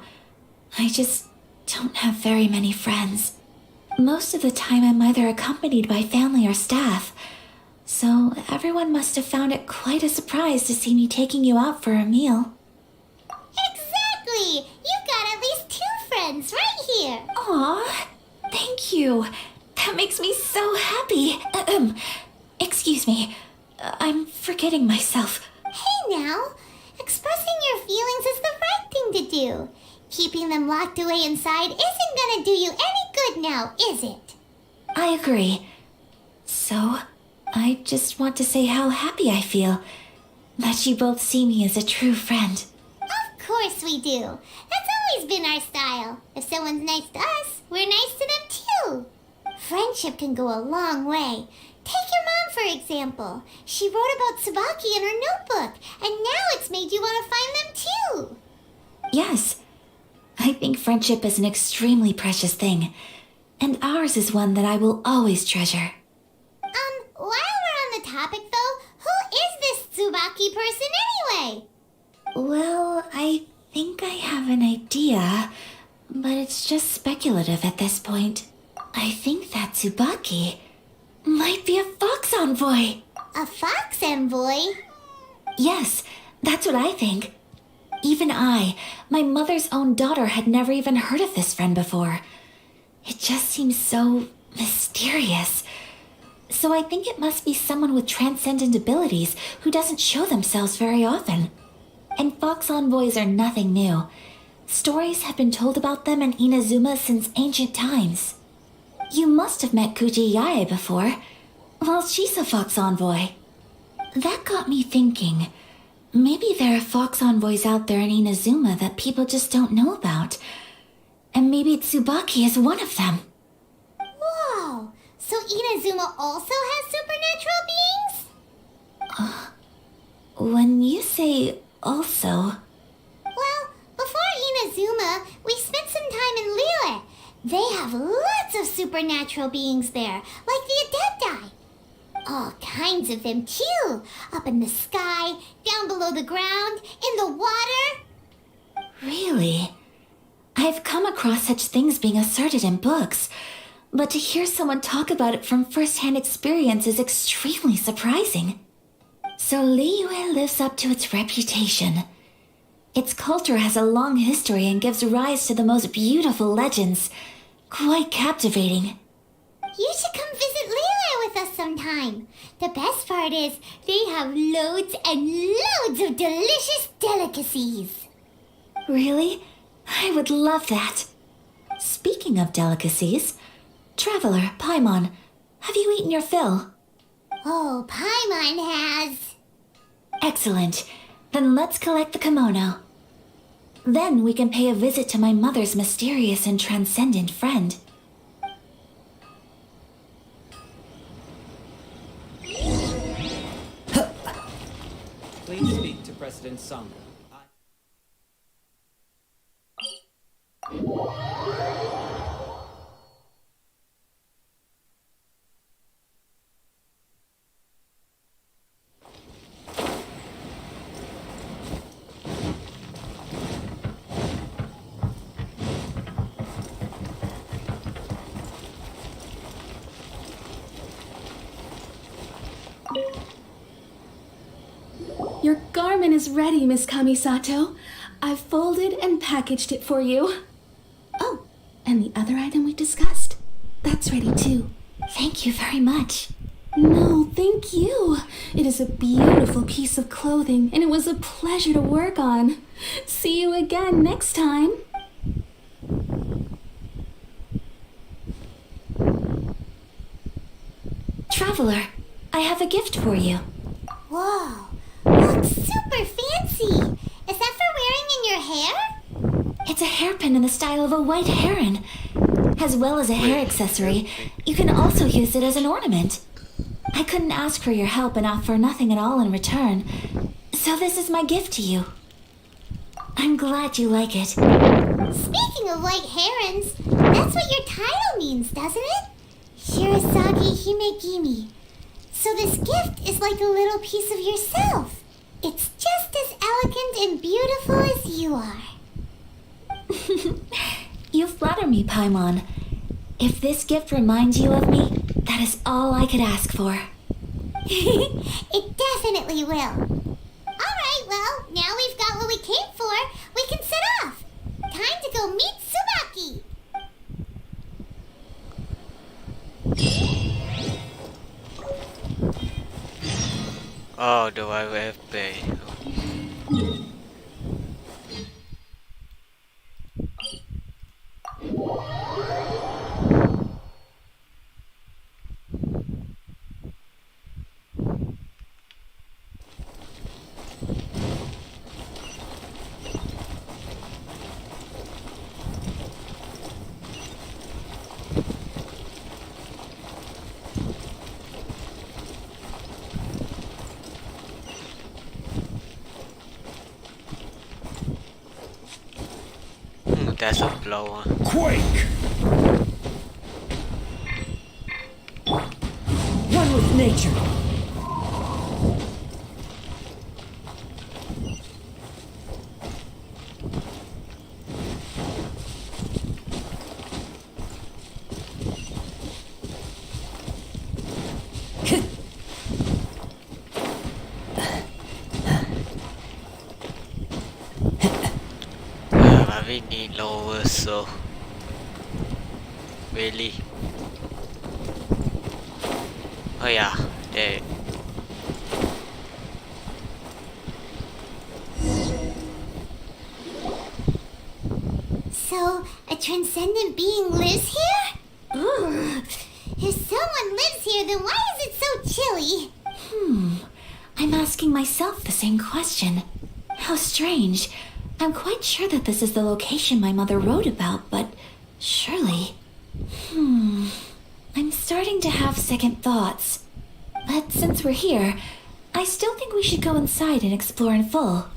[SPEAKER 2] I just don't have very many friends. Most of the time I'm either accompanied by family or staff, so everyone must have found it quite a surprise to see me taking you out for a meal.
[SPEAKER 4] Exactly! You've got at least 2 friends right here.
[SPEAKER 2] Aw, thank you. That makes me so happy. Excuse me. I'm forgetting myself.
[SPEAKER 4] Hey now, expressing your feelings is the right thing to do. Keeping them locked away inside isn't gonna do you any good now, is it?
[SPEAKER 2] I agree. So, I just want to say how happy I feel that you both see me as a true friend.
[SPEAKER 4] Of course we do. That's always been our style. If someone's nice to us, we're nice to them too. Friendship can go a long way. Take your mom, for example. She wrote about Tsubaki in her notebook, and now it's made you want to find them too.
[SPEAKER 2] Yes. I think friendship is an extremely precious thing, and ours is one that I will always treasure.
[SPEAKER 4] While we're on the topic though, who is this Tsubaki person anyway?
[SPEAKER 2] Well, I think I have an idea, but it's just speculative at this point. I think that Tsubaki might be a fox envoy.
[SPEAKER 4] A fox envoy?
[SPEAKER 2] Yes, that's what I think. Even I, my mother's own daughter, had never even heard of this friend before. It just seems so mysterious. So I think it must be someone with transcendent abilities who doesn't show themselves very often. And fox envoys are nothing new. Stories have been told about them in Inazuma since ancient times. You must have met Kuji Yae before. Well, she's a fox envoy. That got me thinking. Maybe there are fox envoys out there in Inazuma that people just don't know about. And maybe Tsubaki is one of them.
[SPEAKER 4] Whoa! So Inazuma also has supernatural beings?
[SPEAKER 2] When you say also...
[SPEAKER 4] Well, before Inazuma, we spent some time in Liyue. They have lots of supernatural beings there, like the Adepti. All kinds of them, too. Up in the sky, down below the ground, in the water.
[SPEAKER 2] Really? I've come across such things being asserted in books, but to hear someone talk about it from first-hand experience is extremely surprising. So Liyue lives up to its reputation. Its culture has a long history and gives rise to the most beautiful legends. Quite captivating.
[SPEAKER 4] You should come visit Liyue with us sometime. The best part is they have loads and loads of delicious delicacies.
[SPEAKER 2] Really? I would love that. Speaking of delicacies, Traveler, Paimon, have you eaten your fill?
[SPEAKER 4] Oh, Paimon has.
[SPEAKER 2] Excellent. Then let's collect the kimono. Then we can pay a visit to my mother's mysterious and transcendent friend.
[SPEAKER 19] Please speak to President Sangha.
[SPEAKER 10] Your garment is ready, Miss Kamisato. I've folded and packaged it for you. Oh, and the other item we discussed? That's ready too.
[SPEAKER 2] Thank you very much.
[SPEAKER 10] No, thank you. It is a beautiful piece of clothing, and it was a pleasure to work on. See you again next time.
[SPEAKER 2] Traveler, I have a gift for you.
[SPEAKER 4] Whoa, looks super fancy. Is that for wearing in your hair?
[SPEAKER 2] It's a hairpin in the style of a white heron. As well as a hair accessory, you can also use it as an ornament. I couldn't ask for your help and offer nothing at all in return, so this is my gift to you. I'm glad you like it.
[SPEAKER 4] Speaking of white herons, that's what your title means, doesn't it? Shirasagi Himegimi. So this gift is like a little piece of yourself. It's just as elegant and beautiful as you are.
[SPEAKER 2] You flatter me, Paimon. If this gift reminds you of me, that is all I could ask for.
[SPEAKER 4] It definitely will. Alright, well, now we've got what we came for. We can set off. Time to go meet Tsubaki.
[SPEAKER 1] Oh, do I have pay? That's a blow one.
[SPEAKER 14] Quake!
[SPEAKER 6] One with nature.
[SPEAKER 1] But we need lower, so really. Oh yeah, there.
[SPEAKER 4] So, a transcendent being lives here? Ugh. If someone lives here, then why is it so chilly?
[SPEAKER 2] I'm asking myself the same question. How strange. I'm quite sure that this is the location my mother wrote about, but surely... I'm starting to have second thoughts. But since we're here, I still think we should go inside and explore in full.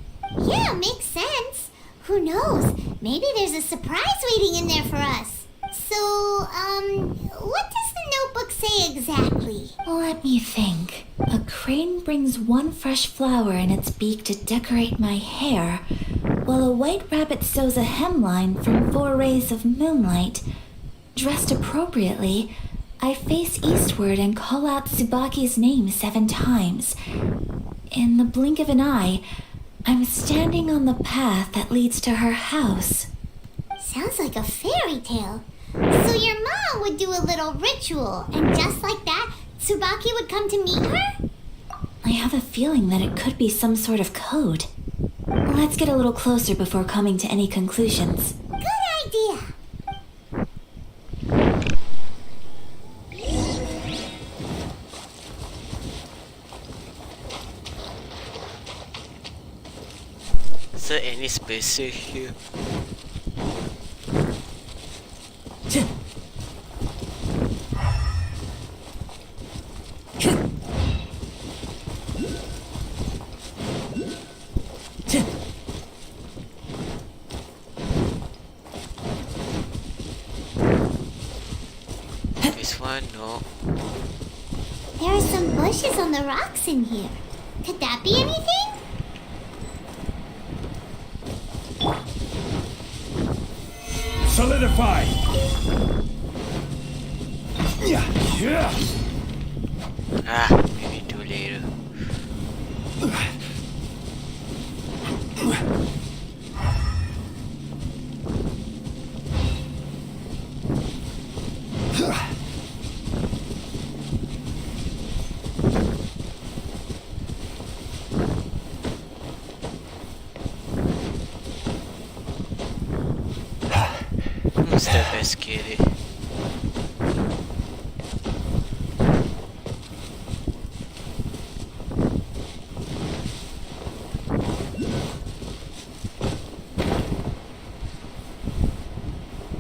[SPEAKER 4] Yeah, makes sense. Who knows? Maybe there's a surprise waiting in there for us. So, what does the notebook say exactly?
[SPEAKER 2] Let me think. A crane brings one fresh flower in its beak to decorate my hair, while a white rabbit sews a hemline from 4 rays of moonlight. Dressed appropriately, I face eastward and call out Tsubaki's name 7 times. In the blink of an eye, I'm standing on the path that leads to her house.
[SPEAKER 4] Sounds like a fairy tale. So your mom would do a little ritual, and just like that, Tsubaki would come to meet her?
[SPEAKER 2] I have a feeling that it could be some sort of code. Let's get a little closer before coming to any conclusions.
[SPEAKER 4] Good idea.
[SPEAKER 1] Is there any spaces here? This one, no.
[SPEAKER 4] There are some bushes on the rocks in here. Could that be anything?
[SPEAKER 12] Solidify! Yeah.
[SPEAKER 1] Maybe too later. Who's the best kitty?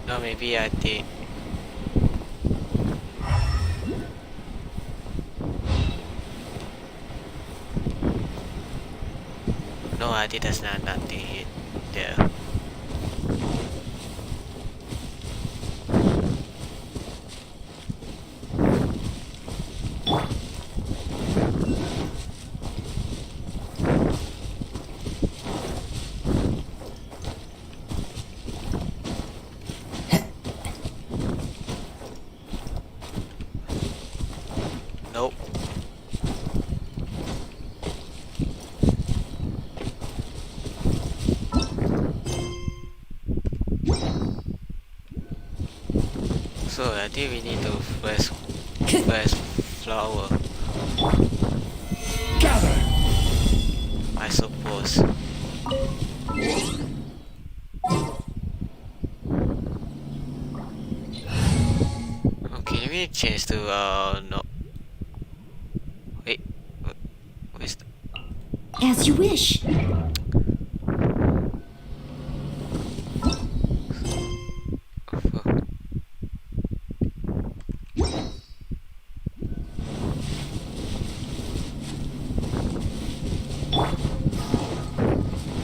[SPEAKER 1] No, maybe I think. No, I think there's nothing there. Nope. So I think we need to first flower.
[SPEAKER 12] Gather!
[SPEAKER 1] I suppose. Okay, let me change to no. Wait, where's the...
[SPEAKER 2] As you wish.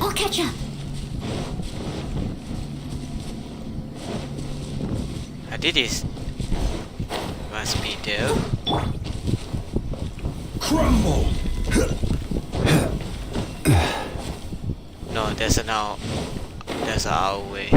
[SPEAKER 21] I'll catch up.
[SPEAKER 1] I did this. Must be there.
[SPEAKER 12] Crumble!
[SPEAKER 1] No, there's an out. There's an our way.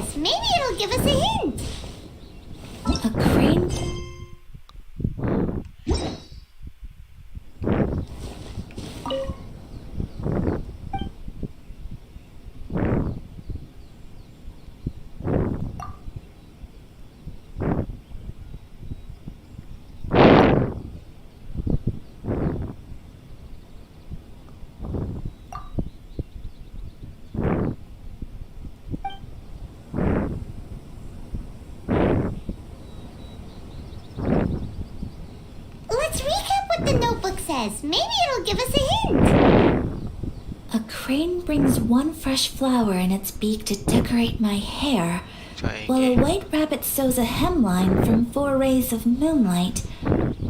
[SPEAKER 4] says. Maybe it'll give us a hint.
[SPEAKER 2] A crane?
[SPEAKER 4] Let's recap what the notebook says. Maybe it'll give us a hint.
[SPEAKER 2] A crane brings one fresh flower in its beak to decorate my hair, while a white rabbit sews a hemline from 4 rays of moonlight.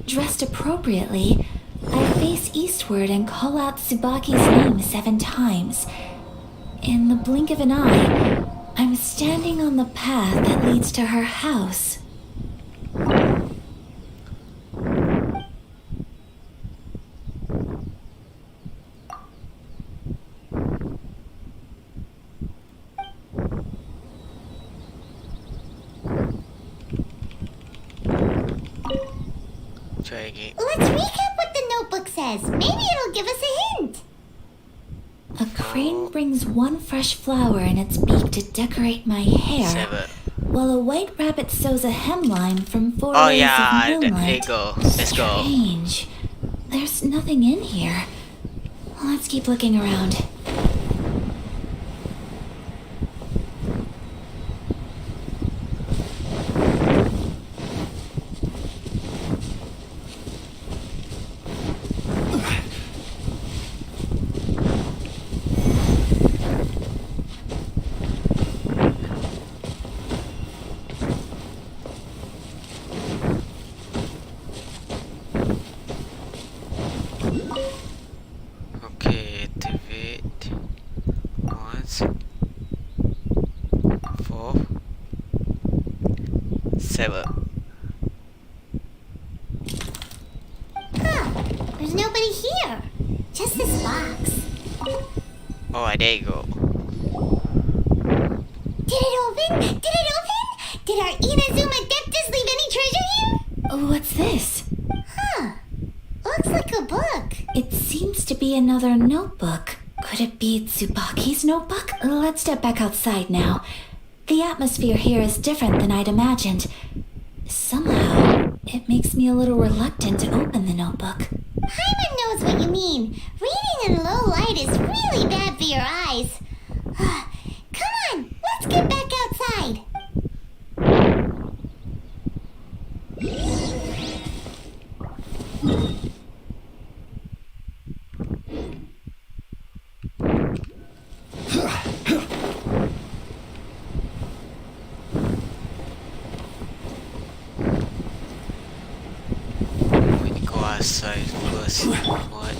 [SPEAKER 2] Dressed appropriately, I face eastward and call out Tsubaki's name 7 times. In the blink of an eye, I'm standing on the path that leads to her house.
[SPEAKER 4] Let's recap what the notebook says. Maybe it'll give us a hint.
[SPEAKER 2] A crane brings one fresh flower in its beak to decorate my hair, while a white rabbit sews a hemline from 4 rays of moonlight.
[SPEAKER 1] There you go. Let's go.
[SPEAKER 2] Strange. There's nothing in here. Let's keep looking around.
[SPEAKER 1] Okay, activate once, 4, 7.
[SPEAKER 4] There's nobody here. Just this box.
[SPEAKER 1] Alright, there you go.
[SPEAKER 4] Did it open? Did it open? Did our Inazuma Deptus leave any treasure here?
[SPEAKER 2] What's this?
[SPEAKER 4] Huh. Looks like a book.
[SPEAKER 2] It seems to be another notebook. Could it be Tsubaki's notebook? Let's step back outside now. The atmosphere here is different than I'd imagined. Somehow, it makes me a little reluctant to open the notebook.
[SPEAKER 4] Paimon knows what you mean. Reading in low light is really bad for your eyes. Come on, let's get back outside.
[SPEAKER 1] We go outside first. What?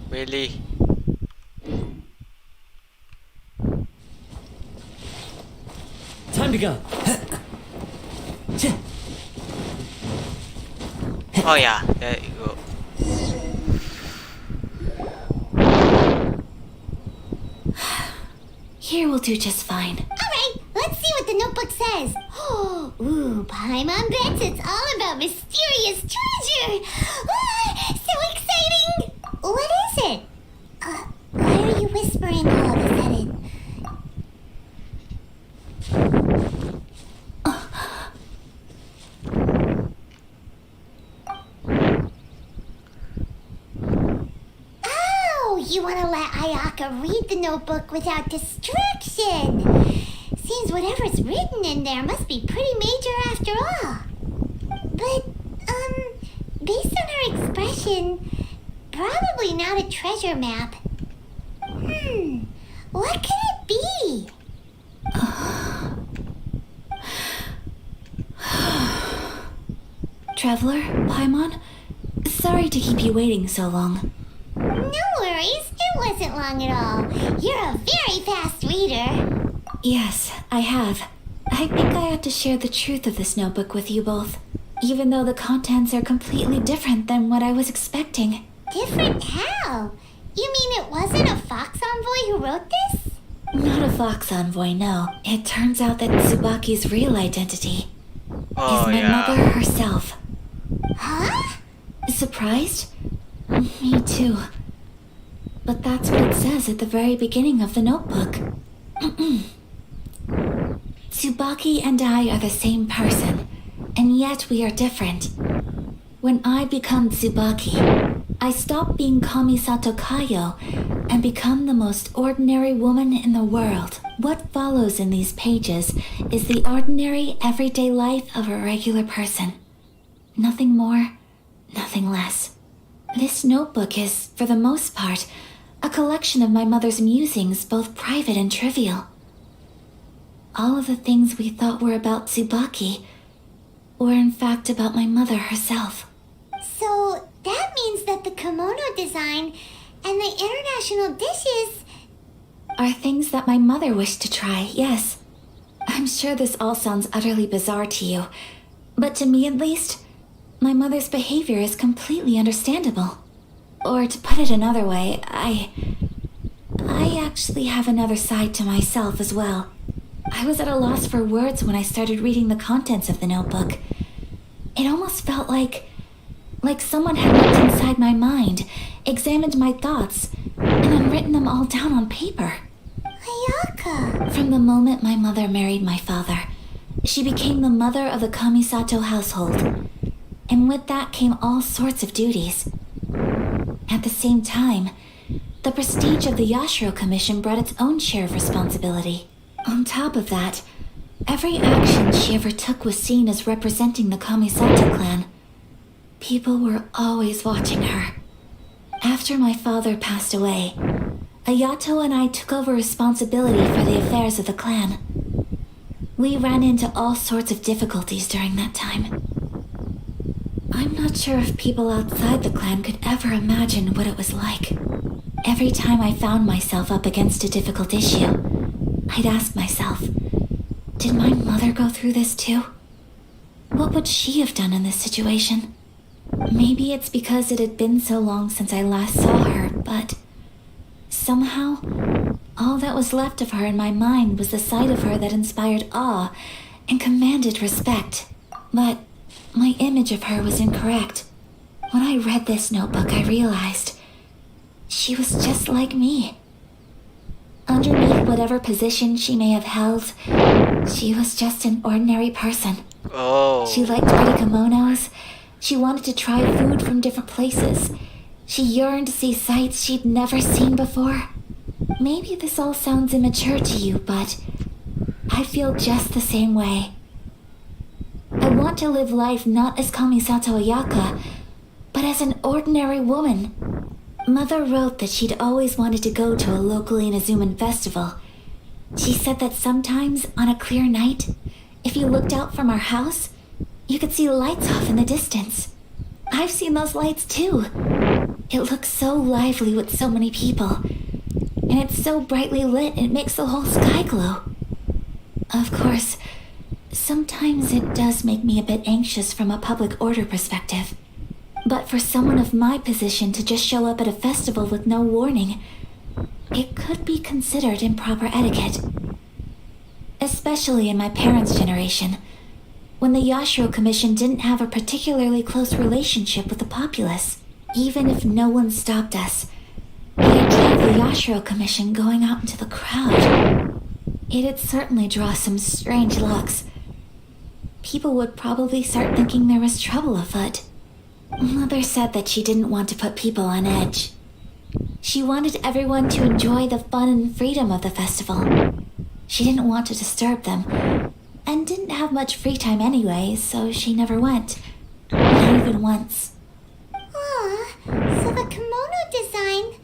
[SPEAKER 1] Really?
[SPEAKER 6] Time to go.
[SPEAKER 1] Oh yeah, there you go.
[SPEAKER 2] Here will do just fine.
[SPEAKER 4] Alright, let's see what the notebook says. Ooh, Paimon bets it's all about mysterious treasure. So exciting! What is it? Why are you whispering all of a sudden? Oh, you want to let Ayaka read the notebook without distraction. Seems whatever's written in there must be pretty major after all. But, based on her expression, probably not a treasure map. What could it be?
[SPEAKER 2] Traveler, Paimon, sorry to keep you waiting so long.
[SPEAKER 4] No worries, it wasn't long at all. You're a very fast reader.
[SPEAKER 2] Yes, I have. I think I ought to share the truth of this notebook with you both, even though the contents are completely different than what I was expecting.
[SPEAKER 4] Different how? You mean it wasn't a Fox Envoy who wrote this?
[SPEAKER 2] Not a Fox Envoy, no. It turns out that Tsubaki's real identity is my mother herself.
[SPEAKER 4] Huh?
[SPEAKER 2] Surprised? Me too. But that's what it says at the very beginning of the notebook. Tsubaki and I are the same person, and yet we are different. When I become Tsubaki, I stop being Kamisato Kayo and become the most ordinary woman in the world. What follows in these pages is the ordinary, everyday life of a regular person. Nothing more, nothing less. This notebook is, for the most part, a collection of my mother's musings, both private and trivial. All of the things we thought were about Tsubaki were in fact about my mother herself.
[SPEAKER 4] So that means that the kimono design and the international dishes
[SPEAKER 2] are things that my mother wished to try, yes. I'm sure this all sounds utterly bizarre to you, but to me at least, my mother's behavior is completely understandable. Or to put it another way, I actually have another side to myself as well. I was at a loss for words when I started reading the contents of the notebook. It almost felt like someone had looked inside my mind, examined my thoughts, and then written them all down on paper.
[SPEAKER 4] Ayaka!
[SPEAKER 2] From the moment my mother married my father, she became the mother of the Kamisato household. And with that came all sorts of duties. At the same time, the prestige of the Yashiro Commission brought its own share of responsibility. On top of that, every action she ever took was seen as representing the Kamisato clan. People were always watching her. After my father passed away, Ayato and I took over responsibility for the affairs of the clan. We ran into all sorts of difficulties during that time. I'm not sure if people outside the clan could ever imagine what it was like. Every time I found myself up against a difficult issue, I'd ask myself, did my mother go through this too? What would she have done in this situation? Maybe it's because it had been so long since I last saw her, but somehow, all that was left of her in my mind was the sight of her that inspired awe and commanded respect. But my image of her was incorrect. When I read this notebook, I realized she was just like me. Underneath whatever position she may have held, she was just an ordinary person. She liked pretty kimonos. She wanted to try food from different places. She yearned to see sights she'd never seen before. Maybe this all sounds immature to you, but I feel just the same way. I want to live life not as Kamisato Ayaka, but as an ordinary woman. Mother wrote that she'd always wanted to go to a local Inazuman festival. She said that sometimes, on a clear night, if you looked out from our house, you could see lights off in the distance. I've seen those lights too. It looks so lively with so many people. And it's so brightly lit, it makes the whole sky glow. Of course, sometimes it does make me a bit anxious from a public order perspective. But for someone of my position to just show up at a festival with no warning, it could be considered improper etiquette. Especially in my parents' generation, when the Yashiro Commission didn't have a particularly close relationship with the populace. Even if no one stopped us, the idea of the Yashiro Commission going out into the crowd, it'd certainly draw some strange looks. People would probably start thinking there was trouble afoot. Mother said that she didn't want to put people on edge. She wanted everyone to enjoy the fun and freedom of the festival. She didn't want to disturb them, and didn't have much free time anyway, so she never went. Not even once.
[SPEAKER 4] Aw, so the kimono design,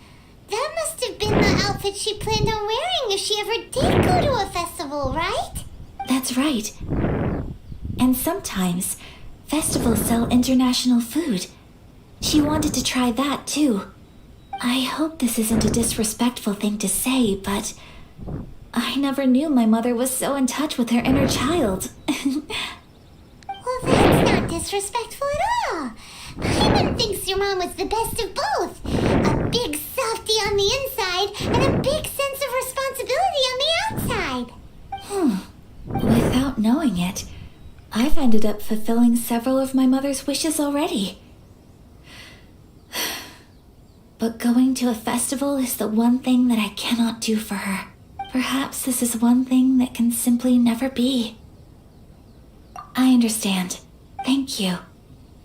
[SPEAKER 4] that must have been the outfit she planned on wearing if she ever did go to a festival, right?
[SPEAKER 2] That's right. And sometimes, festivals sell international food. She wanted to try that too. I hope this isn't a disrespectful thing to say, but I never knew my mother was so in touch with her inner child.
[SPEAKER 4] Well, that's not disrespectful at all. Paimon thinks your mom was the best of both. A big softie on the inside and a big sense of responsibility on the outside.
[SPEAKER 2] Without knowing it, I've ended up fulfilling several of my mother's wishes already. But going to a festival is the one thing that I cannot do for her. Perhaps this is one thing that can simply never be. I understand. Thank you.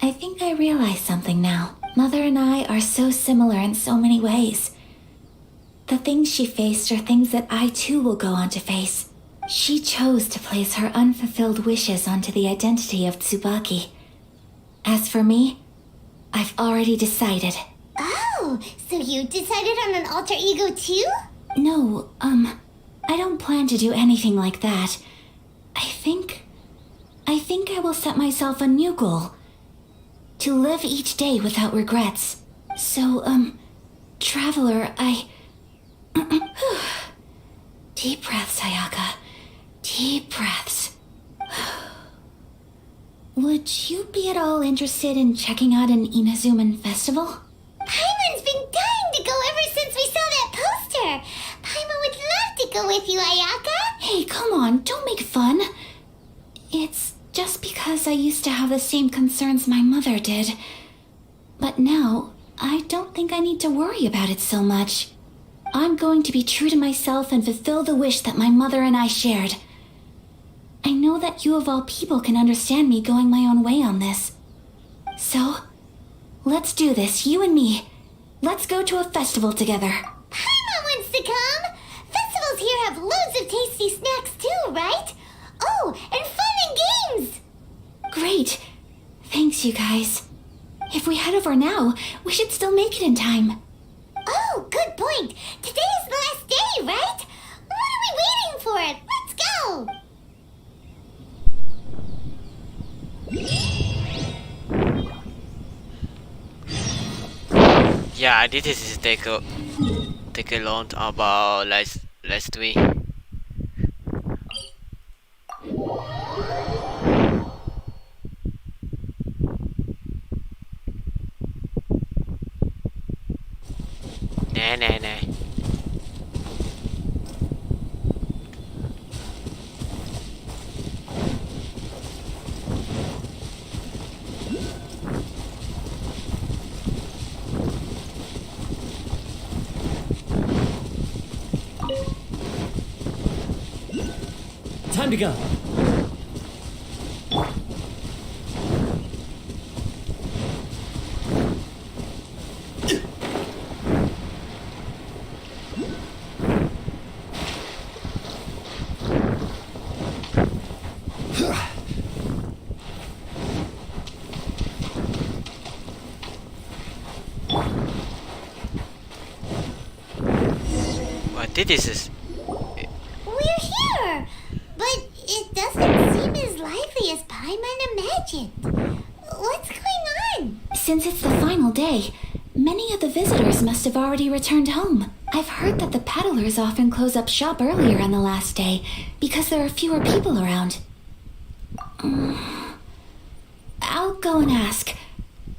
[SPEAKER 2] I think I realize something now. Mother and I are so similar in so many ways. The things she faced are things that I too will go on to face. She chose to place her unfulfilled wishes onto the identity of Tsubaki. As for me, I've already decided.
[SPEAKER 4] Oh, so you decided on an alter ego too?
[SPEAKER 2] No, I don't plan to do anything like that. I think I will set myself a new goal. To live each day without regrets. So, Traveler, Deep breaths, Ayaka. Deep breaths. Would you be at all interested in checking out an Inazuman festival?
[SPEAKER 4] Paimon's been dying to go ever since we saw that poster. Paimon would love to go with you, Ayaka.
[SPEAKER 2] Hey, come on, don't make fun. It's just because I used to have the same concerns my mother did. But now, I don't think I need to worry about it so much. I'm going to be true to myself and fulfill the wish that my mother and I shared. I know that you of all people can understand me going my own way on this. So, let's do this, you and me. Let's go to a festival together.
[SPEAKER 4] Paimon wants to come! Festivals here have loads of tasty snacks too, right? Oh, and fun and games!
[SPEAKER 2] Great. Thanks, you guys. If we head over now, we should still make it in time.
[SPEAKER 4] Oh, good point. Today is the last day, right? What are we waiting for? Let's go!
[SPEAKER 1] Yeah, this is take a long about last week. Nah.
[SPEAKER 6] Time to go.
[SPEAKER 1] What this is?
[SPEAKER 4] We're here! But it doesn't seem as lively as Paimon imagined. What's going on?
[SPEAKER 2] Since it's the final day, many of the visitors must have already returned home. I've heard that the peddlers often close up shop earlier on the last day because there are fewer people around. I'll go and ask.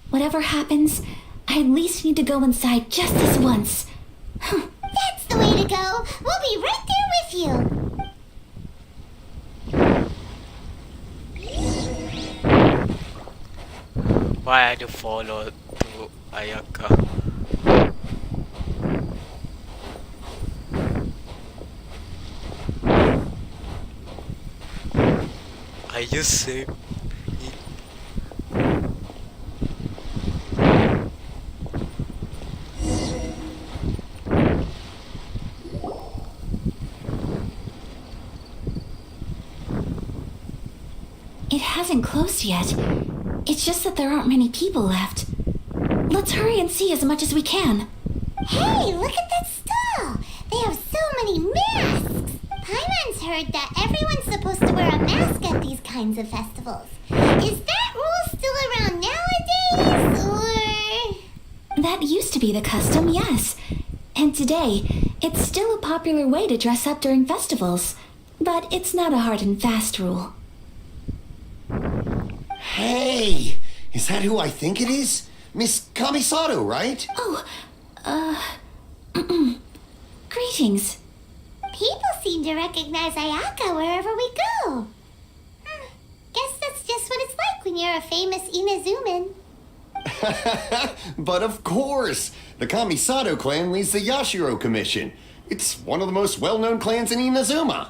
[SPEAKER 2] Whatever happens, I at least need to go inside just this once.
[SPEAKER 4] That's the way to go. We'll be right there with you.
[SPEAKER 1] Why I do follow to Ayaka? Are you safe?
[SPEAKER 2] It hasn't closed yet. It's just that there aren't many people left. Let's hurry and see as much as we can.
[SPEAKER 4] Hey, look at that stall! They have so many masks! Paimon's heard that everyone's supposed to wear a mask at these kinds of festivals. Is that rule still around nowadays, or...?
[SPEAKER 2] That used to be the custom, yes. And today, it's still a popular way to dress up during festivals. But it's not a hard and fast rule.
[SPEAKER 15] Hey! Is that who I think it is? Miss Kamisato, right?
[SPEAKER 2] Greetings.
[SPEAKER 4] People seem to recognize Ayaka wherever we go. Guess that's just what it's like when you're a famous Inazuman.
[SPEAKER 15] But of course! The Kamisato clan leads the Yashiro Commission. It's one of the most well-known clans in Inazuma.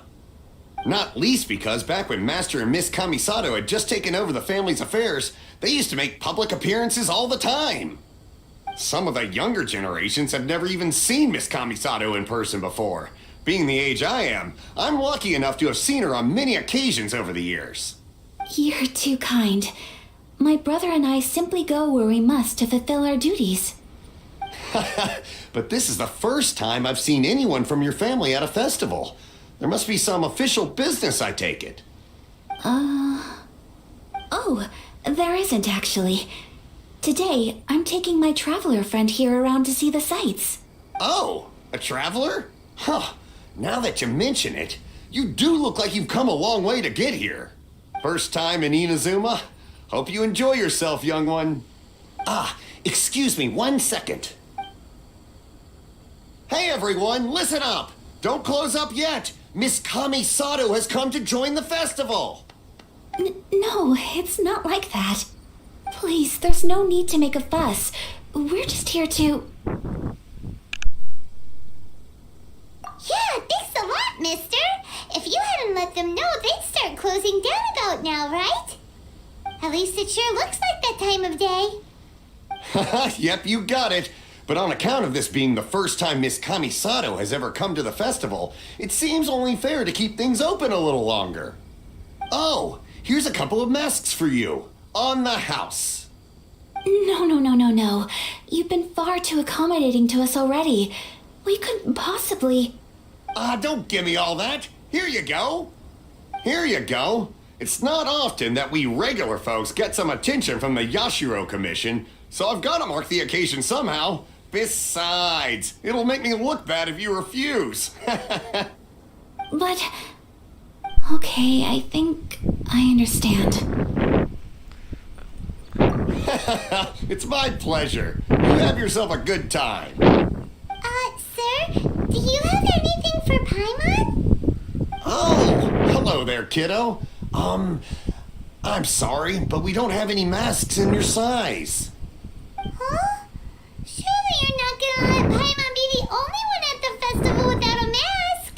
[SPEAKER 15] Not least because back when Master and Miss Kamisato had just taken over the family's affairs, they used to make public appearances all the time. Some of the younger generations have never even seen Miss Kamisato in person before. Being the age I am, I'm lucky enough to have seen her on many occasions over the years.
[SPEAKER 2] You're too kind. My brother and I simply go where we must to fulfill our duties.
[SPEAKER 15] But this is the first time I've seen anyone from your family at a festival. There must be some official business, I take it.
[SPEAKER 2] Oh, there isn't actually. Today, I'm taking my traveler friend here around to see the sights.
[SPEAKER 15] Oh, a traveler? Huh. Now that you mention it, you do look like you've come a long way to get here. First time in Inazuma? Hope you enjoy yourself, young one. Excuse me 1 second. Hey everyone, listen up! Don't close up yet! Miss Kamisato has come to join the festival!
[SPEAKER 2] No, it's not like that. Please, there's no need to make a fuss. We're just here to...
[SPEAKER 4] Yeah, thanks a lot, mister. If you hadn't let them know, they'd start closing down about now, right? At least it sure looks like that time of day.
[SPEAKER 15] Yep, you got it. But on account of this being the first time Miss Kamisato has ever come to the festival, it seems only fair to keep things open a little longer. Oh, here's a couple of masks for you. On the house.
[SPEAKER 2] No. You've been far too accommodating to us already. We couldn't possibly...
[SPEAKER 15] Don't give me all that. Here you go. Here you go. It's not often that we regular folks get some attention from the Yashiro Commission, so I've got to mark the occasion somehow. Besides, it'll make me look bad if you refuse.
[SPEAKER 2] But... Okay, I think I understand.
[SPEAKER 15] It's my pleasure. You have yourself a good time.
[SPEAKER 4] Sir, do you have anything for Paimon?
[SPEAKER 15] Oh, hello there, kiddo. I'm sorry, but we don't have any masks in your size.
[SPEAKER 4] Huh? Surely you're not gonna let Paimon be the only one at the festival without a mask?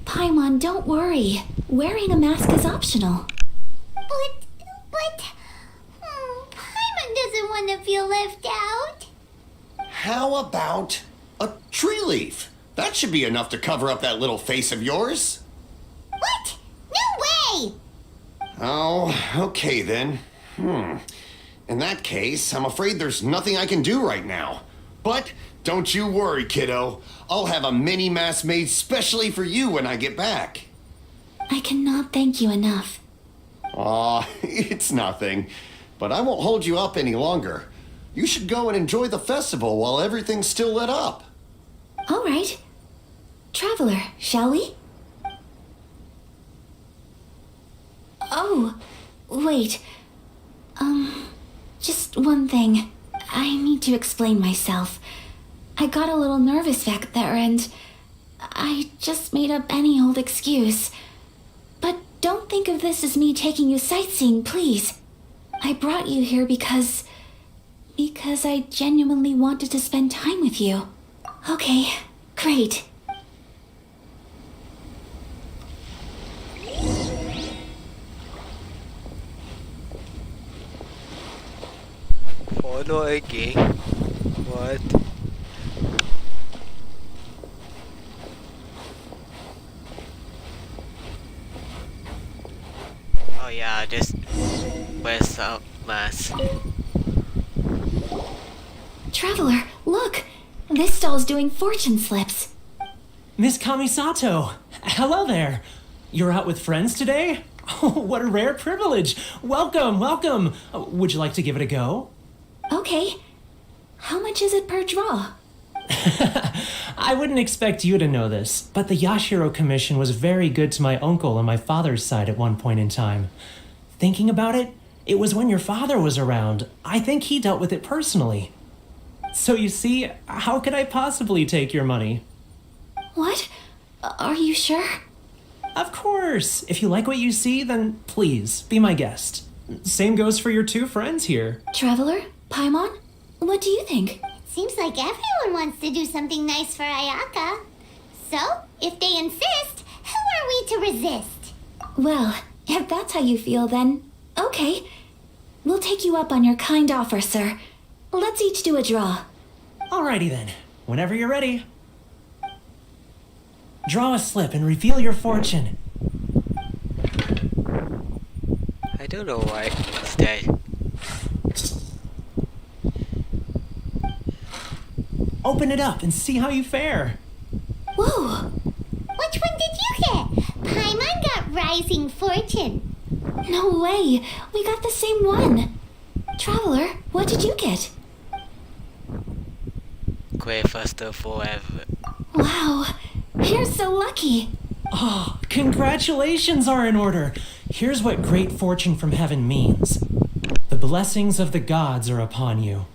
[SPEAKER 2] Paimon, don't worry. Wearing a mask is optional.
[SPEAKER 4] But... Paimon doesn't want to feel left out.
[SPEAKER 15] How about a tree leaf? That should be enough to cover up that little face of yours.
[SPEAKER 4] What? No way!
[SPEAKER 15] Oh, okay then. In that case, I'm afraid there's nothing I can do right now. But don't you worry, kiddo. I'll have a mini mask made specially for you when I get back.
[SPEAKER 2] I cannot thank you enough.
[SPEAKER 15] Aw, it's nothing. But I won't hold you up any longer. You should go and enjoy the festival while everything's still lit up.
[SPEAKER 2] All right. Traveler, shall we? Oh, wait. Just one thing. I need to explain myself. I got a little nervous back there and I just made up any old excuse. But don't think of this as me taking you sightseeing, please. I brought you here because I genuinely wanted to spend time with you. Okay, great.
[SPEAKER 1] Follow again. What? Oh yeah, just wear some mask.
[SPEAKER 2] Traveler, look! This stall's doing fortune slips.
[SPEAKER 20] Miss Kamisato! Hello there! You're out with friends today? Oh, what a rare privilege! Welcome! Would you like to give it a go?
[SPEAKER 2] Okay. How much is it per draw?
[SPEAKER 20] I wouldn't expect you to know this, but the Yashiro Commission was very good to my uncle on my father's side at one point in time. Thinking about it, it was when your father was around. I think he dealt with it personally. So you see, how could I possibly take your money?
[SPEAKER 2] What? Are you sure?
[SPEAKER 20] Of course. If you like what you see, then please, be my guest. Same goes for your two friends here.
[SPEAKER 2] Traveler? Paimon? What do you think?
[SPEAKER 4] Seems like everyone wants to do something nice for Ayaka. So, if they insist, who are we to resist?
[SPEAKER 2] Well, if that's how you feel, then okay. We'll take you up on your kind offer, sir. Let's each do a draw.
[SPEAKER 20] Alrighty then. Whenever you're ready. Draw a slip and reveal your fortune.
[SPEAKER 1] I don't know why. Stay.
[SPEAKER 20] Open it up and see how you fare.
[SPEAKER 2] Whoa!
[SPEAKER 4] Which one did you get? Paimon got Rising Fortune.
[SPEAKER 2] No way! We got the same one! Traveler, what did you get?
[SPEAKER 1] Quay faster forever.
[SPEAKER 2] Wow! You're so lucky!
[SPEAKER 20] Oh, congratulations are in order. Here's what great fortune from heaven means. The blessings of the gods are upon you.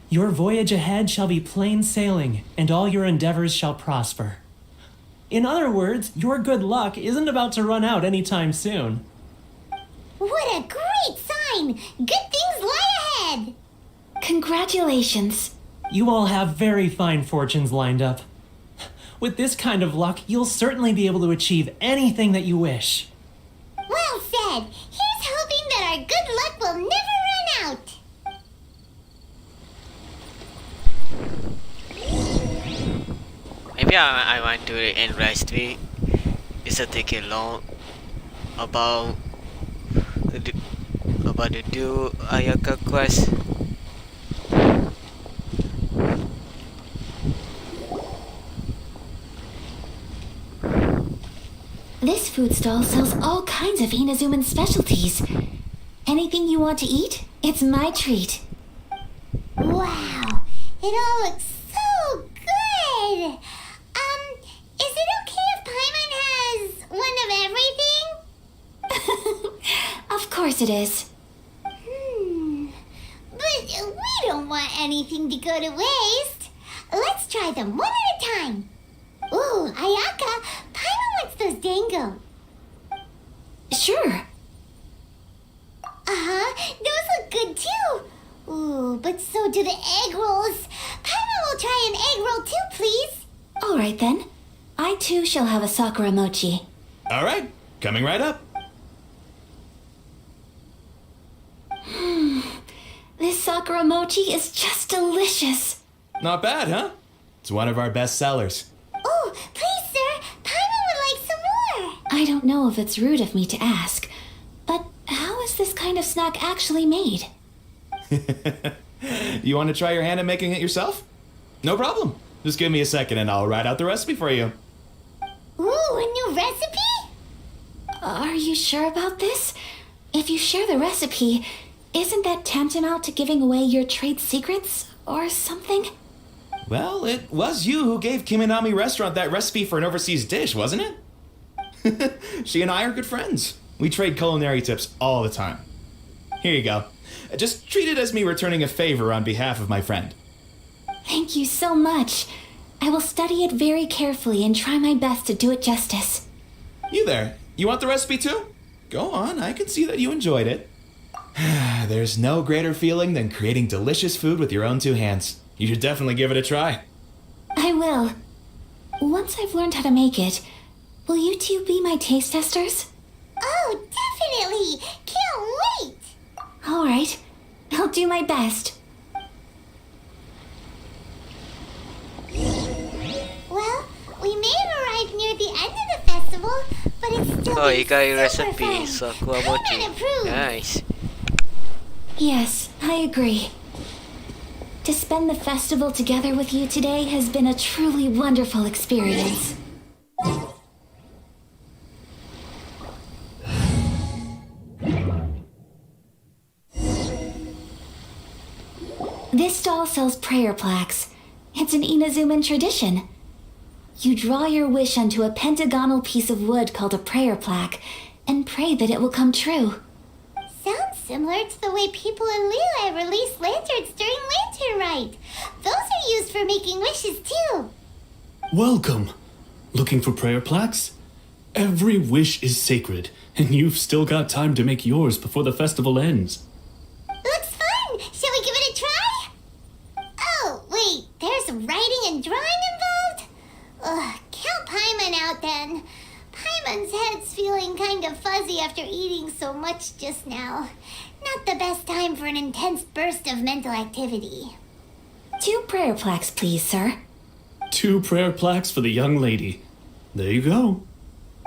[SPEAKER 20] Your voyage ahead shall be plain sailing, and all your endeavors shall prosper. In other words, your good luck isn't about to run out anytime soon.
[SPEAKER 4] What a great sign! Good things lie ahead!
[SPEAKER 2] Congratulations.
[SPEAKER 20] You all have very fine fortunes lined up. With this kind of luck, you'll certainly be able to achieve anything that you wish.
[SPEAKER 4] Well said! Here's hoping that our good luck will never run out!
[SPEAKER 1] Maybe I want to end rest week. It's a taking long about the do Ayaka quest.
[SPEAKER 2] This food stall sells all kinds of Inazuman specialties. Anything you want to eat, it's my treat.
[SPEAKER 4] Wow! It all looks so good! Is it okay if Paimon has one of everything?
[SPEAKER 2] Of course it is.
[SPEAKER 4] But we don't want anything to go to waste. Let's try them one at a time. Ooh, Ayaka, Paimon wants those dango.
[SPEAKER 2] Sure.
[SPEAKER 4] Those look good too. Ooh, but so do the egg rolls. Paimon will try an egg roll too, please.
[SPEAKER 2] All right then. I too shall have a sakura mochi.
[SPEAKER 13] All right, coming right up.
[SPEAKER 2] This sakura mochi is just delicious.
[SPEAKER 13] Not bad, huh? It's one of our best sellers.
[SPEAKER 4] Oh, please, sir. Paimon would like some more.
[SPEAKER 2] I don't know if it's rude of me to ask, but how is this kind of snack actually made?
[SPEAKER 13] You want to try your hand at making it yourself? No problem. Just give me a second and I'll write out the recipe for you.
[SPEAKER 4] Ooh, a new recipe?
[SPEAKER 2] Are you sure about this? If you share the recipe, isn't that tantamount to giving away your trade secrets or something?
[SPEAKER 13] Well, it was you who gave Kiminami Restaurant that recipe for an overseas dish, wasn't it? She and I are good friends. We trade culinary tips all the time. Here you go. Just treat it as me returning a favor on behalf of my friend.
[SPEAKER 2] Thank you so much. I will study it very carefully and try my best to do it justice.
[SPEAKER 13] You there, you want the recipe too? Go on, I can see that you enjoyed it. There's no greater feeling than creating delicious food with your own two hands. You should definitely give it a try.
[SPEAKER 2] I will. Once I've learned how to make it, will you two be my taste testers?
[SPEAKER 4] Oh, definitely! Can't wait!
[SPEAKER 2] All right. I'll do my best.
[SPEAKER 4] Well, we may have arrived near the end of the festival, but it's still
[SPEAKER 1] Oh, you got your
[SPEAKER 4] super
[SPEAKER 1] recipe,
[SPEAKER 4] fun.
[SPEAKER 1] sakura
[SPEAKER 4] Paimon
[SPEAKER 1] mochi.
[SPEAKER 4] approves.
[SPEAKER 1] Nice.
[SPEAKER 2] Yes, I agree. To spend the festival together with you today has been a truly wonderful experience. This stall sells prayer plaques. It's an Inazuman tradition. You draw your wish onto a pentagonal piece of wood called a prayer plaque and pray that it will come true.
[SPEAKER 4] Sounds similar to the way people in Liyue release lanterns during Lantern Rite. Those are used for making wishes too.
[SPEAKER 8] Welcome. Looking for prayer plaques? Every wish is sacred, and you've still got time to make yours before the festival ends.
[SPEAKER 4] Looks fun! Shall we give it a try? Oh, wait, there's writing and drawing involved? Ugh, count Paimon out then. Paimon's head's feeling kind of fuzzy after eating so much just now. Not the best time for an intense burst of mental activity.
[SPEAKER 2] 2 prayer plaques, please, sir.
[SPEAKER 8] 2 prayer plaques for the young lady. There you go.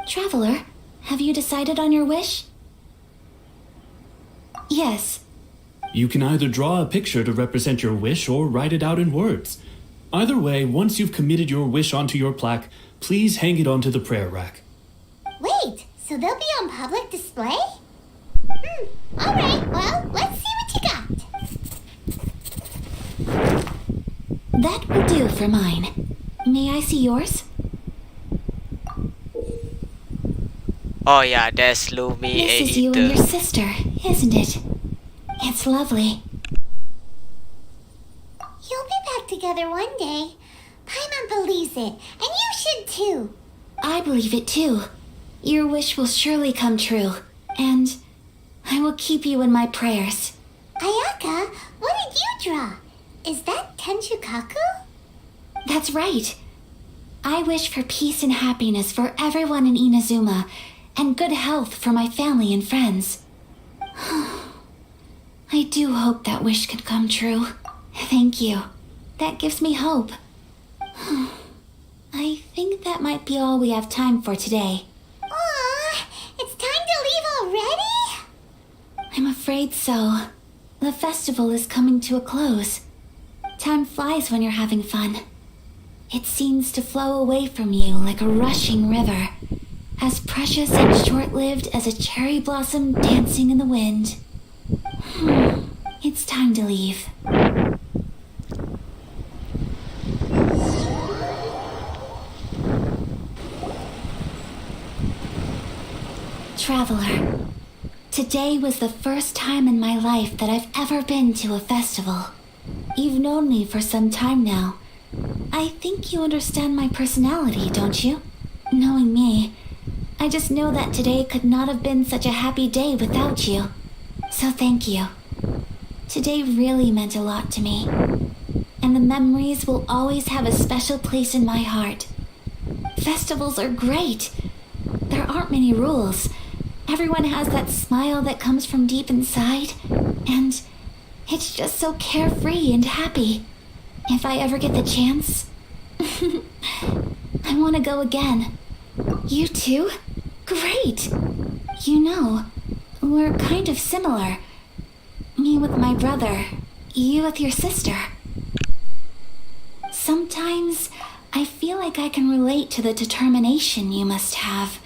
[SPEAKER 2] Traveler, have you decided on your wish? Yes.
[SPEAKER 8] You can either draw a picture to represent your wish or write it out in words. Either way, once you've committed your wish onto your plaque, please hang it onto the prayer rack.
[SPEAKER 4] Wait, so they'll be on public display? Alright, well, let's see what you got.
[SPEAKER 2] That will do for mine. May I see yours?
[SPEAKER 1] Oh yeah, that's Lumi
[SPEAKER 2] This is you and your sister, isn't it? It's lovely.
[SPEAKER 4] You'll be back together one day. Paimon believes it, and you should too.
[SPEAKER 2] I believe it too. Your wish will surely come true, and I will keep you in my prayers.
[SPEAKER 4] Ayaka, what did you draw? Is that Tenshukaku?
[SPEAKER 2] That's right. I wish for peace and happiness for everyone in Inazuma, and good health for my family and friends. I do hope that wish can come true. Thank you. That gives me hope. I think that might be all we have time for today.
[SPEAKER 4] Aw, it's time to leave already?
[SPEAKER 2] I'm afraid so. The festival is coming to a close. Time flies when you're having fun. It seems to flow away from you like a rushing river, as precious and short-lived as a cherry blossom dancing in the wind. It's time to leave. Traveler, today was the first time in my life that I've ever been to a festival. You've known me for some time now. I think you understand my personality, don't you? Knowing me, I just know that today could not have been such a happy day without you. So thank you. Today really meant a lot to me. And the memories will always have a special place in my heart. Festivals are great. There aren't many rules. Everyone has that smile that comes from deep inside. And it's just so carefree and happy. If I ever get the chance, I want to go again. You too? Great! You know, we're kind of similar. Me with my brother, you with your sister. Sometimes I feel like I can relate to the determination you must have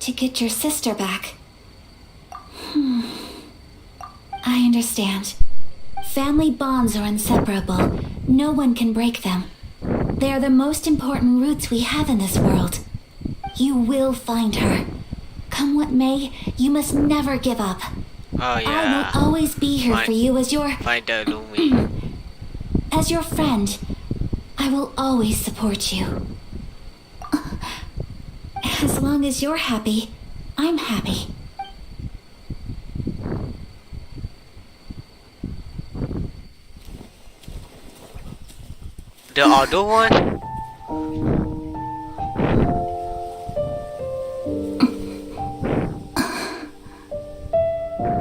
[SPEAKER 2] to get your sister back. I understand. Family bonds are inseparable. No one can break them. They are the most important roots we have in this world. You will find her. Come what may, you must never give up.
[SPEAKER 1] Oh yeah.
[SPEAKER 2] I will always be here for you as your...
[SPEAKER 1] Find the Lumi.
[SPEAKER 2] As your friend. I will always support you. As long as you're happy, I'm happy.
[SPEAKER 1] The other one?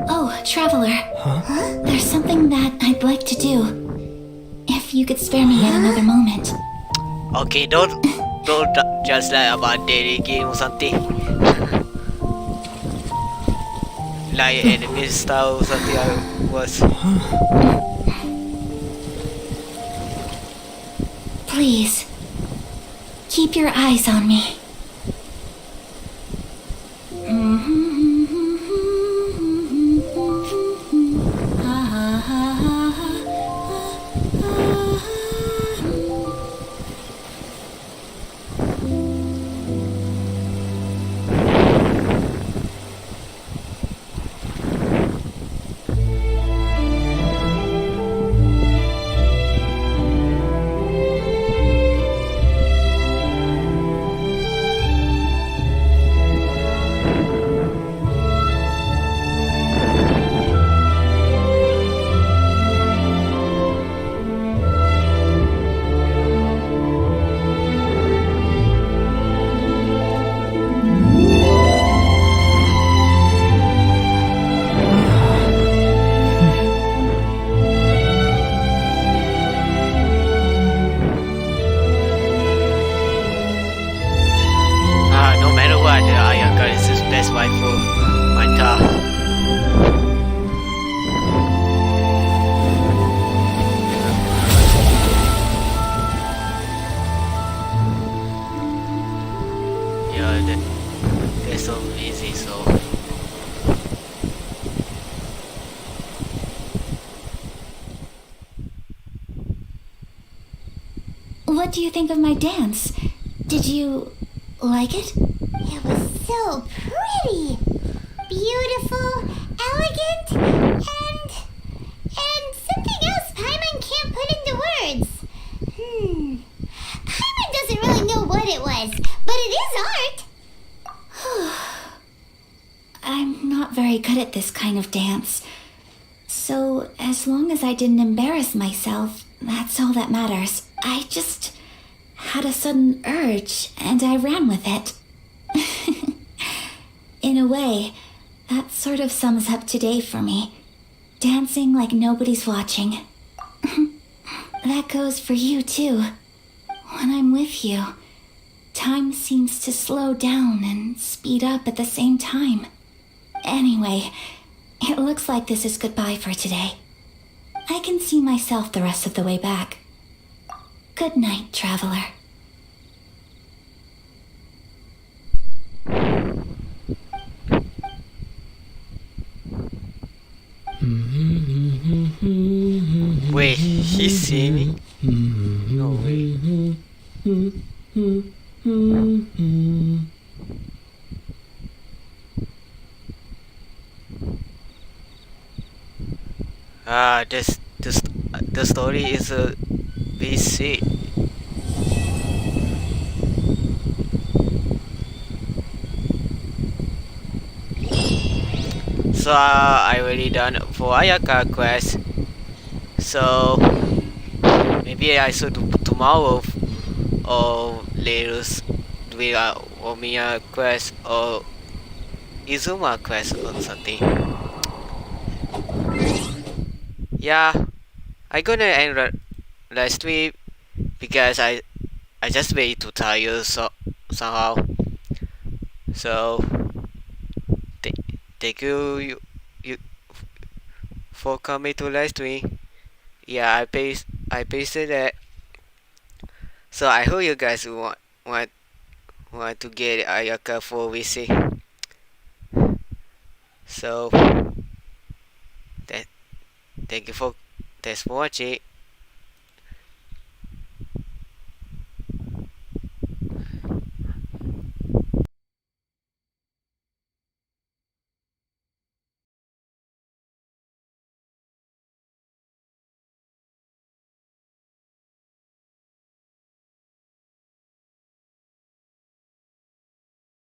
[SPEAKER 2] Oh, Traveler. Huh? There's something that I'd like to do. If you could spare me yet another moment.
[SPEAKER 1] Okay, don't just like about dating game or something. Like enemy style or something I was.
[SPEAKER 2] Please, keep your eyes on me. what do you think of my dance? Did you like it?
[SPEAKER 4] It was so pretty, beautiful, elegant, and something else Paimon can't put into words. Paimon doesn't really know what it was, but it is art.
[SPEAKER 2] I'm not very good at this kind of dance. So, as long as I didn't embarrass myself, that's all that matters. I just had a sudden urge, and I ran with it. In a way, that sort of sums up today for me. Dancing like nobody's watching. That goes for you, too. When I'm with you, time seems to slow down and speed up at the same time. Anyway, it looks like this is goodbye for today. I can see myself the rest of the way back. Good night, traveler.
[SPEAKER 1] Wait, he see me? No way. The story is a BC. So I already done for Ayaka quest. So maybe I should do tomorrow or later do Omiya quest or Izuma quest or something. Yeah, I gonna end last week because I just way too tired somehow. So thank you for coming to last week. Yeah, I pasted that. So I hope you guys want to get Ayaka for VC. So thank you for thanks for watching.